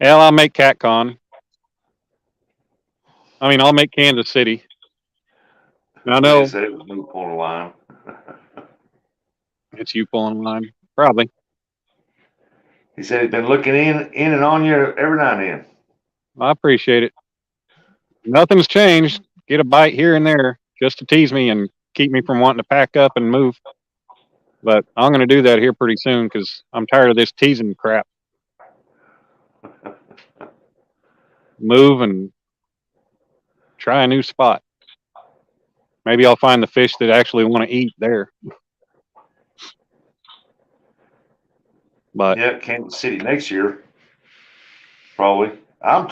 Hell, I'll make CatCon. I mean, I'll make Kansas City. I They know said it was me pulling a line. it's you pulling line. Probably. He said he's been looking in and on you every now and then. I appreciate it. Nothing's changed. Get a bite here and there just to tease me and keep me from wanting to pack up and move. But I'm going to do that here pretty soon because I'm tired of this teasing crap. Move and try a new spot. Maybe I'll find the fish that actually want to eat there. But Yeah, Kansas City next year, probably. I've been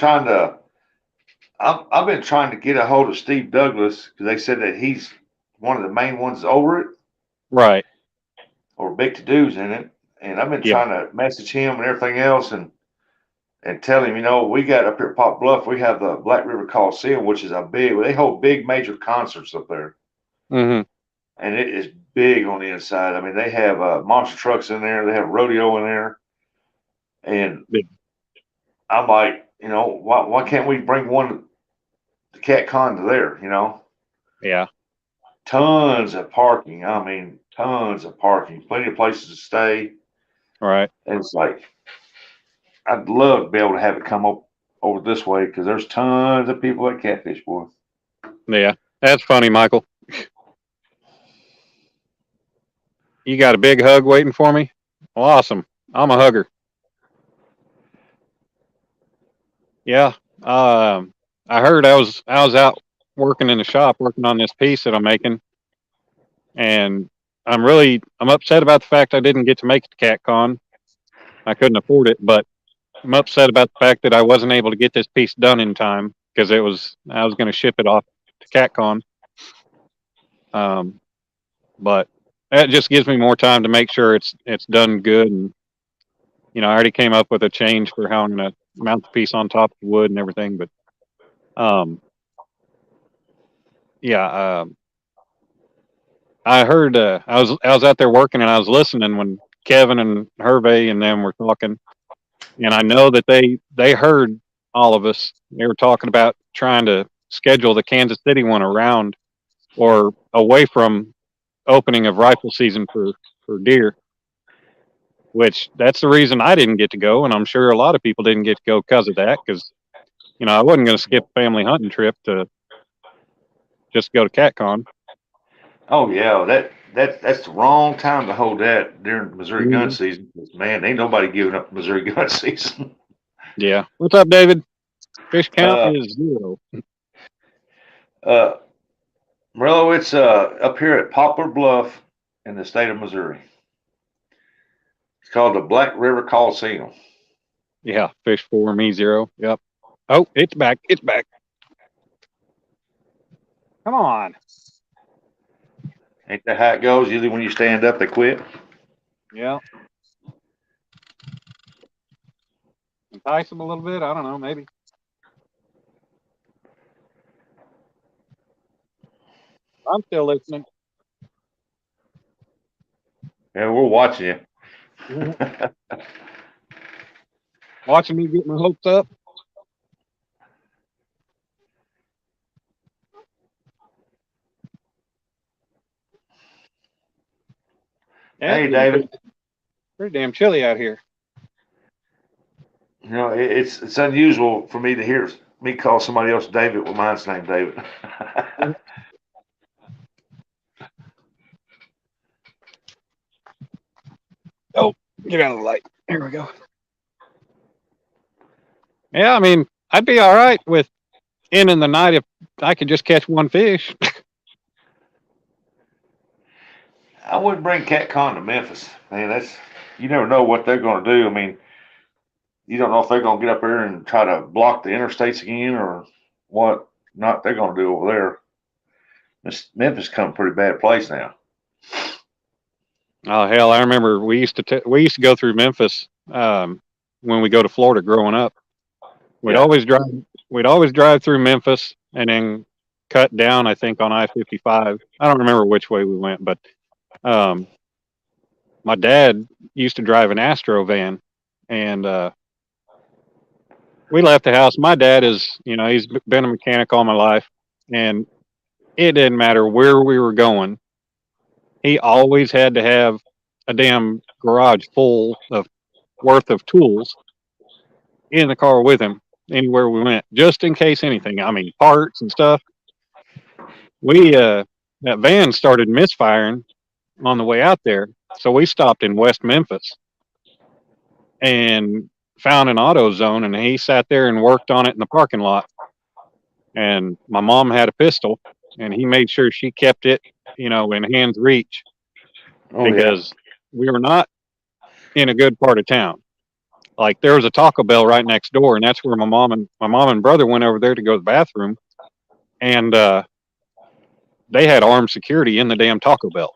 trying to get a hold of Steve Douglas, because they said that he's one of the main ones over it, right. or big to dos in it. And I've been Yeah. trying to message him and everything else, and tell him, we got up here at Pop Bluff, we have the Black River Coliseum, which is they hold big major concerts up there. Mm-hmm. And it is big on the inside. I mean, they have monster trucks in there, they have rodeo in there. And Big. I'm like, why can't we bring one to CatCon to there, Yeah. Tons of parking. I mean, tons of parking, plenty of places to stay. Right. And it's like, I'd love to be able to have it come up over this way, because there's tons of people at Catfish, boy. Yeah. That's funny, Michael. You got a big hug waiting for me? Well, awesome. I'm a hugger. Yeah. I heard I was out working in the shop working on this piece that I'm making, and I'm upset about the fact I didn't get to make it to CatCon. I couldn't afford it, but I'm upset about the fact that I wasn't able to get this piece done in time because I was going to ship it off to CatCon. But that just gives me more time to make sure it's done good. And I already came up with a change for how I'm going to mount the piece on top of the wood and everything. But yeah, I heard I was out there working and I was listening when Kevin and Hervey and them were talking, and I know that they heard all of us. They were talking about trying to schedule the Kansas City one around or away from opening of rifle season for deer, which that's the reason I didn't get to go, and I'm sure a lot of people didn't get to go because of that, because I wasn't going to skip a family hunting trip to just go to CatCon. Oh yeah, that's the wrong time to hold that during Missouri gun Mhm. season. 'Cause, man, ain't nobody giving up Missouri gun season. Yeah. What's up, David? Fish count Uh, is 0. uh, Morello, it's up here at Poplar Bluff in the state of Missouri. It's called the Black River Coliseum. Yeah. Fish 4, me 0. Yep. Oh, it's back. It's back. Come on. Ain't that how it goes? Usually when you stand up, they quit. Yeah. Entice them a little bit. I don't know. Maybe. I'm still listening. Yeah, we're watching you. Mhm. Watching me get my hopes up. Yeah, it's Hey, getting David. pretty damn chilly out here. You know, it's unusual for me to hear me call somebody else David when mine's named David. Oh, get out of the light. Here we go. Yeah, I mean, I'd be all right with ending the night if I could just catch one fish. I wouldn't bring CatCon to Memphis. Man, that's you never know what they're going to do. I mean, you don't know if they're going to get up there and try to block the interstates again or what not they're going to do over there. Memphis come a pretty bad place now. Oh hell, I remember we used to go through Memphis when we go to Florida growing up. We'd Yeah. always drive we'd always drive through Memphis and then cut down, I think, on I-55. I don't remember which way we went, but um, my dad used to drive an Astro van, and we left the house. My dad is, he's been a mechanic all my life, and it didn't matter where we were going. He always had to have a damn garage full of worth of tools in the car with him anywhere we went, just in case anything. I mean, parts and stuff. We that van started misfiring on the way out there, so we stopped in West Memphis and found an auto zone, and he sat there and worked on it in the parking lot. And my mom had a pistol, and he made sure she kept it, in hand's reach Oh yeah. because we were not in a good part of town. Like there was a Taco Bell right next door, and that's where my mom and brother went over there to go to the bathroom, and they had armed security in the damn Taco Bell.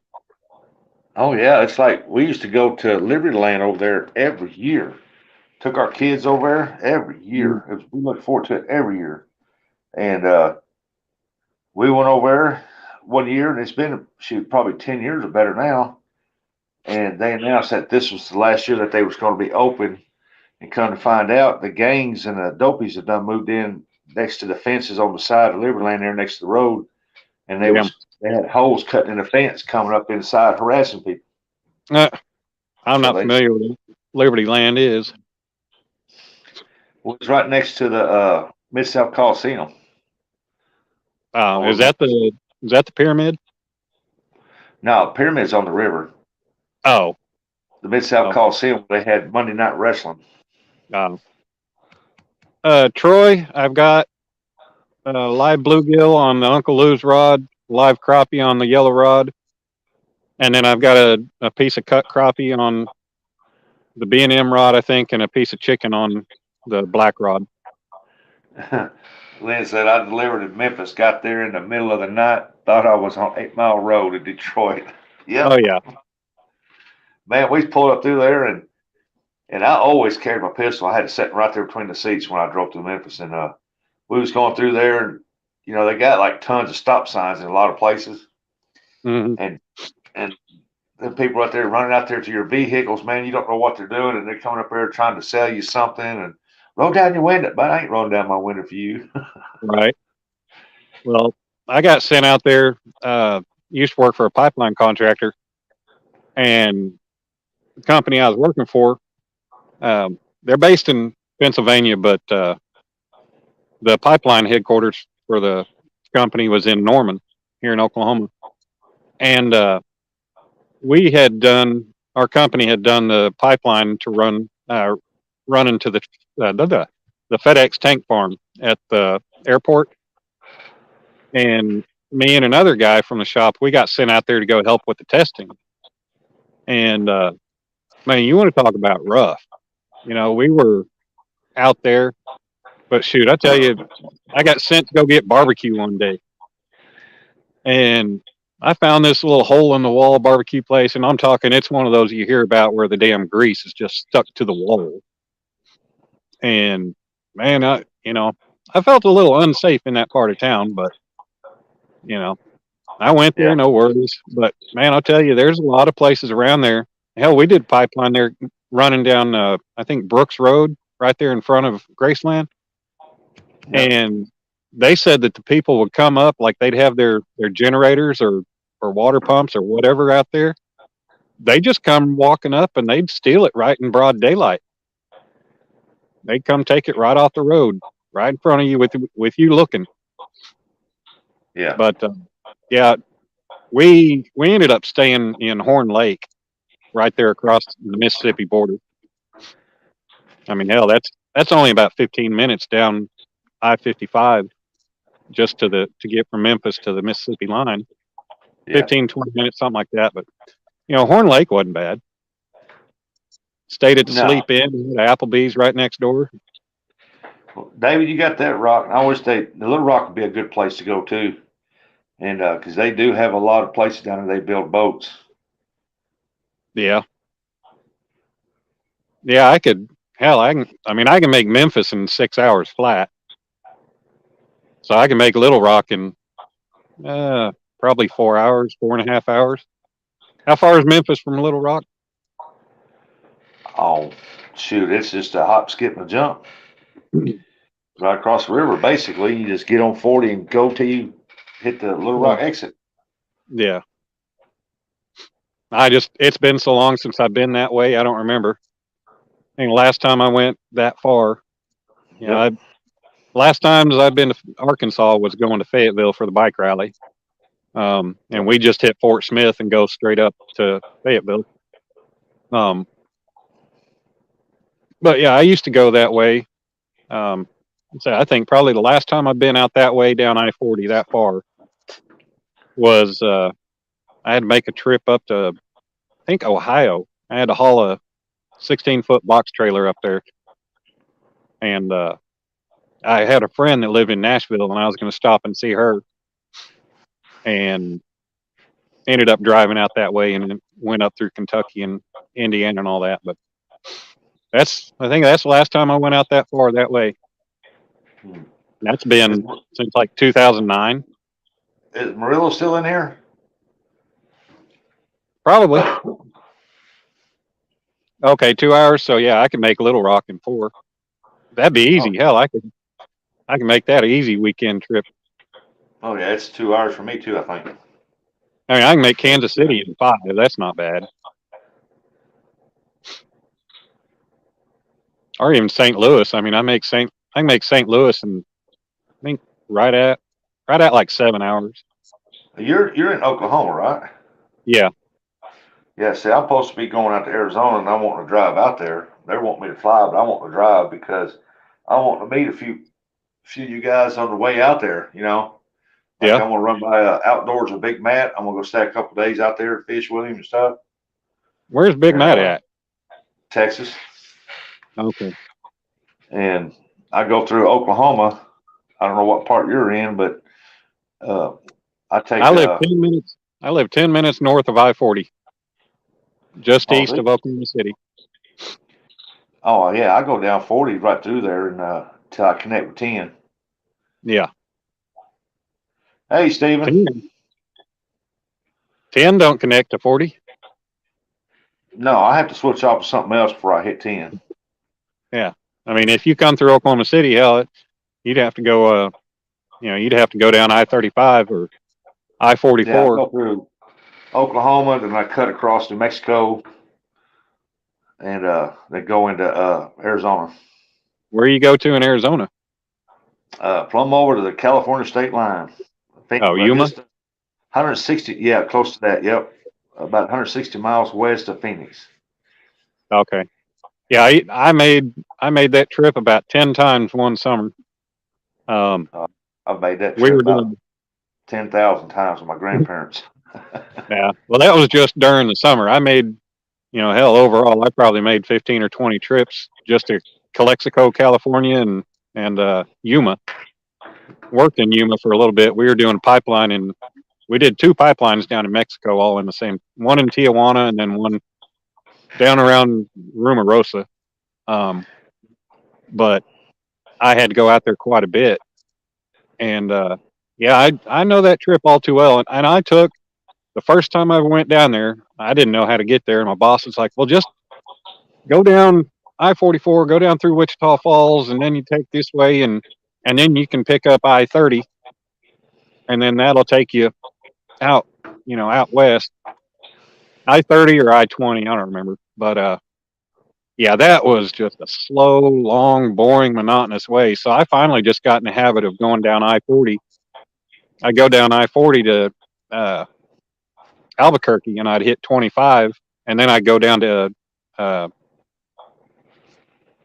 Oh yeah. It's like we used to go to Liberty Land over there every year. Took our kids over there every year. We look forward to it every year. And we went over there one year, and it's been probably 10 years or better now. And they announced that this was the last year that they was going to be open. And come to find out, the gangs and the dopies have done moved in next to the fences on the side of Libertyland there next to the road, and Damn. they had holes cut in the fence coming up inside harassing people. I'm So not they familiar with Liberty Land is. was right next to the Mid South Coliseum. Is that the pyramid? No, Pyramids on the river. Oh, The Mid South oh, Coliseum. They had Monday Night Wrestling. oh. Troy, I've got live bluegill on the Uncle Lou's rod, live crappie on the yellow rod, and then I've got a piece of cut crappie on the B&M rod, I think, and a piece of chicken on the black rod. Lynn said I delivered in Memphis. Got there in the middle of the night. Thought I was on 8 Mile Road in Detroit. Oh Yep. yeah. Man, we pulled up through there, and I always carried my pistol. I had it sitting right there between the seats when I drove through Memphis, and we was going through there, and they got like tons of stop signs in a lot of places, Hmm. and and the people out there running out there to your vehicles, man, you don't know what they're doing, and they're coming up there trying to sell you something, and roll down your window, but I ain't rolling down my window for you. Right. Well, I got sent out there. Used to work for a pipeline contractor, and the company I was working for, they're based in Pennsylvania, but the pipeline headquarters for the company was in Norman, here in Oklahoma. And we had done, our company had done the pipeline to run into the FedEx tank farm at the airport. And me and another guy from the shop, we got sent out there to go help with the testing. And man, you want to talk about rough? We were out there, but shoot, I tell you, I got sent to go get barbecue one day, and I found this little hole in the wall barbecue place, and I'm talking, it's one of those you hear about where the damn grease is just stuck to the wall. And man, I felt a little unsafe in that part of town, but you know, I went there, Yeah. no worries. But man, I'll tell you, there's a lot of places around there. Hell, we did pipeline there running down, I think Brooks Road, right there in front of Graceland. Yeah. And they said that the people would come up, like they'd have their generators or water pumps or whatever out there. They just come walking up and they'd steal it right in broad daylight. They'd come take it right off the road, right in front of you with you looking. Yeah. But yeah, we ended up staying in Horn Lake, right there across the Mississippi border. I mean, hell, that's only about 15 minutes down I-55 just to get from Memphis to the Mississippi line. Yeah. 15, 20 minutes, something like that. But Horn Lake wasn't bad. Stayed at the No. Sleep Inn, Applebee's right next door. Well, David, you got that rock. I always say the Little Rock would be a good place to go too. And because they do have a lot of places down there they build boats. Yeah. Yeah, I can make Memphis in 6 hours flat. So I can make Little Rock in probably 4 hours, 4.5 hours. How far is Memphis from Little Rock? Oh, shoot, it's just a hop, skip, and a jump. Right across the river, basically. You just get on 40 and go till you hit the Little Rock exit. Yeah. It's been so long since I've been that way, I don't remember. I think last time I went that far, last times I've been to Arkansas was going to Fayetteville for the bike rally. And we just hit Fort Smith and go straight up to Fayetteville. But yeah, I used to go that way. So I think probably the last time I've been out that way down I-40 that far was I had to make a trip up to, I think, Ohio. I had to haul a 16-foot box trailer up there. And I had a friend that lived in Nashville, and I was going to stop and see her. And ended up driving out that way and went up through Kentucky and Indiana and all that. But I think that's the last time I went out that far that way. That's been since like 2009. Is Murillo still in here? Probably. Okay, 2 hours. So yeah, I can make Little Rock in 4. That'd be easy. Hell, I can make that an easy weekend trip. Oh yeah, it's 2 hours for me too, I think. I mean, I can make Kansas City in 5. That's not bad. Or even St. Louis. I mean, I can make St. Louis in, I think right at like 7 hours. You're in Oklahoma, right? Yeah. Yeah, see, I'm supposed to be going out to Arizona and I want to drive out there. They want me to fly, but I want to drive because I want to meet a few of you guys on the way out there, Like Yeah. I'm gonna run by Outdoors with Big Matt. I'm gonna go stay a couple days out there and fish with him and stuff. Where's Big Matt at? Texas. Okay. And I go through Oklahoma. I don't know what part you're in, but I take. I live 10 minutes. I live 10 minutes north of I-40, just east of Oklahoma City. Oh yeah, I go down 40 right through there and till I connect with 10. Yeah. Hey, Steven. 10 don't connect to 40. No, I have to switch off to something else before I hit 10. Yeah. I mean, if you come through Oklahoma City, hell, you'd have to go. You'd have to go down I-35 or I-44. Yeah, I go through Oklahoma, then I cut across New Mexico, and then go into Arizona. Where you go to in Arizona? Plumb over to the California state line. I think, Yuma? 160. Yeah, close to that. Yep. about 160 miles west of Phoenix. Okay. Yeah, I made that trip about 10 times one summer. I've made that We trip were about doing 10,000 times with my grandparents. yeah. Well, that was just during the summer. I made, hell, overall, I probably made 15 or 20 trips just to Calexico, California, and Yuma. Worked in Yuma for a little bit. We were doing a pipeline, and we did 2 pipelines down in Mexico, all in the same. One in Tijuana, and then one down around Rumarosa. But I had to go out there quite a bit, and yeah, I know that trip all too well. And I took the first time I ever went down there, I didn't know how to get there, and my boss was like, "Well, just go down I-44, go down through Wichita Falls, and then you take this way, and then you can pick up I-30, and then that'll take you out, out west, I-30 or I-20, I don't remember, but yeah, that was just a slow, long, boring, monotonous way. So I finally just got in the habit of going down I-40. I go down I-40 to uh, Albuquerque, and I'd hit 25, and then I'd go down to uh,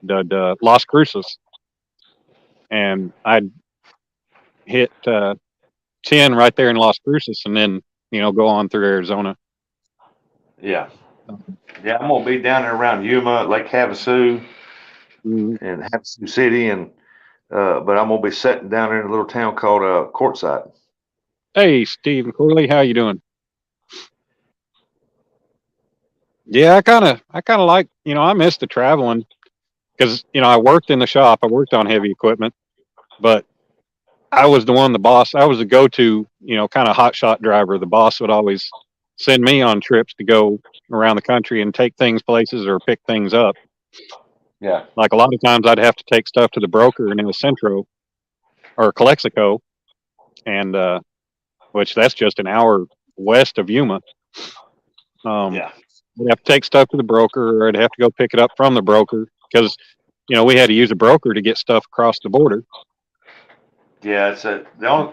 the Las Cruces, and I'd hit 10 right there in Las Cruces, and then go on through Arizona. Yeah. Yeah, I'm gonna be down there around Yuma, Lake Havasu, Mhm. and Havasu City, and but I'm gonna be sitting down there in a little town called Quartzsite. Hey, Steve and Corley, how you doing? Yeah, I kind of like, I miss the traveling because I worked in the shop. I worked on heavy equipment, but I was the boss. I was the go-to, kind of hotshot driver. The boss would always send me on trips to go around the country and take things places or pick things up. Yeah. Like a lot of times, I'd have to take stuff to the broker in El Centro or Calexico, and which that's just an hour west of Yuma. Yeah. I'd have to take stuff to the broker, or I'd have to go pick it up from the broker because we had to use a broker to get stuff across the border. Yeah,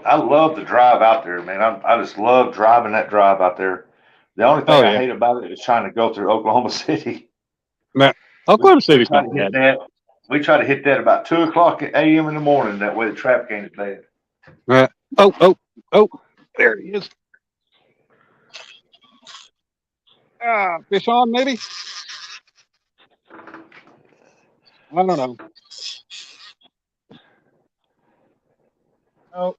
I love the drive out there, man. I just love driving that drive out there. The only Oh thing I yeah, hate about it is trying to go through Oklahoma City. man, We, Oklahoma we City's try not to hit bad. that. We try to hit that about 2 o'clock a.m. in the morning. That way the traffic ain't as bad. Uh, oh, there he is. Fish on, maybe? I don't know. Oh,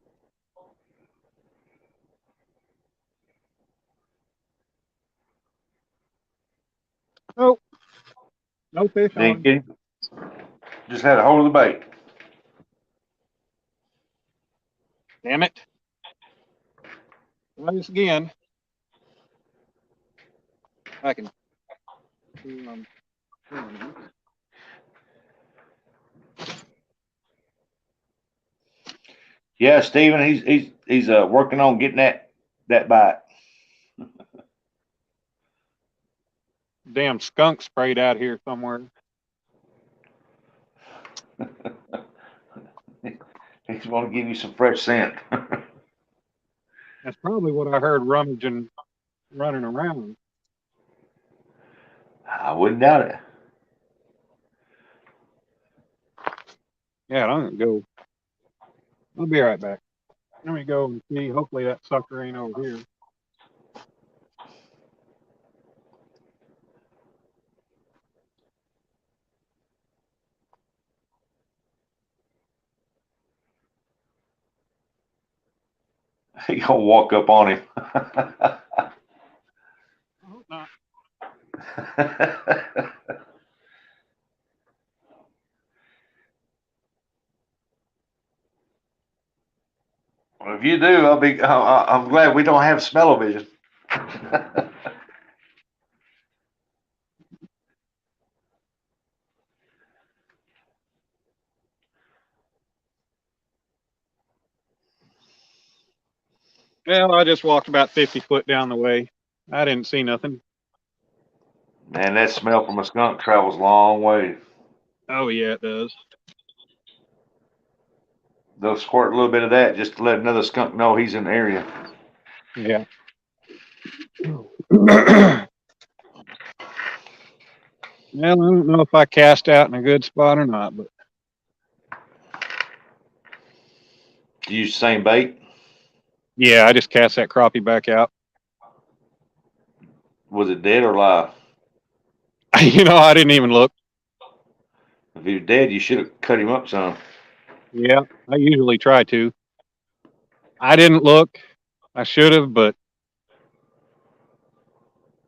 oh, no fish Didn't on. get him. Just had a hold of the bait. Damn it. Try this again. I can. Yeah, Steven, he's working on getting that bite. Damn skunk sprayed out here somewhere. He's going to give you some fresh scent. That's probably what I heard rummaging, running around. I wouldn't doubt it. Yeah, I'm gonna go. I'll be right back. Let me go and see. Hopefully that sucker ain't over here. He gonna walk up on him. I hope not. Well, if you do, I'm glad we don't have smell-o-vision. Well, I just walked about 50 foot down the way. I didn't see nothing. Man, that smell from a skunk travels a long way. Oh yeah, it does. They'll squirt a little bit of that just to let another skunk know he's in the area. Yeah. Well, I don't know if I cast out in a good spot or not, but Do you use the same bait? yeah, I just cast that crappie back out. Was it dead or alive? I didn't even look. If he was dead, you should have cut him up some. Yeah, I usually try to. I didn't look. I should have, but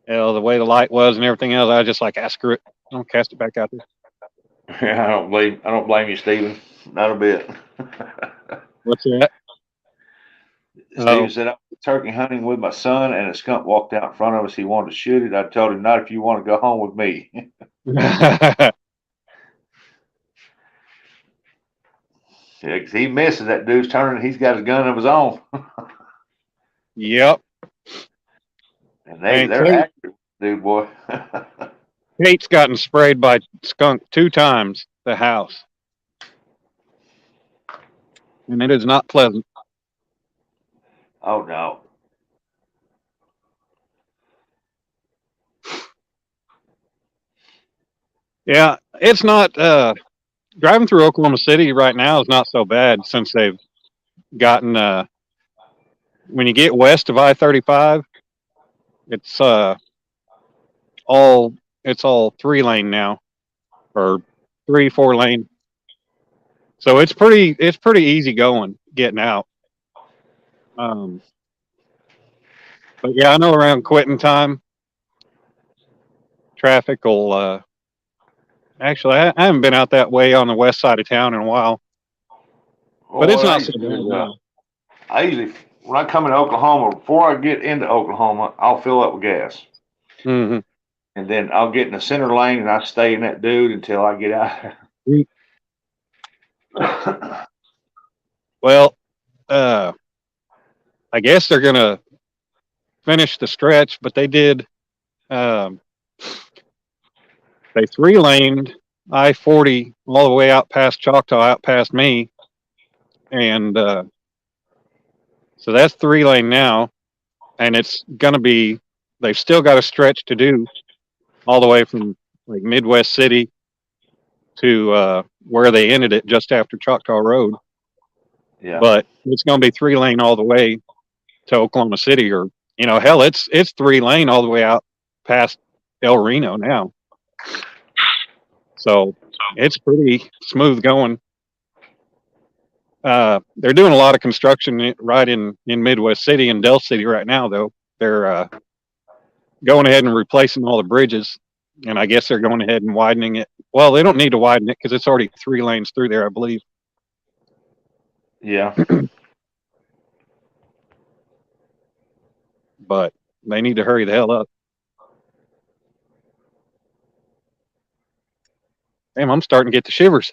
the way the light was and everything else, I was just like, screw it. I'll cast it back out there. Yeah, I don't blame you, Stephen. Not a bit. What's that? Stephen said, I was turkey hunting with my son, and a skunk walked out in front of us. He wanted to shoot it. I told him, not if you want to go home with me. Yeah, 'cause he misses, that dude's turning. He's got a gun of his own. Yep. And And they're accurate, dude, boy. Kate's gotten sprayed by skunk 2 times, the house. And it is not pleasant. Oh, no. Yeah, it's not, driving through Oklahoma City right now is not so bad since they've gotten, when you get west of I-35, it's, all 3-lane now, or 3-4 lane. So it's pretty easy going getting out. But yeah, I know around quitting time, traffic will, actually, I haven't been out that way on the west side of town in a while, but it's not so bad now. I usually, when I come into Oklahoma, before I get into Oklahoma, I'll fill up with gas. Mm-hmm. And then I'll get in the center lane and I stay in that dude until I get out. Well, I guess they're gonna finish the stretch, but they did. They 3-laned I-40 all the way out past Choctaw, out past me, and so that's 3-lane now, and it's gonna be. They've still got a stretch to do, all the way from like Midwest City to where they ended it just after Choctaw Road. Yeah. But it's gonna be 3-lane all the way to Oklahoma City, or hell, it's 3-lane all the way out past El Reno now. So it's pretty smooth going. They're doing a lot of construction right in Midwest City and Del City right now, though. They're going ahead and replacing all the bridges, and I guess they're going ahead and widening it. Well, they don't need to widen it because it's already 3 lanes through there, I believe. Yeah. But they need to hurry the hell up. Damn, I'm starting to get the shivers.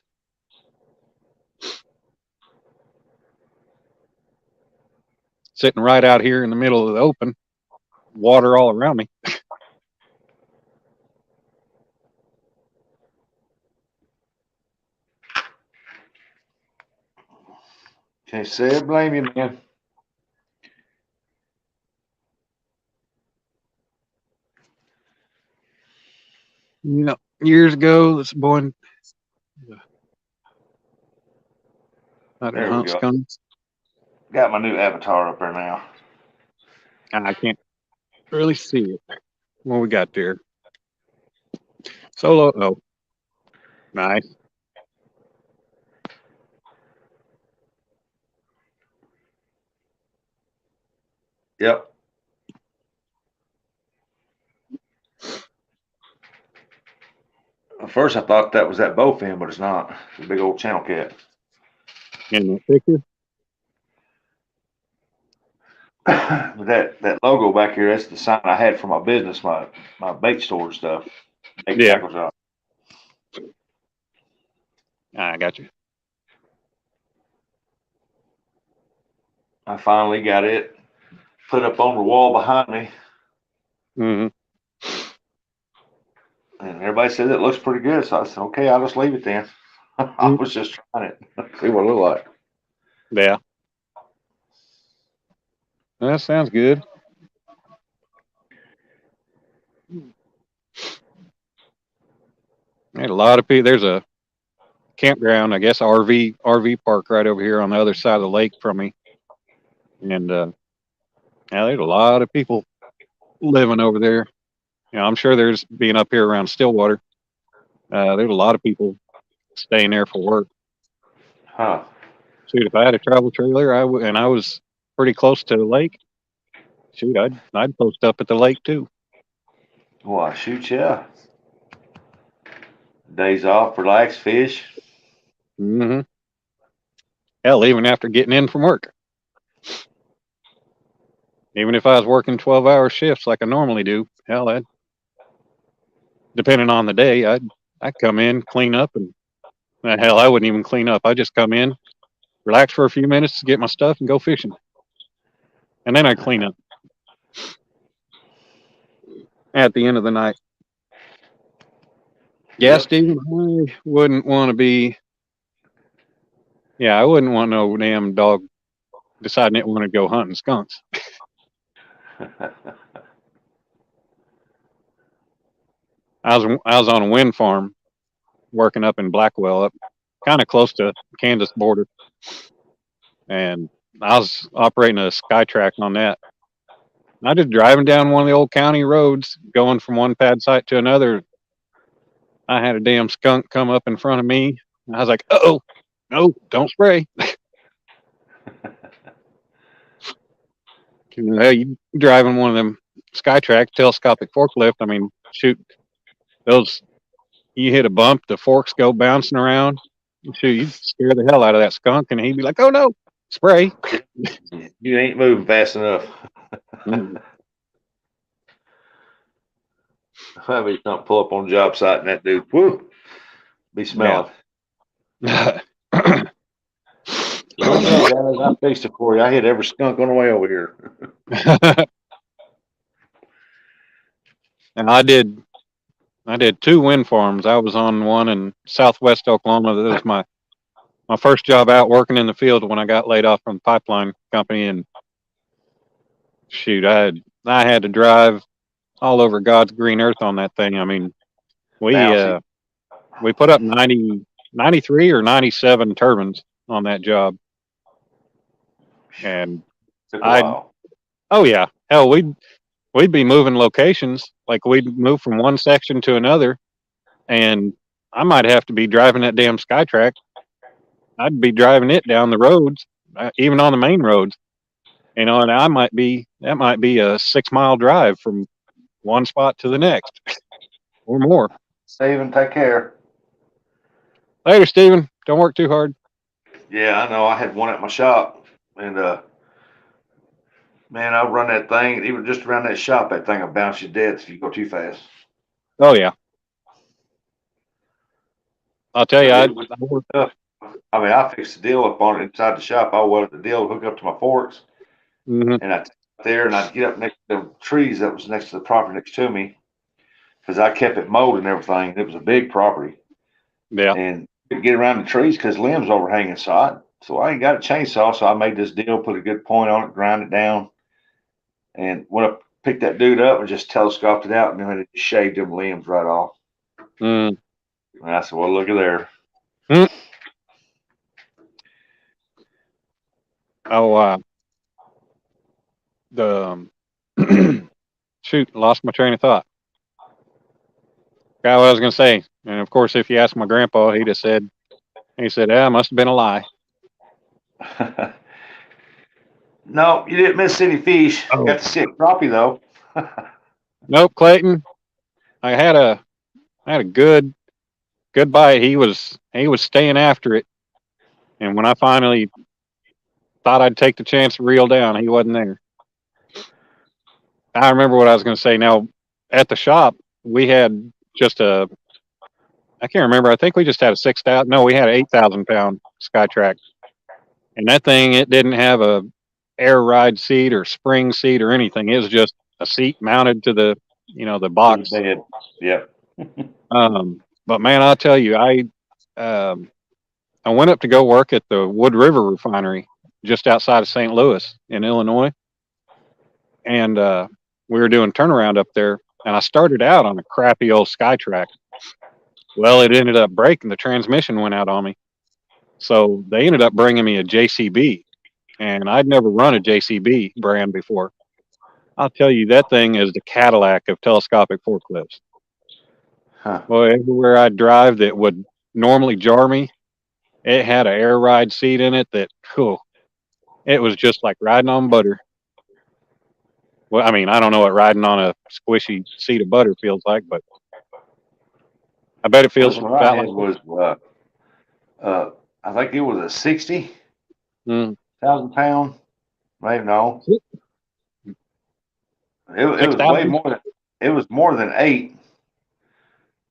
Sitting right out here in the middle of the open, water all around me. Can't say I blame you, man. Years ago, this boy out There in we hunt go. skunks. Got my new avatar up there now. I can't really see it. What we got there? Solo. Oh, nice. Yep. At first, I thought that was that bowfin, but it's not. It's a big old channel cat. In the picture. But that logo back here, that's the sign I had for my business, my bait store stuff. Bait Yeah. tackle shop. I got you. I finally got it put up on the wall behind me, Mm-hmm. and everybody said it looks pretty good. So I said, okay, I'll just leave it then. I was just trying it, see what it looked like. Yeah. That sounds good. There's a lot of people. There's a campground, I guess, RV park right over here on the other side of the lake from me, and yeah, there's a lot of people living over there. I'm sure there's being up here around Stillwater. There's a lot of people staying there for work. Huh. Shoot, if I had a travel trailer, and I was pretty close to the lake. Shoot, I'd post up at the lake too. Well, shoot, yeah. Days off, relax, fish. Mm-hmm. Hell, even after getting in from work, even if I was working 12-hour shifts like I normally do, hell, depending on the day, I'd come in, clean up, and hell, I wouldn't even clean up. I just come in, relax for a few minutes to get my stuff, and go fishing, and then I clean up at the end of the night. Yeah, Yep. Steven, I wouldn't want to be. Yeah, I wouldn't want no damn dog deciding it wanted to go hunting skunks. I was on a wind farm working up in Blackwell, up kind of close to Kansas border, and I was operating a SkyTrack on that. I just driving down one of the old county roads, going from one pad site to another. I had a damn skunk come up in front of me. I was like, "Oh, no, don't spray." Hey, you driving one of them SkyTrack telescopic forklift? I mean, shoot, those you hit a bump, the forks go bouncing around. Shoot, you scare the hell out of that skunk, and he'd be like, "Oh no, spray!" You ain't moving fast enough. Mm. Maybe don't pull up on a job site and that dude, whoop, be smelling. Yeah. Guys, I fixed it for you. I hit every skunk on the way over here. And I did 2 wind farms. I was on one in southwest Oklahoma. That was my first job out working in the field when I got laid off from the pipeline company. And shoot, I had to drive all over God's green earth on that thing. I mean, Bouncy. we put up 93 or 97 turbines on that job, and Took a while. oh yeah, hell, we'd be moving locations. Like we'd move from one section to another, and I might have to be driving that damn SkyTrack. I'd be driving it down the roads, even on the main roads. And that might be a 6-mile drive from one spot to the next, or more. Steven, take care. Later, Steven. Don't work too hard. Yeah, I know. I had one at my shop, and man, I run that thing. Even just around that shop, that thing will bounce you dead if you go too fast. Oh yeah. I'll tell you, I mean, I fixed the deal up on it inside the shop. I welded the deal, hook up to my forks, mm-hmm. and I there, and I'd get up next to the trees that was next to the property next to me, because I kept it mowed and everything. It was a big property. Yeah. And get around the trees because limbs overhanging. So I ain't got a chainsaw. So I made this deal, put a good point on it, grind it down, and went up, picked that dude up and just telescoped it out, and then it shaved them limbs right off. Mm. And I said, well, look at there. Mm. Oh, shoot, lost my train of thought. Got what I was gonna say, and of course, if you ask my grandpa, he said, "Yeah, it must have been a lie." No, you didn't miss any fish. Oh. Got to see a crappie though. Nope, Clayton. I had a good bite. He was staying after it, and when I finally thought I'd take the chance to reel down, he wasn't there. I remember what I was going to say. Now, at the shop, we had just I can't remember. I think we just had a 6,000. No, we had an 8,000-pound SkyTrack, and that thing, it didn't have a air ride seat or spring seat or anything. It was just a seat mounted to the the box. Yep. But man, I'll tell you, I went up to go work at the Wood River refinery just outside of St. Louis in Illinois, and we were doing turnaround up there. and I started out on a crappy old Skytrack. Well, it ended up breaking. The transmission went out on me. So they ended up bringing me a JCB, and I'd never run a JCB brand before. I'll tell you, that thing is the Cadillac of telescopic forklifts. Huh. Well, everywhere I drive that would normally jar me, it had an air ride seat in it that, whew, it was just like riding on butter. Well, I mean, I don't know what riding on a squishy seat of butter feels like, but I bet it feels This one I about had like that. was, I think it was a 60,000 Mm. pound. Maybe no, it Six was way thousand? more than it was more than eight.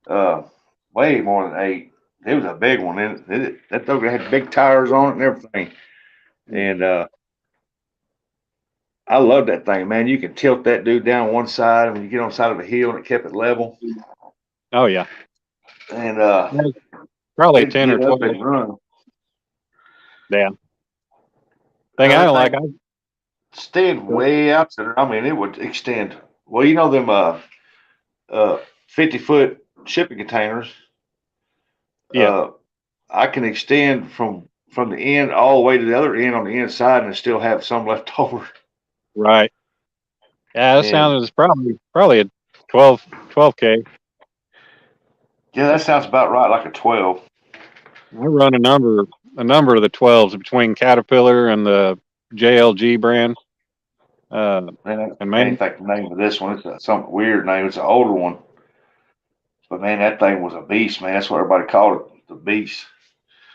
Uh, way more than eight. It was a big one. That thing had big tires on it and everything. And I love that thing, man. You can tilt that dude down one side, and when you get on the side of a hill, and it kept it level. Oh yeah, And yeah, probably it'd 10 or get up 12. and run. Yeah. Thing I That don't like, thing extend way out there. I mean, it would extend. Well, you know them 50-foot shipping containers. yeah, Uh, I can extend from the end all the way to the other end on the inside and still have some left over. right. Yeah, that And sounds probably a 12K. yeah, that sounds about right, like a 12. I run a number of the 12s between Caterpillar and the JLG brand. Man, And I can't man, think the name of this one. It's some weird name. It's an older one. But man, that thing was a beast, man. That's what everybody called it, the beast.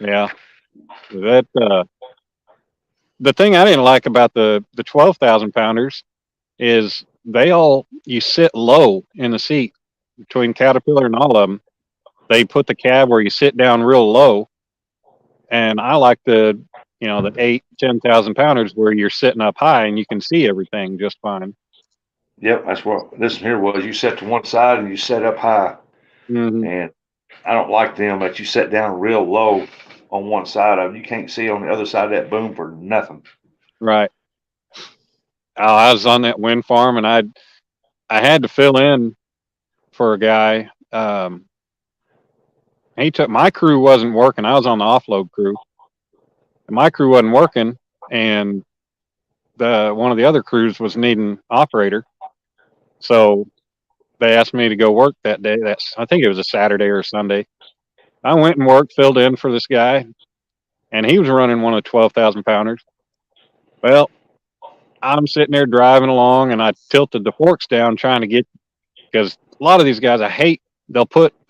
yeah, that the thing I didn't like about the 12,000 pounders is you sit low in the seat between Caterpillar and all of them. They put the cab where you sit down real low, and I like the 8, 10,000 pounders where you're sitting up high and you can see everything just fine. Yep, that's what this one here was. You set to one side and you set up high. Hmm. And I don't like them that you set down real low on one side of them. You can't see on the other side of that boom for nothing. Right. Oh, I was on that wind farm, and I had to fill in for a guy. He took my crew wasn't working. I was on the offload crew, and my crew wasn't working, and the one of the other crews was needing operator. So they asked me to go work that day. I think it was a Saturday or a Sunday. I went and worked, filled in for this guy, and he was running one of the 12,000 pounders. Well, I'm sitting there driving along, and I tilted the forks down trying to get, because a lot of these guys I hate. They'll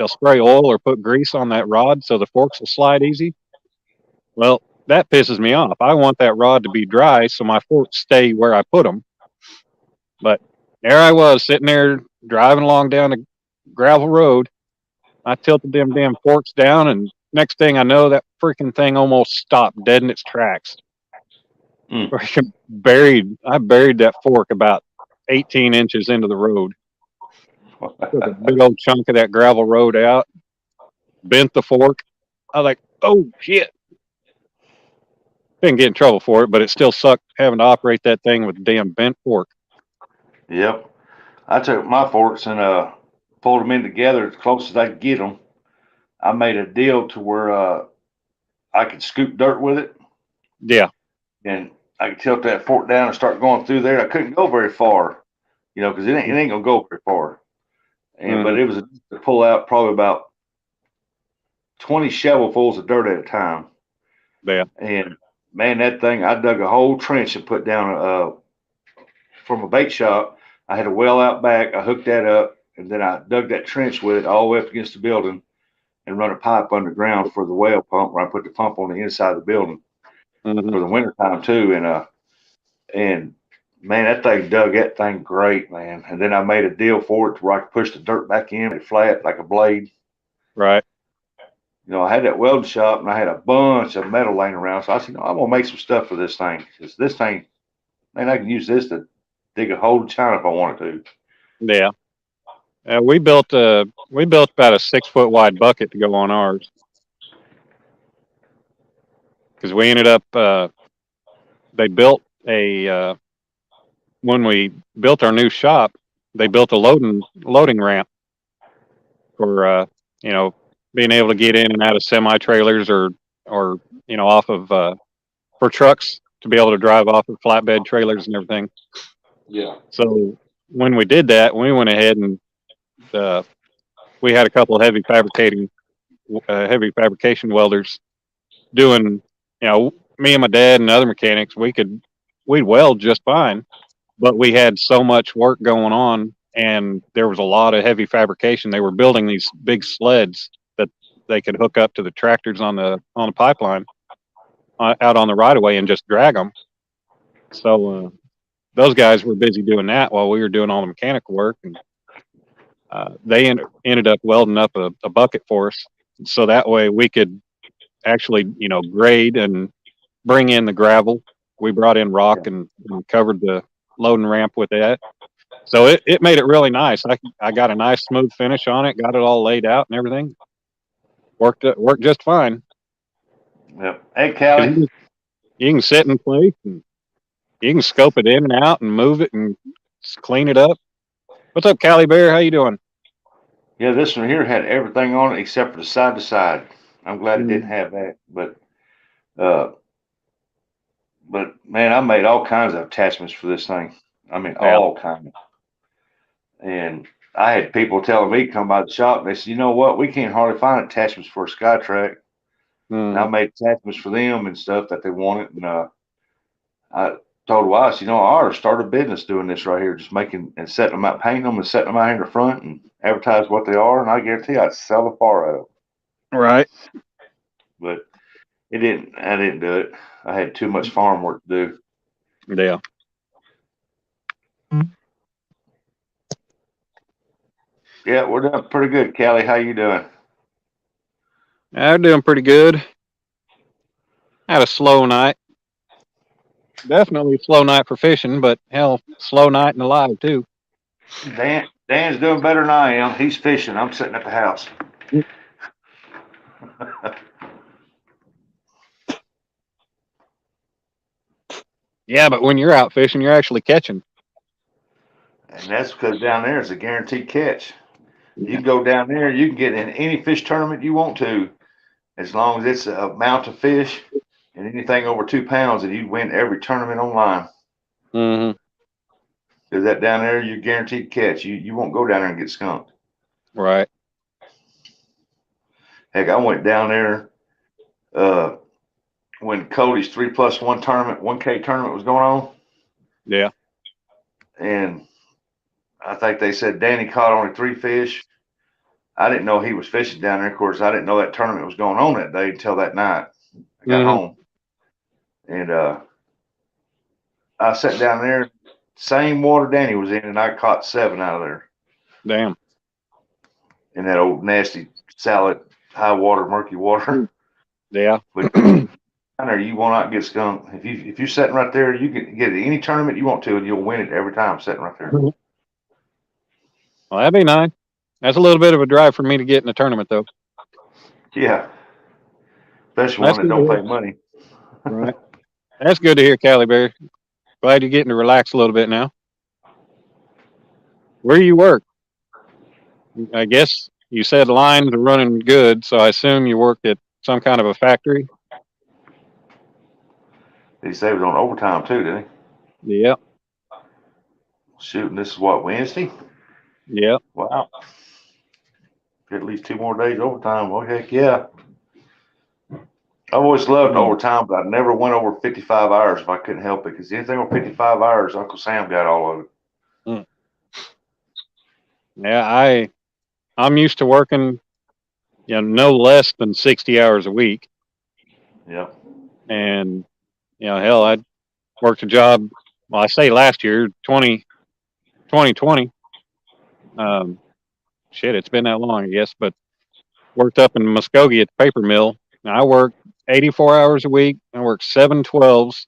spray oil or put grease on that rod so the forks will slide easy. Well, that pisses me off. I want that rod to be dry so my forks stay where I put them. But there I was sitting there driving along down a gravel road. I tilted them damn forks down, and next thing I know, that freaking thing almost stopped dead in its tracks. Mm. I buried that fork about 18 inches into the road. Took a big old chunk of that gravel road out, bent the fork. I was like, oh shit. Didn't get in trouble for it, but it still sucked having to operate that thing with a damn bent fork. Yep. I took my forks and pulled them in together as close as I could get them. I made a deal to where I could scoop dirt with it, Yeah. and I could tilt that fork down and start going through there. I couldn't go very far, because it ain't gonna go very far. But Hmm. it was to pull out probably about 20 shovelfuls of dirt at a time. Yeah. And man, that thing, I dug a whole trench and put down from a bait shop. I had a well out back. I hooked that up, and then I dug that trench with it all the way up against the building and run a pipe underground for the well pump, where I put the pump on the inside of the building Hmm. for the winter time too. And man, that thing dug that thing great, man. And then I made a deal for it to where I could push the dirt back in, it flat like a blade. Right. I had that welding shop and I had a bunch of metal laying around. So I said, I'm gonna make some stuff for this thing. Because this thing, man, I can use this to dig a hole in China if I wanted to. Yeah. We built about a 6 foot wide bucket to go on ours, because we ended up they built a when we built our new shop, they built a loading ramp for being able to get in and out of semi trailers or off of for trucks to be able to drive off of flatbed trailers and everything. Yeah. So when we did that, we went ahead and we had a couple of heavy fabrication welders doing, me and my dad and other mechanics, we'd weld just fine, but we had so much work going on and there was a lot of heavy fabrication. They were building these big sleds that they could hook up to the tractors on the pipeline out on the right of way and just drag them. So those guys were busy doing that while we were doing all the mechanical work, and they ended up welding up a bucket for us, so that way we could actually, grade and bring in the gravel. We brought in rock and covered the loading ramp with that. So it made it really nice. I got a nice smooth finish on it, got it all laid out and everything. Worked just fine. Yep. Hey, Callie. You can sit in place and you can scope it in and out and move it and clean it up. What's up, Callie Bear? How you doing? Yeah, this one here had everything on it except for the side to side. I'm glad it didn't have that, but man, I made all kinds of attachments for this thing. I mean, all kinds. And I had people telling me come by the shop. And they said, you know what? We can't hardly find attachments for a SkyTrack. And I made attachments for them and stuff that they wanted. And I told Weiss, I ought to start a business doing this right here, just making and setting them out, painting them and setting them out here in the front and advertise what they are. And I guarantee I'd sell the far out of them. Right. But I didn't do it. I had too much farm work to do. Yeah. Yeah, we're doing pretty good, Callie. How you doing? I'm doing pretty good. Had a slow night. Definitely a slow night for fishing, but hell, slow night and alive too. Dan's doing better than I am. He's fishing. I'm sitting at the house. Yeah, but when you're out fishing, you're actually catching. And that's because down there is a guaranteed catch. You can go down there, you can get in any fish tournament you want to, as long as it's a amount of fish and anything over 2 pounds, and you win every tournament online. Mm-hmm. Because that down there, you're guaranteed catch. You won't go down there and get skunked. Right. Heck, I went down there when Cody's 3+1 tournament, 1K tournament was going on. Yeah. And I think they said Danny caught only 3 fish. I didn't know he was fishing down there. Of course, I didn't know that tournament was going on that day until that night. I got home. And I sat down there, same water Danny was in, and I caught 7 out of there. Damn. In that old nasty salad, high water, murky water. Yeah. But down there, you will not get skunked. If you're sitting right there, you can get any tournament you want to, and you'll win it every time sitting right there. Well, that'd be nice. That's a little bit of a drive for me to get in a tournament, though. Yeah. Especially one that don't pay money. Right. That's good to hear, Callie Bear. Glad you're getting to relax a little bit now. Where do you work? I guess you said lines are running good, so I assume you worked at some kind of a factory. He said he was on overtime too, didn't he? Yep. Shoot, and this is what, Wednesday? Yep. Wow. At least 2 more days overtime. Well, heck yeah. I've always loved overtime, but I never went over 55 hours if I couldn't help it. Because anything over 55 hours, Uncle Sam got all of it. Yeah, I'm used to working, no less than 60 hours a week. Yep. And, hell, I worked a job, well, I say last year, 2020. Shit, it's been that long, I guess, but worked up in Muskogee at the paper mill. And I worked 84 hours a week. I worked 7 12s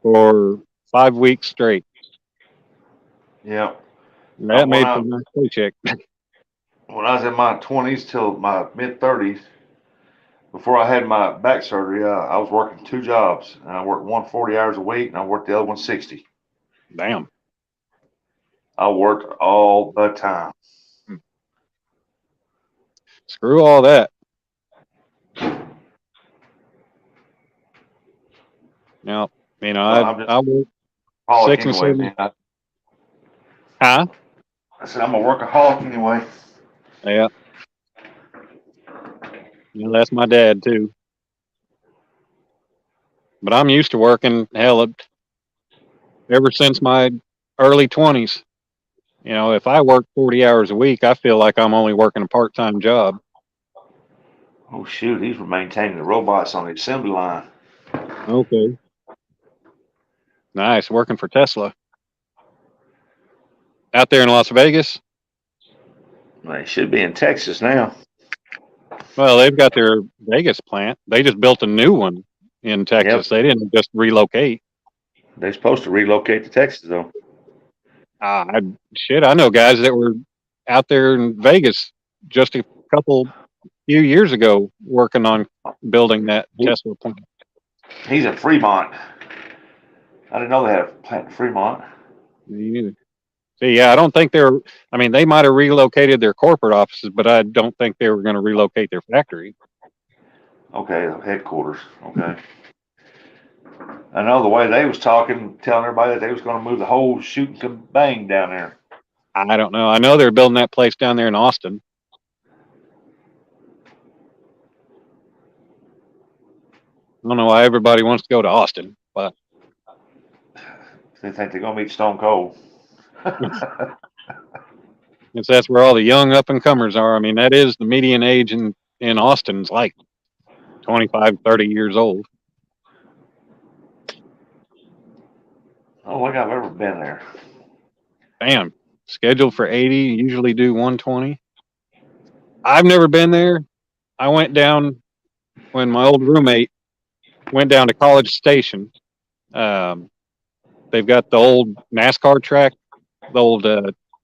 for 5 weeks straight. Yep. That made for a nice paycheck. When I was in my 20s till my mid-30s, before I had my back surgery, I was working 2 jobs. And I worked one 40 hours a week, and I worked the other one 60. Damn. I worked all the time. Screw all that. Now, Well, I'm just I work workaholic 6 and anyway, 7. man. Huh? I said I'm a workaholic anyway. Yeah. That's my dad too. But I'm used to working hell ever since my early 20s. If I work 40 hours a week, I feel like I'm only working a part-time job. Oh shoot, he's maintaining the robots on the assembly line. Okay. Nice. Working for Tesla. Out there in Las Vegas. They should be in Texas now. Well, they've got their Vegas plant. They just built a new one in Texas. Yep, They didn't just relocate. they're supposed to relocate to Texas though. Shit, I know guys that were out there in Vegas just a few years ago working on building that Tesla plant. He's in Fremont. I didn't know they had a plant in Fremont. Me neither. See, yeah, I don't think they might have relocated their corporate offices, but I don't think they were going to relocate their factory. Okay, the headquarters. Okay. I know the way they was talking, telling everybody that they was going to move the whole shoot and bang down there. I don't know. I know they're building that place down there in Austin. I don't know why everybody wants to go to Austin, but They think they're going to meet Stone Cold. that's where all the young up and comers are. I mean, that is the median age in Austin's like 25, 30 years old. I don't think I've ever been there. Bam. Scheduled for 80, usually do 120. I've never been there. I went down when my old roommate went down to College Station. They've got the old NASCAR track, the old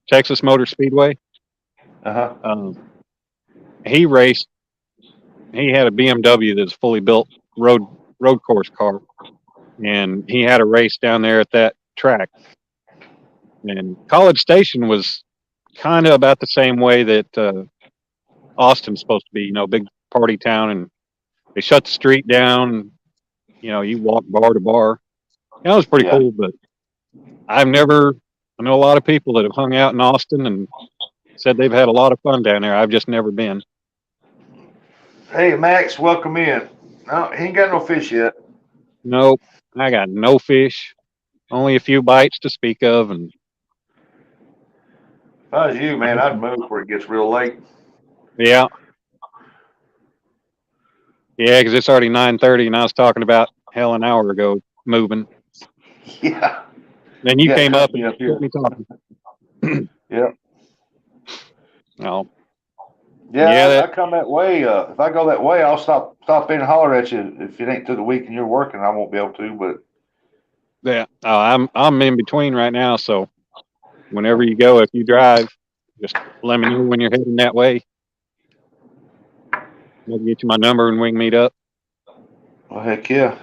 Texas Motor Speedway. Uh-huh. He raced. He had a BMW that's fully built road course car, and he had a race down there at that track. And College Station was kind of about the same way that Austin's supposed to be. Big party town, and they shut the street down. You walk bar to bar. It was pretty Yeah. cool, but I know a lot of people that have hung out in Austin and said they've had a lot of fun down there. I've just never been. Hey, Max, welcome in. No, he ain't got no fish yet. Nope, I got no fish, only a few bites to speak of, and If I was you, man, I'd move before it gets real late. yeah, because it's already 9:30, and I was talking about hell an hour ago moving. Yeah. Then you came up and up here. kept me talking. Yeah. No. Yeah, I come that way. If I go that way, I'll stop in and holler at you. If it ain't through the week and you're working, I won't be able to. But Yeah, I'm in between right now, so whenever you go, if you drive, just let me know when you're heading that way. I'll get you my number and we can meet up. well, heck yeah.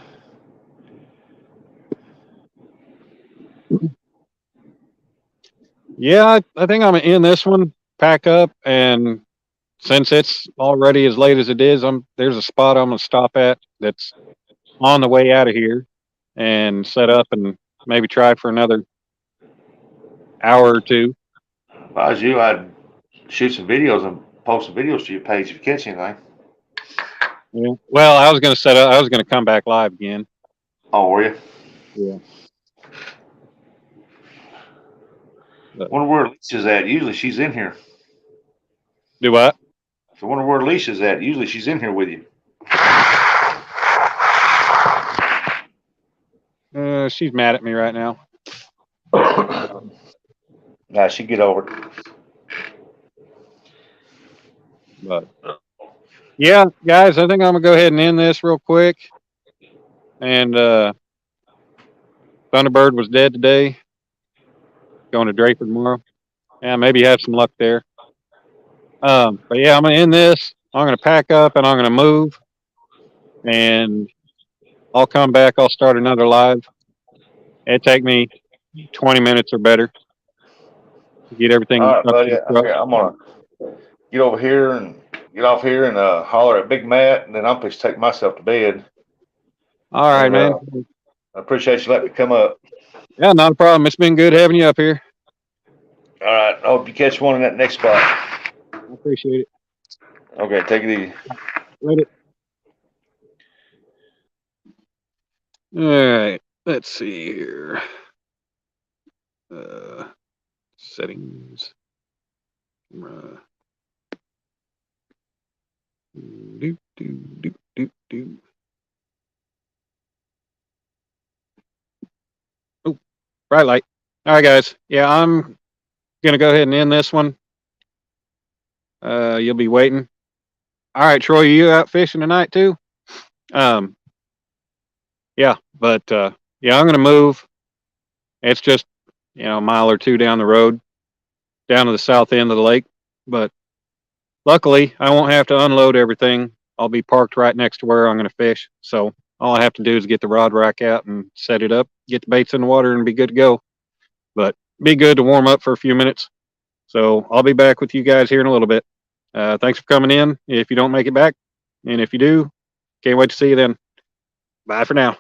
Yeah, I think I'm gonna end this one, pack up, and since it's already as late as it is, there's a spot I'm gonna stop at that's on the way out of here and set up and maybe try for another hour or two. If I was you, I'd shoot some videos and post some videos to your page if you catch anything. Yeah. Well, I was gonna come back live again. Oh, were you? Yeah. Wonder where Alicia's at. Usually she's in here. Do what? So wonder where Alicia's at. Usually she's in here with you. She's mad at me right now. Nah, she get over it. But yeah, guys, I think I'm gonna go ahead and end this real quick. And Thunderbird was dead today. Going to Draper tomorrow. Yeah, maybe have some luck there. But yeah, I'm gonna end this. I'm gonna pack up and I'm gonna move. And I'll come back. I'll start another live. It'd take me 20 minutes or better. Get everything All right, up to buddy. the truck. Okay, I'm gonna get over here and get off here and holler at Big Matt, and then I'm supposed to take myself to bed. All right, And, man. I appreciate you letting me come up. Yeah, not a problem. It's been good having you up here. All right, I hope you catch one in that next spot. I appreciate it. Okay, take it easy. Later. All right. Let's see here. Settings. Camera. Do, do, do, do, do. Oh, bright light. All right, guys. Yeah, I'm gonna go ahead and end this one. You'll be waiting. All right, Troy, you out fishing tonight too? Yeah, but yeah, I'm gonna move. It's just a mile or two down the road, down to the south end of the lake. But luckily, I won't have to unload everything. I'll be parked right next to where I'm gonna fish. So all I have to do is get the rod rack out and set it up, get the baits in the water, and be good to go. But be good to warm up for a few minutes. So I'll be back with you guys here in a little bit. Thanks for coming in. If you don't make it back, and if you do, can't wait to see you then. Bye for now.